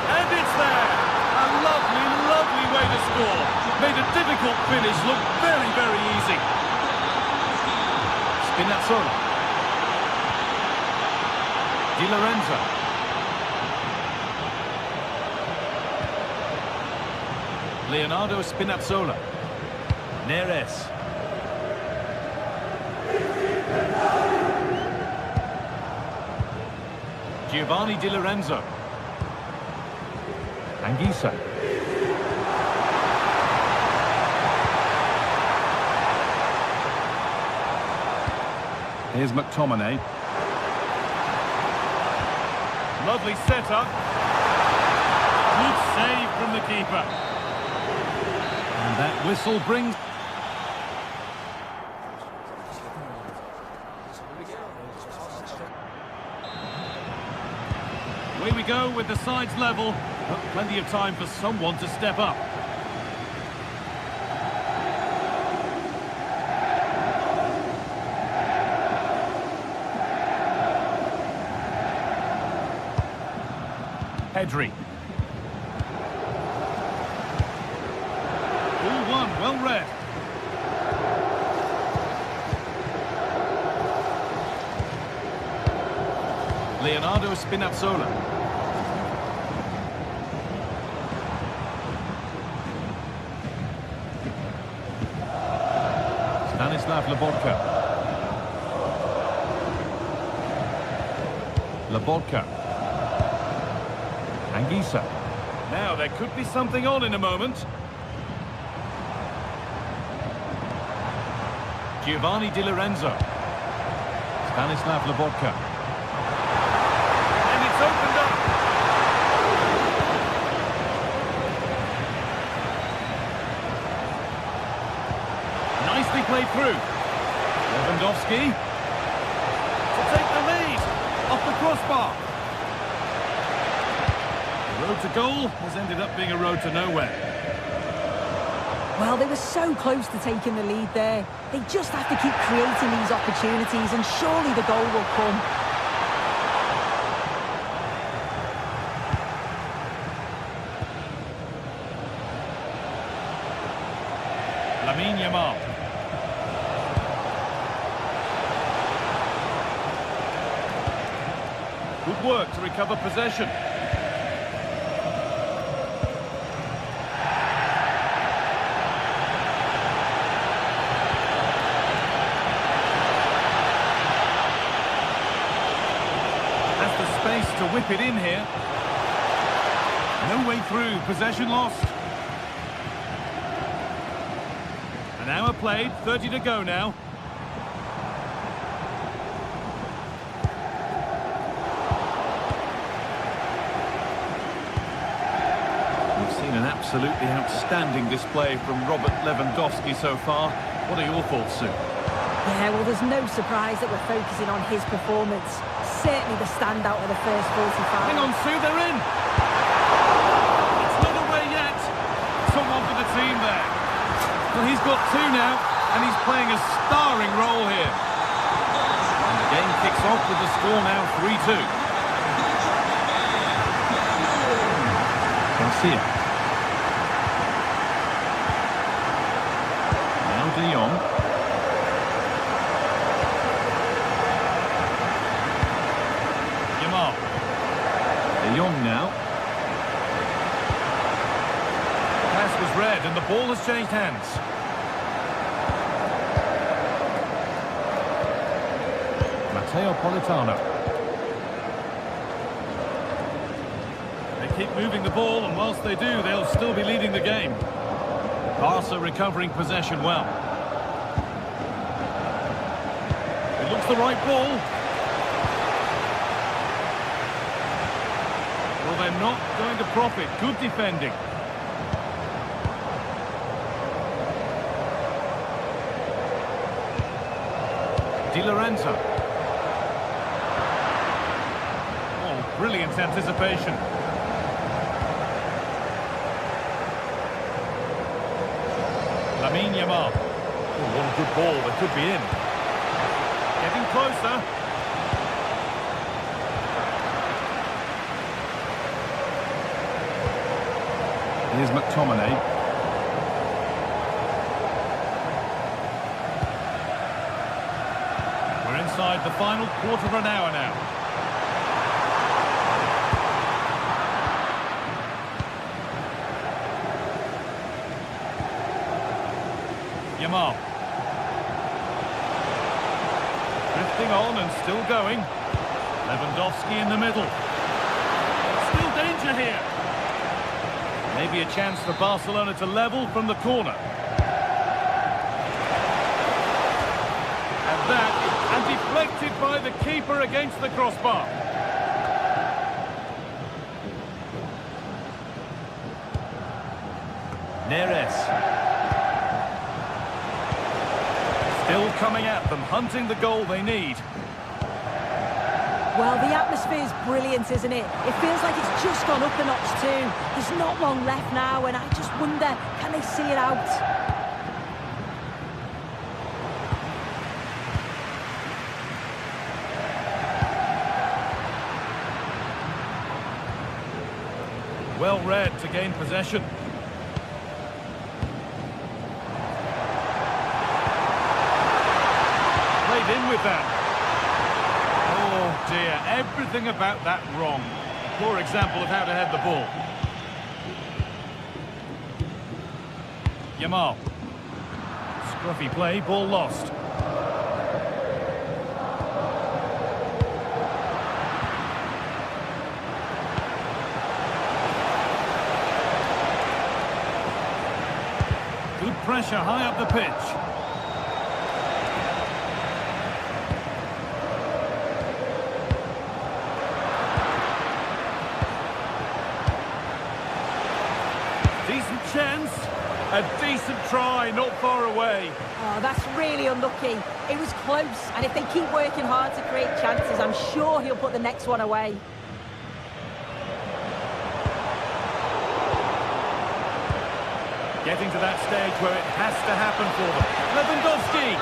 And it's there. A lovely, lovely way to score. Made a difficult finish look very, very easy. Spinazzola. Di Lorenzo. Leonardo Spinazzola. Neres. Giovanni Di Lorenzo. Anguissa. Here's McTominay. Lovely setup. Good save from the keeper. And that whistle brings... Away we go with the sides level, but plenty of time for someone to step up. Pedri. 2-1, well read. Leonardo Spinazzola. Stanislav Lobotka. Lobotka. Anguissa. Now there could be something on in a moment. Giovanni Di Lorenzo. Stanislav Lobotka. And it's opened up. Nicely played through. Lewandowski. To take the lead. Off the crossbar. The road to goal has ended up being a road to nowhere. Well, they were so close to taking the lead there. They just have to keep creating these opportunities and surely the goal will come. Lamine Yamal. Good work to recover possession. To whip it in here. No way through, possession lost. An hour played, 30 to go now. We've seen an absolutely outstanding display from Robert Lewandowski so far. What are your thoughts, Sue? Yeah, well, there's no surprise that we're focusing on his performance. Certainly the standout of the first 45. Hang on, Sue, they're in! It's not away yet. Someone for the team there. Well, he's got two now, and he's playing a starring role here. And the game kicks off with the score now 3-2. Garcia. Now De Jong. De Jong now. The pass was read and the ball has changed hands. Matteo Politano. They keep moving the ball, and whilst they do, they'll still be leading the game. Barca recovering possession well. It looks the right ball. Well, they're not going to profit. Good defending. Di Lorenzo. Oh, brilliant anticipation. Lamine Yamal. Oh, what a good ball. That could be in. Getting closer. Here's McTominay. We're inside the final quarter of an hour now. Yamal. Drifting on and still going. Lewandowski in the middle. Still danger here. Maybe a chance for Barcelona to level from the corner. And deflected by the keeper against the crossbar. Neres. Still coming at them, hunting the goal they need. Well, the atmosphere's brilliant, isn't it? It feels like it's just gone up a notch too. There's not long left now, and I just wonder, can they see it out? Well read to gain possession. Played in with that. Oh dear, everything about that wrong. Poor example of how to head the ball. Yamal. Scruffy play, ball lost. Good pressure high up the pitch. Decent chance. A decent try, not far away. Oh, that's really unlucky. It was close, and if they keep working hard to create chances, I'm sure he'll put the next one away. Getting to that stage where it has to happen for them. Lewandowski!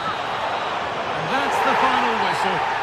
And that's the final whistle.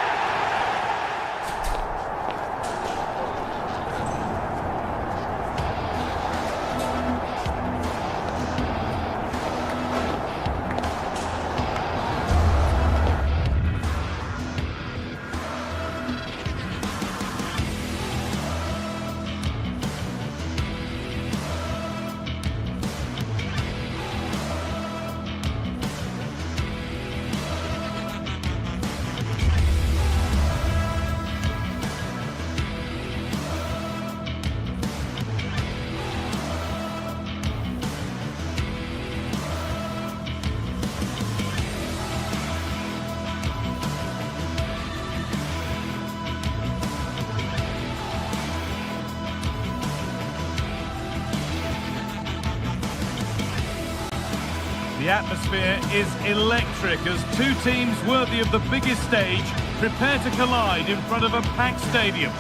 The atmosphere is electric as two teams worthy of the biggest stage prepare to collide in front of a packed stadium.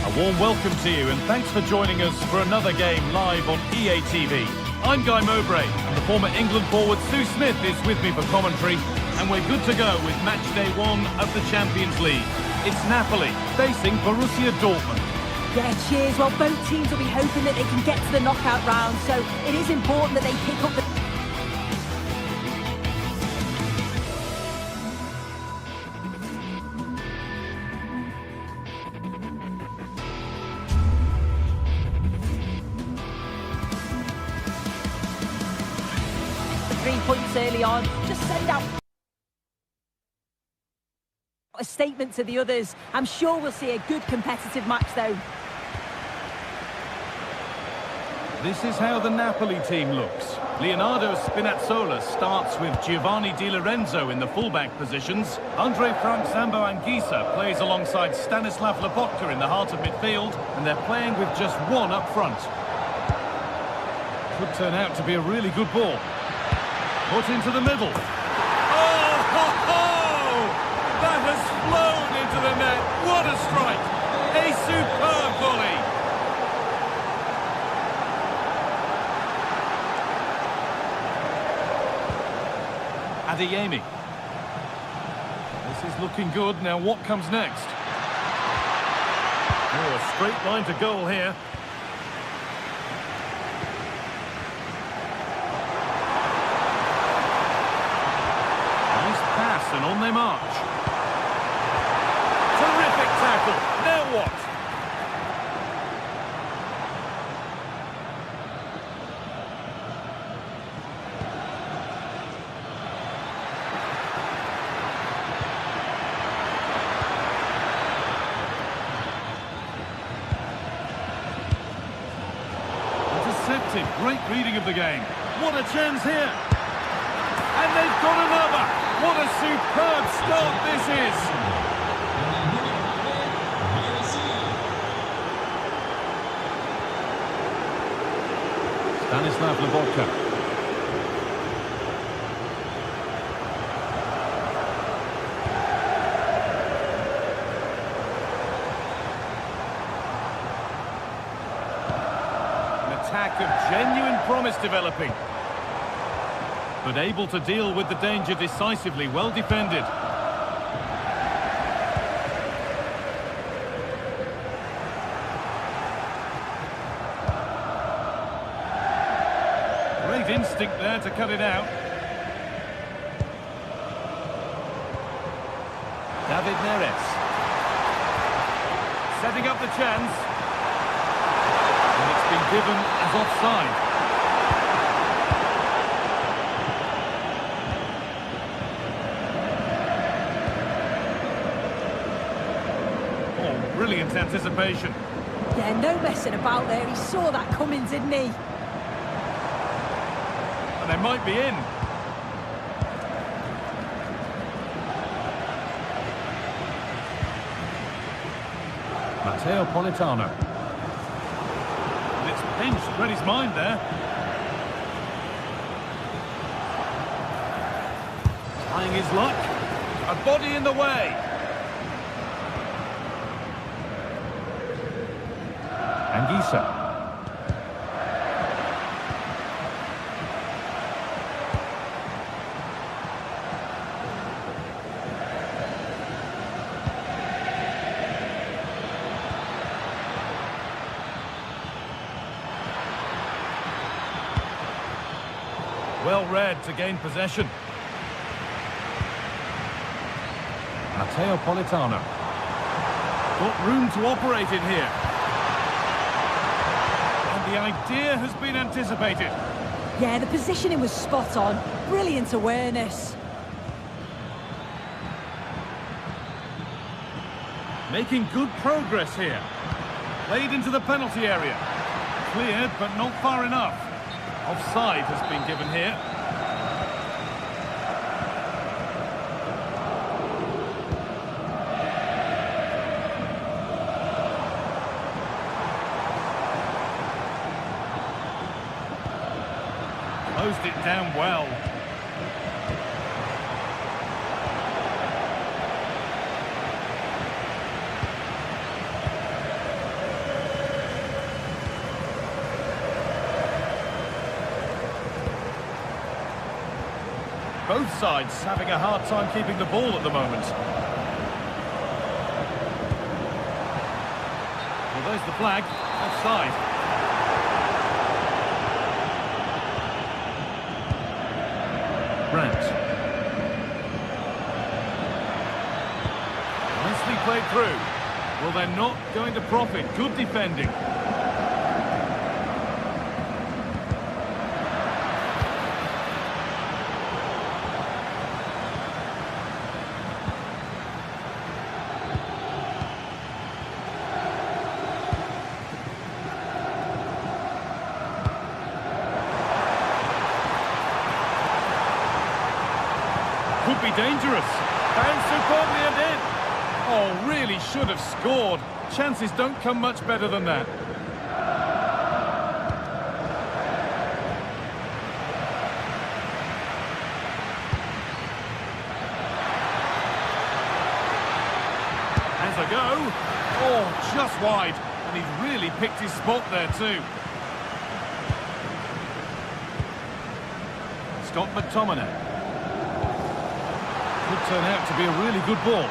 A warm welcome to you and thanks for joining us for another game live on EA TV. I'm Guy Mowbray and the former England forward Sue Smith is with me for commentary, and we're good to go with match day 1 of the Champions League. It's Napoli facing Borussia Dortmund. Yeah, cheers. Well, both teams will be hoping that they can get to the knockout round, so it is important that they pick up the... points early on. Just send out a statement to the others. I'm sure we'll see a good competitive match, though. This is how the Napoli team looks. Leonardo Spinazzola starts with Giovanni Di Lorenzo in the fullback positions. Andre Frank Zambo Anguissa plays alongside Stanislav Lobotka in the heart of midfield, and they're playing with just one up front. Could turn out to be a really good ball. Put into the middle. Oh, ho, ho! That has flown into the net. What a strike! A superb volley. Adeyemi. This is looking good. Now what comes next? Oh, a straight line to goal here. Nice pass and on they march. Terrific tackle. Now what? Great reading of the game. What a chance here. And they've got another. What a superb start this is. Stanislav Lobotka. Attack of genuine promise developing, but able to deal with the danger decisively. Well defended. Great instinct there to cut it out. David Neres setting up the chance. And it's been given as offside. Oh, brilliant anticipation. Yeah, no messing about there. He saw that coming, didn't he? And they might be in. Matteo Politano. Pinched, read his mind there. Trying his luck. A body in the way. Anguissa. Well read to gain possession. Matteo Politano. Got room to operate in here. And the idea has been anticipated. Yeah, the positioning was spot on. Brilliant awareness. Making good progress here. Played into the penalty area. Cleared, but not far enough. Offside has been given here. Closed it down well. Both sides having a hard time keeping the ball at the moment. Well, there's the flag. Offside. Brandt. Nicely played through. Well, they're not going to profit. Good defending. be dangerous. Found superbly and in. Oh, really should have scored. Chances don't come much better than that. Has a go. Oh, just wide. And he's really picked his spot there too. Scott McTominay. Could turn out to be a really good ball.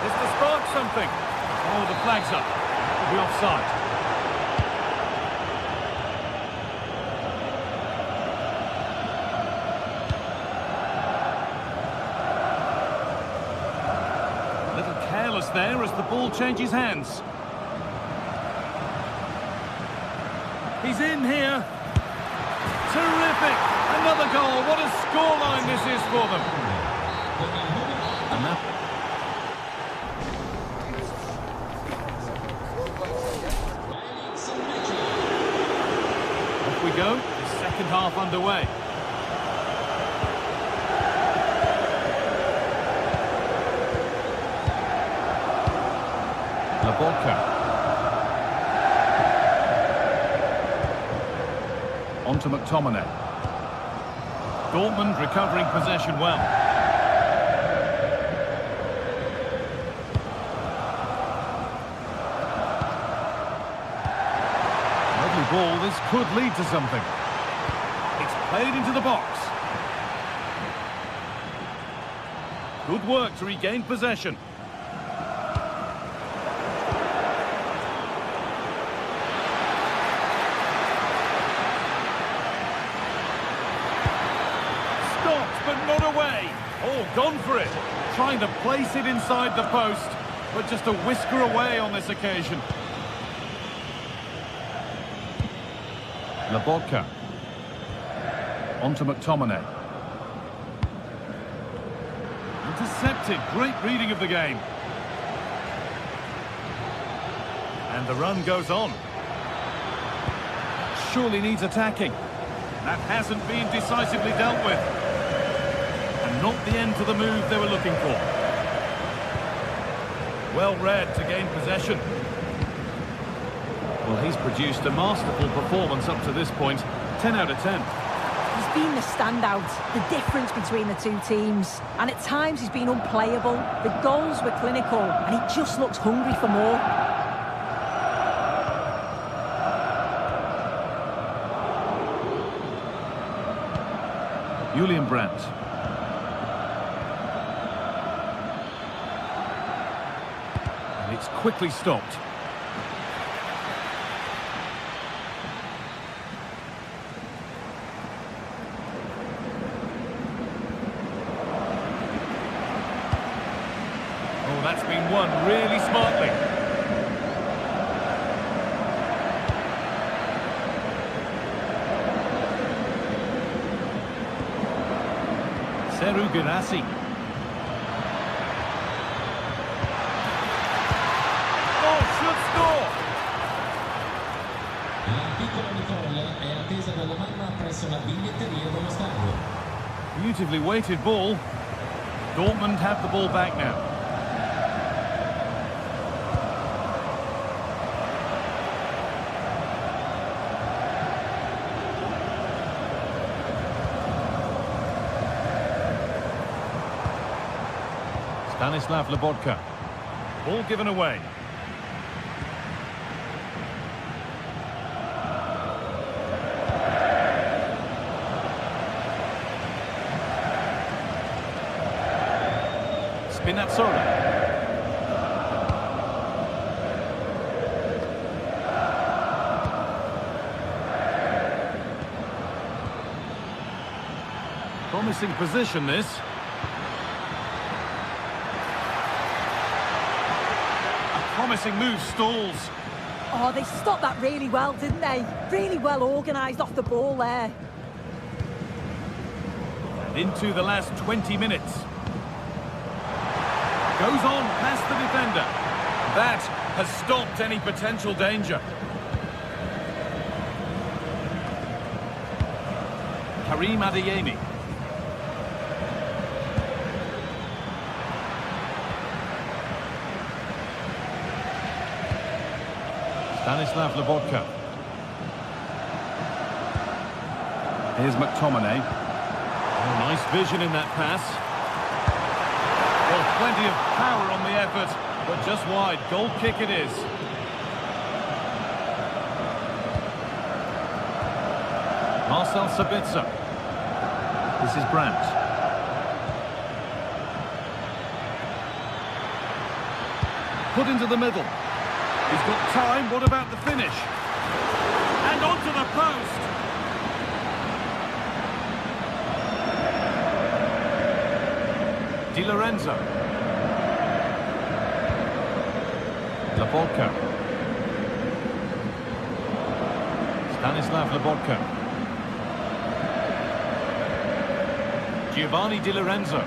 Is to spark something. Oh, the flag's up. It'll be offside. Careless there as the ball changes hands. He's in here. Terrific. Another goal. What a scoreline this is for them. And that... Off we go. The second half underway. On to McTominay. Dortmund recovering possession well. Lovely ball, this could lead to something. It's played into the box. Good work to regain possession. But not away. Oh, gone for it. Trying to place it inside the post, but just a whisker away on this occasion. Lobotka. On to McTominay. Intercepted. Great reading of the game. And the run goes on. Surely needs attacking. That hasn't been decisively dealt with. And not the end to the move they were looking for. Well read to gain possession. Well, he's produced a masterful performance up to this point. 10 out of 10. He's been the standout, the difference between the two teams. And at times he's been unplayable. The goals were clinical and he just looks hungry for more. Julian Brandt. And it's quickly stopped. Oh, that's been won really smartly. Seru Girassi. Oh, should score! La piccola Nicole è attesa dalla mamma presso la biglietteria dello stadio. Beautifully weighted ball. Dortmund have the ball back now. Stanislav Lobotka. Ball given away. Spinazzola. Promising position this. Promising move stalls. Oh, they stopped that really well, didn't they? Really well organised off the ball there. And into the last 20 minutes. Goes on past the defender. That has stopped any potential danger. Karim Adeyemi. Stanislav Lobotka. Here's McTominay. Oh, nice vision in that pass. Well, plenty of power on the effort, but just wide. Goal kick it is. Marcel Sabitzer. This is Brandt. Put into the middle. He's got time. What about the finish? And onto the post. Di Lorenzo. Lobotka. Stanislav Lobotka. Giovanni Di Lorenzo.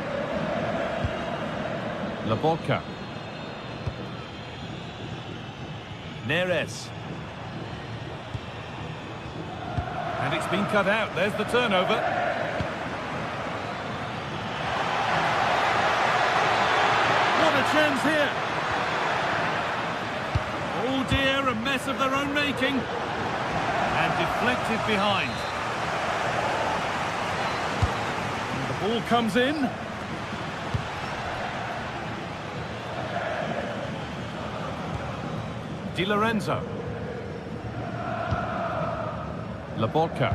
Lobotka. Neres. And it's been cut out. There's the turnover. What a chance here. Oh dear, a mess of their own making. And deflected behind. And the ball comes in. Di Lorenzo. Lobotka.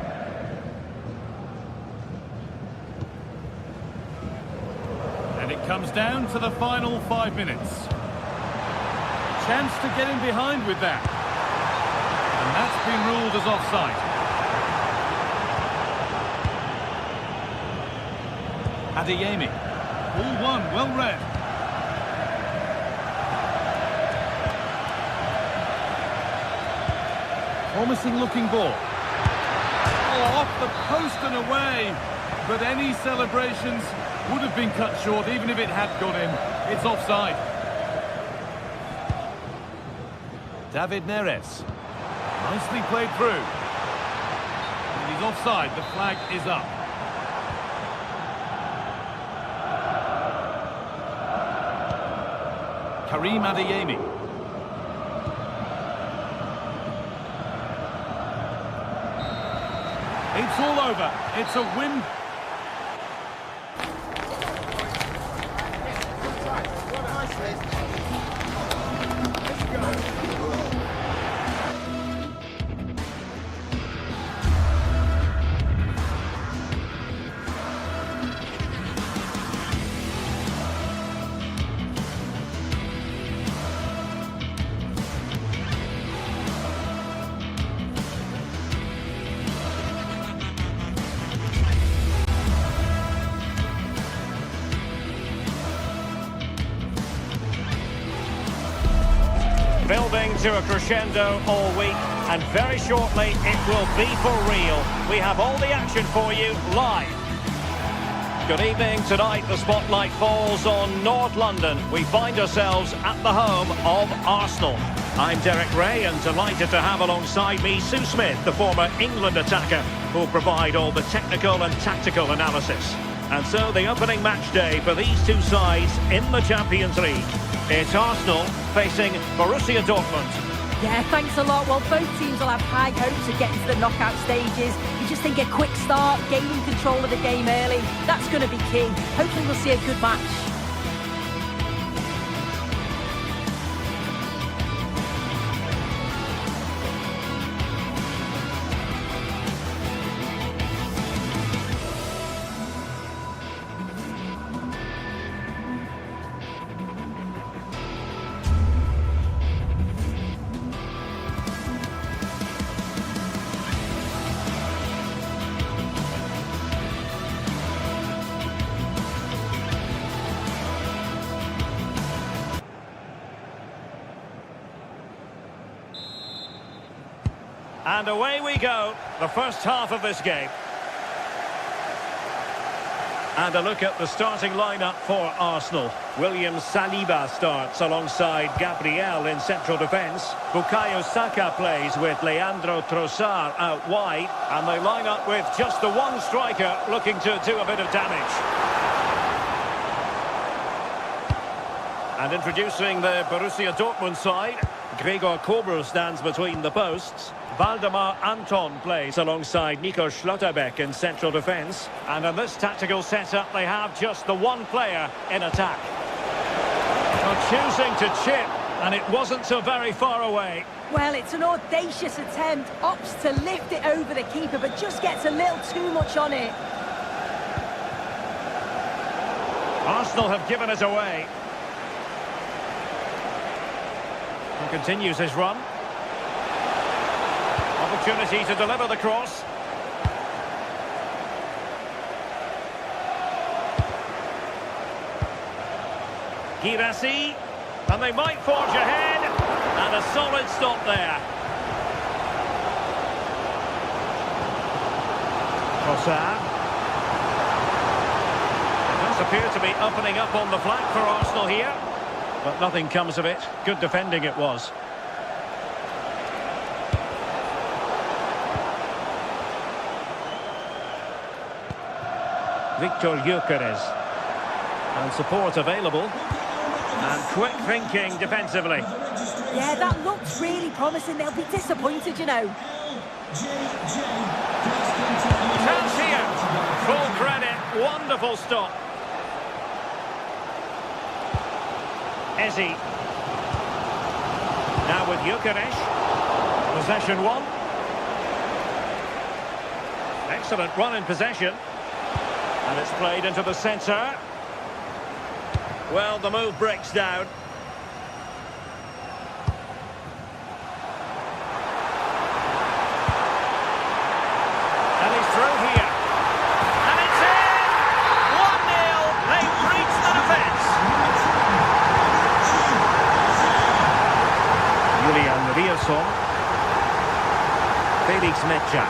And it comes down to the final 5 minutes. Chance to get in behind with that. And that's been ruled as offside. Adeyemi. All one, well read. Promising looking ball. Oh, off the post and away. But any celebrations would have been cut short even if it had gone in. It's offside. David Neres. Nicely played through. And he's offside. The flag is up. Karim Adeyemi. It's all over. It's a win. Building to a crescendo all week, and very shortly it will be for real. We have all the action for you live. Good evening. Tonight the spotlight falls on North London. We find ourselves at the home of Arsenal. I'm Derek Ray, and delighted to have alongside me Sue Smith, the former England attacker, who will provide all the technical and tactical analysis. And so the opening match day for these two sides in the Champions League. It's Arsenal facing Borussia Dortmund. Yeah, thanks a lot. Well, both teams will have high hopes of getting to the knockout stages. You just think a quick start, gaining control of the game early, that's going to be key. Hopefully we'll see a good match. And away we go, the first half of this game. And a look at the starting lineup for Arsenal. William Saliba starts alongside Gabriel in central defence. Bukayo Saka plays with Leandro Trossard out wide. And they line up with just the one striker looking to do a bit of damage. And introducing the Borussia Dortmund side, Gregor Kobel stands between the posts. Valdemar Anton plays alongside Nico Schlotterbeck in central defence. And in this tactical setup, they have just the one player in attack. Well, choosing to chip, and it wasn't so very far away. Well, it's an audacious attempt. Opts to lift it over the keeper, but just gets a little too much on it. Arsenal have given it away. And continues his run. Opportunity to deliver the cross. Girassi, and they might forge ahead, and a solid stop there. Trossard. It does appear to be opening up on the flank for Arsenal here, but nothing comes of it. Good defending it was. Victor Gyökeres. And support available. And quick thinking defensively. Yeah, that looks really promising. They'll be disappointed, you know. Chance here. Full credit. Wonderful stop. Eze. Now with Gyökeres. Possession one. Excellent run in possession. And it's played into the centre. Well, the move breaks down. And he's through here. And it's in! 1-0. They've breached the defence. Julian Rierson. Felix Mecha.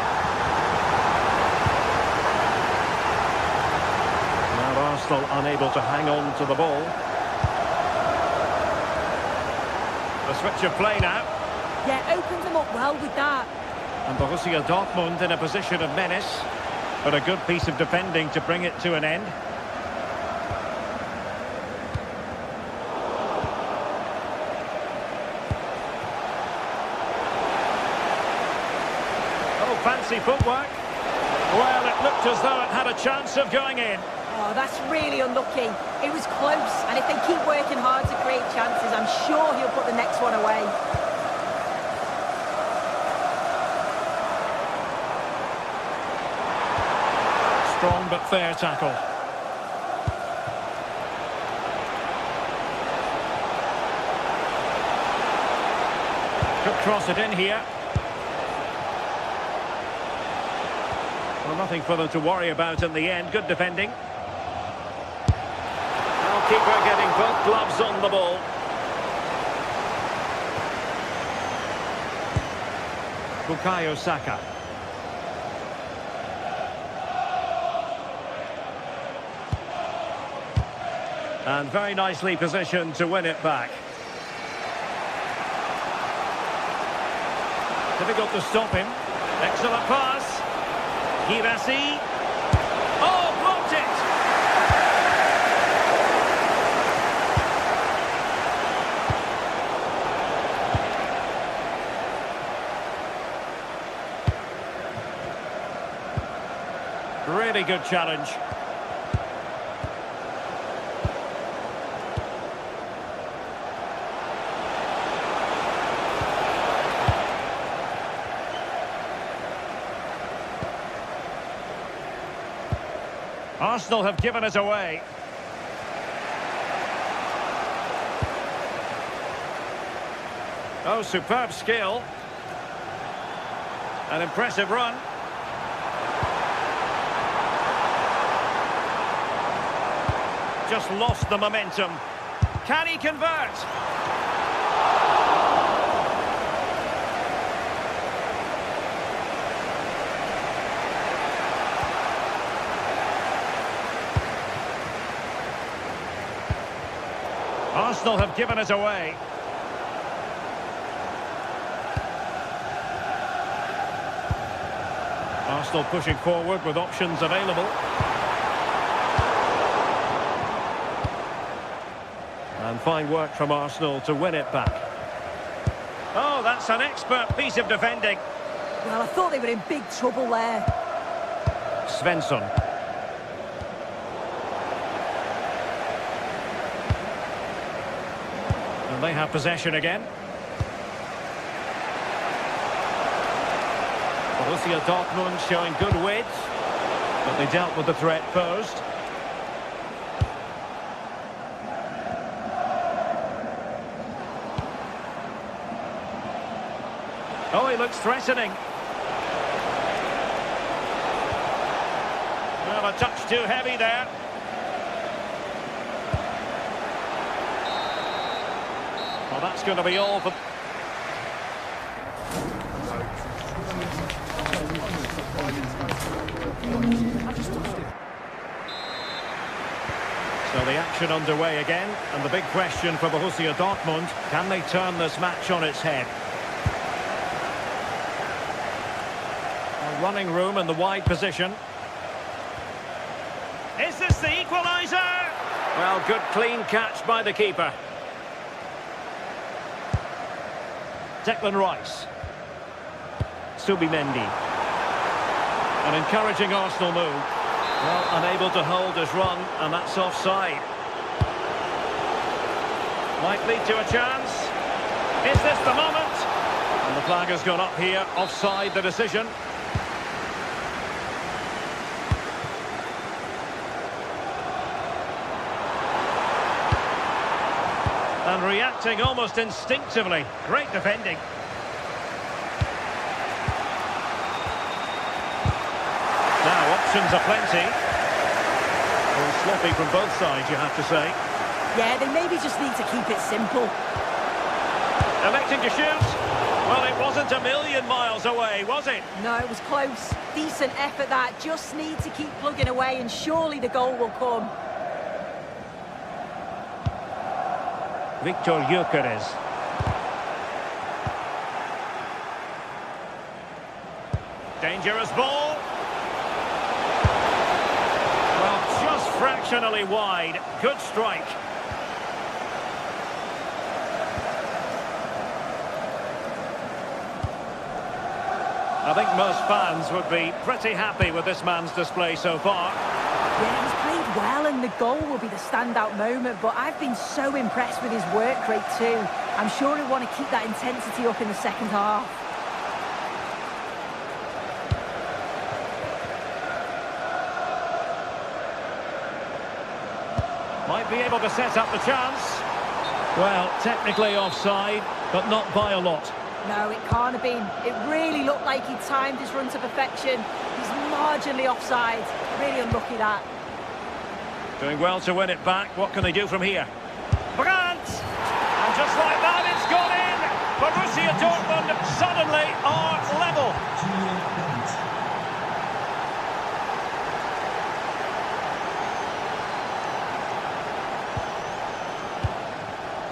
Arsenal unable to hang on to the ball. The switch of play now. Yeah, opens them up well with that. And Borussia Dortmund in a position of menace. But a good piece of defending to bring it to an end. Oh, fancy footwork. Well, it looked as though it had a chance of going in. Oh, that's really unlucky. It was close, and if they keep working hard to create chances, I'm sure he'll put the next one away. Strong but fair tackle. Could cross it in here. Well, nothing for them to worry about in the end. Good defending. Keeper getting both gloves on the ball. Bukayo Saka. And very nicely positioned to win it back. Difficult to stop him. Excellent pass. Girassi. Oh, blocked it! Really good challenge. Arsenal have given it away. Oh, superb skill. An impressive run. Just lost the momentum. Can he convert? Arsenal have given it away. Arsenal pushing forward with options available. And fine work from Arsenal to win it back. Oh, that's an expert piece of defending. Well, I thought they were in big trouble there. Svensson. And they have possession again. Borussia Dortmund showing good width, but they dealt with the threat posed. Oh, he looks threatening. Well, a touch too heavy there. Well, that's going to be all for... So the action underway again, and the big question for Borussia Dortmund, can they turn this match on its head? A running room in the wide position. Is this the equaliser? Well, good clean catch by the keeper. Declan Rice. Subimendi. An encouraging Arsenal move. Well, unable to hold his run, and that's offside. Might lead to a chance. Is this the moment? And the flag has gone up here, offside the decision. And reacting almost instinctively. Great defending. Now, options are plenty. Well, sloppy from both sides, you have to say. Yeah, they maybe just need to keep it simple. Electing to shoot. Well, it wasn't a million miles away, was it? No, it was close. Decent effort that. Just need to keep plugging away and surely the goal will come. Victor Gyökeres. Dangerous ball. Well, just fractionally wide. Good strike. I think most fans would be pretty happy with this man's display so far. Yeah, he's played well and the goal will be the standout moment, but I've been so impressed with his work rate too. I'm sure he'll want to keep that intensity up in the second half. Might be able to set up the chance. Well, technically offside, but not by a lot. No, it can't have been. It really looked like he timed his run to perfection. He's marginally offside. Really unlucky that. Doing well to win it back. What can they do from here? Brandt! And just like that, it's gone in! Borussia Dortmund suddenly are level.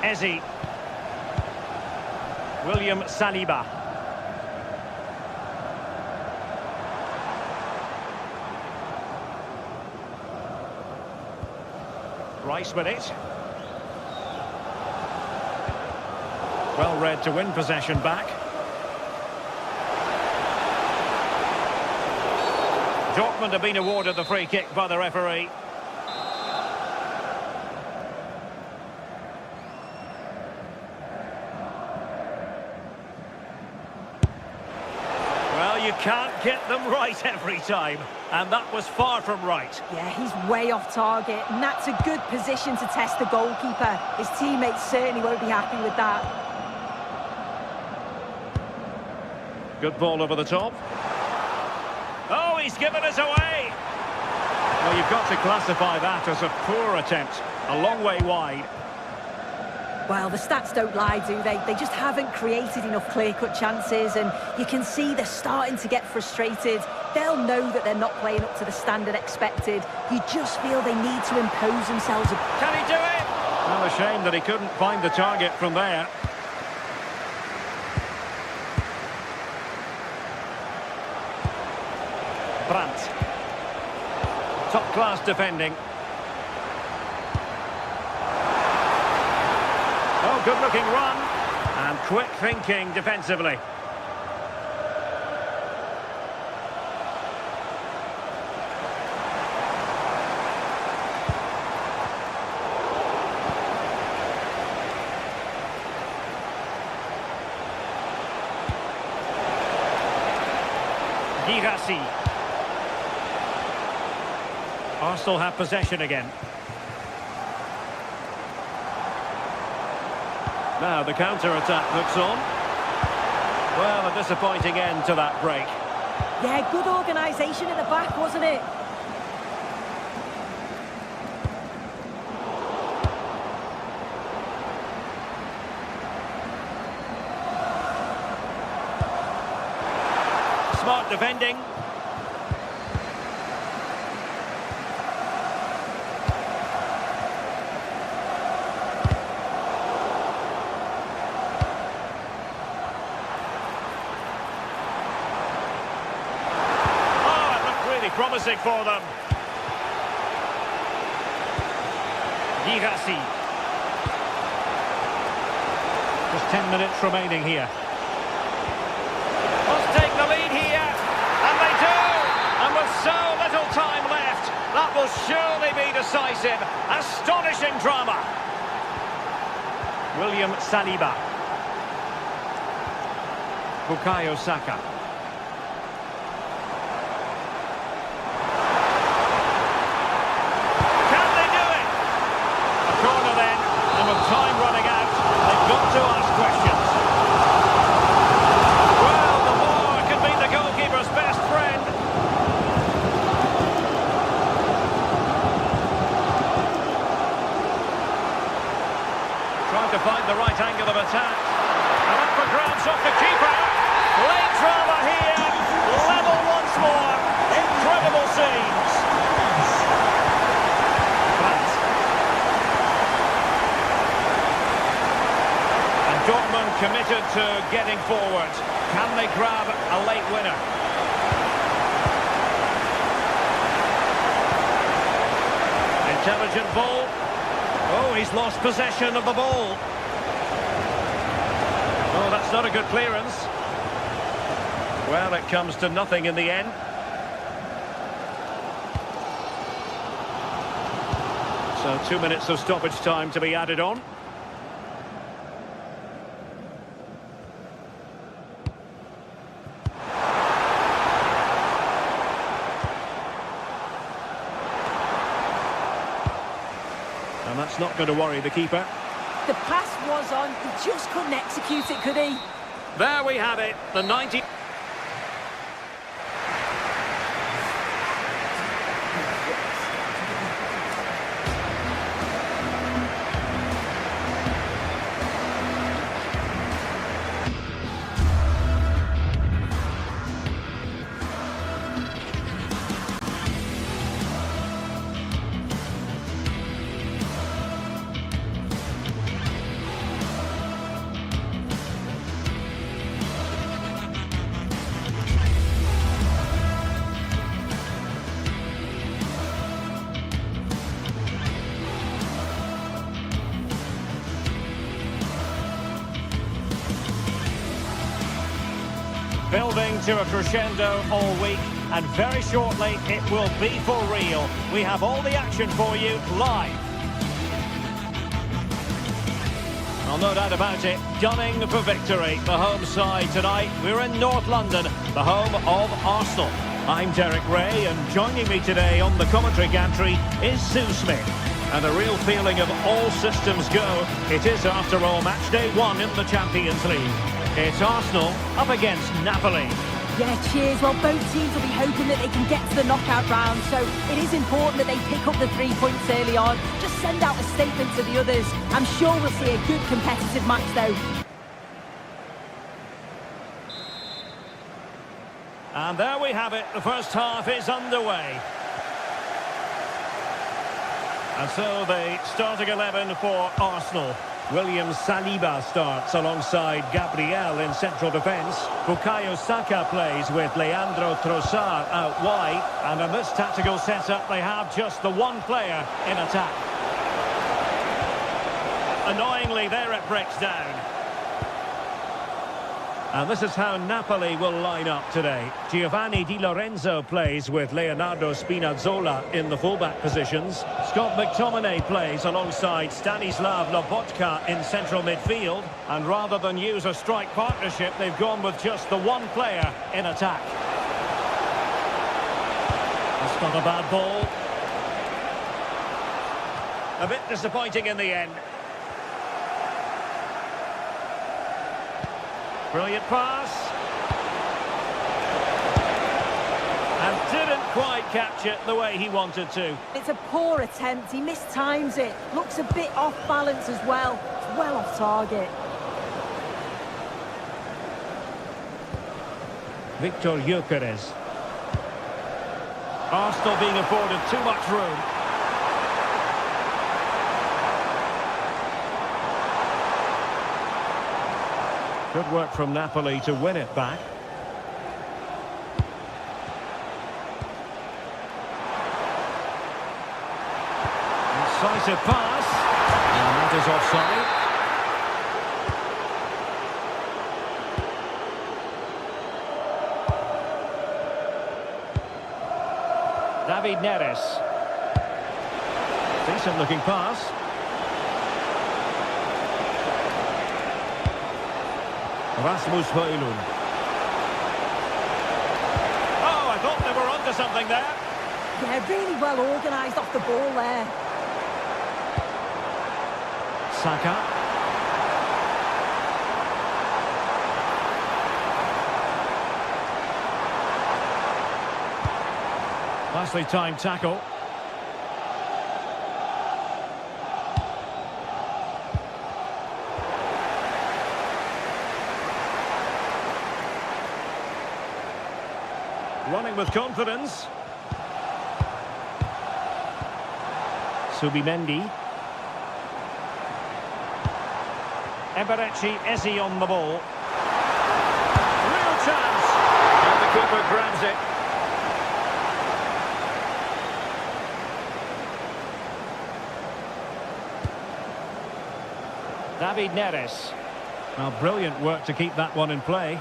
Eze. William Saliba. Rice with it. Well read to win possession back. Dortmund have been awarded the free kick by the referee. You can't get them right every time, and that was far from right. Yeah, he's way off target, and that's a good position to test the goalkeeper. His teammates certainly won't be happy with that. Good ball over the top. Oh, he's given us away! Well, you've got to classify that as a poor attempt. A long way wide. Well, the stats don't lie, do they? They just haven't created enough clear-cut chances, and you can see they're starting to get frustrated. They'll know that they're not playing up to the standard expected. You just feel they need to impose themselves. Can he do it? Well, Well, a shame that he couldn't find the target from there. Brandt. Top-class defending. Oh, good-looking run. And quick thinking defensively. Girassi. Arsenal have possession again. Now the counter-attack looks on. Well, a disappointing end to that break. Yeah, good organisation at the back, wasn't it? Smart defending. Promising for them. Girassi. Just 10 minutes remaining here. Must take the lead here. And they do. And with so little time left, that will surely be decisive. Astonishing drama. William Saliba. Bukayo Saka. Time running out, they've got to ask questions. Well, the war can be the goalkeeper's best friend. Trying to find the right angle of attack. And up for grabs off the keeper. Late drama here. Level once more. Incredible scenes. Dortmund committed to getting forward. Can they grab a late winner? Intelligent ball. Oh, he's lost possession of the ball. Oh, that's not a good clearance. Well, it comes to nothing in the end. So 2 minutes of stoppage time to be added on. And that's not going to worry the keeper. The pass was on, he just couldn't execute it, could he? There we have it, the 90... Building to a crescendo all week, and very shortly it will be for real. We have all the action for you live. Well, no doubt about it, gunning for victory. The home side tonight. We're in North London, the home of Arsenal. I'm Derek Ray, and joining me today on the commentary gantry is Sue Smith. And a real feeling of all systems go. It is, after all, match day 1 in the Champions League. It's Arsenal up against Napoli. Yeah, cheers. Well, both teams will be hoping that they can get to the knockout round, so it is important that they pick up the 3 points early on. Just send out a statement to the others. I'm sure we'll see a good competitive match, though. And there we have it. The first half is underway. And so the starting 11 for Arsenal. William Saliba starts alongside Gabriel in central defence. Bukayo Saka plays with Leandro Trossard out wide. And in this tactical setup, they have just the one player in attack. Annoyingly, there it breaks down. And this is how Napoli will line up today. Giovanni Di Lorenzo plays with Leonardo Spinazzola in the fullback positions. Scott McTominay plays alongside Stanislav Lobotka in central midfield. And rather than use a strike partnership, they've gone with just the one player in attack. That's not a bad ball. A bit disappointing in the end. Brilliant pass. And didn't quite catch it the way he wanted to. It's a poor attempt. He mistimes it. Looks a bit off balance as well. It's well off target. Victor Gyökeres. Arsenal being afforded too much room. Good work from Napoli to win it back. Incisive pass. And that is offside. David Neres. Decent looking pass. Rasmus Højlund. Oh, I thought they were onto something there. Yeah, really well organised off the ball there. Saka. Nicely timed tackle. Running with confidence. Subimendi. Eberechi Eze on the ball. Real chance. And the keeper grabs it. David Neres. Now, brilliant work to keep that one in play.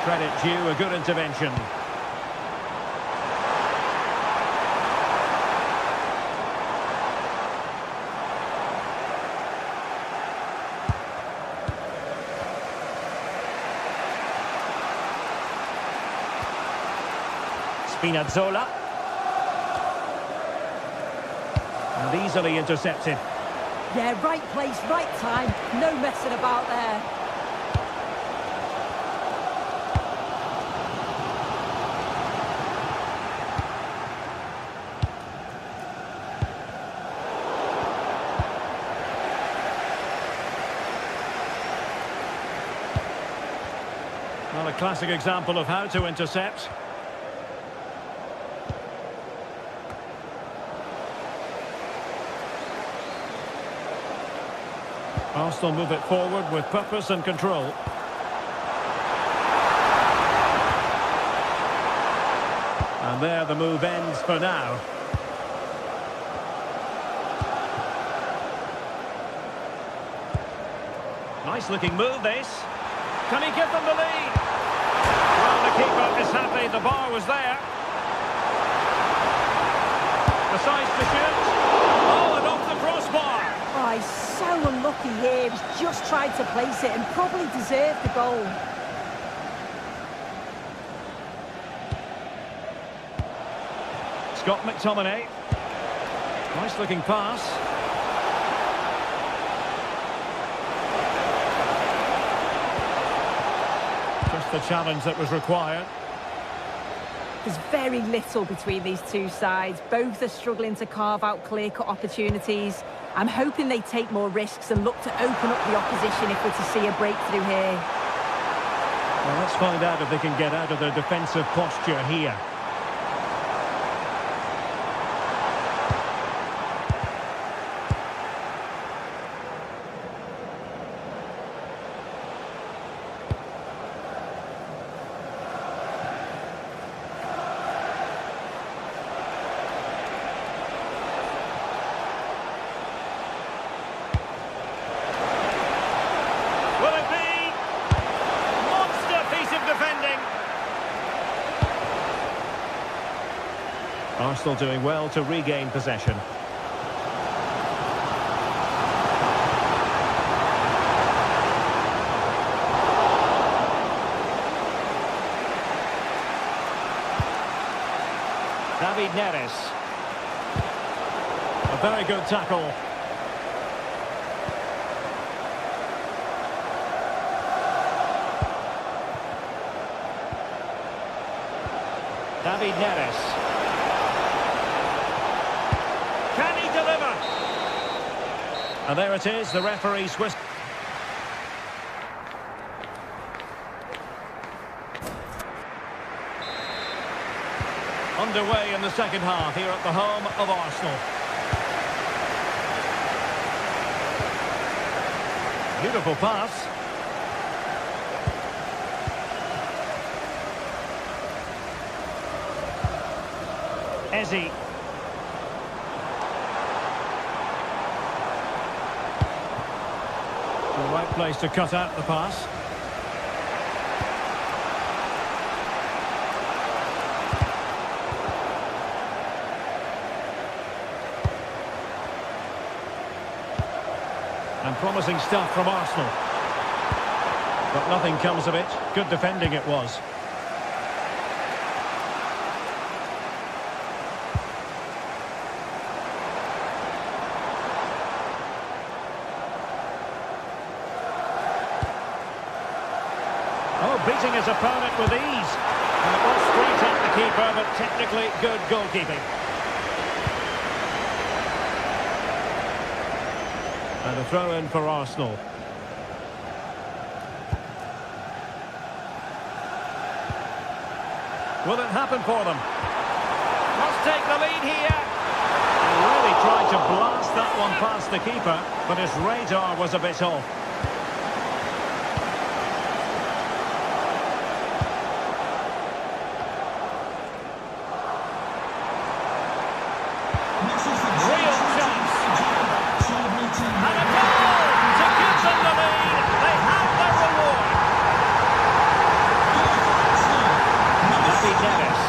Credit due, a good intervention. Spinazzola. And easily intercepted. Yeah, right place, right time. No messing about there. Well, a classic example of how to intercept. Arsenal move it forward with purpose and control. And there the move ends for now. Nice looking move this. Can he give them the lead? Well, the keeper is happy the bar was there. Decides to shoot. Oh, and off the crossbar. Oh, he's so unlucky here. He's just tried to place it and probably deserved the goal. Scott McTominay. Nice looking pass. Just the challenge that was required. There's very little between these two sides. Both are struggling to carve out clear-cut opportunities. I'm hoping they take more risks and look to open up the opposition if we're to see a breakthrough here. Well, let's find out if they can get out of their defensive posture here. Will it be? Monster piece of defending. Arsenal doing well to regain possession. David Neres. A very good tackle. David Neres. Can he deliver? And there it is, the referee's whistle. Underway in the second half here at the home of Arsenal. Beautiful pass. Eze. The right place to cut out the pass. And promising stuff from Arsenal. But nothing comes of it. Good defending it was. Oh, beating his opponent with ease. And it was straight at the keeper, but technically good goalkeeping. And a throw-in for Arsenal. Will it happen for them? Must take the lead here. He really tried to blast that one past the keeper, but his radar was a bit off. Real chance. And a goal to give them the lead. They have their reward. David Neres.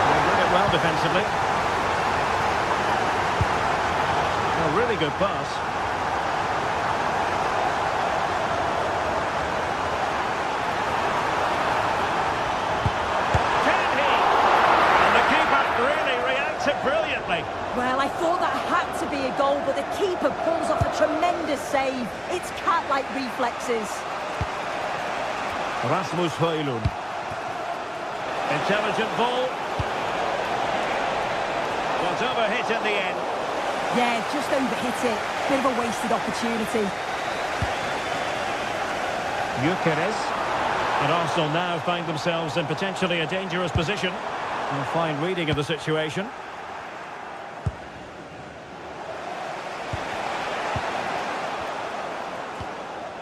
They did it well defensively. A really good pass. Can he? And the keeper really reacted brilliantly. Well, I thought that had to be a goal, but the keeper pulls off a tremendous save. It's cat-like reflexes. Rasmus Højlund. Intelligent ball. Got overhit at the end. Yeah, just overhit it. Bit of a wasted opportunity. Gyökeres. And Arsenal now find themselves in potentially a dangerous position. A fine reading of the situation.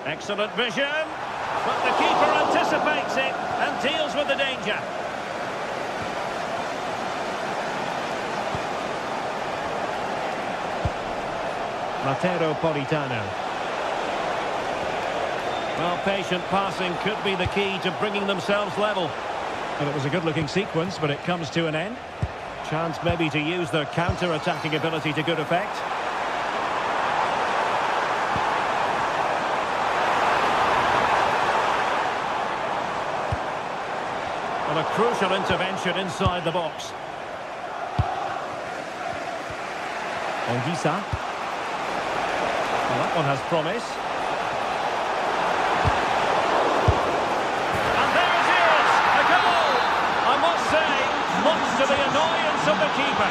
Excellent vision. But the keeper anticipates it and deals with the danger. Matteo Politano. Well, patient passing could be the key to bringing themselves level. Well, it was a good-looking sequence, but it comes to an end. Chance maybe to use their counter-attacking ability to good effect. Well, a crucial intervention inside the box. Ongisa. Well, that one has promise. And there it is! A goal! I must say, much to the annoyance of the keeper.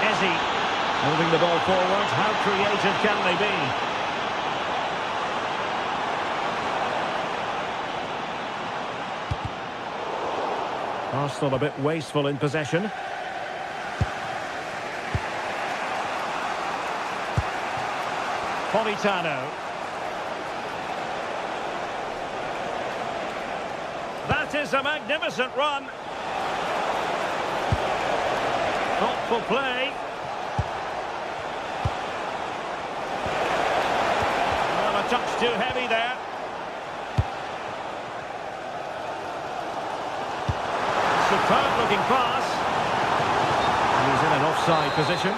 Eze. Moving the ball forward, how creative can they be? Arsenal a bit wasteful in possession. Politano. That is a magnificent run. Thoughtful play. Well, a touch too heavy there. Superb looking pass. And he's in an offside position.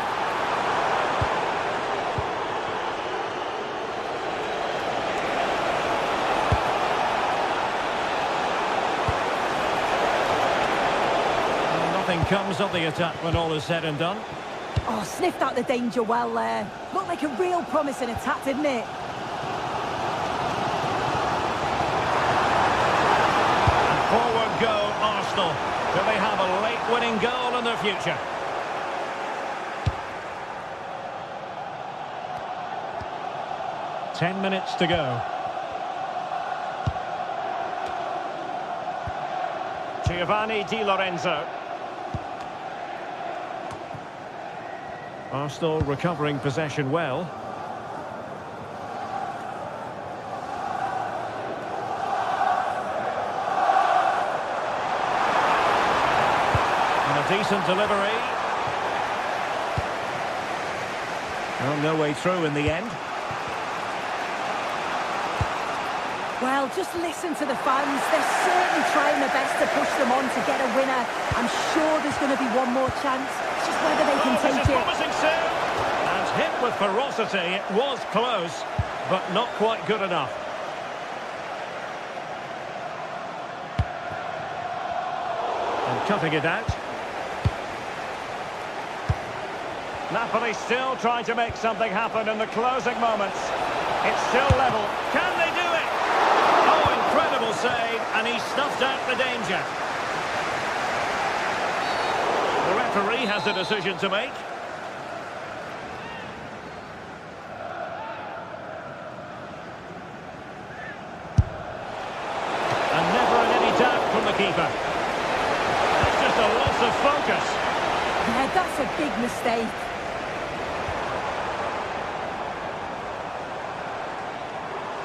Nothing comes of the attack when all is said and done. Oh, sniffed out the danger well there. Looked like a real promising attack, didn't it? And forward go Arsenal. Do they have a late winning goal in their future? Ten minutes to go. Giovanni Di Lorenzo. Arsenal recovering possession well. And a decent delivery. Well, no way through in the end. Well, just listen to the fans. They're certainly trying their best to push them on to get a winner. I'm sure there's going to be one more chance. It's just whether they can take it. Promising soon. And hit with ferocity. It was close, but not quite good enough. And cutting it out. Napoli still trying to make something happen in the closing moments. It's still level. Can they do it? Oh, incredible save, and he snuffed out the danger. The referee has a decision to make. And never in any doubt from the keeper. That's just a loss of focus. Yeah, that's a big mistake.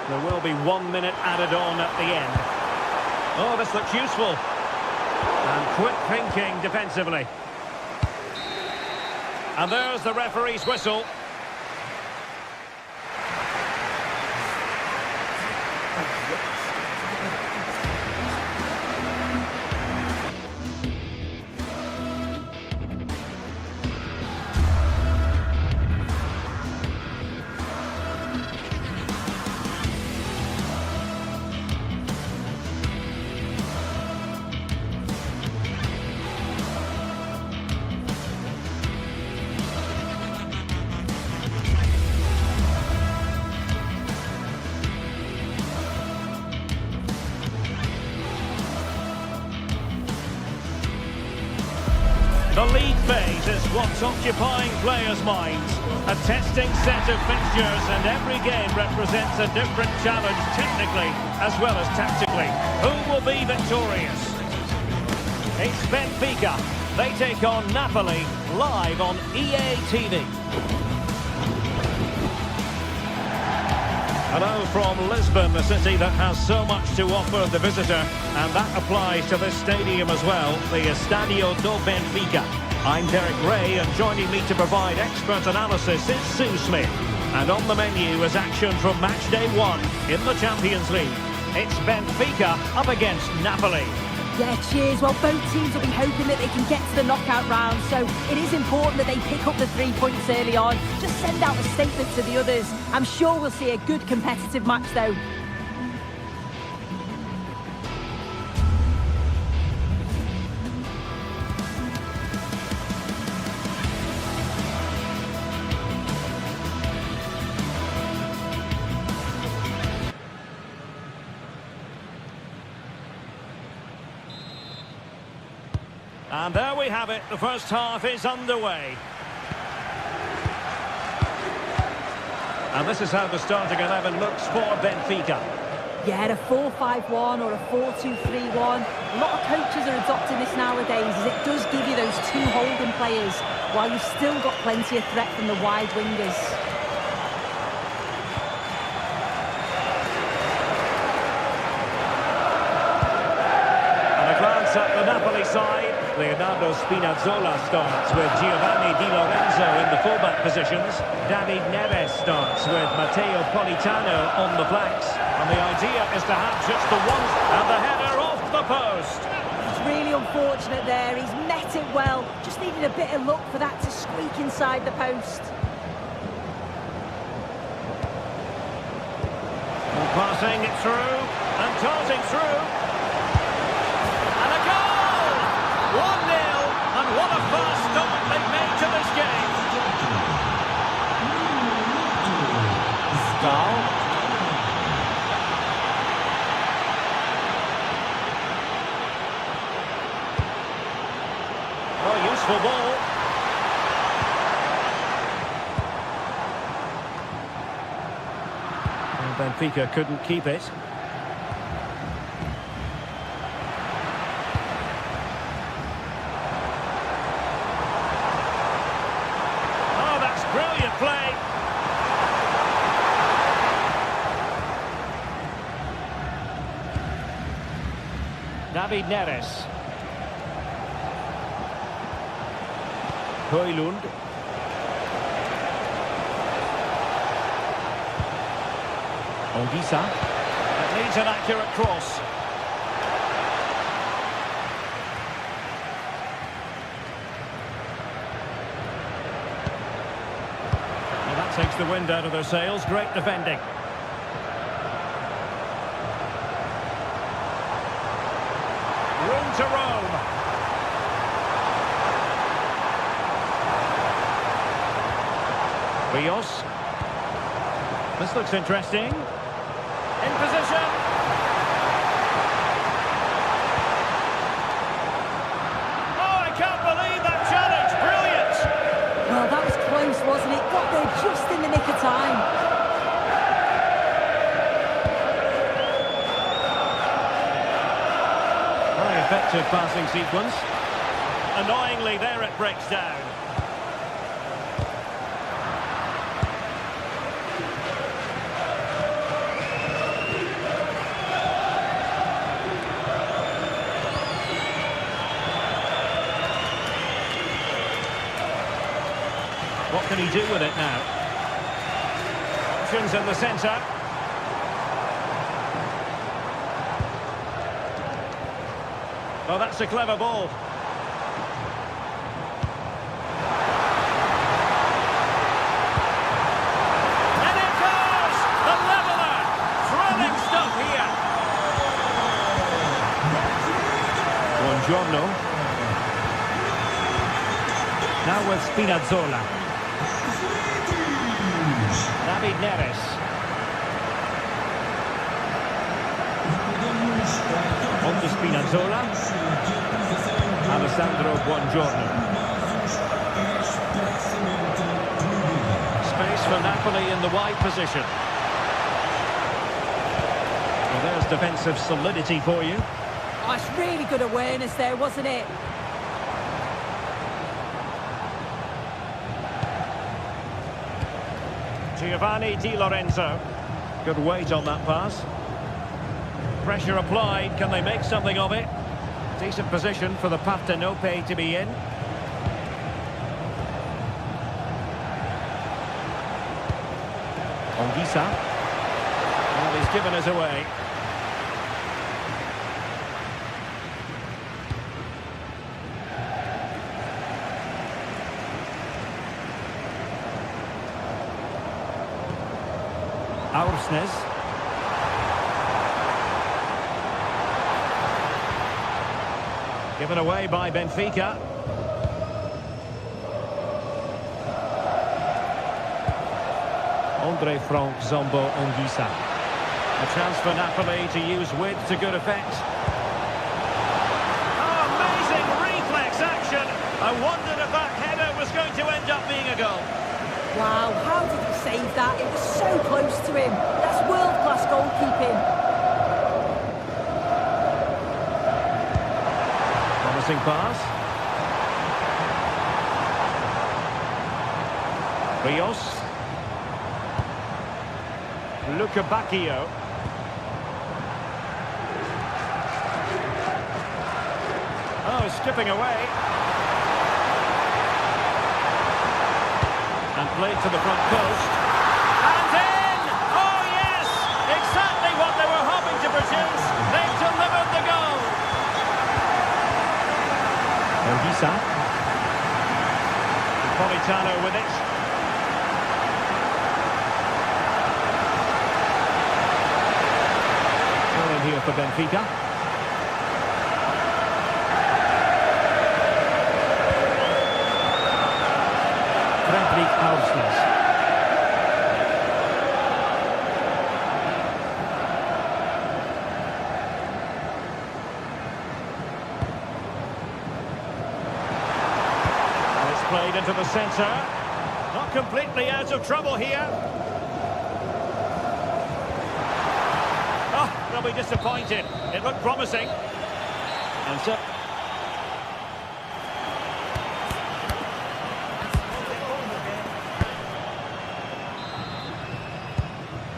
There will be 1 minute added on at the end. Oh, this looks useful. And quick thinking defensively. And there's the referee's whistle. The league phase is what's occupying players' minds. A testing set of fixtures, and every game represents a different challenge technically as well as tactically. Who will be victorious? It's Benfica. They take on Napoli live on EA TV. Hello from Lisbon, the city that has so much to offer the visitor, and that applies to this stadium as well, the Estadio do Benfica. I'm Derek Ray, and joining me to provide expert analysis is Sue Smith. And on the menu is action from match day 1 in the Champions League. It's Benfica up against Napoli. Yeah, cheers. Well, both teams will be hoping that they can get to the knockout round, so it is important that they pick up the 3 points early on. Just send out a statement to the others. I'm sure we'll see a good competitive match, though. And there we have it, the first half is underway. And this is how the starting 11 looks for Benfica. Yeah, a 4-5-1 or a 4-2-3-1. A lot of coaches are adopting this nowadays, as it does give you those two holding players, while you've still got plenty of threat from the wide wingers. And a glance at the Napoli side. Leonardo Spinazzola starts with Giovanni Di Lorenzo in the fullback positions. David Neres starts with Matteo Politano on the flanks. And the idea is to have just the one, and the header off the post. It's really unfortunate there. He's met it well. Just needed a bit of luck for that to squeak inside the post. And passing it through, and darting through. And a goal! 1-0, and what a fast start they've made to this game. Stahl. Oh, useful ball. And Benfica couldn't keep it. Oh, that's brilliant play. David Neres. Højlund. Olgisa. That needs an accurate cross. Well, that takes the wind out of their sails. Great defending. Room to roam. Rios. This looks interesting. In position. Oh, I can't believe that challenge. Brilliant. Well, that was close, wasn't it? Got there just in the nick of time. Very effective passing sequence. Annoyingly, there it breaks down. What can he do with it now? Options in the centre. Oh, that's a clever ball. And it goes! The leveller! Thrilling stuff here. Buongiorno. Now with Spinazzola. David Neres. On to Spinazzola. Alessandro Buongiorno. Space for Napoli in the wide position. Well, there's defensive solidity for you. Oh, it's really good awareness there, wasn't it? Giovanni Di Lorenzo. Good weight on that pass. Pressure applied. Can they make something of it? Decent position for the Partenope to be in. Olgisa. Well, he's given us away. Aursnes. Given away by Benfica. Andre Frank Zombo Olgisa. A chance for Napoli to use width to good effect. Oh, amazing reflex action. I wondered if that header was going to end up being a goal. Wow, how did he save that? It was so close to him. That's world-class goalkeeping. Promising pass. Rios. Luca Bacchio. Oh, skipping away. And played to the front post. And in! Oh, yes! Exactly what they were hoping to produce. They've delivered the goal. Ogisa. Politano with it. Throw in here for Benfica. Played into the centre. Not completely out of trouble here. Oh, they'll be disappointed. It looked promising. And so...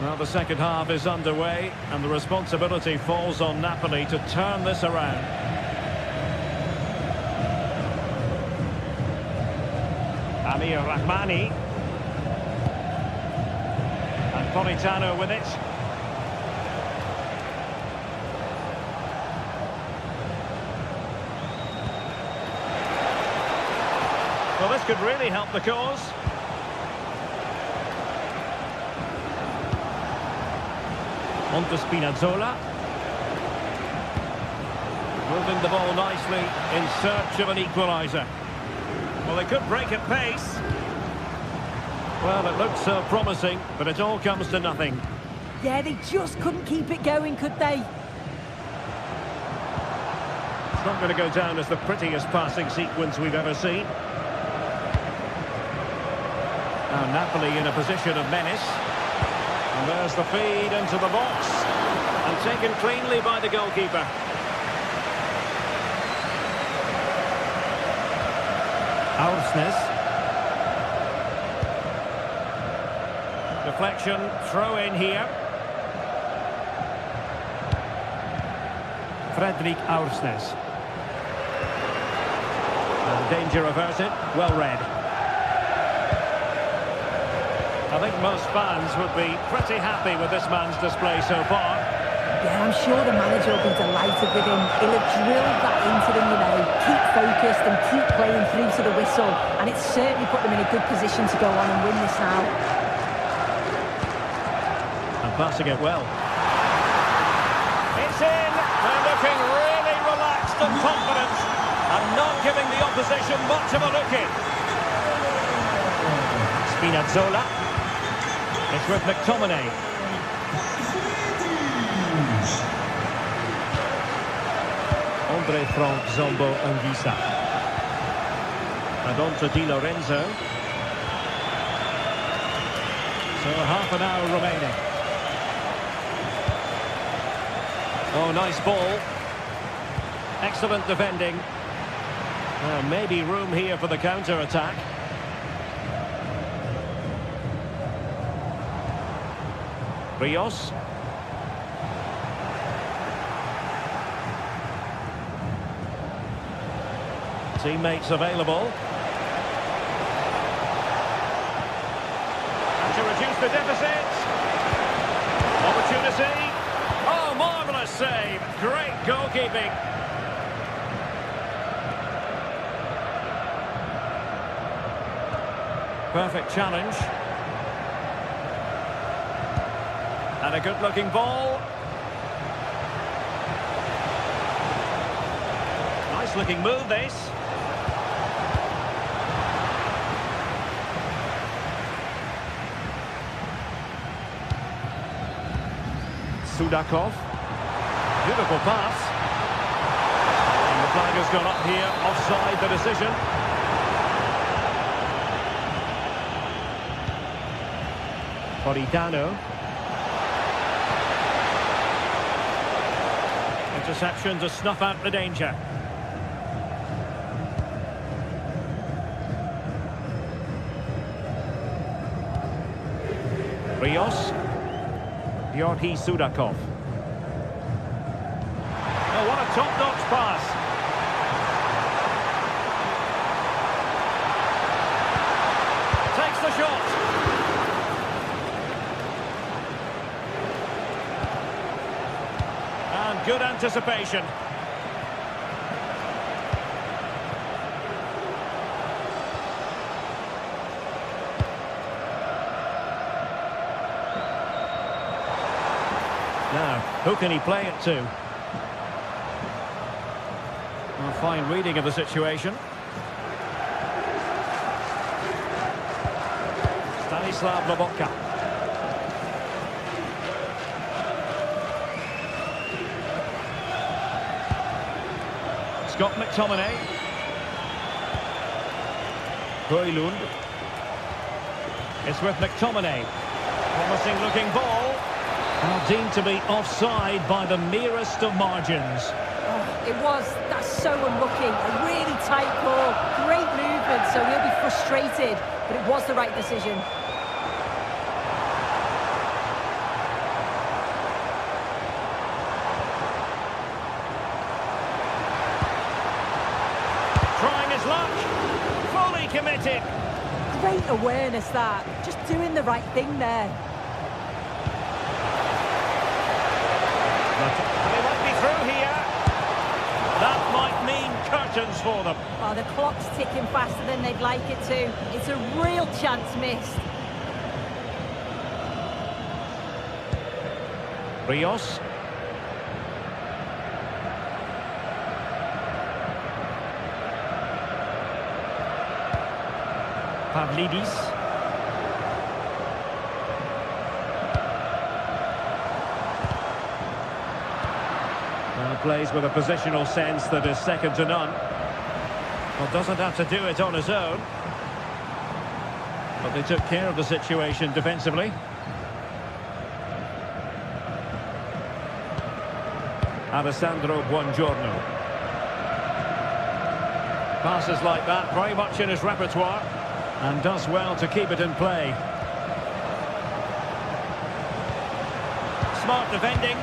Well, the second half is underway, and the responsibility falls on Napoli to turn this around. Amir Rahmani. And Politano with it. Well, this could really help the cause. On to Spinazzola. Moving the ball nicely in search of an equaliser. Well, they could break at pace. Well, it looked so promising, but it all comes to nothing. Yeah, they just couldn't keep it going, could they? It's not going to go down as the prettiest passing sequence we've ever seen. Now Napoli in a position of menace. And there's the feed into the box. And taken cleanly by the goalkeeper. Aursnes. Deflection, throw in here. Fredrik Aursnes. And danger averted, well read. I think most fans would be pretty happy with this man's display so far. Yeah, I'm sure the manager will be delighted with him. He'll have drilled that into them, you know. Keep focused and keep playing through to the whistle. And it's certainly put them in a good position to go on and win this now. And passing it well. It's in! They're looking really relaxed and confident. And not giving the opposition much of a look in. Spinazzola. It's with McTominay. Andre Frank, Zombo and Gisa. And on to Di Lorenzo. So half an hour remaining. Oh, nice ball. Excellent defending. Maybe room here for the counter-attack. Rios. Teammates available. And to reduce the deficit. Opportunity. Oh, marvellous save. Great goalkeeping. Perfect challenge. And a good-looking ball. Nice-looking move, this. Sudakov. Beautiful pass. And the flag has gone up here, offside the decision. Politano. Interception to snuff out the danger. Rios. Georgi Sudakov. Oh, what a top-notch pass. Takes the shot. And good anticipation. Now, who can he play it to? A fine reading of the situation. Stanislav Lobotka. Scott McTominay. Højlund. It's with McTominay. Promising looking ball. Now deemed to be offside by the merest of margins. That's so unlucky. A really tight call, great movement, so he'll be frustrated, but it was the right decision. Trying his luck, fully committed. Great awareness that, just doing the right thing there. They might be through here. That might mean curtains for them. Oh, the clock's ticking faster than they'd like it to. It's a real chance missed. Rios. Pavlidis. Plays with a positional sense that is second to none. Well, doesn't have to do it on his own. But they took care of the situation defensively. Alessandro Buongiorno. Passes like that, very much in his repertoire. And does well to keep it in play. Smart defending.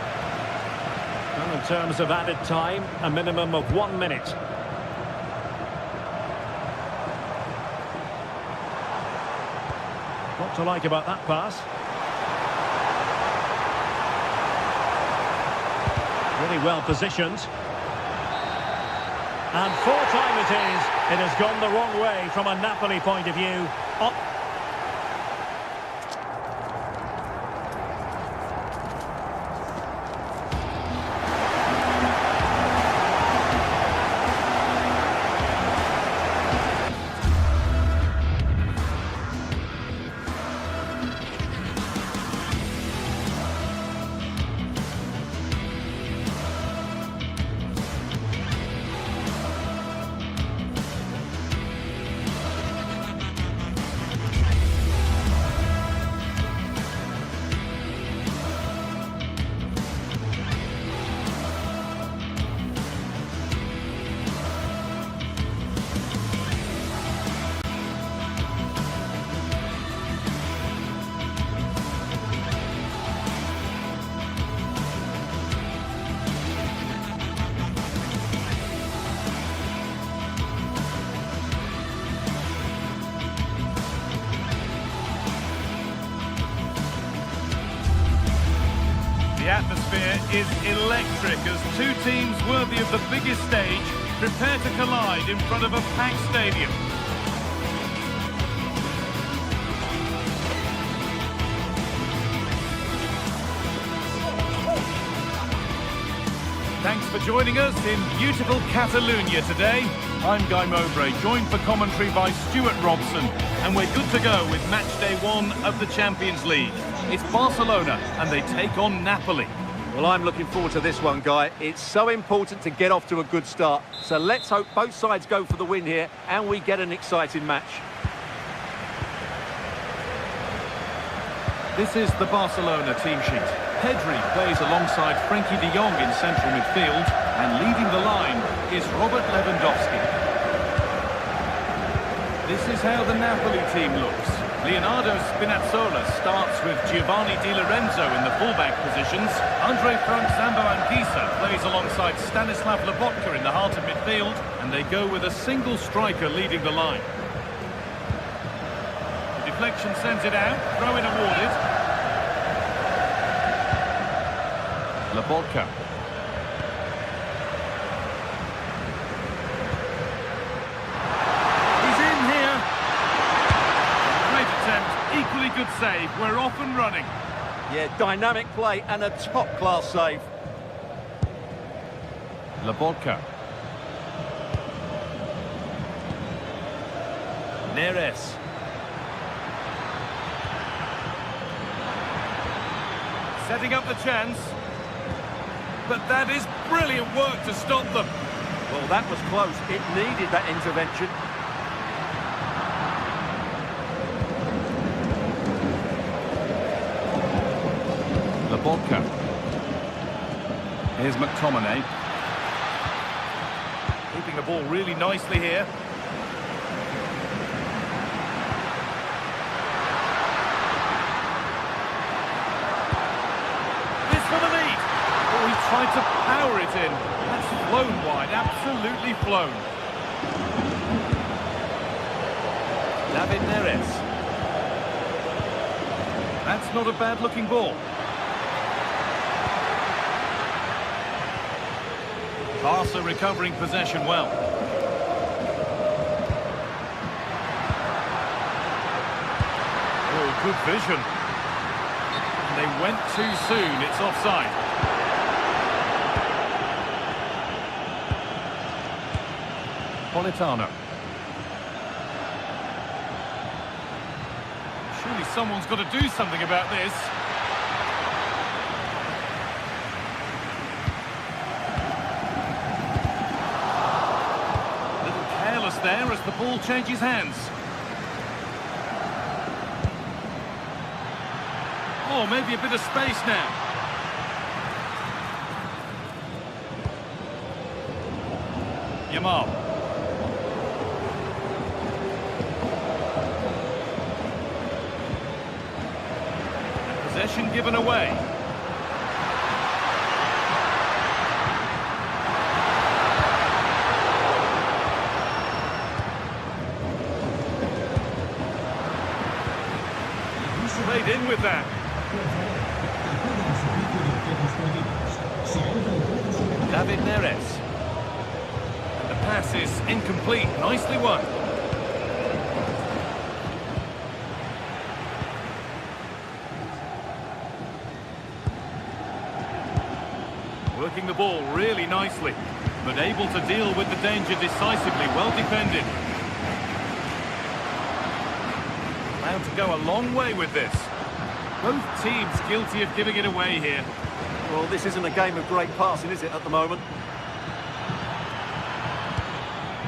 And in terms of added time, a minimum of 1 minute. What to like about that pass? Really well positioned. And full time it is. It has gone the wrong way from a Napoli point of view. The atmosphere is electric as two teams worthy of the biggest stage prepare to collide in front of a packed stadium. Thanks for joining us in beautiful Catalonia today. I'm Guy Mowbray, joined for commentary by Stuart Robson, and we're good to go with match day 1 of the Champions League. It's Barcelona, and they take on Napoli. Well, I'm looking forward to this one, Guy. It's so important to get off to a good start. So let's hope both sides go for the win here, and we get an exciting match. This is the Barcelona team sheet. Pedri plays alongside Frenkie de Jong in central midfield, and leading the line is Robert Lewandowski. This is how the Napoli team looks. Leonardo Spinazzola starts with Giovanni Di Lorenzo in the fullback positions. Andre Frank Zambo-Anguissa plays alongside Stanislav Lobotka in the heart of midfield, and they go with a single striker leading the line. The deflection sends it out, throw-in awarded. Lobotka. Equally good save. We're off and running. Yeah, dynamic play and a top-class save. Lobotka. Neres. Setting up the chance. But that is brilliant work to stop them. Well, that was close. It needed that intervention. Lobotka. Here's McTominay. Keeping the ball really nicely here. This for the lead. Oh, he tried to power it in. That's flown wide, absolutely flown. David Neres. That's not a bad-looking ball. Barca recovering possession well. Oh, good vision. And they went too soon. It's offside. Politano. Surely someone's got to do something about this. There as the ball changes hands. Oh, maybe a bit of space now. Yamal. Possession given away. Played in with that. David Neres. And the pass is incomplete. Nicely won. Working the ball really nicely, but able to deal with the danger decisively. Well defended. Allowed to go a long way with this. Both teams guilty of giving it away here. Well, this isn't a game of great passing, is it, at the moment?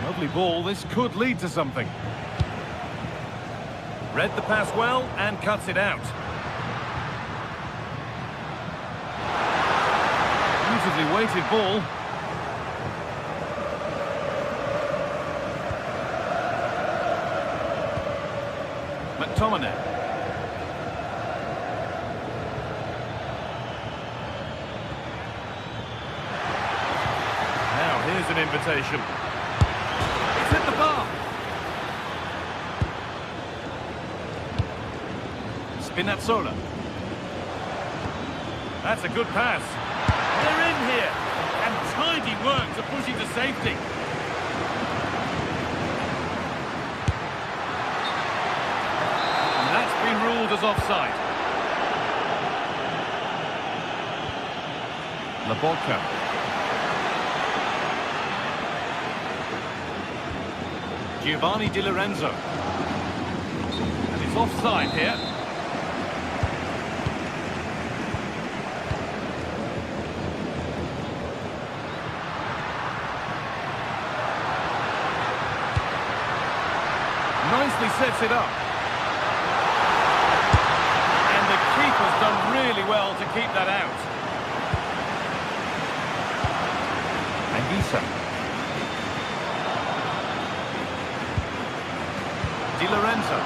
Lovely ball. This could lead to something. Read the pass well and cuts it out. Beautifully weighted ball. McTominay. Now here's an invitation. It's hit the bar. Spinazzola. That's a good pass. They're in here. And tidy work to push it to safety. Been ruled as offside. Lobotka. Giovanni Di Lorenzo. And it's offside here. Nicely sets it up. really well to keep that out. Anguissa. Di Lorenzo.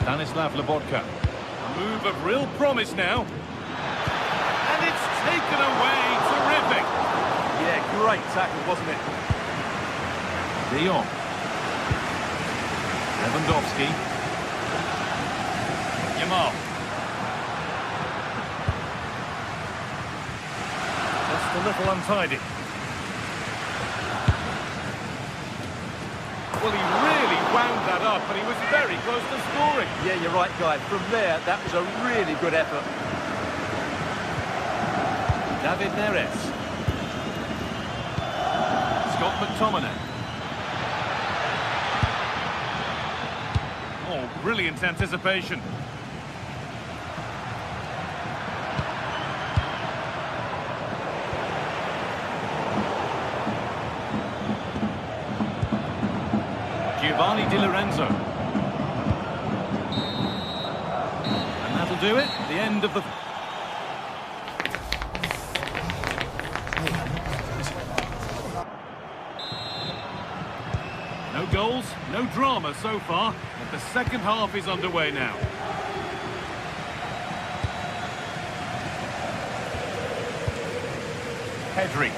Stanislav Lobotka. A move of real promise now. And it's taken away. Terrific. Yeah, great tackle, wasn't it? De Jong. Lewandowski. Yamal. Just a little untidy. Well, he really wound that up, but he was very close to scoring. Yeah, you're right, Guy. From there, that was a really good effort. David Neres. Scott McTominay. Oh, brilliant anticipation. Giovanni Di Lorenzo. And that'll do it. The end of the... No goals, no drama so far, but the second half is underway now. Pedri.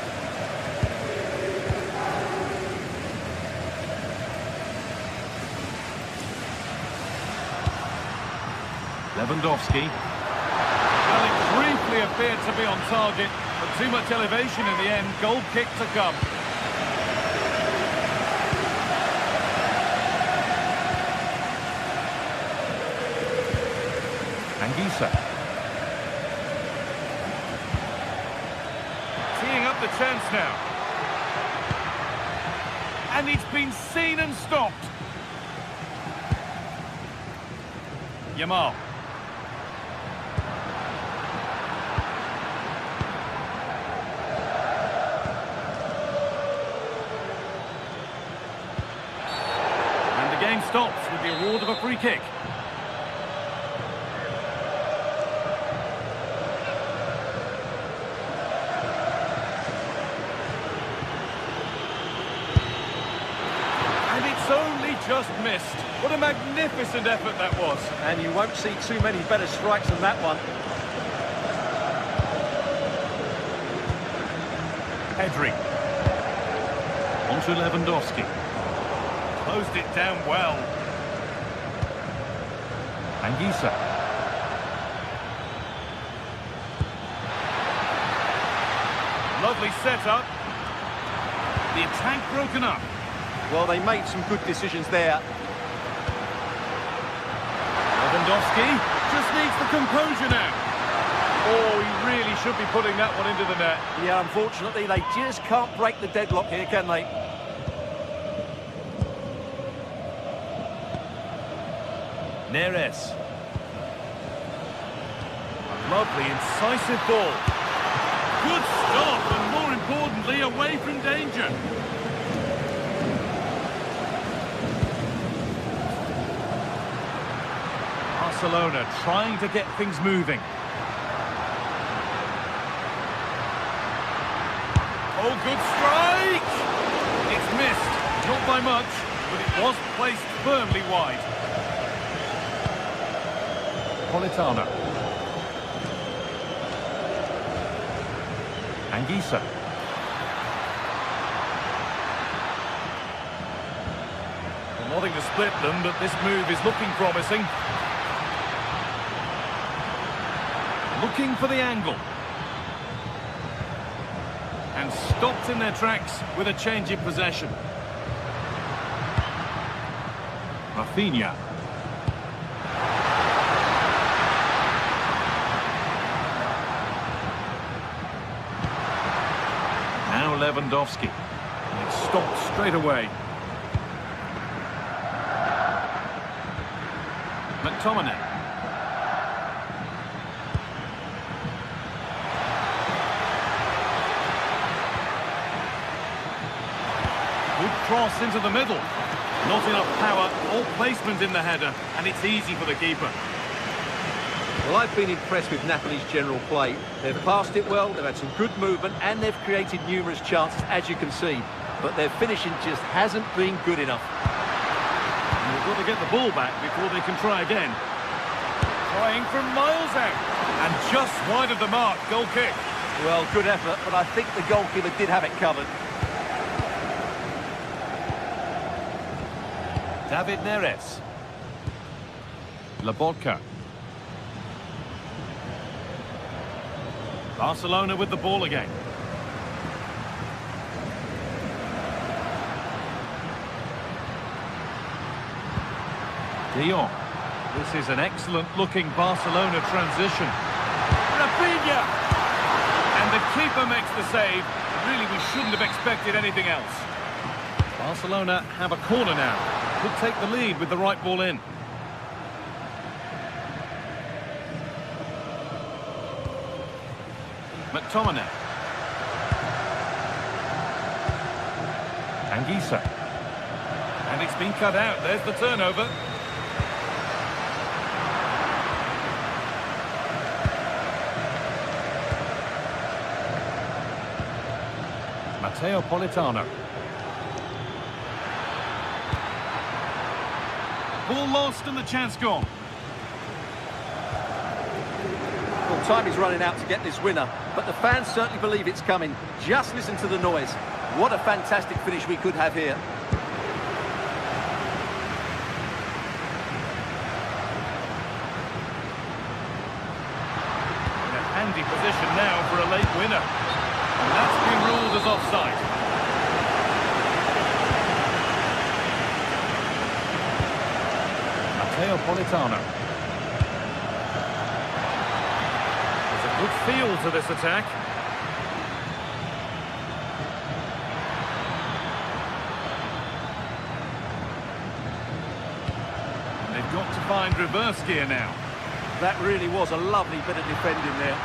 Lewandowski. Well, it briefly appeared to be on target, but too much elevation in the end. Goal kick to come. Anguissa. Teeing up the chance now. And it's been seen and stopped. Yamal. And the game stops with the award of a free kick. Just missed. What a magnificent effort that was. And you won't see too many better strikes than that one. Pedri. On to Lewandowski. Closed it down well. Anguissa. Lovely setup. The attack broken up. Well, they made some good decisions there. Lewandowski just needs the composure now. Oh, he really should be putting that one into the net. Yeah, unfortunately, they just can't break the deadlock here, can they? Neres. A lovely, incisive ball. Good stop, and more importantly, away from danger. Barcelona trying to get things moving. Oh, good strike! It's missed, not by much, but it was placed firmly wide. Politano. Anguissa. Well, nothing to split them, but this move is looking promising. Looking for the angle. And stopped in their tracks with a change in possession. Rafinha. Now Lewandowski. And it's stopped straight away. McTominay. Good cross into the middle. Not enough power or placement in the header, and it's easy for the keeper. Well, I've been impressed with Napoli's general play. They've passed it well, they've had some good movement, and they've created numerous chances, as you can see. But their finishing just hasn't been good enough. And they've got to get the ball back before they can try again. Trying from miles out. And just wide of the mark, goal kick. Well, good effort, but I think the goalkeeper did have it covered. David Neres. Lobotka. Barcelona with the ball again. De Jong. This is an excellent-looking Barcelona transition. Rafinha! And the keeper makes the save. Really, we shouldn't have expected anything else. Barcelona have a corner now. Could take the lead with the right ball in. McTominay. Anguissa. And it's been cut out. There's the turnover. Matteo Politano. Ball lost and the chance gone. Well, time is running out to get this winner, but the fans certainly believe it's coming. Just listen to the noise. What a fantastic finish we could have here. In a handy position now for a late winner. And that's been ruled as offside. Matteo Politano. There's a good feel to this attack. And they've got to find reverse gear now. That really was a lovely bit of defending there.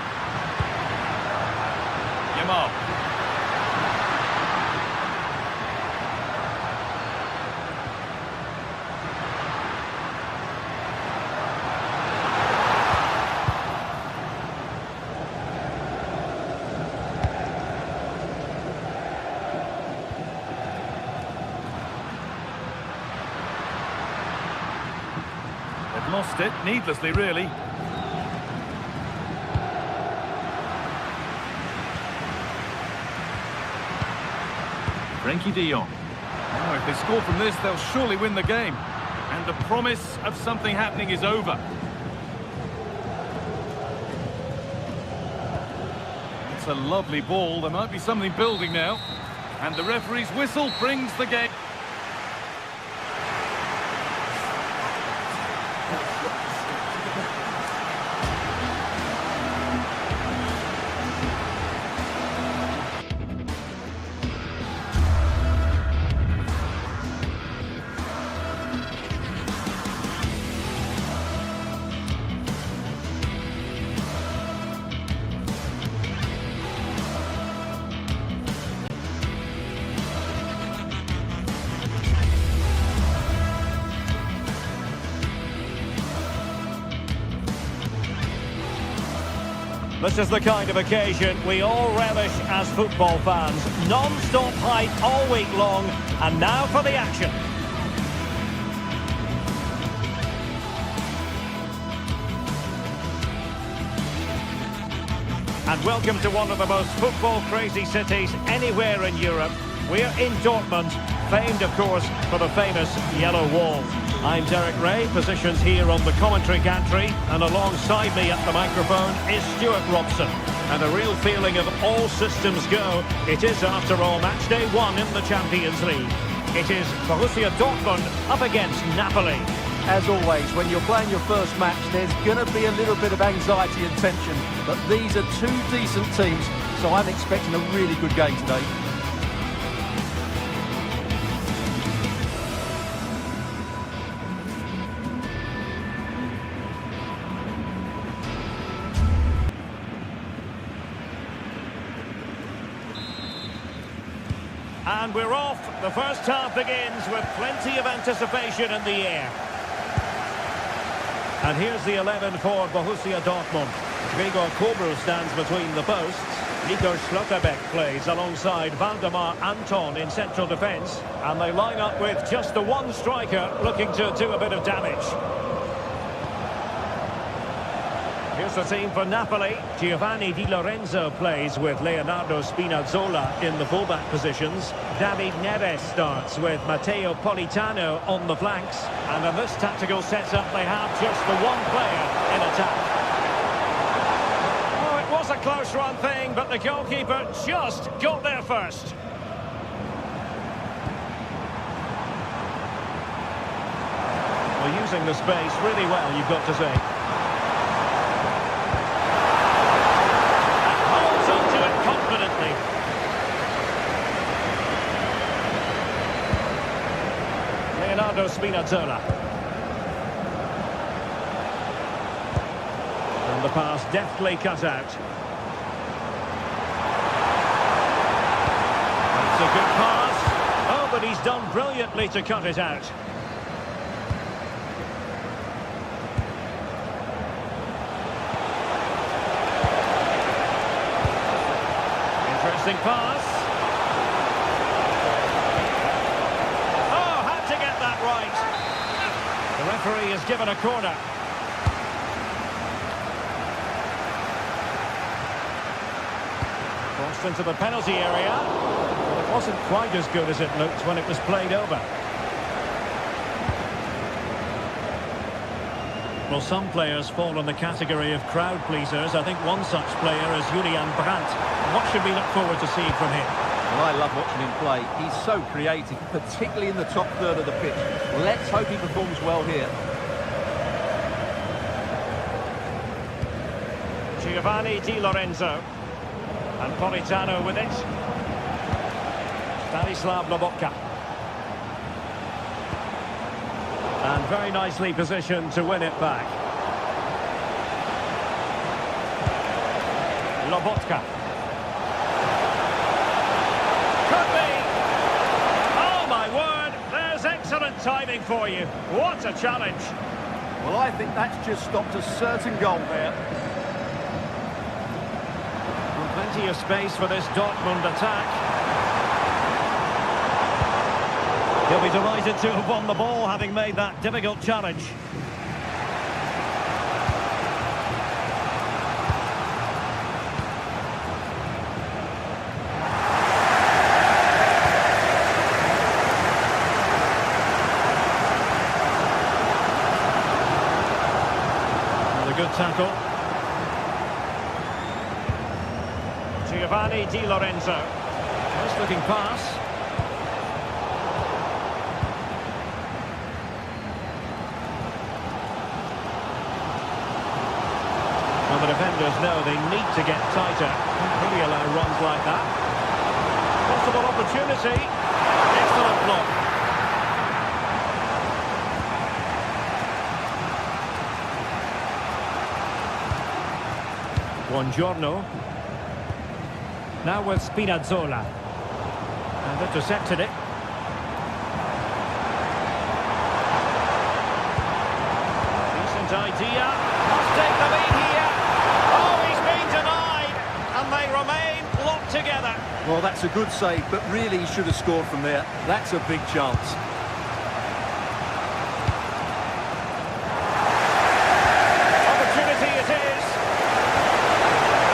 Yamal. They've lost it needlessly, really. Frenkie de Jong. Now, if they score from this, they'll surely win the game. And the promise of something happening is over. It's a lovely ball. There might be something building now. And the referee's whistle brings the game. This is the kind of occasion we all relish as football fans. Non-stop hype all week long, and now for the action. And welcome to one of the most football-crazy cities anywhere in Europe. We're in Dortmund, famed, of course, for the famous Yellow Wall. I'm Derek Ray, positioned here on the commentary gantry, and alongside me at the microphone is Stuart Robson. And a real feeling of all systems go. It is, after all, match day 1 in the Champions League. It is Borussia Dortmund up against Napoli. As always, when you're playing your first match, there's going to be a little bit of anxiety and tension. But these are two decent teams, so I'm expecting a really good game today. And we're off. The first half begins with plenty of anticipation in the air. And here's the 11 for Borussia Dortmund. Gregor Kobel stands between the posts. Nico Schlotterbeck plays alongside Valdemar Anton in central defence. And they line up with just the one striker looking to do a bit of damage. Here's the team for Napoli. Giovanni Di Lorenzo plays with Leonardo Spinazzola in the fullback positions. David Neres starts with Matteo Politano on the flanks. And in this tactical setup, they have just the one player in attack. Oh, it was a close run thing, but the goalkeeper just got there first. Well, using the space really well, you've got to say. Leonardo Spinazzola. And the pass deftly cut out. That's a good pass. Oh, but he's done brilliantly to cut it out. Interesting pass. The referee has given a corner. Crossed into the penalty area. Well, it wasn't quite as good as it looked when it was played over. Well, some players fall in the category of crowd pleasers. I think one such player is Julian Brandt. What should we look forward to seeing from him? Well, I love watching him play. He's so creative, particularly in the top third of the pitch. Let's hope he performs well here. Giovanni Di Lorenzo. And Politano with it. Stanislav Lobotka. And very nicely positioned to win it back. Lobotka. Could be. Oh, my word. There's excellent timing for you. What a challenge. Well, I think that's just stopped a certain goal there. And plenty of space for this Dortmund attack. He'll be delighted to have won the ball, having made that difficult challenge. And a good tackle. Giovanni Di Lorenzo. Nice looking pass. Well, the defenders know they need to get tighter. Can't really allow runs like that. Possible opportunity. Excellent block. Buongiorno. Now with Spinazzola. And intercepted it. Decent idea. Must take the lead here. Oh, he's been denied. And they remain locked together. Well, that's a good save, but really he should have scored from there. That's a big chance. Opportunity it is.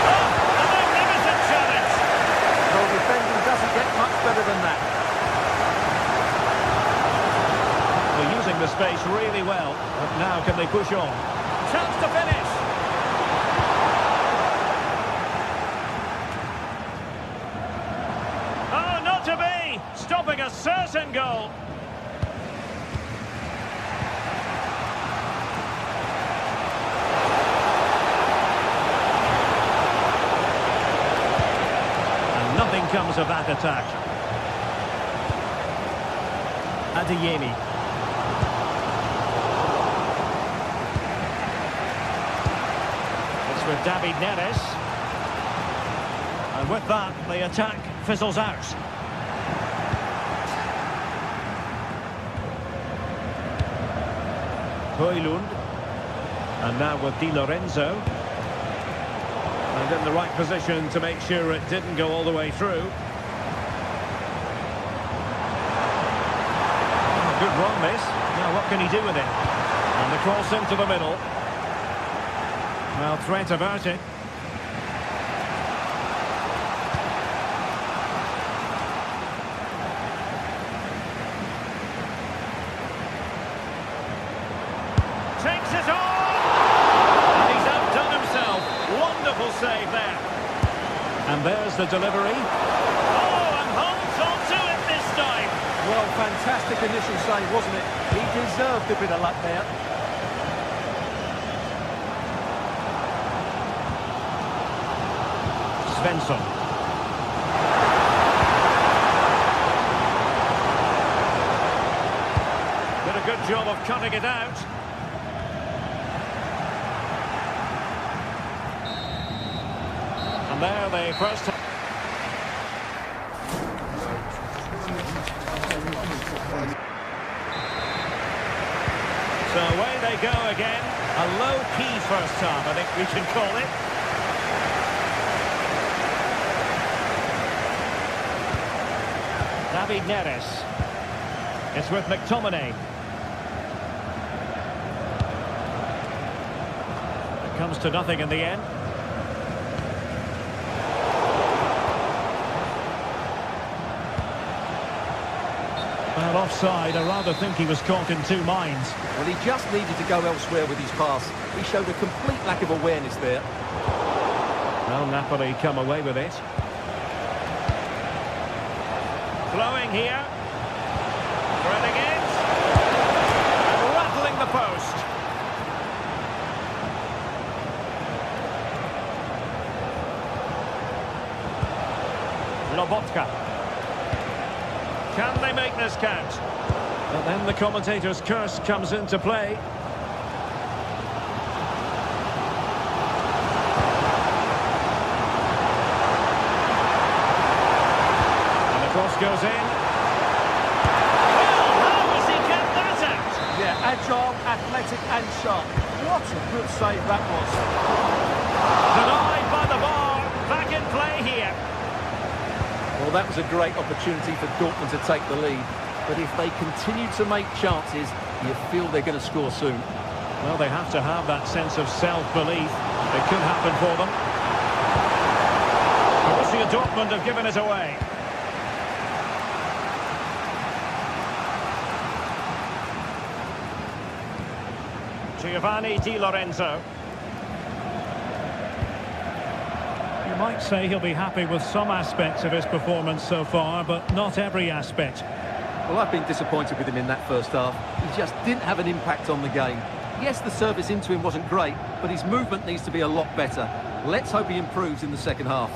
Oh, a magnificent challenge. Well, defending doesn't get much better than that. They're using the space really well. But now can they push on? Chance to finish. Oh, not to be. Stopping a certain goal. And nothing comes of that attack. Adeyemi. With David Neres. And with that, the attack fizzles out. Højlund. And now with Di Lorenzo. And in the right position to make sure it didn't go all the way through. Good run, this. Now what can he do with it? And the cross into the middle. Well, threat averted. Takes it on! And he's outdone himself. Wonderful save there. And there's the delivery. Oh, and holds on to it this time. Well, fantastic initial save, wasn't it? He deserved a bit of luck there. Svensson. Did a good job of cutting it out. And there they first... So away they go again. A low-key first half, I think we should call it. David Neres. It's with McTominay. It comes to nothing in the end. Well, offside. I rather think he was caught in two minds. Well, he just needed to go elsewhere with his pass. He showed a complete lack of awareness there. Well, Napoli come away with it. Flowing here. Threading it. And rattling the post. Lobotka. Can they make this count? But then the commentator's curse comes into play. And the cross goes in. Well, how has he kept that out? Yeah, agile, athletic and sharp. What a good save that was. Denied by the bar. Back in play here. Well, that was a great opportunity for Dortmund to take the lead. But if they continue to make chances, you feel they're going to score soon. Well, they have to have that sense of self-belief. It could happen for them. Borussia Dortmund have given it away. Giovanni Di Lorenzo. You might say he'll be happy with some aspects of his performance so far, but not every aspect. Well, I've been disappointed with him in that first half. He just didn't have an impact on the game. Yes, the service into him wasn't great, but his movement needs to be a lot better. Let's hope he improves in the second half.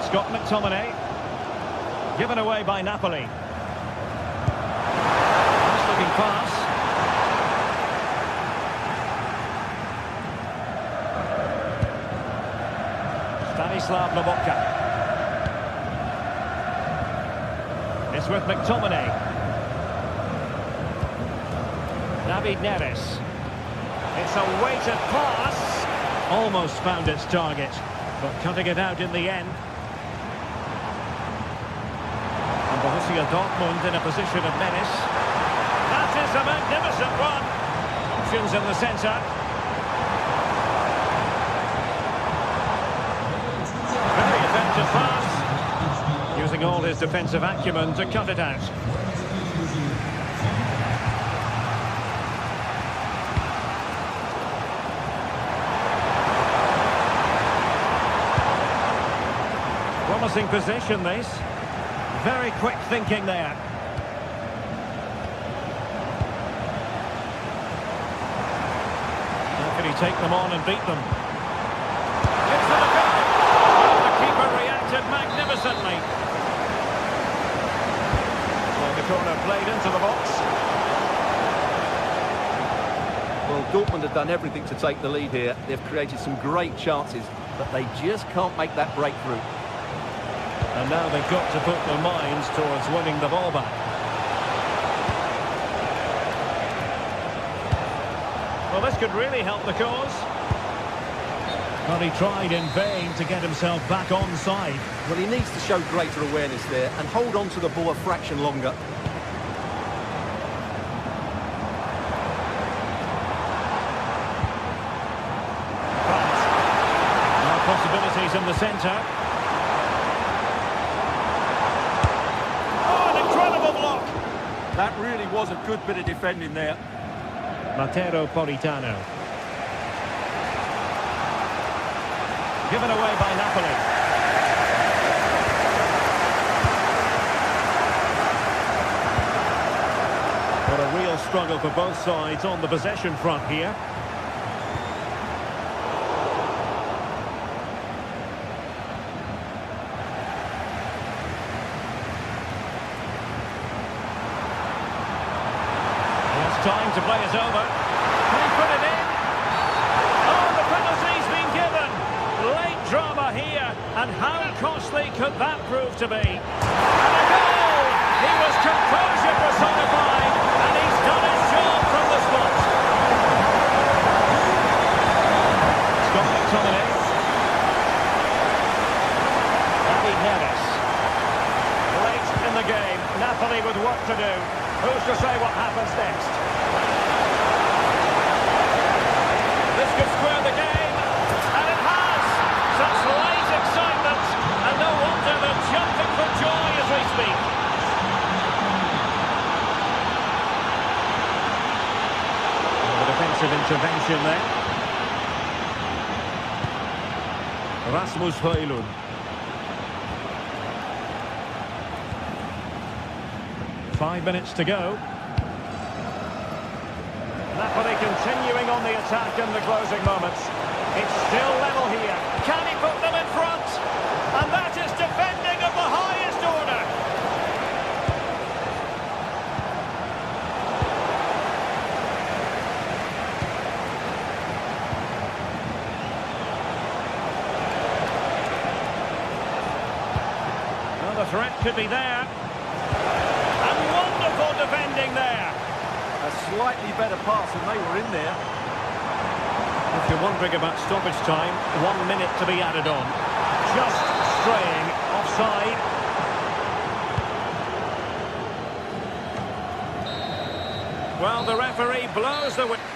Scott McTominay. Given away by Napoli. Nice looking pass. Stanislav Lobotka. It's with McTominay. David Neres. It's a weighted pass. Almost found its target, but cutting it out in the end. Borussia Dortmund in a position of menace. That is a magnificent run. Options in the centre. Very effective pass. Using all his defensive acumen to cut it out. Promising position, this. Very quick thinking there. How can he take them on and beat them? It's for the goal! The keeper reacted magnificently. Well, the corner played into the box. Well, Dortmund have done everything to take the lead here. They've created some great chances. but they just can't make that breakthrough. And now they've got to put their minds towards winning the ball back. Well, this could really help the cause. Well, he tried in vain to get himself back onside. Well, he needs to show greater awareness there and hold on to the ball a fraction longer. Possibilities in the centre. Oh, an incredible block! That really was a good bit of defending there. Matteo Politano. Given away by Napoli. What a real struggle for both sides on the possession front here. Time to play is over. Can he put it in? Oh, the penalty's been given. Late drama here, and how costly could that prove to be? And a goal! He was composure personified, and he's done his job from the spot. Scott McTominay. David Neres. Late in the game, Napoli with work to do. Who's to say what happens next? This could square the game, and it has! Such late excitement, and no wonder they're jumping for joy as we speak. The defensive intervention there. Rasmus Højlund. Five minutes to go. Napoli continuing on the attack in the closing moments. It's still level here. Can he put them in front? And that is defending of the highest order. Well, the threat could be there. Defending there. A slightly better pass and they were in there. If you're wondering about stoppage time, 1 minute to be added on. Just straying offside. Well, the referee blows the whistle.